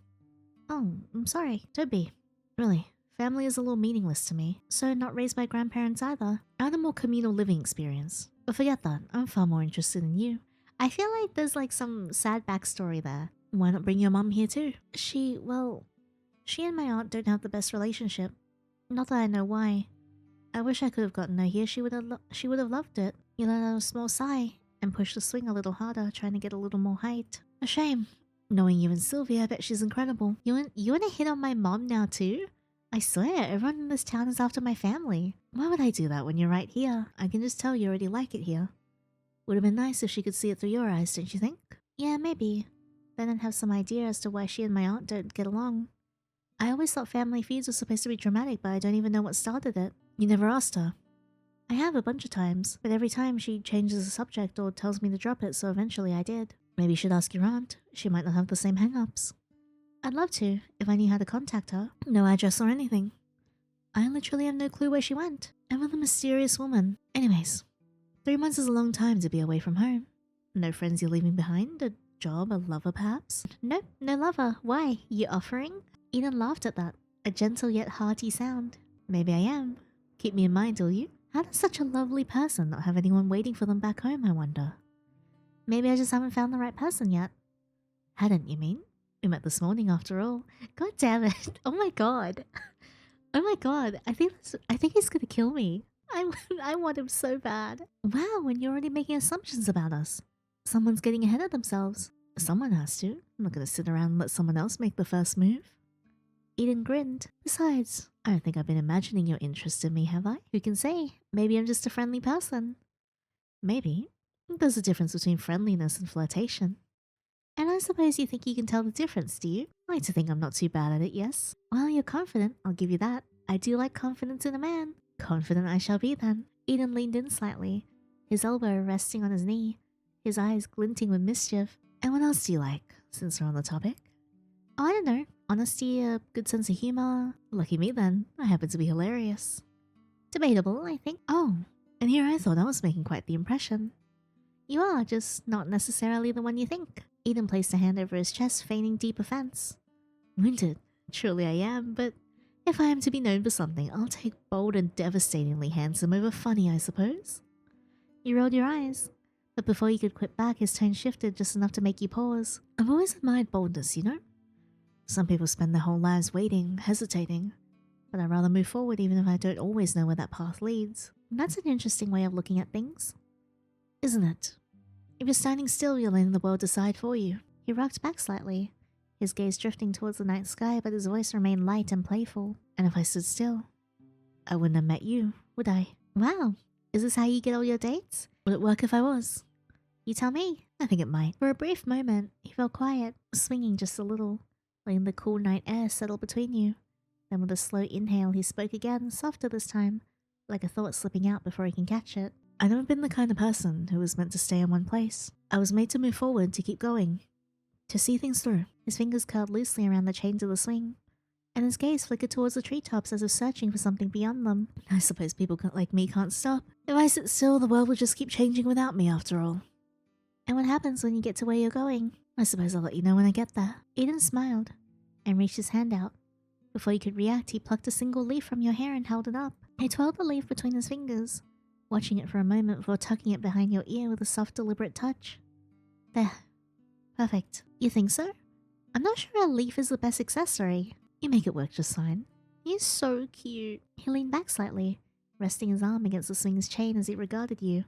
Speaker 1: Oh, I'm sorry. Don't be. Really, family is a little meaningless to me. So not raised by grandparents either. I had a more communal living experience. But forget that, I'm far more interested in you. I feel like there's like some sad backstory there. Why not bring your mom here too? She and my aunt don't have the best relationship. Not that I know why. I wish I could have gotten her here. She would have loved it. You let out a small sigh and pushed the swing a little harder, trying to get a little more height. A shame. Knowing you and Sylvia, I bet she's incredible. You wanna hit on my mom now too? I swear, everyone in this town is after my family. Why would I do that when you're right here? I can just tell you already like it here. Would have been nice if she could see it through your eyes, don't you think? Yeah, maybe. Then I'd have some idea as to why she and my aunt don't get along. I always thought family feuds were supposed to be dramatic, but I don't even know what started it. You never asked her. I have a bunch of times, but every time she changes the subject or tells me to drop it, so eventually I did. Maybe you should ask your aunt. She might not have the same hang-ups. I'd love to, if I knew how to contact her. No address or anything. I literally have no clue where she went. Ever the mysterious woman. Anyways, 3 months is a long time to be away from home. No friends you're leaving behind? A job? A lover perhaps? Nope, no lover. Why? You offering? Eden laughed at that. A gentle yet hearty sound. Maybe I am. Keep me in mind, will you? How does such a lovely person not have anyone waiting for them back home, I wonder? Maybe I just haven't found the right person yet. Hadn't, you mean? We met this morning after all. God damn it. Oh my god. Oh my god. I think he's gonna kill me. I want him so bad. Wow, and you're already making assumptions about us. Someone's getting ahead of themselves. Someone has to. I'm not gonna sit around and let someone else make the first move. Eden grinned. Besides, I don't think I've been imagining your interest in me, have I? Who can say? Maybe I'm just a friendly person. Maybe. There's a difference between friendliness and flirtation. And I suppose you think you can tell the difference, do you? I like to think I'm not too bad at it, yes? Well, you're confident, I'll give you that. I do like confidence in a man. Confident I shall be then. Eden leaned in slightly, his elbow resting on his knee, his eyes glinting with mischief. And what else do you like, since we're on the topic? Oh, I don't know. Honesty, a good sense of humor. Lucky me then. I happen to be hilarious. Debatable, I think. Oh, and here I thought I was making quite the impression. You are, just not necessarily the one you think. Eden placed a hand over his chest, feigning deep offense. Wounded. Truly I am, but if I am to be known for something, I'll take bold and devastatingly handsome over funny, I suppose. You rolled your eyes, but before you could quip back, his tone shifted just enough to make you pause. I've always admired boldness, you know? Some people spend their whole lives waiting, hesitating, but I'd rather move forward even if I don't always know where that path leads. And that's an interesting way of looking at things, isn't it? If you're standing still, you're letting the world decide for you. He rocked back slightly, his gaze drifting towards the night sky, but his voice remained light and playful. And if I stood still, I wouldn't have met you, would I? Wow, is this how you get all your dates? Would it work if I was? You tell me. I think it might. For a brief moment, he felt quiet, swinging just a little, letting the cool night air settle between you. Then with a slow inhale, he spoke again, softer this time, like a thought slipping out before he can catch it. I've never been the kind of person who was meant to stay in one place. I was made to move forward, to keep going, to see things through. His fingers curled loosely around the chains of the swing, and his gaze flickered towards the treetops as if searching for something beyond them. I suppose people like me can't stop. If I sit still, the world will just keep changing without me after all. And what happens when you get to where you're going? I suppose I'll let you know when I get there. Eden smiled and reached his hand out. Before you could react, he plucked a single leaf from your hair and held it up. He twirled the leaf between his fingers, watching it for a moment before tucking it behind your ear with a soft, deliberate touch. There. Perfect. You think so? I'm not sure a leaf is the best accessory. You make it work just fine. He's so cute. He leaned back slightly, resting his arm against the swing's chain as he regarded you.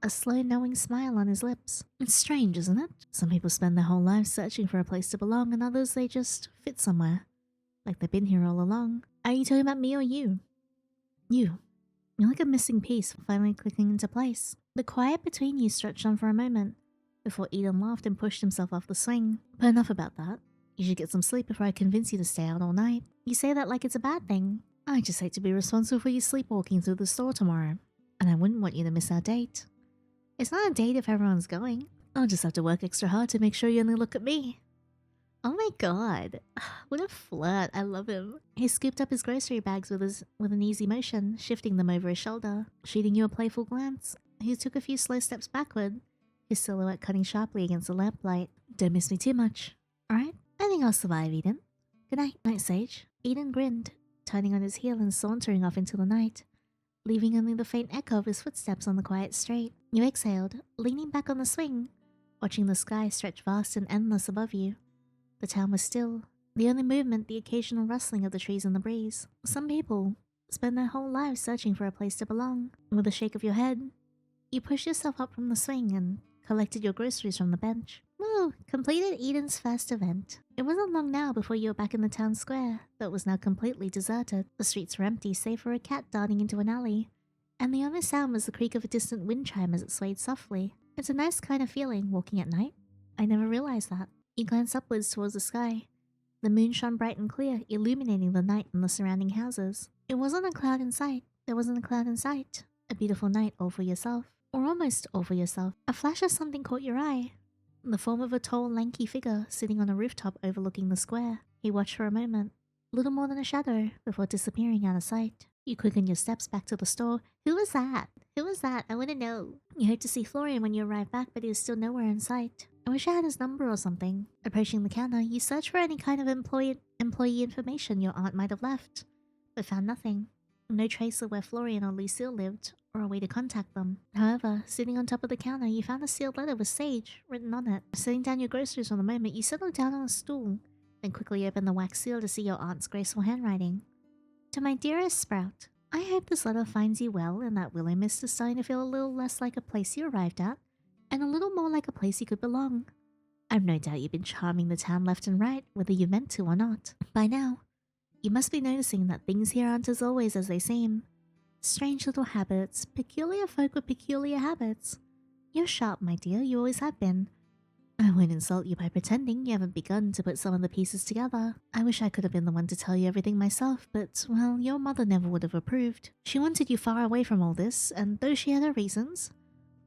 Speaker 1: A slow, knowing smile on his lips. It's strange, isn't it? Some people spend their whole lives searching for a place to belong, and others they just fit somewhere. Like they've been here all along. Are you talking about me or you? You. You're like a missing piece finally clicking into place. The quiet between you stretched on for a moment, before Eden laughed and pushed himself off the swing. But enough about that. You should get some sleep before I convince you to stay out all night. You say that like it's a bad thing. I just hate to be responsible for you sleepwalking through the store tomorrow. And I wouldn't want you to miss our date. It's not a date if everyone's going. I'll just have to work extra hard to make sure you only look at me. Oh my god. What a flirt. I love him. He scooped up his grocery bags with an easy motion, shifting them over his shoulder, shooting you a playful glance. He took a few slow steps backward, his silhouette cutting sharply against the lamplight. Don't miss me too much. Alright? I think I'll survive, Eden. Good night, Night Sage. Eden grinned, turning on his heel and sauntering off into the night, leaving only the faint echo of his footsteps on the quiet street. You exhaled, leaning back on the swing, watching the sky stretch vast and endless above you. The town was still, the only movement the occasional rustling of the trees in the breeze. Some people spend their whole lives searching for a place to belong. With a shake of your head, you pushed yourself up from the swing and collected your groceries from the bench. Woo! Completed Eden's first event. It wasn't long now before you were back in the town square, that was now completely deserted. The streets were empty save for a cat darting into an alley, and the only sound was the creak of a distant wind chime as it swayed softly. It's a nice kind of feeling walking at night. I never realized that. You glanced upwards towards the sky. The moon shone bright and clear, illuminating the night and the surrounding houses. It wasn't a cloud in sight. There wasn't a cloud in sight. A beautiful night all for yourself. Or almost all for yourself. A flash of something caught your eye. The form of a tall, lanky figure sitting on a rooftop overlooking the square. He watched for a moment, little more than a shadow, before disappearing out of sight. You quickened your steps back to the store. Who was that? Who was that? I want to know. You hoped to see Florian when you arrived back, but he was still nowhere in sight. I wish I had his number or something. Approaching the counter, you searched for any kind of employee information your aunt might have left, but found nothing. No trace of where Florian or Lucille lived, or a way to contact them. However, sitting on top of the counter, you found a sealed letter with Sage written on it. Setting down your groceries for the moment, you settled down on a stool, then quickly opened the wax seal to see your aunt's graceful handwriting. To my dearest Sprout, I hope this letter finds you well and that Willowmist is starting to feel a little less like a place you arrived at, and a little more like a place you could belong. I've no doubt you've been charming the town left and right, whether you meant to or not. By now, you must be noticing that things here aren't as always as they seem. Strange little habits, peculiar folk with peculiar habits. You're sharp, my dear, you always have been. I won't insult you by pretending you haven't begun to put some of the pieces together. I wish I could have been the one to tell you everything myself, but, well, your mother never would have approved. She wanted you far away from all this, and though she had her reasons,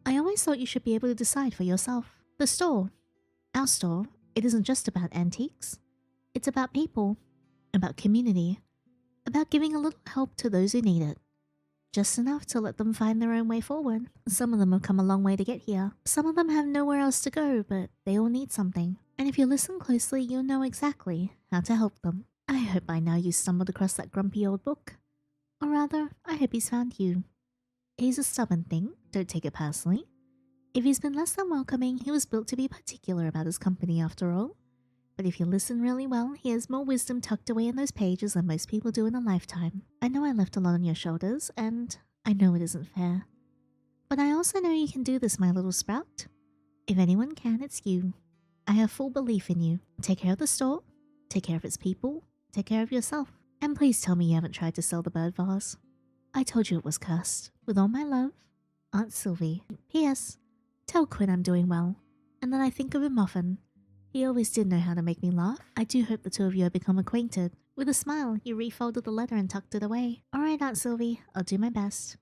Speaker 1: I always thought you should be able to decide for yourself. The store, our store, it isn't just about antiques. It's about people, about community, about giving a little help to those who need it. Just enough to let them find their own way forward. Some of them have come a long way to get here. Some of them have nowhere else to go, but they all need something. And if you listen closely, you'll know exactly how to help them. I hope by now you stumbled across that grumpy old book. Or rather, I hope he's found you. He's a stubborn thing, don't take it personally. If he's been less than welcoming, he was built to be particular about his company after all. But if you listen really well, he has more wisdom tucked away in those pages than most people do in a lifetime. I know I left a lot on your shoulders, and I know it isn't fair. But I also know you can do this, my little Sprout. If anyone can, it's you. I have full belief in you. Take care of the store, take care of its people, take care of yourself. And please tell me you haven't tried to sell the bird vase. I told you it was cursed. With all my love, Aunt Sylvie. P.S. Tell Quinn I'm doing well, and that I think of him often. He always did know how to make me laugh. I do hope the two of you have become acquainted. With a smile, you refolded the letter and tucked it away. Alright, Aunt Sylvie, I'll do my best.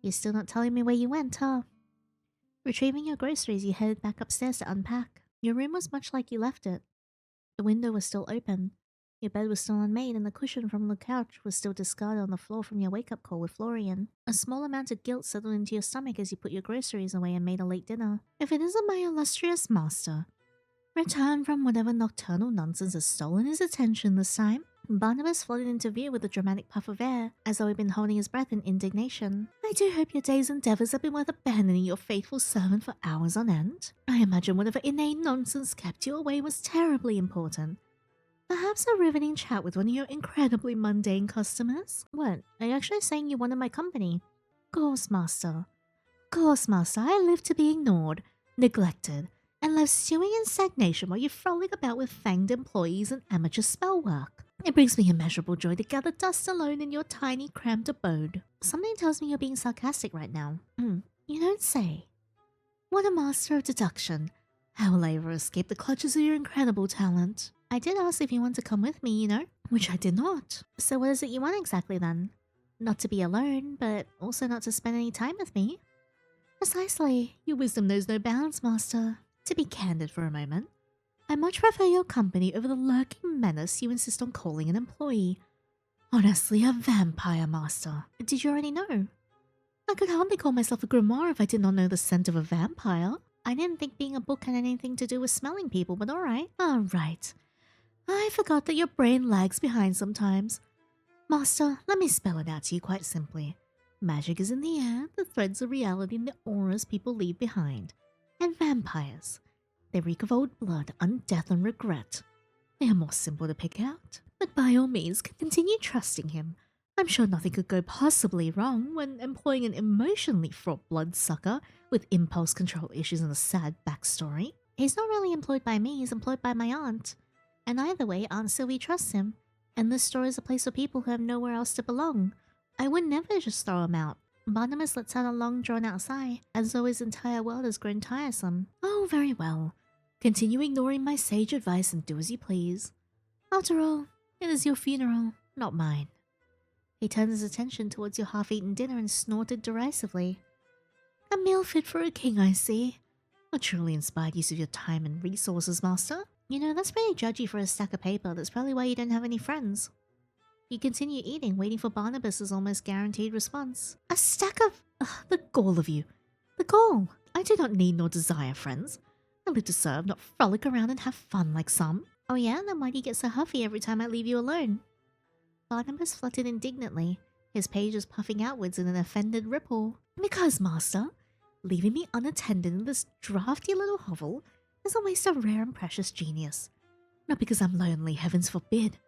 Speaker 1: You're still not telling me where you went, huh? Retrieving your groceries, you headed back upstairs to unpack. Your room was much like you left it. The window was still open. Your bed was still unmade, and the cushion from the couch was still discarded on the floor from your wake-up call with Florian. A small amount of guilt settled into your stomach as you put your groceries away and made a late dinner. If it isn't my illustrious master, returned from whatever nocturnal nonsense has stolen his attention this time. Barnabas floated into view with a dramatic puff of air, as though he'd been holding his breath in indignation. I do hope your day's endeavours have been worth abandoning your faithful servant for hours on end. I imagine whatever inane nonsense kept you away was terribly important. Perhaps a riveting chat with one of your incredibly mundane customers? What, are you actually saying you wanted my company? Course, Master. Course, Master, I live to be ignored, neglected, and left stewing in stagnation while you frolic about with fanged employees and amateur spell work. It brings me immeasurable joy to gather dust alone in your tiny, cramped abode. Something tells me you're being sarcastic right now. You don't say. What a master of deduction. How will I ever escape the clutches of your incredible talent? I did ask if you want to come with me, you know, which I did not. So what is it you want exactly then? Not to be alone, but also not to spend any time with me? Precisely. Your wisdom knows no bounds, Master. To be candid for a moment, I much prefer your company over the lurking menace you insist on calling an employee. Honestly, a vampire, Master. Did you already know? I could hardly call myself a grimoire if I did not know the scent of a vampire. I didn't think being a book had anything to do with smelling people, but alright. Alright. I forgot that your brain lags behind sometimes. Master, let me spell it out to you quite simply. Magic is in the air, the threads of reality and the auras people leave behind. And vampires. They reek of old blood, undeath and regret. They are more simple to pick out, but by all means continue trusting him. I'm sure nothing could go possibly wrong when employing an emotionally fraught bloodsucker with impulse control issues and a sad backstory. He's not really employed by me, he's employed by my aunt. And either way, Aunt Sylvie trusts him, and this store is a place for people who have nowhere else to belong. I would never just throw him out. Barnabas lets out a long drawn-out sigh, as though his entire world has grown tiresome. Oh, very well. Continue ignoring my sage advice and do as you please. After all, it is your funeral, not mine. He turned his attention towards your half-eaten dinner and snorted derisively. A meal fit for a king, I see. A truly inspired use of your time and resources, master. You know, that's pretty judgy for a stack of paper. That's probably why you don't have any friends. You continue eating, waiting for Barnabas's almost guaranteed response. A stack of... the gall of you. The gall. I do not need nor desire friends. I live to serve, not frolic around and have fun like some. Oh yeah? Then why do you get so huffy every time I leave you alone? Barnabas fluttered indignantly, his pages puffing outwards in an offended ripple. Because, master, leaving me unattended in this drafty little hovel is a waste of rare and precious genius. Not because I'm lonely, heavens forbid.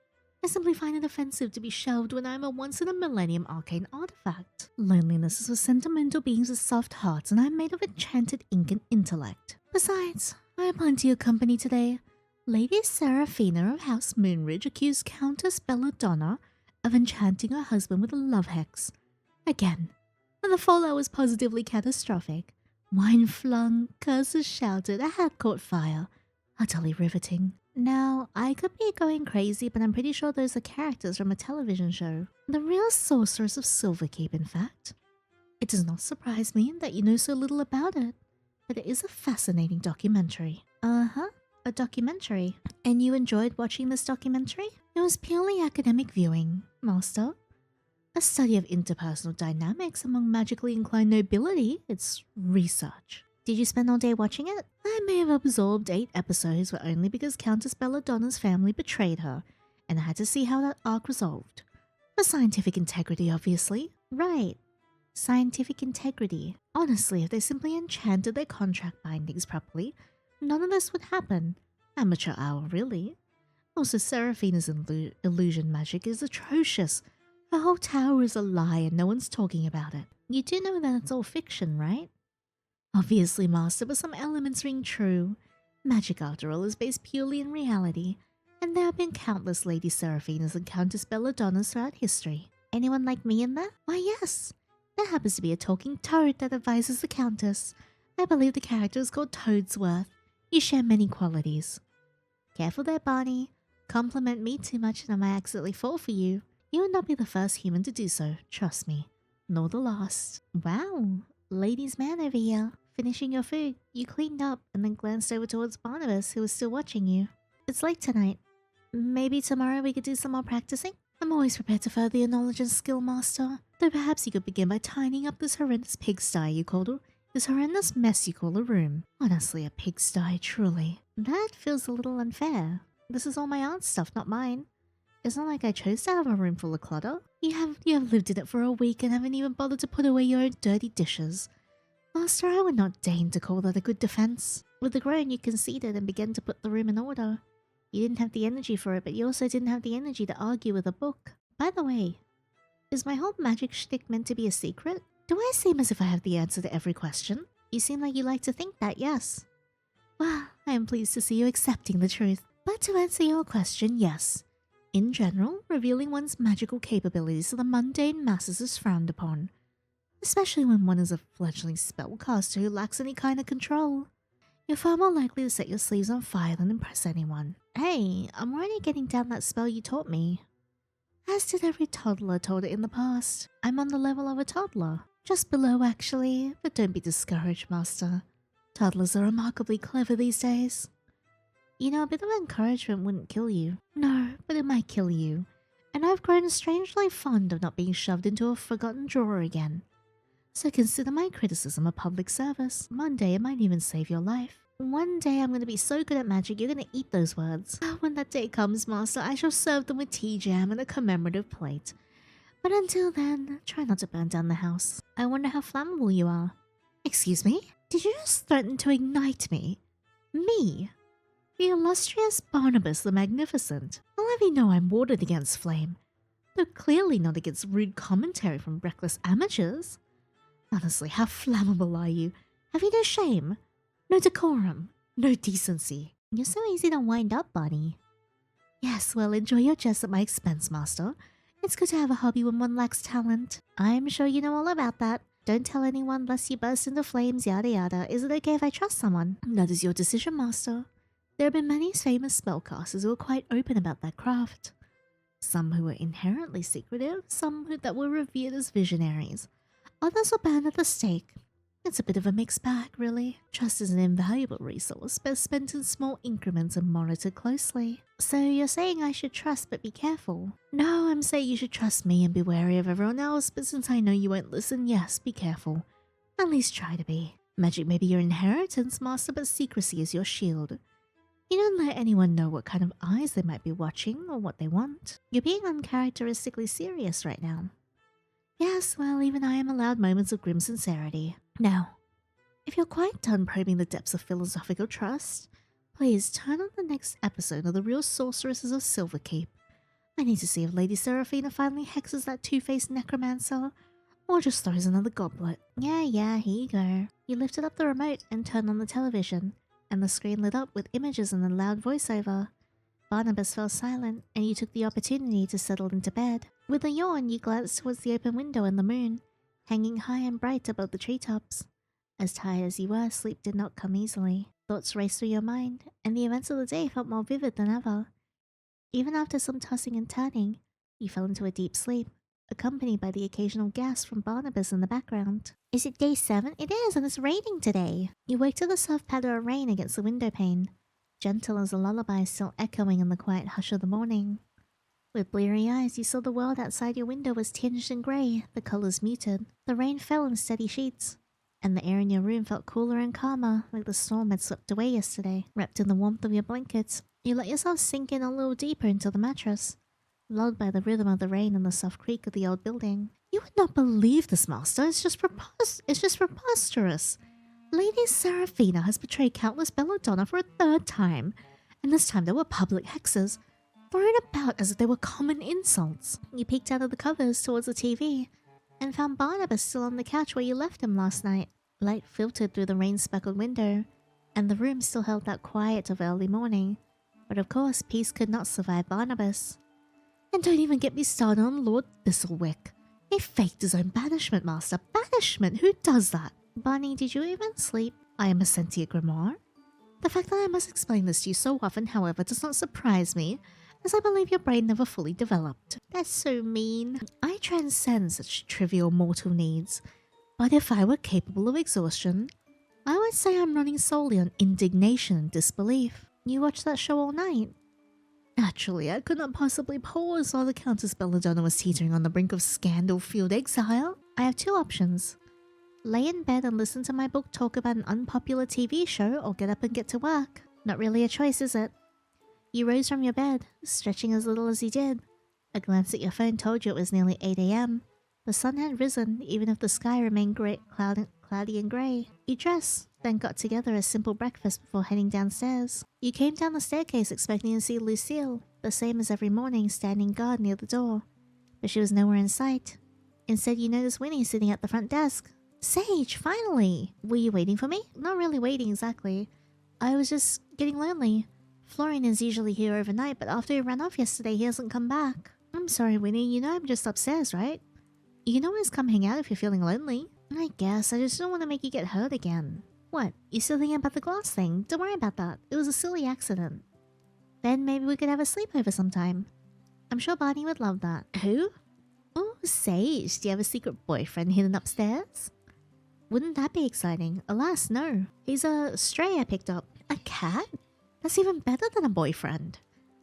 Speaker 1: I simply find it offensive to be shelved when I am a once-in-a-millennium arcane artifact. Loneliness is for sentimental beings with soft hearts, and I'm made of enchanted ink and intellect. Besides, I have plenty of company today. Lady Seraphina of House Moonridge accused Countess Belladonna of enchanting her husband with a love hex. Again, and the fallout was positively catastrophic. Wine flung, curses shouted, a hat caught fire. Utterly riveting. Now, I could be going crazy, but I'm pretty sure those are characters from a television show. The real sorceress of Silverkeep, in fact. It does not surprise me that you know so little about it, but it is a fascinating documentary. A documentary. And you enjoyed watching this documentary? It was purely academic viewing, master. A study of interpersonal dynamics among magically inclined nobility. It's research. Did you spend all day watching it? I may have absorbed 8 episodes, but only because Countess Belladonna's family betrayed her, and I had to see how that arc resolved. For scientific integrity, obviously. Right. Scientific integrity. Honestly, if they simply enchanted their contract bindings properly, none of this would happen. Amateur hour, really. Also, Seraphina's illusion magic is atrocious. Her whole tower is a lie and no one's talking about it. You do know that it's all fiction, right? Obviously, master, but some elements ring true. Magic, after all, is based purely in reality, and there have been countless Lady Seraphinas and Countess Belladonnas throughout history. Anyone like me in there? Why, yes. There happens to be a talking toad that advises the Countess. I believe the character is called Toadsworth. You share many qualities. Careful there, Barney. Compliment me too much and I might accidentally fall for you. You would not be the first human to do so, trust me. Nor the last. Wow. Ladies' man over here. Finishing your food, you cleaned up and then glanced over towards Barnabas, who was still watching you. It's late tonight. Maybe tomorrow we could do some more practicing? I'm always prepared to further your knowledge and skill, master. Though perhaps you could begin by tidying up this horrendous pigsty you called it. This horrendous mess you call a room. Honestly, a pigsty, truly. That feels a little unfair. This is all my aunt's stuff, not mine. It's not like I chose to have a room full of clutter. You have lived in it for a week and haven't even bothered to put away your own dirty dishes. Master, I would not deign to call that a good defense. With a groan, you conceded and began to put the room in order. You didn't have the energy for it, but you also didn't have the energy to argue with a book. By the way, is my whole magic shtick meant to be a secret? Do I seem as if I have the answer to every question? You seem like you like to think that, yes. Well, I am pleased to see you accepting the truth. But to answer your question, yes. In general, revealing one's magical capabilities to the mundane masses is frowned upon. Especially when one is a fledgling spellcaster who lacks any kind of control. You're far more likely to set your sleeves on fire than impress anyone. Hey, I'm already getting down that spell you taught me. As did every toddler told it in the past. I'm on the level of a toddler. Just below, actually, but don't be discouraged, master. Toddlers are remarkably clever these days. You know, a bit of encouragement wouldn't kill you. No, but it might kill you. And I've grown strangely fond of not being shoved into a forgotten drawer again. So consider my criticism a public service. One day it might even save your life. One day I'm going to be so good at magic you're going to eat those words. When that day comes, master, I shall serve them with tea jam and a commemorative plate. But until then, try not to burn down the house. I wonder how flammable you are. Excuse me? Did you just threaten to ignite me? Me? The illustrious Barnabas the Magnificent. I'll have you know I'm warded against flame, though clearly not against rude commentary from reckless amateurs. Honestly, how flammable are you? Have you no shame? No decorum? No decency? You're so easy to wind up, Bonnie. Yes, well, enjoy your jest at my expense, Master. It's good to have a hobby when one lacks talent. I'm sure you know all about that. Don't tell anyone lest you burst into flames, yada yada. Is it okay if I trust someone? That is your decision, Master. There have been many famous spellcasters who are quite open about their craft. Some who were inherently secretive, that were revered as visionaries. Others were burned at the stake. It's a bit of a mixed bag, really. Trust is an invaluable resource, best spent in small increments and monitored closely. So you're saying I should trust but be careful? No, I'm saying you should trust me and be wary of everyone else, but since I know you won't listen, yes, be careful. At least try to be. Magic may be your inheritance, Master, but secrecy is your shield. You don't let anyone know what kind of eyes they might be watching or what they want. You're being uncharacteristically serious right now. Yes, well, even I am allowed moments of grim sincerity. Now, if you're quite done probing the depths of philosophical trust, please turn on the next episode of The Real Sorceresses of Silverkeep. I need to see if Lady Seraphina finally hexes that two-faced necromancer, or just throws another goblet. Yeah, here you go. You lifted up the remote and turned on the television, and the screen lit up with images and a loud voiceover. Barnabas fell silent, and you took the opportunity to settle into bed. With a yawn, you glanced towards the open window and the moon, hanging high and bright above the treetops. As tired as you were, sleep did not come easily. Thoughts raced through your mind, and the events of the day felt more vivid than ever. Even after some tossing and turning, you fell into a deep sleep, accompanied by the occasional gasp from Barnabas in the background. Is it day 7? It is, and it's raining today. You woke to the soft patter of rain against the window pane, gentle as a lullaby still echoing in the quiet hush of the morning. With bleary eyes, you saw the world outside your window was tinged in grey, the colours muted. The rain fell in steady sheets, and the air in your room felt cooler and calmer, like the storm had swept away yesterday. Wrapped in the warmth of your blankets, you let yourself sink in a little deeper into the mattress, lulled by the rhythm of the rain and the soft creak of the old building. You would not believe this, Master. It's just preposterous. Lady Seraphina has betrayed Countess Belladonna for a 3rd time, and this time there were public hexes, thrown about as if they were common insults. You peeked out of the covers towards the TV, and found Barnabas still on the couch where you left him last night. Light filtered through the rain-speckled window, and the room still held that quiet of early morning. But of course, peace could not survive Barnabas. And don't even get me started on Lord Thistlewick. He faked his own banishment, Master. Banishment? Who does that? Bonnie, did you even sleep? I am a sentient grimoire. The fact that I must explain this to you so often, however, does not surprise me, as I believe your brain never fully developed. That's so mean. I transcend such trivial mortal needs, but if I were capable of exhaustion, I would say I'm running solely on indignation and disbelief. You watched that show all night? Naturally, I could not possibly pause while the Countess Belladonna was teetering on the brink of scandal-fueled exile. I have 2 options. Lay in bed and listen to my book talk about an unpopular TV show, or get up and get to work. Not really a choice, is it? You rose from your bed, stretching as little as you did. A glance at your phone told you it was nearly 8 AM. The sun had risen, even if the sky remained cloudy and grey. You dressed, then got together a simple breakfast before heading downstairs. You came down the staircase expecting to see Lucille, the same as every morning, standing guard near the door. But she was nowhere in sight. Instead, you noticed Winnie sitting at the front desk. Sage, finally! Were you waiting for me? Not really waiting exactly. I was just getting lonely. Florian is usually here overnight, but after he ran off yesterday, he hasn't come back. I'm sorry, Winnie. You know I'm just upstairs, right? You can always come hang out if you're feeling lonely. I guess. I just don't want to make you get hurt again. What? You still thinking about the glass thing? Don't worry about that. It was a silly accident. Then maybe we could have a sleepover sometime. I'm sure Barney would love that. Who? Oh, Sage. Do you have a secret boyfriend hidden upstairs? Wouldn't that be exciting? Alas, no. He's a stray I picked up. A cat? That's even better than a boyfriend.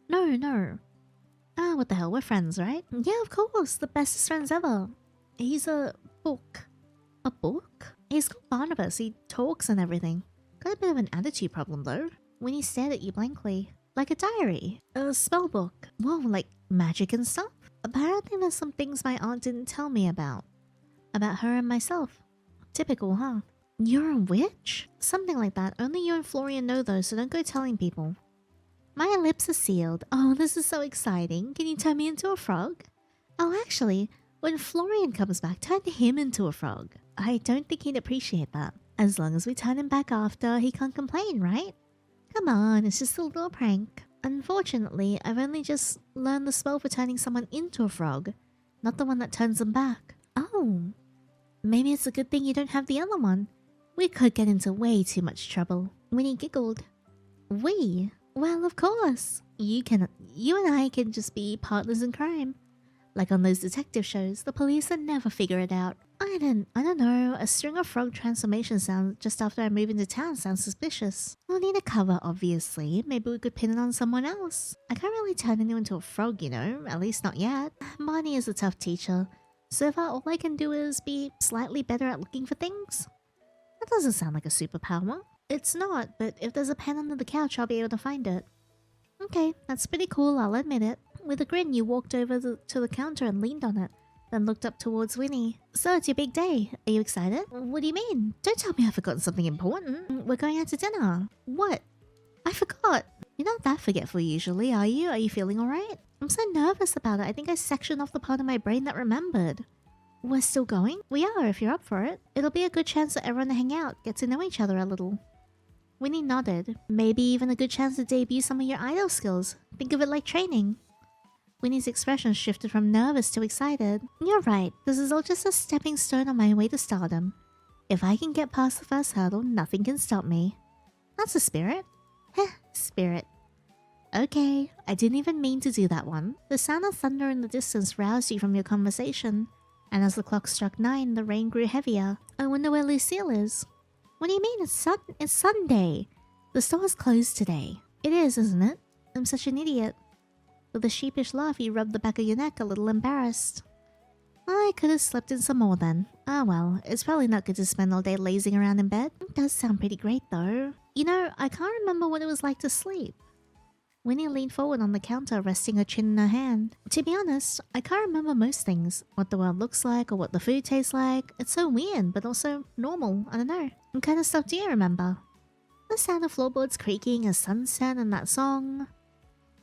Speaker 1: No. Ah, what the hell, we're friends, right? Yeah, of course, the bestest friends ever. He's a book. A book? He's called Barnabas, he talks and everything. Got a bit of an attitude problem though. When he stared at you blankly. Like a diary. A spell book. Whoa, like magic and stuff? Apparently there's some things my aunt didn't tell me about. About her and myself. Typical, huh? You're a witch? Something like that. Only you and Florian know though, so don't go telling people. My lips are sealed. Oh, this is so exciting. Can you turn me into a frog? Oh, actually, when Florian comes back, turn him into a frog. I don't think he'd appreciate that. As long as we turn him back after, he can't complain, right? Come on, it's just a little prank. Unfortunately, I've only just learned the spell for turning someone into a frog, not the one that turns them back. Oh, maybe it's a good thing you don't have the other one. We could get into way too much trouble. Winnie giggled. We? Well, of course. You and I can just be partners in crime. Like on those detective shows, the police would never figure it out. I don't know, a string of frog transformation sounds just after I move into town sounds suspicious. We'll need a cover, obviously. Maybe we could pin it on someone else. I can't really turn anyone into a frog, you know, at least not yet. Marnie is a tough teacher. So far, all I can do is be slightly better at looking for things. That doesn't sound like a superpower. It's not, but if there's a pen under the couch, I'll be able to find it. Okay, that's pretty cool, I'll admit it. With a grin, you walked over to the counter and leaned on it, then looked up towards Winnie. So it's your big day. Are you excited? What do you mean? Don't tell me I've forgotten something important. We're going out to dinner. What? I forgot. You're not that forgetful usually, are you? Are you feeling alright? I'm so nervous about it. I think I sectioned off the part of my brain that remembered. We're still going? We are, if you're up for it. It'll be a good chance for everyone to hang out, get to know each other a little. Winnie nodded. Maybe even a good chance to debut some of your idol skills. Think of it like training. Winnie's expression shifted from nervous to excited. You're right, this is all just a stepping stone on my way to stardom. If I can get past the first hurdle, nothing can stop me. That's a spirit. Heh, spirit. Okay, I didn't even mean to do that one. The sound of thunder in the distance roused you from your conversation. And as the clock struck 9, the rain grew heavier. I wonder where Lucille is. What do you mean? It's Sunday. The store is closed today. It is, isn't it? I'm such an idiot. With a sheepish laugh, you rubbed the back of your neck, a little embarrassed. I could have slept in some more then. Ah well, it's probably not good to spend all day lazing around in bed. It does sound pretty great though. You know, I can't remember what it was like to sleep. Winnie leaned forward on the counter, resting her chin in her hand. To be honest, I can't remember most things. What the world looks like or what the food tastes like. It's so weird, but also normal. I don't know. What kind of stuff do you remember? The sound of floorboards creaking, a sunset, and that song.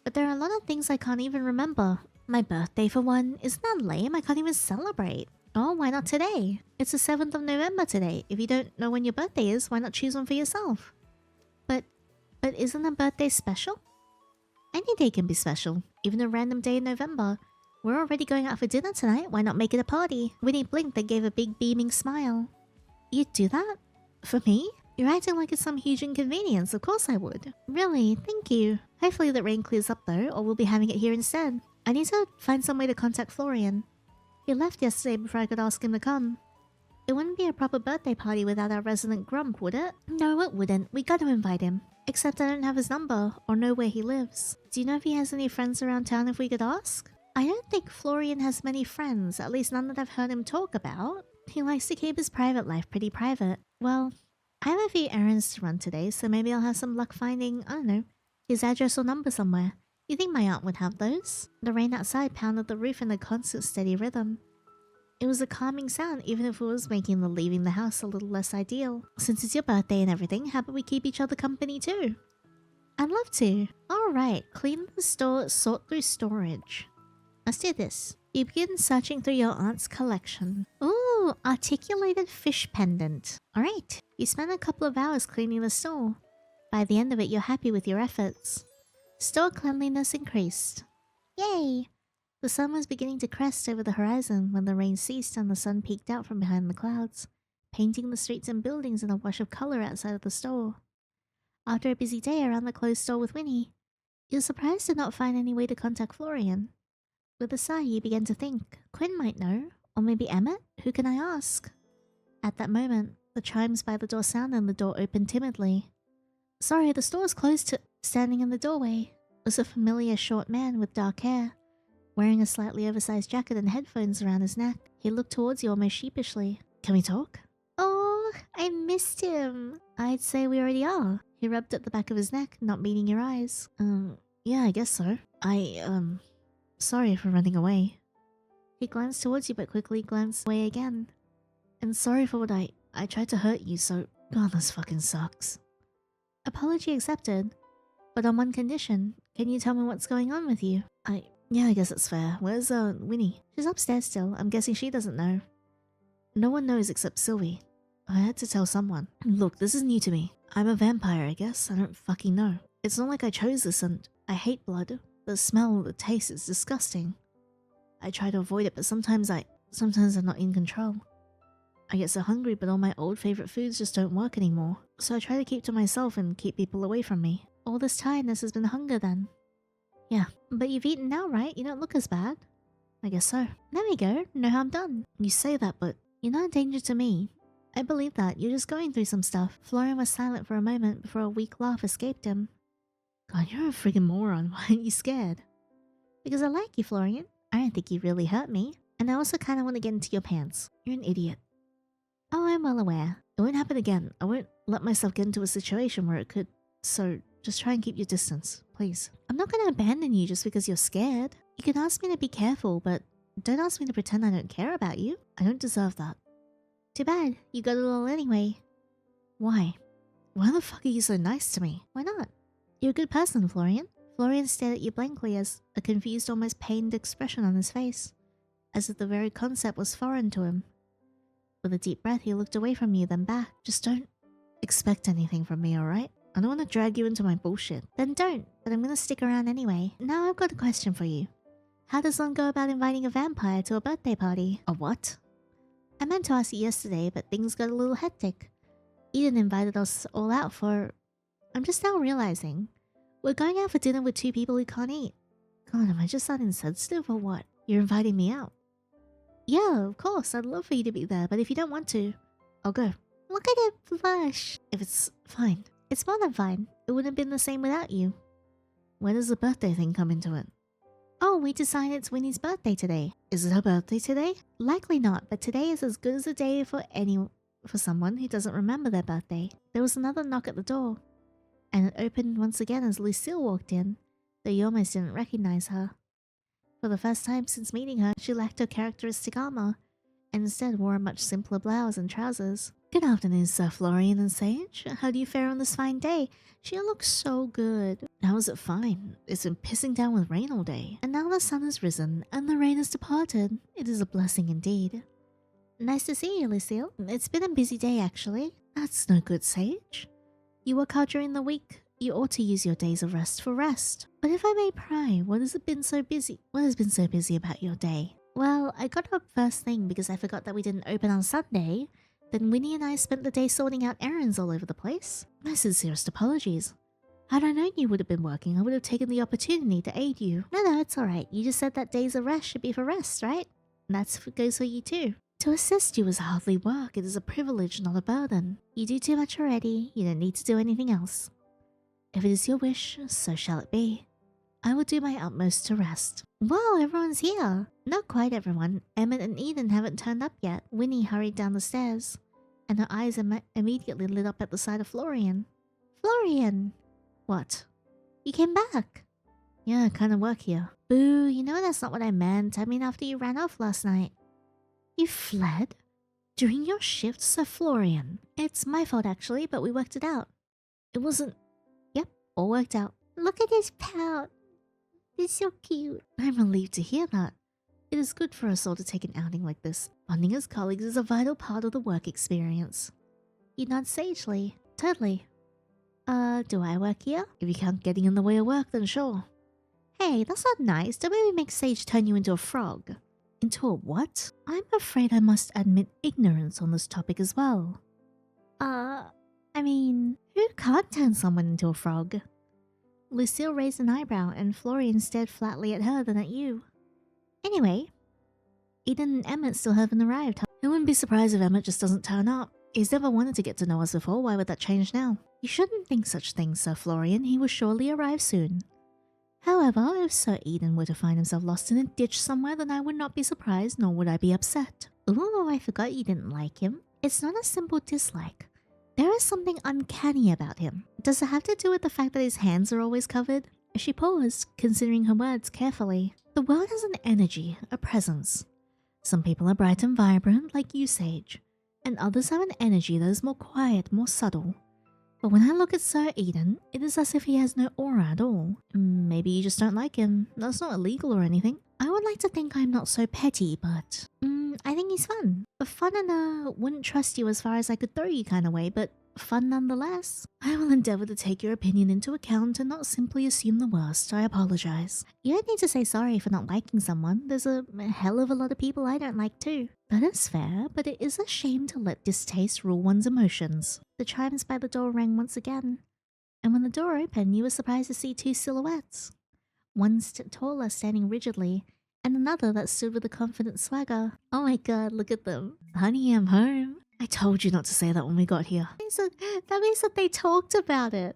Speaker 1: But there are a lot of things I can't even remember. My birthday for one. Isn't that lame? I can't even celebrate. Oh, why not today? It's the 7th of November today. If you don't know when your birthday is, why not choose one for yourself? But isn't a birthday special? Any day can be special, even a random day in November. We're already going out for dinner tonight, why not make it a party? Winnie blinked and gave a big beaming smile. You'd do that? For me? You're acting like it's some huge inconvenience, of course I would. Really, thank you. Hopefully the rain clears up though, or we'll be having it here instead. I need to find some way to contact Florian. He left yesterday before I could ask him to come. It wouldn't be a proper birthday party without our resident grump, would it? No, it wouldn't. We gotta invite him. Except I don't have his number, or know where he lives. Do you know if he has any friends around town if we could ask? I don't think Florian has many friends, at least none that I've heard him talk about. He likes to keep his private life pretty private. Well, I have a few errands to run today, so maybe I'll have some luck finding, I don't know, his address or number somewhere. You think my aunt would have those? The rain outside pounded the roof in a constant steady rhythm. It was a calming sound, even if it was making the leaving the house a little less ideal. Since it's your birthday and everything, how about we keep each other company too? I'd love to. Alright, clean the store, sort through storage. Let's do this. You begin searching through your aunt's collection. Ooh, articulated fish pendant. Alright, you spend a couple of hours cleaning the store. By the end of it, you're happy with your efforts. Store cleanliness increased. Yay! The sun was beginning to crest over the horizon when the rain ceased and the sun peeked out from behind the clouds, painting the streets and buildings in a wash of color outside of the store. After a busy day around the closed store with Winnie, you're surprised to not find any way to contact Florian. With a sigh, you began to think, Quinn might know, or maybe Emmett? Who can I ask? At that moment, the chimes by the door sounded and the door opened timidly. Sorry, the store is closed. Standing in the doorway was a familiar short man with dark hair. Wearing a slightly oversized jacket and headphones around his neck, he looked towards you almost sheepishly. Can we talk? Oh, I missed him. I'd say we already are. He rubbed at the back of his neck, not meeting your eyes. Yeah, I guess so. Sorry for running away. He glanced towards you but quickly glanced away again. And sorry for what I tried to hurt you, so... God, this fucking sucks. Apology accepted. But on one condition. Can you tell me what's going on with you? Yeah, I guess it's fair. Where's, Winnie? She's upstairs still. I'm guessing she doesn't know. No one knows except Sylvie. I had to tell someone. Look, this is new to me. I'm a vampire, I guess. I don't fucking know. It's not like I chose this and I hate blood. The smell, the taste is disgusting. I try to avoid it, but sometimes I'm not in control. I get so hungry, but all my old favorite foods just don't work anymore. So I try to keep to myself and keep people away from me. All this tiredness has been hunger then. Yeah, but you've eaten now, right? You don't look as bad. I guess so. There we go. No harm done. You say that, but you're not a danger to me. I believe that. You're just going through some stuff. Florian was silent for a moment before a weak laugh escaped him. God, you're a friggin' moron. Why aren't you scared? Because I like you, Florian. I don't think you really hurt me. And I also kind of want to get into your pants. You're an idiot. Oh, I'm well aware. It won't happen again. I won't let myself get into a situation where it could. So, just try and keep your distance, please. I'm not going to abandon you just because you're scared. You can ask me to be careful, but don't ask me to pretend I don't care about you. I don't deserve that. Too bad. You got it all anyway. Why? Why the fuck are you so nice to me? Why not? You're a good person, Florian. Florian stared at you blankly as a confused, almost pained expression on his face, as if the very concept was foreign to him. With a deep breath, he looked away from you, then back. Just don't expect anything from me, alright? I don't want to drag you into my bullshit. Then don't, but I'm gonna stick around anyway. Now I've got a question for you. How does one go about inviting a vampire to a birthday party? A what? I meant to ask you yesterday, but things got a little hectic. Eden invited us all out for... I'm just now realizing. We're going out for dinner with two people who can't eat. God, am I just that insensitive or what? You're inviting me out. Yeah, of course, I'd love for you to be there, but if you don't want to, I'll go. Look at it blush. If it's fine. It's more than fine. It wouldn't have been the same without you. Where does the birthday thing come into it? Oh, we decided it's Winnie's birthday today. Is it her birthday today? Likely not, but today is as good as a day for someone who doesn't remember their birthday. There was another knock at the door, and it opened once again as Lucille walked in, though you almost didn't recognize her. For the first time since meeting her, she lacked her characteristic armor, and instead wore a much simpler blouse and trousers. Good afternoon, Sir Florian and Sage. How do you fare on this fine day? She looks so good. How is it fine? It's been pissing down with rain all day, and now the sun has risen, and the rain has departed. It is a blessing indeed. Nice to see you, Lucille. It's been a busy day, actually. That's no good, Sage. You work hard during the week. You ought to use your days of rest for rest. But if I may pry, what has been so busy about your day? Well, I got up first thing because I forgot that we didn't open on Sunday. Then Winnie and I spent the day sorting out errands all over the place. My sincerest apologies. Had I known you would have been working, I would have taken the opportunity to aid you. No, it's alright. You just said that days of rest should be for rest, right? And that goes for you too. To assist you is hardly work. It is a privilege, not a burden. You do too much already. You don't need to do anything else. If it is your wish, so shall it be. I will do my utmost to rest. Wow, everyone's here. Not quite everyone. Emmett and Eden haven't turned up yet. Winnie hurried down the stairs, and her eyes immediately lit up at the sight of Florian. Florian! What? You came back? Yeah, kind of work here. Boo, you know that's not what I meant. I mean after you ran off last night. You fled? During your shift, Sir Florian? It's my fault actually, but we worked it out. It wasn't... Yep, all worked out. Look at his pout. He's so cute. I'm relieved to hear that. It is good for us all to take an outing like this. Bonding as colleagues is a vital part of the work experience. You nod sagely. Totally. Do I work here? If you can't getting in the way of work, then sure. Hey, that's not nice. Don't maybe make Sage turn you into a frog. Into a what? I'm afraid I must admit ignorance on this topic as well. I mean, who can't turn someone into a frog? Lucille raised an eyebrow and Florian stared flatly at her then at you. Anyway, Eden and Emmett still haven't arrived. I wouldn't be surprised if Emmett just doesn't turn up. He's never wanted to get to know us before, why would that change now? You shouldn't think such things, Sir Florian. He will surely arrive soon. However, if Sir Eden were to find himself lost in a ditch somewhere, then I would not be surprised, nor would I be upset. Ooh, I forgot you didn't like him. It's not a simple dislike. There is something uncanny about him. Does it have to do with the fact that his hands are always covered? She paused, considering her words carefully. The world has an energy, a presence. Some people are bright and vibrant, like you, Sage, and others have an energy that is more quiet, more subtle. But when I look at Sir Eden, it is as if he has no aura at all. Maybe you just don't like him. That's not illegal or anything. I would like to think I'm not so petty, but I think he's fun. But fun in a wouldn't trust you as far as I could throw you kind of way, but fun nonetheless. I will endeavor to take your opinion into account and not simply assume the worst. I apologize. You don't need to say sorry for not liking someone. There's a hell of a lot of people I don't like too. That is fair, but it is a shame to let distaste rule one's emotions. The chimes by the door rang once again, and when the door opened, you were surprised to see two silhouettes. One taller, standing rigidly, and another that stood with a confident swagger. Oh my god, look at them. Honey, I'm home. I told you not to say that when we got here. That means that they talked about it.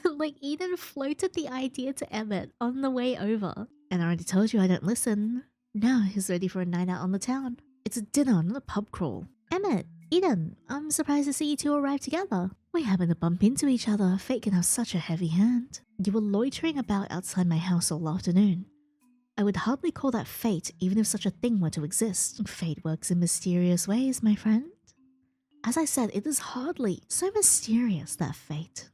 Speaker 1: Like, Eden floated the idea to Emmett on the way over. And I already told you I don't listen. Now he's ready for a night out on the town. It's a dinner, not a pub crawl. Emmett, Eden, I'm surprised to see you two arrive together. We happened to bump into each other. Fate can have such a heavy hand. You were loitering about outside my house all afternoon. I would hardly call that fate, even if such a thing were to exist. Fate works in mysterious ways, my friend. As I said, it is hardly so mysterious, that fate.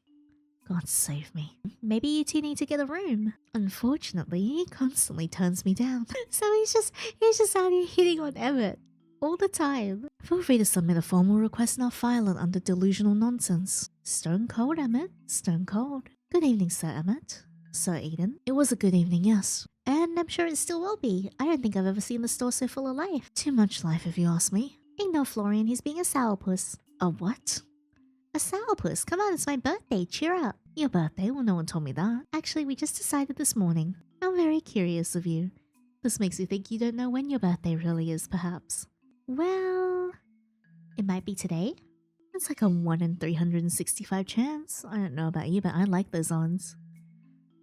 Speaker 1: God save me. Maybe you two need to get a room. Unfortunately, he constantly turns me down. So he's just out here hitting on Emmett all the time. Feel free to submit a formal request and I'll file it under delusional nonsense. Stone cold, Emmett. Stone cold. Good evening, Sir Emmett. Sir Eden. It was a good evening, yes. And I'm sure it still will be. I don't think I've ever seen the store so full of life. Too much life, if you ask me. Ignore Florian, he's being a sourpuss. A what? A sourpuss? Come on, it's my birthday, cheer up. Your birthday? Well, no one told me that. Actually, we just decided this morning. I'm very curious of you. This makes you think you don't know when your birthday really is, perhaps. Well, it might be today. It's like a 1 in 365 chance. I don't know about you, but I like those odds.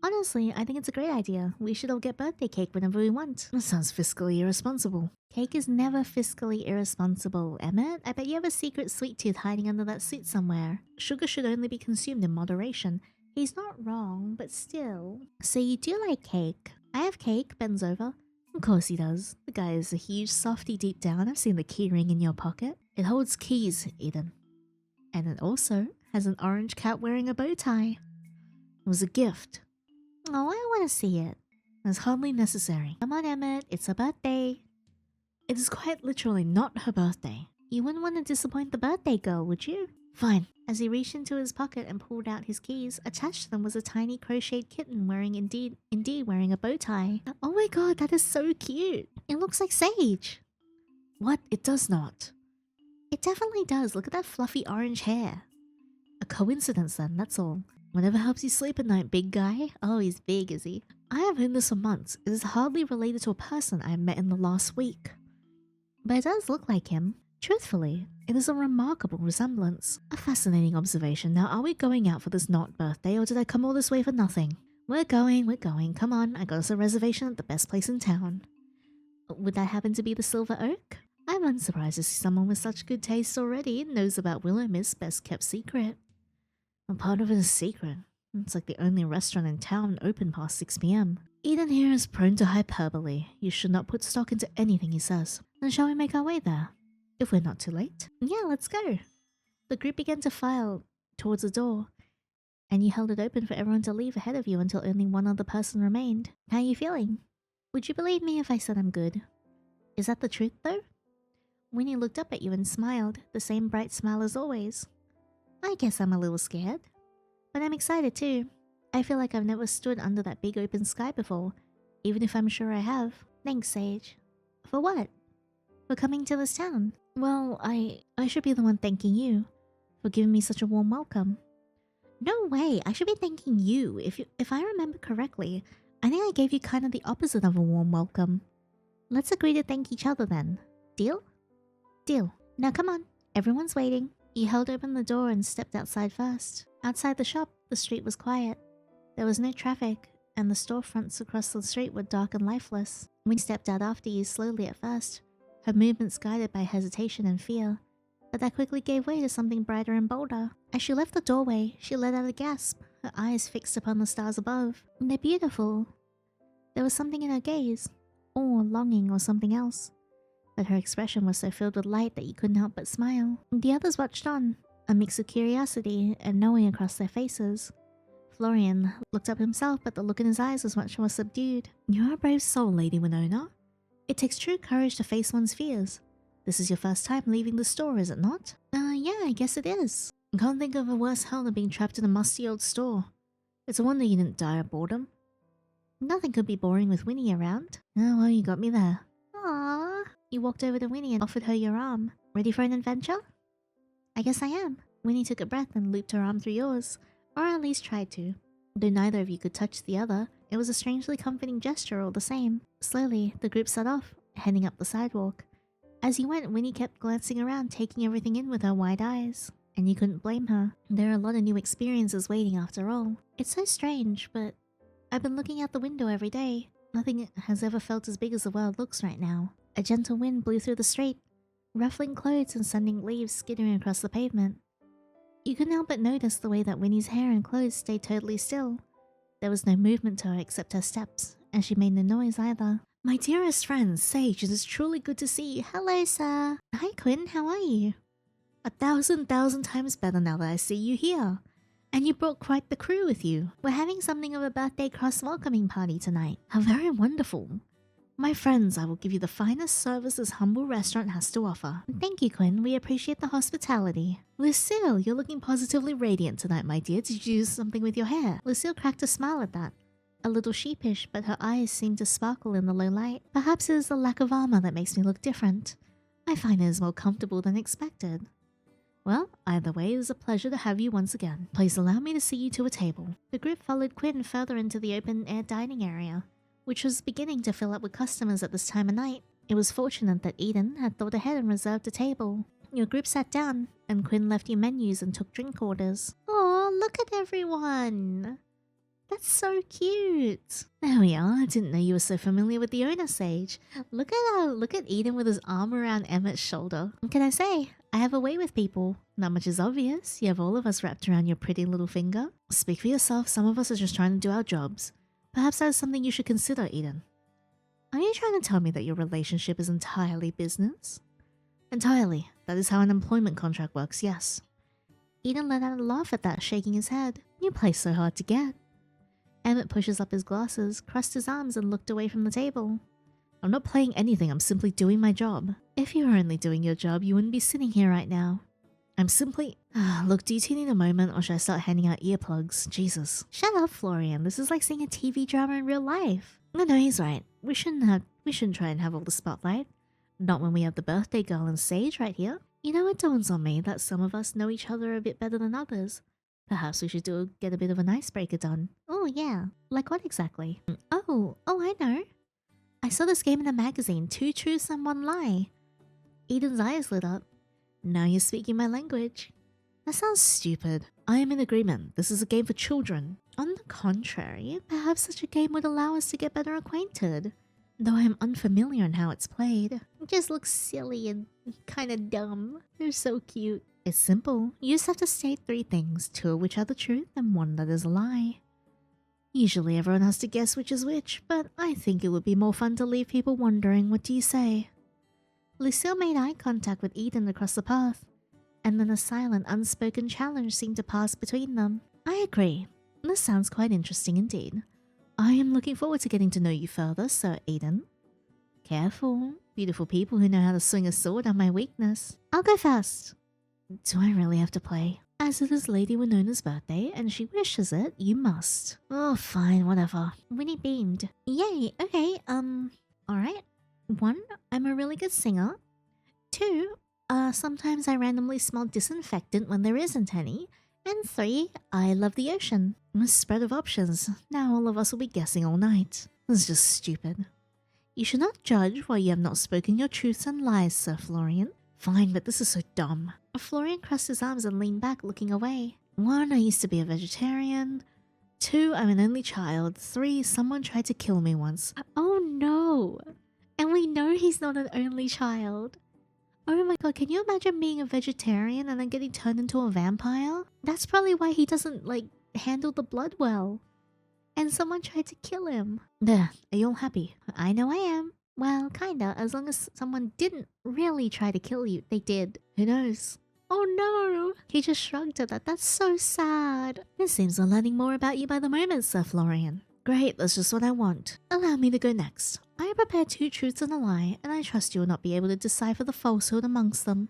Speaker 1: Honestly, I think it's a great idea. We should all get birthday cake whenever we want. That sounds fiscally irresponsible. Cake is never fiscally irresponsible, Emmett. I bet you have a secret sweet tooth hiding under that suit somewhere. Sugar should only be consumed in moderation. He's not wrong, but still. So you do like cake. I have cake, bends over. Of course he does. The guy is a huge softy deep down. I've seen the key ring in your pocket. It holds keys, Eden. And it also has an orange cat wearing a bow tie. It was a gift. Oh, I want to see it. It's hardly necessary. Come on, Emmett. It's her birthday. It is quite literally not her birthday. You wouldn't want to disappoint the birthday girl, would you? Fine. As he reached into his pocket and pulled out his keys, attached to them was a tiny crocheted kitten wearing indeed wearing a bow tie. Oh my god, that is so cute. It looks like Sage. What? It does not. It definitely does. Look at that fluffy orange hair. A coincidence then, that's all. Whatever helps you sleep at night, big guy. Oh, he's big, is he? I have known this for months. It is hardly related to a person I met in the last week. But it does look like him. Truthfully, it is a remarkable resemblance. A fascinating observation. Now, are we going out for this not birthday, or did I come all this way for nothing? We're going. Come on, I got us a reservation at the best place in town. Would that happen to be the Silver Oak? I'm unsurprised to see someone with such good taste already and knows about Willowmist's best kept secret. A part of it is secret. It's like the only restaurant in town open past 6 p.m. Eden here is prone to hyperbole. You should not put stock into anything he says. Then shall we make our way there? If we're not too late. Yeah, let's go. The group began to file towards the door, and you held it open for everyone to leave ahead of you until only one other person remained. How are you feeling? Would you believe me if I said I'm good? Is that the truth, though? Winnie looked up at you and smiled, the same bright smile as always. I guess I'm a little scared. But I'm excited too. I feel like I've never stood under that big open sky before, even if I'm sure I have. Thanks, Sage. For what? For coming to this town. Well, I should be the one thanking you for giving me such a warm welcome. No way, I should be thanking you. If I remember correctly, I think I gave you kind of the opposite of a warm welcome. Let's agree to thank each other then. Deal? Deal. Now come on, everyone's waiting. You held open the door and stepped outside first. Outside the shop, the street was quiet. There was no traffic, and the storefronts across the street were dark and lifeless. Winnie stepped out after you slowly at first, her movements guided by hesitation and fear, but that quickly gave way to something brighter and bolder. As she left the doorway, she let out a gasp, her eyes fixed upon the stars above. They're beautiful. There was something in her gaze, awe, longing, or something else. but her expression was so filled with light that you couldn't help but smile. The others watched on, a mix of curiosity and knowing across their faces. Florian looked up himself, but the look in his eyes was much more subdued. You're a brave soul, Lady Winona. It takes true courage to face one's fears. This is your first time leaving the store, is it not? Yeah, I guess it is. I can't think of a worse hell than being trapped in a musty old store. It's a wonder you didn't die of boredom. Nothing could be boring with Winnie around. Oh, well, you got me there. Aww. You walked over to Winnie and offered her your arm. Ready for an adventure? I guess I am. Winnie took a breath and looped her arm through yours. Or at least tried to. Though neither of you could touch the other, it was a strangely comforting gesture all the same. Slowly, the group set off, heading up the sidewalk. As you went, Winnie kept glancing around, taking everything in with her wide eyes. And you couldn't blame her. There are a lot of new experiences waiting after all. It's so strange, but I've been looking out the window every day. Nothing has ever felt as big as the world looks right now. A gentle wind blew through the street, ruffling clothes and sending leaves skittering across the pavement. You couldn't help but notice the way that Winnie's hair and clothes stayed totally still. There was no movement to her except her steps, and she made no noise either. My dearest friend, Sage, it is truly good to see you. Hello, sir. Hi, Quinn, how are you? 1,000 times better now that I see you here. And you brought quite the crew with you. We're having something of a birthday cross-welcoming party tonight. How very wonderful. My friends, I will give you the finest service this humble restaurant has to offer. Thank you, Quinn. We appreciate the hospitality. Lucille, you're looking positively radiant tonight, my dear. Did you do something with your hair? Lucille cracked a smile at that. A little sheepish, but her eyes seemed to sparkle in the low light. Perhaps it is the lack of armor that makes me look different. I find it is more comfortable than expected. Well, either way, it is a pleasure to have you once again. Please allow me to see you to a table. The group followed Quinn further into the open-air dining area, which was beginning to fill up with customers at this time of night. It was fortunate that Eden had thought ahead and reserved a table. Your group sat down, and Quinn left you menus and took drink orders. Oh, look at everyone! That's so cute! There we are, I didn't know you were so familiar with the owner, Sage. Look at Eden with his arm around Emmett's shoulder. What can I say? I have a way with people. Not much is obvious. You have all of us wrapped around your pretty little finger. Speak for yourself, some of us are just trying to do our jobs. Perhaps that is something you should consider, Eden. Are you trying to tell me that your relationship is entirely business? Entirely. That is how an employment contract works, yes. Eden let out a laugh at that, shaking his head. You play so hard to get. Emmett pushes up his glasses, crossed his arms and looked away from the table. I'm not playing anything, I'm simply doing my job. If you were only doing your job, you wouldn't be sitting here right now. I'm simply... Look, do you two need a moment or should I start handing out earplugs? Jesus. Shut up, Florian. This is like seeing a TV drama in real life. No, he's right. We shouldn't try and have all the spotlight. Not when we have the birthday girl and Sage right here. You know, it dawns on me that some of us know each other a bit better than others. Perhaps we should get a bit of an icebreaker done. Oh, yeah. Like what exactly? Oh, I know. I saw this game in a magazine, Two Truths and One Lie. Eden's eyes lit up. Now you're speaking my language. That sounds stupid. I am in agreement. This is a game for children. On the contrary, perhaps such a game would allow us to get better acquainted. Though I am unfamiliar in how it's played. It just looks silly and kind of dumb. They're so cute. It's simple. You just have to state 3 things, 2 of which are the truth and 1 that is a lie. Usually everyone has to guess which is which, but I think it would be more fun to leave people wondering. What do you say? Lucille made eye contact with Eden across the path, and then a silent, unspoken challenge seemed to pass between them. I agree. This sounds quite interesting indeed. I am looking forward to getting to know you further, Sir Eden. Careful. Beautiful people who know how to swing a sword are my weakness. I'll go first. Do I really have to play? As it is Lady Winona's birthday and she wishes it, you must. Oh, fine, whatever. Winnie beamed. Yay, okay, alright. 1, I'm a really good singer. 2, sometimes I randomly smell disinfectant when there isn't any. And 3, I love the ocean. A spread of options. Now all of us will be guessing all night. This is just stupid. You should not judge while you have not spoken your truths and lies, Sir Florian. Fine, but this is so dumb. Florian crossed his arms and leaned back, looking away. 1, I used to be a vegetarian. 2, I'm an only child. 3, someone tried to kill me once. Oh no! And we know he's not an only child. Oh my god, can you imagine being a vegetarian and then getting turned into a vampire? That's probably why he doesn't, handle the blood well. And someone tried to kill him. There, are you all happy? I know I am. Well, kinda, as long as someone didn't really try to kill you. They did. Who knows? Oh no! He just shrugged at that. That's so sad. It seems we're learning more about you by the moment, Sir Florian. Great, that's just what I want. Allow me to go next. I have prepared 2 truths and a lie, and I trust you will not be able to decipher the falsehood amongst them.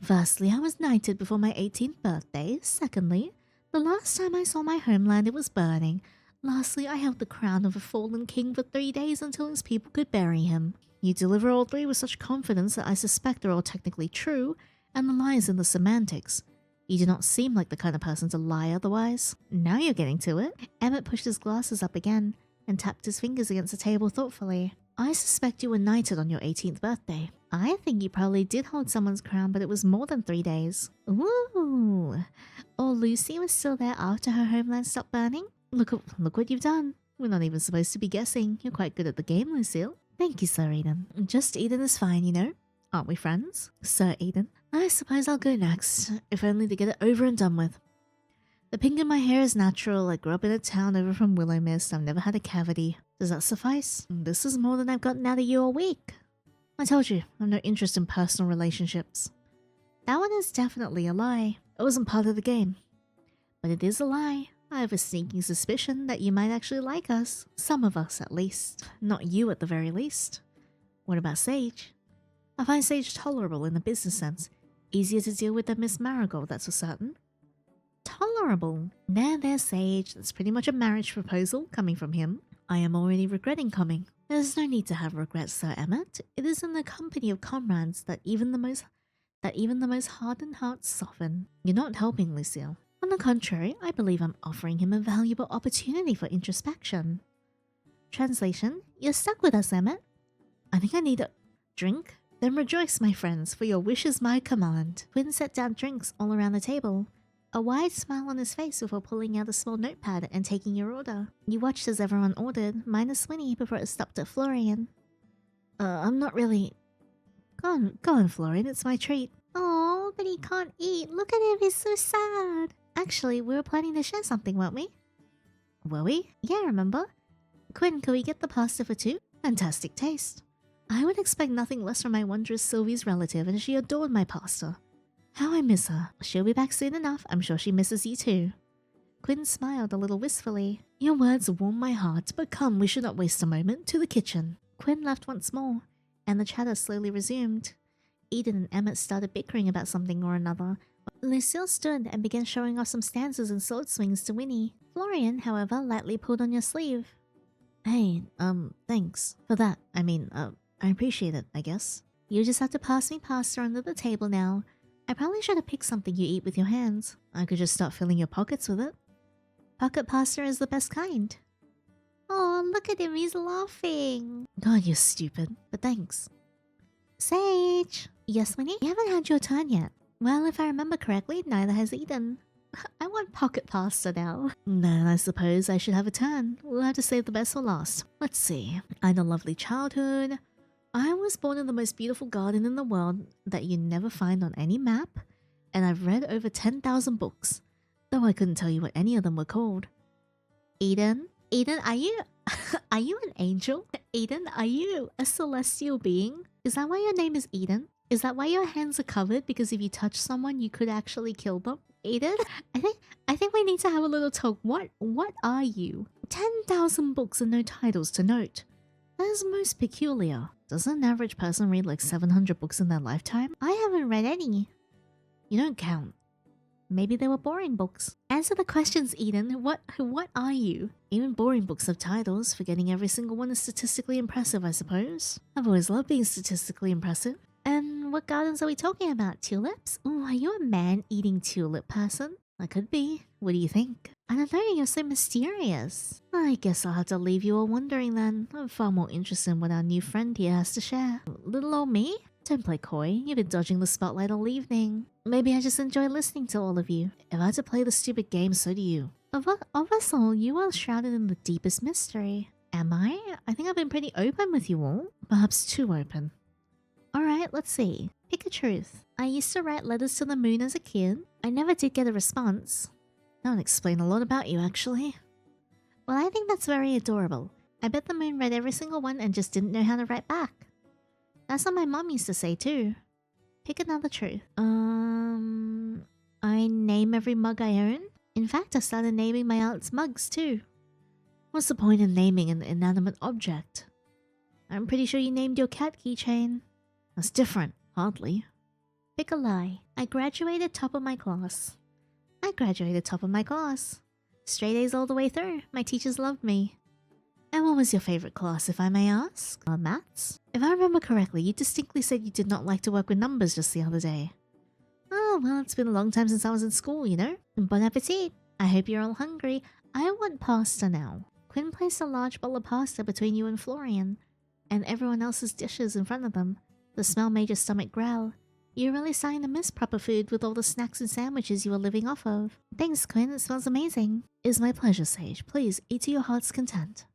Speaker 1: Firstly, I was knighted before my 18th birthday. Secondly, the last time I saw my homeland, it was burning. Lastly, I held the crown of a fallen king for 3 days until his people could bury him. You deliver all 3 with such confidence that I suspect they're all technically true, and the lie is in the semantics. You do not seem like the kind of person to lie otherwise. Now you're getting to it. Emmett pushed his glasses up again and tapped his fingers against the table thoughtfully. I suspect you were knighted on your 18th birthday. I think you probably did hold someone's crown, but it was more than 3 days. Ooh. Or Lucy was still there after her homeland stopped burning? Look what you've done. We're not even supposed to be guessing. You're quite good at the game, Lucille. Thank you, Sir Eden. Just Eden is fine, you know? Aren't we friends? Sir Eden. I suppose I'll go next, if only to get it over and done with. The pink in my hair is natural. I grew up in a town over from Willowmist. I've never had a cavity. Does that suffice? This is more than I've gotten out of you all week. I told you, I've no interest in personal relationships. That one is definitely a lie. It wasn't part of the game. But it is a lie. I have a sneaking suspicion that you might actually like us. Some of us, at least. Not you, at the very least. What about Sage? I find Sage tolerable in the business sense. Easier to deal with than Miss Marigold, that's for certain. Tolerable? There's Sage. That's pretty much a marriage proposal coming from him. I am already regretting coming. There's no need to have regrets, Sir Emmett. It is in the company of comrades that even the most hardened hearts soften. You're not helping, Lucille. On the contrary, I believe I'm offering him a valuable opportunity for introspection. Translation: You're stuck with us, Emmett. I think I need a drink. Then rejoice, my friends, for your wish is my command. Quinn set down drinks all around the table, a wide smile on his face before pulling out a small notepad and taking your order. You watched as everyone ordered, minus Winnie, before it stopped at Florian. I'm not really... Go on, Florian, it's my treat. Oh, but he can't eat. Look at him, he's so sad. Actually, we were planning to share something, weren't we? Were we? Yeah, remember? Quinn, could we get the pasta for 2? Fantastic taste. I would expect nothing less from my wondrous Sylvie's relative, and she adored my pasta. How I miss her. She'll be back soon enough. I'm sure she misses you too. Quinn smiled a little wistfully. Your words warm my heart, but come, we should not waste a moment. To the kitchen. Quinn left once more, and the chatter slowly resumed. Eden and Emmett started bickering about something or another. Lucille stood and began showing off some stances and sword swings to Winnie. Florian, however, lightly pulled on your sleeve. Hey, thanks for that. I appreciate it, I guess. You just have to pass me pasta under the table now. I probably should have picked something you eat with your hands. I could just start filling your pockets with it. Pocket pasta is the best kind. Oh, look at him, he's laughing. God, you're stupid, but thanks. Sage! Yes, Winnie? You haven't had your turn yet. Well, if I remember correctly, neither has Eden. I want pocket pasta now. Then I suppose I should have a turn. We'll have to save the best for last. Let's see. I had a lovely childhood. I was born in the most beautiful garden in the world that you never find on any map, and I've read over 10,000 books, though I couldn't tell you what any of them were called. Eden? Eden, are you... are you an angel? Eden, are you a celestial being? Is that why your name is Eden? Is that why your hands are covered? Because if you touch someone, you could actually kill them? Eden? I think we need to have a little talk. What are you? 10,000 books and no titles to note. That is most peculiar. Doesn't an average person read like 700 books in their lifetime? I haven't read any. You don't count. Maybe they were boring books. Answer the questions, Eden. What are you? Even boring books have titles. Forgetting every single one is statistically impressive, I suppose. I've always loved being statistically impressive. And what gardens are we talking about? Tulips? Oh, are you a man-eating tulip person? I could be. What do you think? I don't know, you're so mysterious. I guess I'll have to leave you all wondering then. I'm far more interested in what our new friend here has to share. Little old me? Don't play coy. You've been dodging the spotlight all evening. Maybe I just enjoy listening to all of you. If I had to play the stupid game, so do you. Of us all, you are shrouded in the deepest mystery. Am I? I think I've been pretty open with you all. Perhaps too open. Alright, let's see. Pick a truth. I used to write letters to the moon as a kid. I never did get a response. That would explain a lot about you, actually. Well, I think that's very adorable. I bet the moon read every single one and just didn't know how to write back. That's what my mom used to say too. Pick another truth. I name every mug I own. In fact, I started naming my aunt's mugs too. What's the point in naming an inanimate object? I'm pretty sure you named your cat keychain. That's different. Hardly. Pick a lie. I graduated top of my class. Straight A's all the way through. My teachers loved me. And what was your favorite class, if I may ask? Maths? If I remember correctly, you distinctly said you did not like to work with numbers just the other day. Oh, well, it's been a long time since I was in school, you know? Bon appetit. I hope you're all hungry. I want pasta now. Quinn placed a large bowl of pasta between you and Florian, and everyone else's dishes in front of them. The smell made your stomach growl. You're really starting to miss proper food with all the snacks and sandwiches you were living off of. Thanks, Quinn. It smells amazing. It's my pleasure, Sage. Please, eat to your heart's content.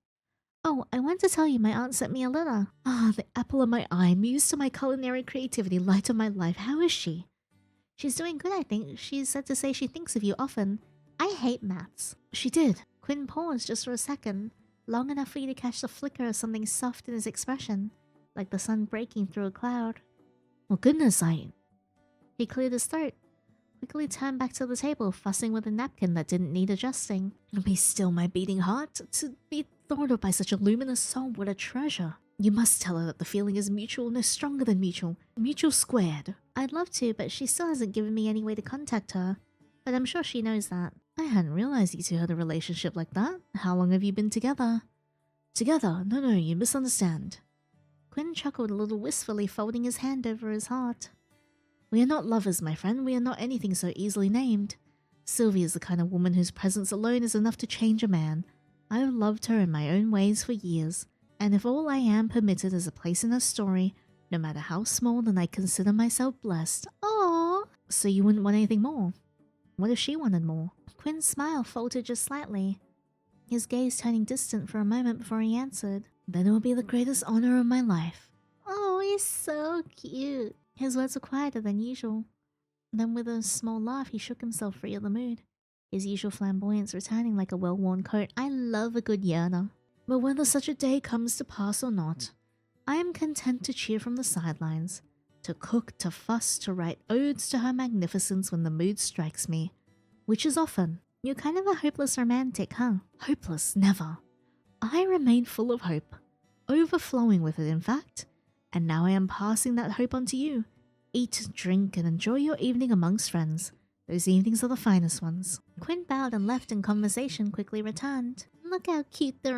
Speaker 1: Oh, I want to tell you my aunt sent me a letter. Ah, the apple of my eye, muse to my culinary creativity, light of my life. How is she? She's doing good, I think. She's said to say she thinks of you often. I hate maths. She did. Quinn paused just for a second, long enough for you to catch the flicker of something soft in his expression, like the sun breaking through a cloud. Well, goodness, He cleared his throat, quickly turned back to the table, fussing with a napkin that didn't need adjusting. Be still, my beating heart. To be thought of by such a luminous soul, what a treasure. You must tell her that the feeling is mutual, no stronger than mutual. Mutual squared. I'd love to, but she still hasn't given me any way to contact her. But I'm sure she knows that. I hadn't realized you two had a relationship like that. How long have you been together? Together? No, you misunderstand. Quinn chuckled a little wistfully, folding his hand over his heart. We are not lovers, my friend. We are not anything so easily named. Sylvie is the kind of woman whose presence alone is enough to change a man. I have loved her in my own ways for years, and if all I am permitted is a place in her story, no matter how small, then I consider myself blessed. Aww. So you wouldn't want anything more? What if she wanted more? Quinn's smile faltered just slightly, his gaze turning distant for a moment before he answered. Then it will be the greatest honor of my life. Oh, he's so cute. His words were quieter than usual. Then with a small laugh, he shook himself free of the mood, his usual flamboyance returning like a well-worn coat. I love a good yearner. But whether such a day comes to pass or not, I am content to cheer from the sidelines, to cook, to fuss, to write odes to her magnificence when the mood strikes me, which is often. You're kind of a hopeless romantic, huh? Hopeless, never. I remain full of hope, overflowing with it in fact, and now I am passing that hope on to you. Eat, drink, and enjoy your evening amongst friends. Those evenings are the finest ones. Quinn bowed and left, and conversation quickly returned. Look how cute they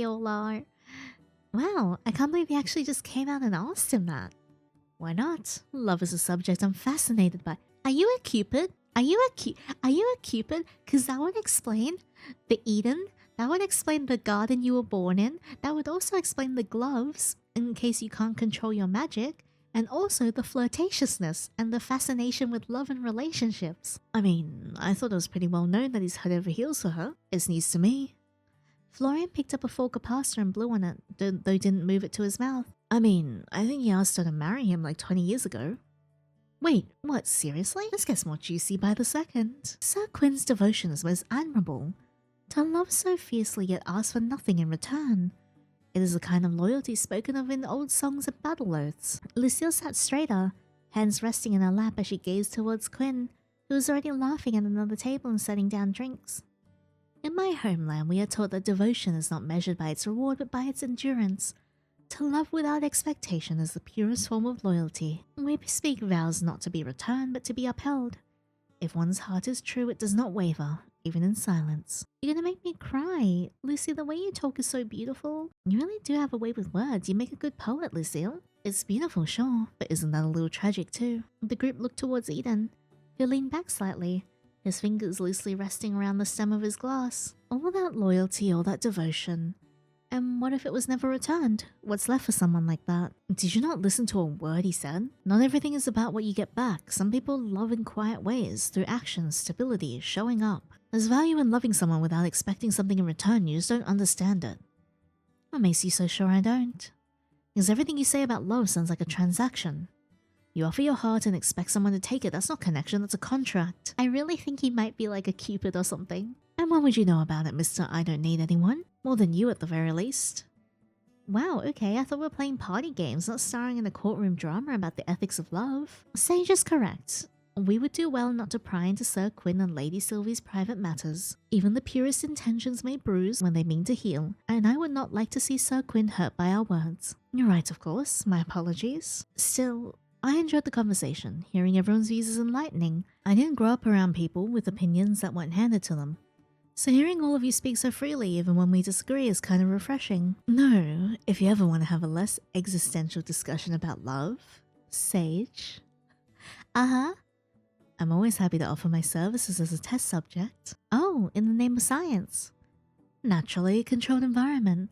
Speaker 1: all are. Wow, I can't believe he actually just came out and asked him that. Why not? Love is a subject I'm fascinated by. Are you a Cupid? Are you a Cupid? Because that would explain the Eden. That would explain the garden you were born in. That would also explain the gloves, in case you can't control your magic. And also the flirtatiousness and the fascination with love and relationships. I mean, I thought it was pretty well known that he's head over heels for her. It's news to me. Florian picked up a fork of pasta and blew on it, though didn't move it to his mouth. I mean, I think he asked her to marry him like 20 years ago. Wait, what, seriously? This gets more juicy by the second. Sir Quinn's devotion is most admirable. To love so fiercely yet ask for nothing in return. It is the kind of loyalty spoken of in old songs and battle oaths. Lucille sat straighter, hands resting in her lap as she gazed towards Quinn, who was already laughing at another table and setting down drinks. In my homeland, we are taught that devotion is not measured by its reward but by its endurance. To love without expectation is the purest form of loyalty. We speak vows not to be returned but to be upheld. If one's heart is true, it does not waver, even in silence. You're gonna make me cry. Lucy, the way you talk is so beautiful. You really do have a way with words. You make a good poet, Lucille. It's beautiful, sure, but isn't that a little tragic too? The group looked towards Eden, who leaned back slightly, his fingers loosely resting around the stem of his glass. All that loyalty, all that devotion. And what if it was never returned? What's left for someone like that? Did you not listen to a word he said? Not everything is about what you get back. Some people love in quiet ways, through actions, stability, showing up. There's value in loving someone without expecting something in return. You just don't understand it. What makes you so sure I don't? Because everything you say about love sounds like a transaction. You offer your heart and expect someone to take it. That's not connection, that's a contract. I really think he might be like a Cupid or something. And what would you know about it, Mr. I don't need anyone? More than you at the very least. Wow, okay, I thought we were playing party games, not starring in a courtroom drama about the ethics of love. Sage is correct. We would do well not to pry into Sir Quinn and Lady Sylvie's private matters. Even the purest intentions may bruise when they mean to heal, and I would not like to see Sir Quinn hurt by our words. You're right, of course. My apologies. Still, I enjoyed the conversation. Hearing everyone's views is enlightening. I didn't grow up around people with opinions that weren't handed to them. So hearing all of you speak so freely even when we disagree is kind of refreshing. No, if you ever want to have a less existential discussion about love, Sage. I'm always happy to offer my services as a test subject. Oh, in the name of science. Naturally, a controlled environment.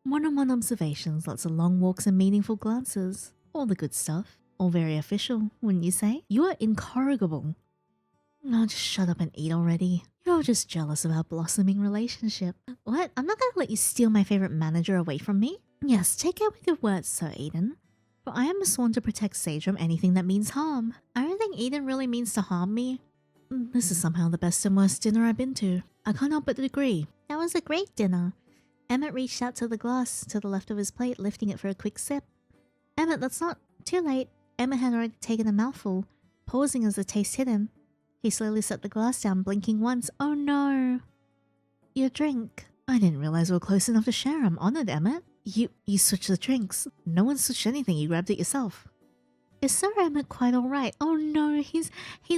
Speaker 1: One-on-one observations, lots of long walks and meaningful glances. All the good stuff. All very official, wouldn't you say? You are incorrigible. Oh, just shut up and eat already. You're all just jealous of our blossoming relationship. What? I'm not gonna let you steal my favorite manager away from me. Yes, take care with your words, Sir Eden. For I am sworn to protect Sage from anything that means harm. I don't think Eden really means to harm me. This is somehow the best and worst dinner I've been to. I can't help but agree. That was a great dinner. Emmett reached out to the glass to the left of his plate, lifting it for a quick sip. Emmett, that's not too late. Emmett had already taken a mouthful, pausing as the taste hit him. He slowly set the glass down, blinking once. Oh no. Your drink. I didn't realize we were close enough to share. I'm honored, Emmett. You switched the drinks. No one switched anything. You grabbed it yourself. Is Sir Emmett quite alright? Oh no, he's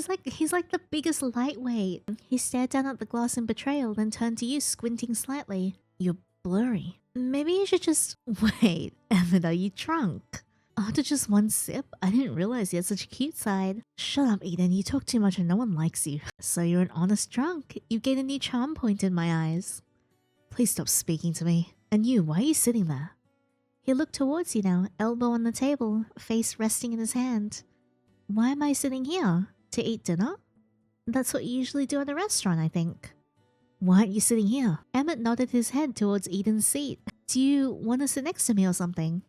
Speaker 1: like the biggest lightweight. He stared down at the glass in betrayal, then turned to you, squinting slightly. You're blurry. Maybe you should just... Wait, Emmett, are you drunk? After just one sip, I didn't realize you had such a cute side. Shut up, Eden. You talk too much and no one likes you. So you're an honest drunk. You gained a new charm point in my eyes. Please stop speaking to me. And you, why are you sitting there? He looked towards you now, elbow on the table, face resting in his hand. Why am I sitting here? To eat dinner? That's what you usually do at a restaurant, I think. Why aren't you sitting here? Emmett nodded his head towards Eden's seat. Do you want to sit next to me or something?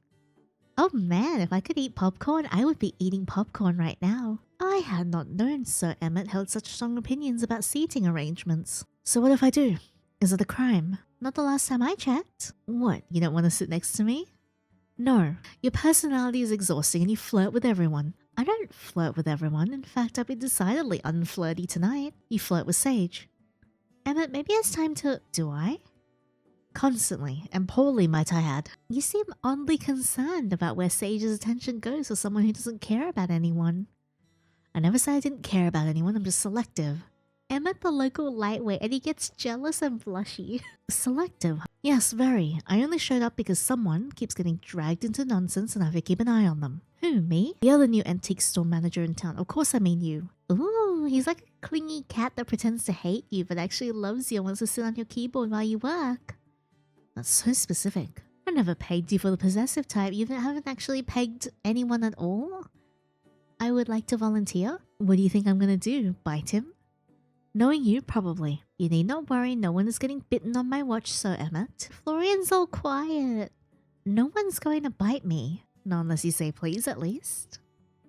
Speaker 1: Oh man, if I could eat popcorn, I would be eating popcorn right now. I had not known Sir Emmett held such strong opinions about seating arrangements. So what if I do? Is it a crime? Not the last time I checked. What, you don't want to sit next to me? No, your personality is exhausting and you flirt with everyone. I don't flirt with everyone. In fact, I've been decidedly unflirty tonight. You flirt with Sage. Emmett, maybe it's time to... Do I? Constantly, and poorly might I add. You seem oddly concerned about where Sage's attention goes for someone who doesn't care about anyone. I never said I didn't care about anyone, I'm just selective. Emmett the local lightweight and he gets jealous and blushy. Selective? Yes, very. I only showed up because someone keeps getting dragged into nonsense and I have to keep an eye on them. Who, me? The other new antique store manager in town. Of course I mean you. Ooh, he's like a clingy cat that pretends to hate you but actually loves you and wants to sit on your keyboard while you work. That's so specific. I never pegged you for the possessive type. You haven't actually pegged anyone at all? I would like to volunteer. What do you think I'm gonna do? Bite him? Knowing you, probably. You need not worry, no one is getting bitten on my watch, Sir Emmett. Florian's all quiet. No one's going to bite me. Not unless you say please, at least.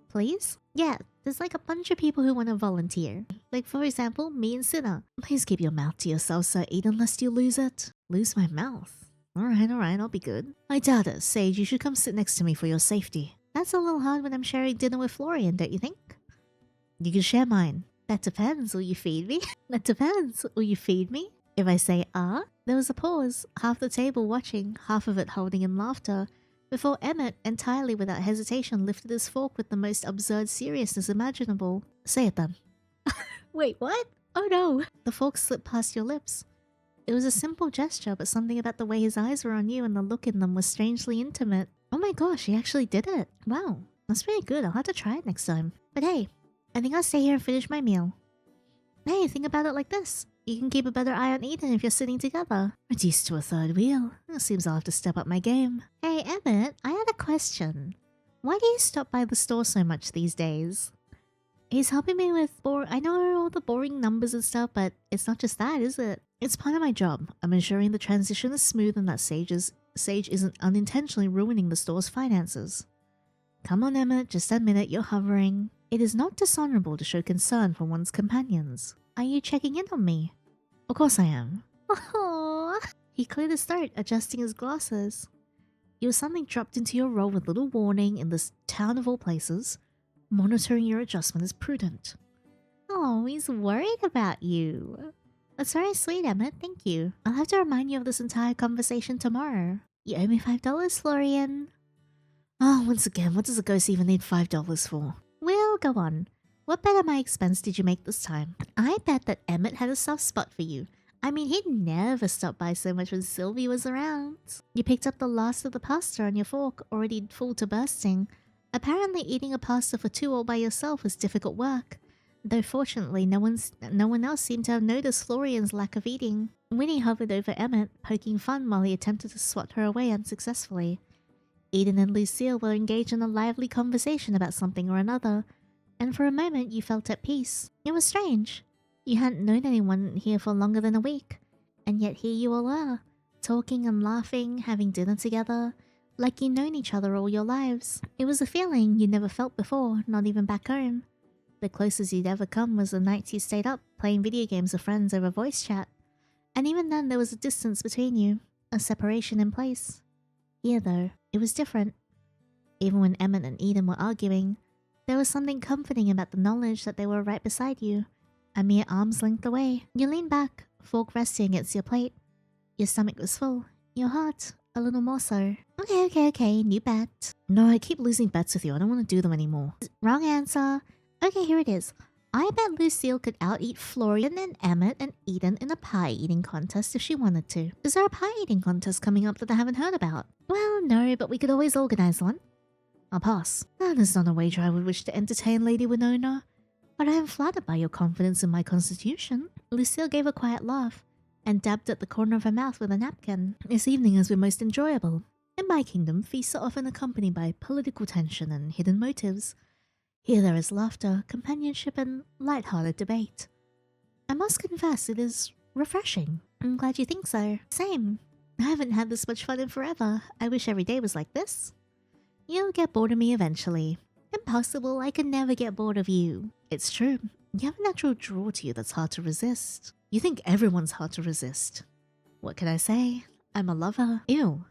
Speaker 1: Please? Yeah, there's like a bunch of people who want to volunteer. Like, for example, me and Cinna. Please keep your mouth to yourself, Sir Eden, lest you lose it. Lose my mouth? Alright, I'll be good. I doubt it. Sage, you should come sit next to me for your safety. That's a little hard when I'm sharing dinner with Florian, don't you think? You can share mine. That depends. Will you feed me? That depends. Will you feed me? If I say, there was a pause, half the table watching, half of it holding in laughter, before Emmett, entirely without hesitation, lifted his fork with the most absurd seriousness imaginable. Say it then. Wait, what? Oh no. The fork slipped past your lips. It was a simple gesture, but something about the way his eyes were on you and the look in them was strangely intimate. Oh my gosh, he actually did it. Wow, that's pretty good. I'll have to try it next time. But hey, I think I'll stay here and finish my meal. Hey, think about it like this. You can keep a better eye on Eden if you're sitting together. Reduced to a third wheel. It seems I'll have to step up my game. Hey, Emmett, I had a question. Why do you stop by the store so much these days? He's helping me with I know all the boring numbers and stuff, but it's not just that, is it? It's part of my job. I'm ensuring the transition is smooth and that Sage isn't unintentionally ruining the store's finances. Come on, Emmett, just admit it, you're hovering. It is not dishonorable to show concern for one's companions. Are you checking in on me? Of course I am. Aww. He cleared his throat, adjusting his glasses. It was something dropped into your role with little warning in this town of all places. Monitoring your adjustment is prudent. Oh, he's worried about you. That's very sweet, Emmett. Thank you. I'll have to remind you of this entire conversation tomorrow. You owe me $5, Florian. Oh, once again, what does a ghost even need $5 for? Well, go on. What bet at my expense did you make this time? I bet that Emmett had a soft spot for you. I mean, he'd never stop by so much when Sylvie was around. You picked up the last of the pasta on your fork, already full to bursting. Apparently eating a pasta for two all by yourself was difficult work. Though fortunately, no one else seemed to have noticed Florian's lack of eating. Winnie hovered over Emmett, poking fun while he attempted to swat her away unsuccessfully. Eden and Lucille were engaged in a lively conversation about something or another, and for a moment you felt at peace. It was strange. You hadn't known anyone here for longer than a week, and yet here you all were, talking and laughing, having dinner together, like you'd known each other all your lives. It was a feeling you'd never felt before, not even back home. The closest you'd ever come was the nights you stayed up, playing video games with friends over voice chat. And even then there was a distance between you, a separation in place. Here though, it was different. Even when Emmett and Eden were arguing, there was something comforting about the knowledge that they were right beside you, a mere arm's length away. You leaned back, fork resting against your plate. Your stomach was full, your heart a little more so. Okay, new bet. No, I keep losing bets with you, I don't want to do them anymore. Wrong answer. Okay, here it is. I bet Lucille could out-eat Florian and Emmett and Eden in a pie-eating contest if she wanted to. Is there a pie-eating contest coming up that I haven't heard about? Well, no, but we could always organize one. I'll pass. That is not a wager I would wish to entertain, Lady Winona. But I am flattered by your confidence in my constitution. Lucille gave a quiet laugh and dabbed at the corner of her mouth with a napkin. This evening has been most enjoyable. In my kingdom, feasts are often accompanied by political tension and hidden motives. Here there is laughter, companionship, and light-hearted debate. I must confess, it is refreshing. I'm glad you think so. Same. I haven't had this much fun in forever. I wish every day was like this. You'll get bored of me eventually. Impossible, I can never get bored of you. It's true. You have a natural draw to you that's hard to resist. You think everyone's hard to resist. What can I say? I'm a lover. Ew.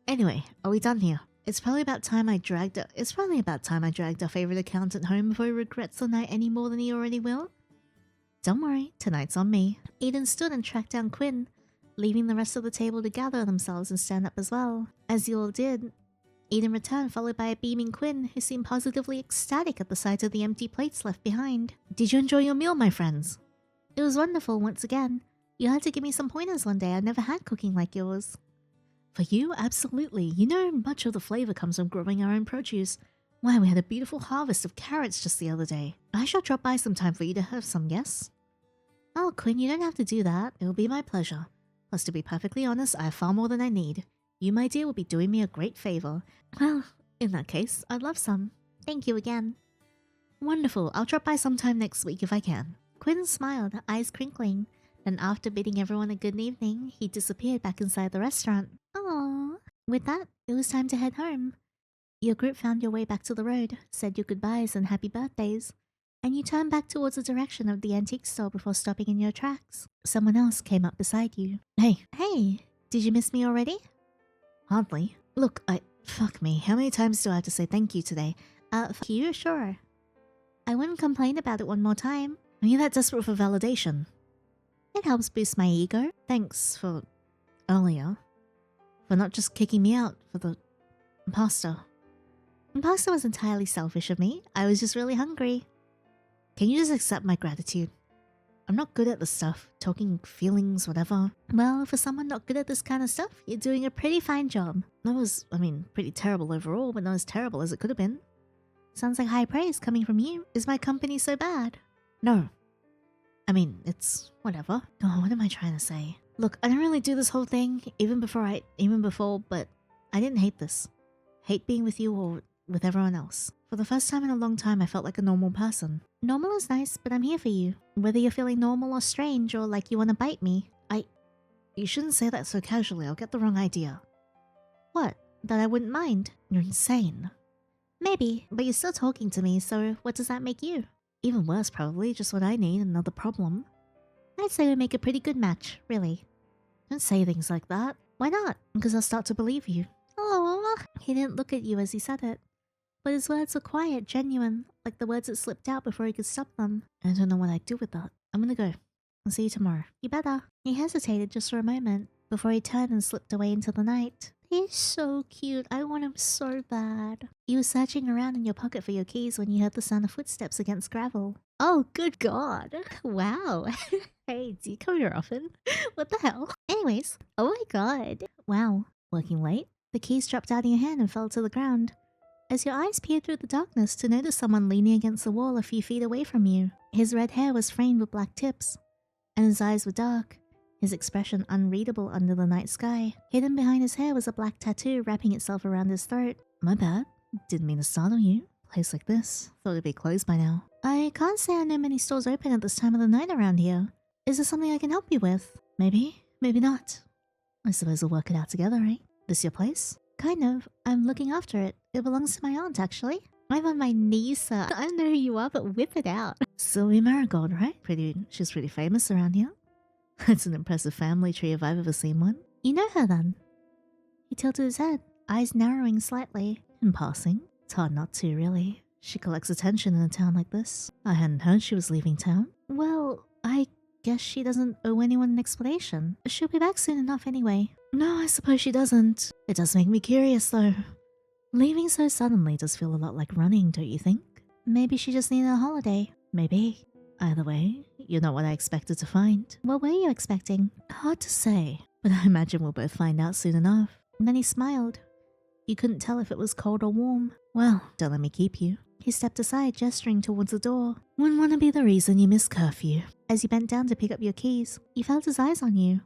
Speaker 1: Anyway, are we done here? It's probably about time I dragged our favorite accountant home before he regrets the night any more than he already will. Don't worry, tonight's on me. Eden stood and tracked down Quinn, leaving the rest of the table to gather themselves and stand up as well. As you all did, Eden returned, followed by a beaming Quinn, who seemed positively ecstatic at the sight of the empty plates left behind. Did you enjoy your meal, my friends? It was wonderful once again. You had to give me some pointers one day. I never had cooking like yours. For you, absolutely. You know, much of the flavor comes from growing our own produce. Why, we had a beautiful harvest of carrots just the other day. I shall drop by sometime for you to have some, yes? Oh, Quinn, you don't have to do that. It will be my pleasure. Plus, to be perfectly honest, I have far more than I need. You, my dear, will be doing me a great favor. Well, in that case, I'd love some. Thank you again. Wonderful. I'll drop by sometime next week if I can. Quinn smiled, eyes crinkling. Then after bidding everyone a good evening, he disappeared back inside the restaurant. Aww. With that, it was time to head home. Your group found your way back to the road, said your goodbyes and happy birthdays, and you turned back towards the direction of the antique store before stopping in your tracks. Someone else came up beside you. Hey, did you miss me already? Hardly. Look, fuck me, how many times do I have to say thank you today? Fuck you, sure. I wouldn't complain about it one more time. Are you that desperate for validation? It helps boost my ego. Thanks for earlier. For not just kicking me out for the pasta. Pasta was entirely selfish of me. I was just really hungry. Can you just accept my gratitude? I'm not good at this stuff. Talking feelings, whatever. Well, for someone not good at this kind of stuff, you're doing a pretty fine job. That was, pretty terrible overall, but not as terrible as it could have been. Sounds like high praise coming from you. Is my company so bad? No. It's whatever. Oh, what am I trying to say? Look, I don't really do this whole thing, even before, but I didn't hate this. Hate being with you or with everyone else. For the first time in a long time, I felt like a normal person. Normal is nice, but I'm here for you. Whether you're feeling normal or strange or like you want to bite me, You shouldn't say that so casually, I'll get the wrong idea. What? That I wouldn't mind? You're insane. Maybe, but you're still talking to me, so what does that make you? Even worse, probably, just what I need, another problem. I'd say we make a pretty good match, really. Don't say things like that. Why not? Because I'll start to believe you. Oh, he didn't look at you as he said it. But his words were quiet, genuine, like the words that slipped out before he could stop them. I don't know what I'd do with that. I'm gonna go. I'll see you tomorrow. You better. He hesitated just for a moment before he turned and slipped away into the night. He's so cute. I want him so bad. You were searching around in your pocket for your keys when you heard the sound of footsteps against gravel. Oh, good God. Wow. Hey, do you come here often? What the hell? Anyways, oh my God. Wow. Working late? The keys dropped out of your hand and fell to the ground. As your eyes peered through the darkness to notice someone leaning against the wall a few feet away from you. His red hair was framed with black tips, and his eyes were dark, his expression unreadable under the night sky. Hidden behind his hair was a black tattoo wrapping itself around his throat. My bad. Didn't mean to startle you. Place like this. Thought it'd be closed by now. I can't say I know many stores open at this time of the night around here. Is there something I can help you with? Maybe, maybe not. I suppose we'll work it out together, right? This your place? Kind of. I'm looking after it. It belongs to my aunt, actually. I'm on my knees, sir. I don't know who you are, but whip it out. Sylvia Marigold, right? She's pretty famous around here. It's an impressive family tree if I've ever seen one. You know her then? He tilted his head, eyes narrowing slightly. In passing. It's hard not to, really. She collects attention in a town like this. I hadn't heard she was leaving town. Well, I guess she doesn't owe anyone an explanation. She'll be back soon enough anyway. No, I suppose she doesn't. It does make me curious though. Leaving so suddenly does feel a lot like running, don't you think? Maybe she just needed a holiday. Maybe. Either way, you're not what I expected to find. What were you expecting? Hard to say, but I imagine we'll both find out soon enough. And then he smiled. You couldn't tell if it was cold or warm. Well, don't let me keep you. He stepped aside, gesturing towards the door. Wouldn't want to be the reason you missed curfew. As you bent down to pick up your keys, you felt his eyes on you.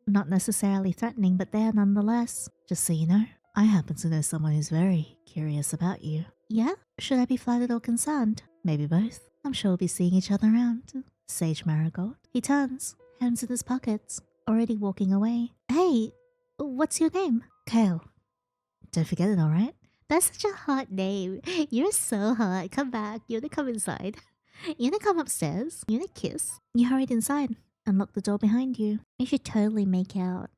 Speaker 1: Not necessarily threatening, but there nonetheless. Just so you know, I happen to know someone who's very curious about you. Yeah? Should I be flattered or concerned? Maybe both. I'm sure we'll be seeing each other around. Sage Marigold. He turns, hands in his pockets, already walking away. Hey, what's your name? Kale. Don't forget it, alright? That's such a hot name. You're so hot. Come back. You wanna come inside? You wanna come upstairs? You wanna kiss? You hurried inside and locked the door behind you. You should totally make out.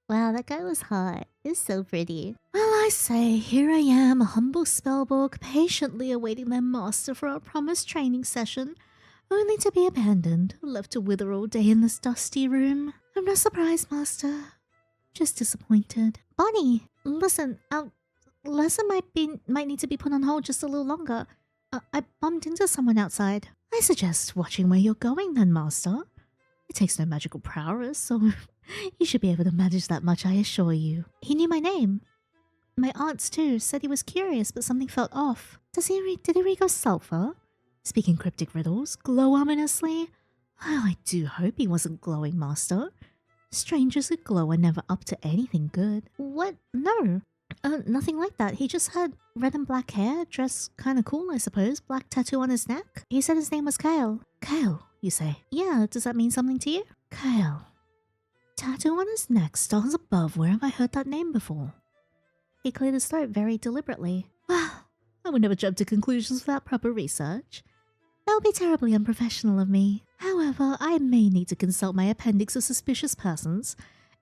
Speaker 1: Wow, that guy was hot. He's so pretty. Well, I say, here I am, a humble spellbook, patiently awaiting their master for our promised training session, only to be abandoned, left to wither all day in this dusty room. I'm not surprised, master. Just disappointed. Bonnie, listen, our lesson might need to be put on hold just a little longer. I bumped into someone outside. I suggest watching where you're going then, master. It takes no magical prowess, so you should be able to manage that much, I assure you. He knew my name. My aunts too said he was curious, but something felt off. Did he read of sulfur? Speaking cryptic riddles, glow ominously? Oh, I do hope he wasn't glowing, master. Strangers who glow are never up to anything good. What? No. Nothing like that. He just had red and black hair, dressed kinda cool, I suppose. Black tattoo on his neck. He said his name was Kale. Kale, you say? Yeah, does that mean something to you? Kale. Tattoo on his neck, stars above. Where have I heard that name before? He cleared his throat very deliberately. Well, I would never jump to conclusions without proper research. That would be terribly unprofessional of me. However, I may need to consult my appendix of suspicious persons,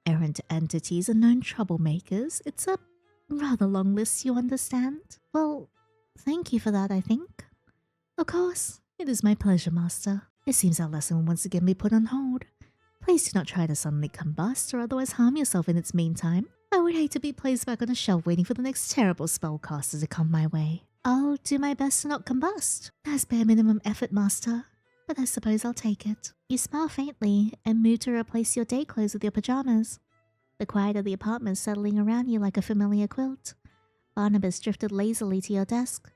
Speaker 1: errant entities, and known troublemakers. It's a rather long list, you understand? Well, thank you for that, I think. Of course, it is my pleasure, master. It seems our lesson will once again be put on hold. Please do not try to suddenly combust or otherwise harm yourself in its meantime. I would hate to be placed back on a shelf waiting for the next terrible spellcaster to come my way. I'll do my best to not combust. That's bare minimum effort, master. But I suppose I'll take it. You smile faintly and move to replace your day clothes with your pajamas. The quiet of the apartment settling around you like a familiar quilt. Barnabas drifted lazily to your desk,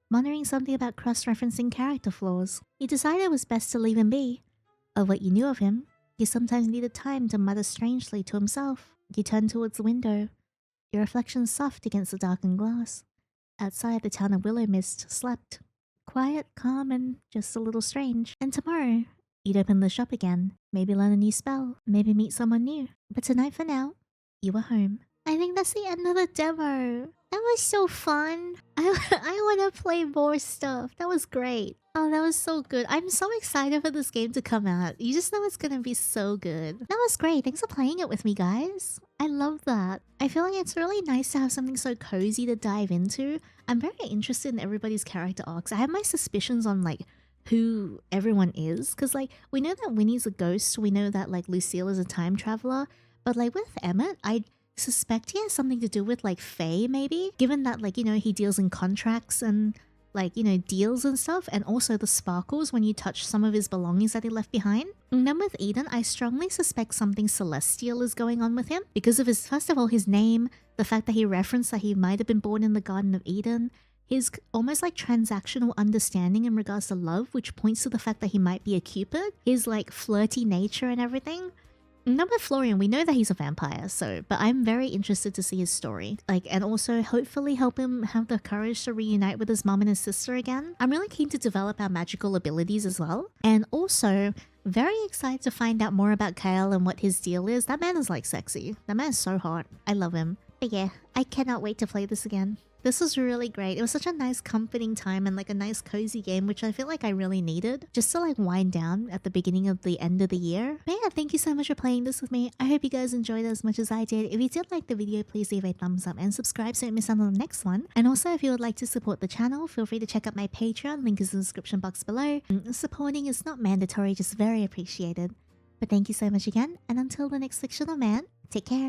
Speaker 1: muttering something about cross-referencing character flaws. You decided it was best to leave him be. Of what you knew of him, he sometimes needed time to mutter strangely to himself. You turned towards the window, your reflection soft against the darkened glass. Outside, the town of Willowmist slept. Quiet, calm, and just a little strange. And tomorrow, you'd open the shop again, maybe learn a new spell, maybe meet someone new. But tonight for now, you were home. I think that's the end of the demo. That was so fun. I want to play more stuff. That was great. Oh, that was so good. I'm so excited for this game to come out. You just know it's gonna be so good. That was great. Thanks for playing it with me, guys. I love that. I feel like it's really nice to have something so cozy to dive into. I'm very interested in everybody's character arcs. I have my suspicions on like who everyone is, because like we know that Winnie's a ghost. We know that like Lucille is a time traveler. But like with Emmett, I suspect he has something to do with like Faye, maybe, given that like, you know, he deals in contracts and like, you know, deals and stuff, and also the sparkles when you touch some of his belongings that he left behind. And then with Eden, I strongly suspect something celestial is going on with him because of his, first of all, his name, the fact that he referenced that he might have been born in the Garden of Eden, his almost like transactional understanding in regards to love, which points to the fact that he might be a Cupid, his like flirty nature and everything. Number Florian, we know that he's a vampire, so, but I'm very interested to see his story. Like, and also hopefully help him have the courage to reunite with his mom and his sister again. I'm really keen to develop our magical abilities as well. And also, very excited to find out more about Kyle and what his deal is. That man is like sexy. That man is so hot. I love him. But yeah, I cannot wait to play this again. This was really great. It was such a nice comforting time and like a nice cozy game, which I feel like I really needed just to like wind down at the beginning of the end of the year. But yeah, thank you so much for playing this with me. I hope you guys enjoyed it as much as I did. If you did like the video, please leave a thumbs up and subscribe so you don't miss out on the next one. And also, if you would like to support the channel, feel free to check out my Patreon. Link is in the description box below. Supporting is not mandatory, just very appreciated. But thank you so much again, and until the next fictional man, take care.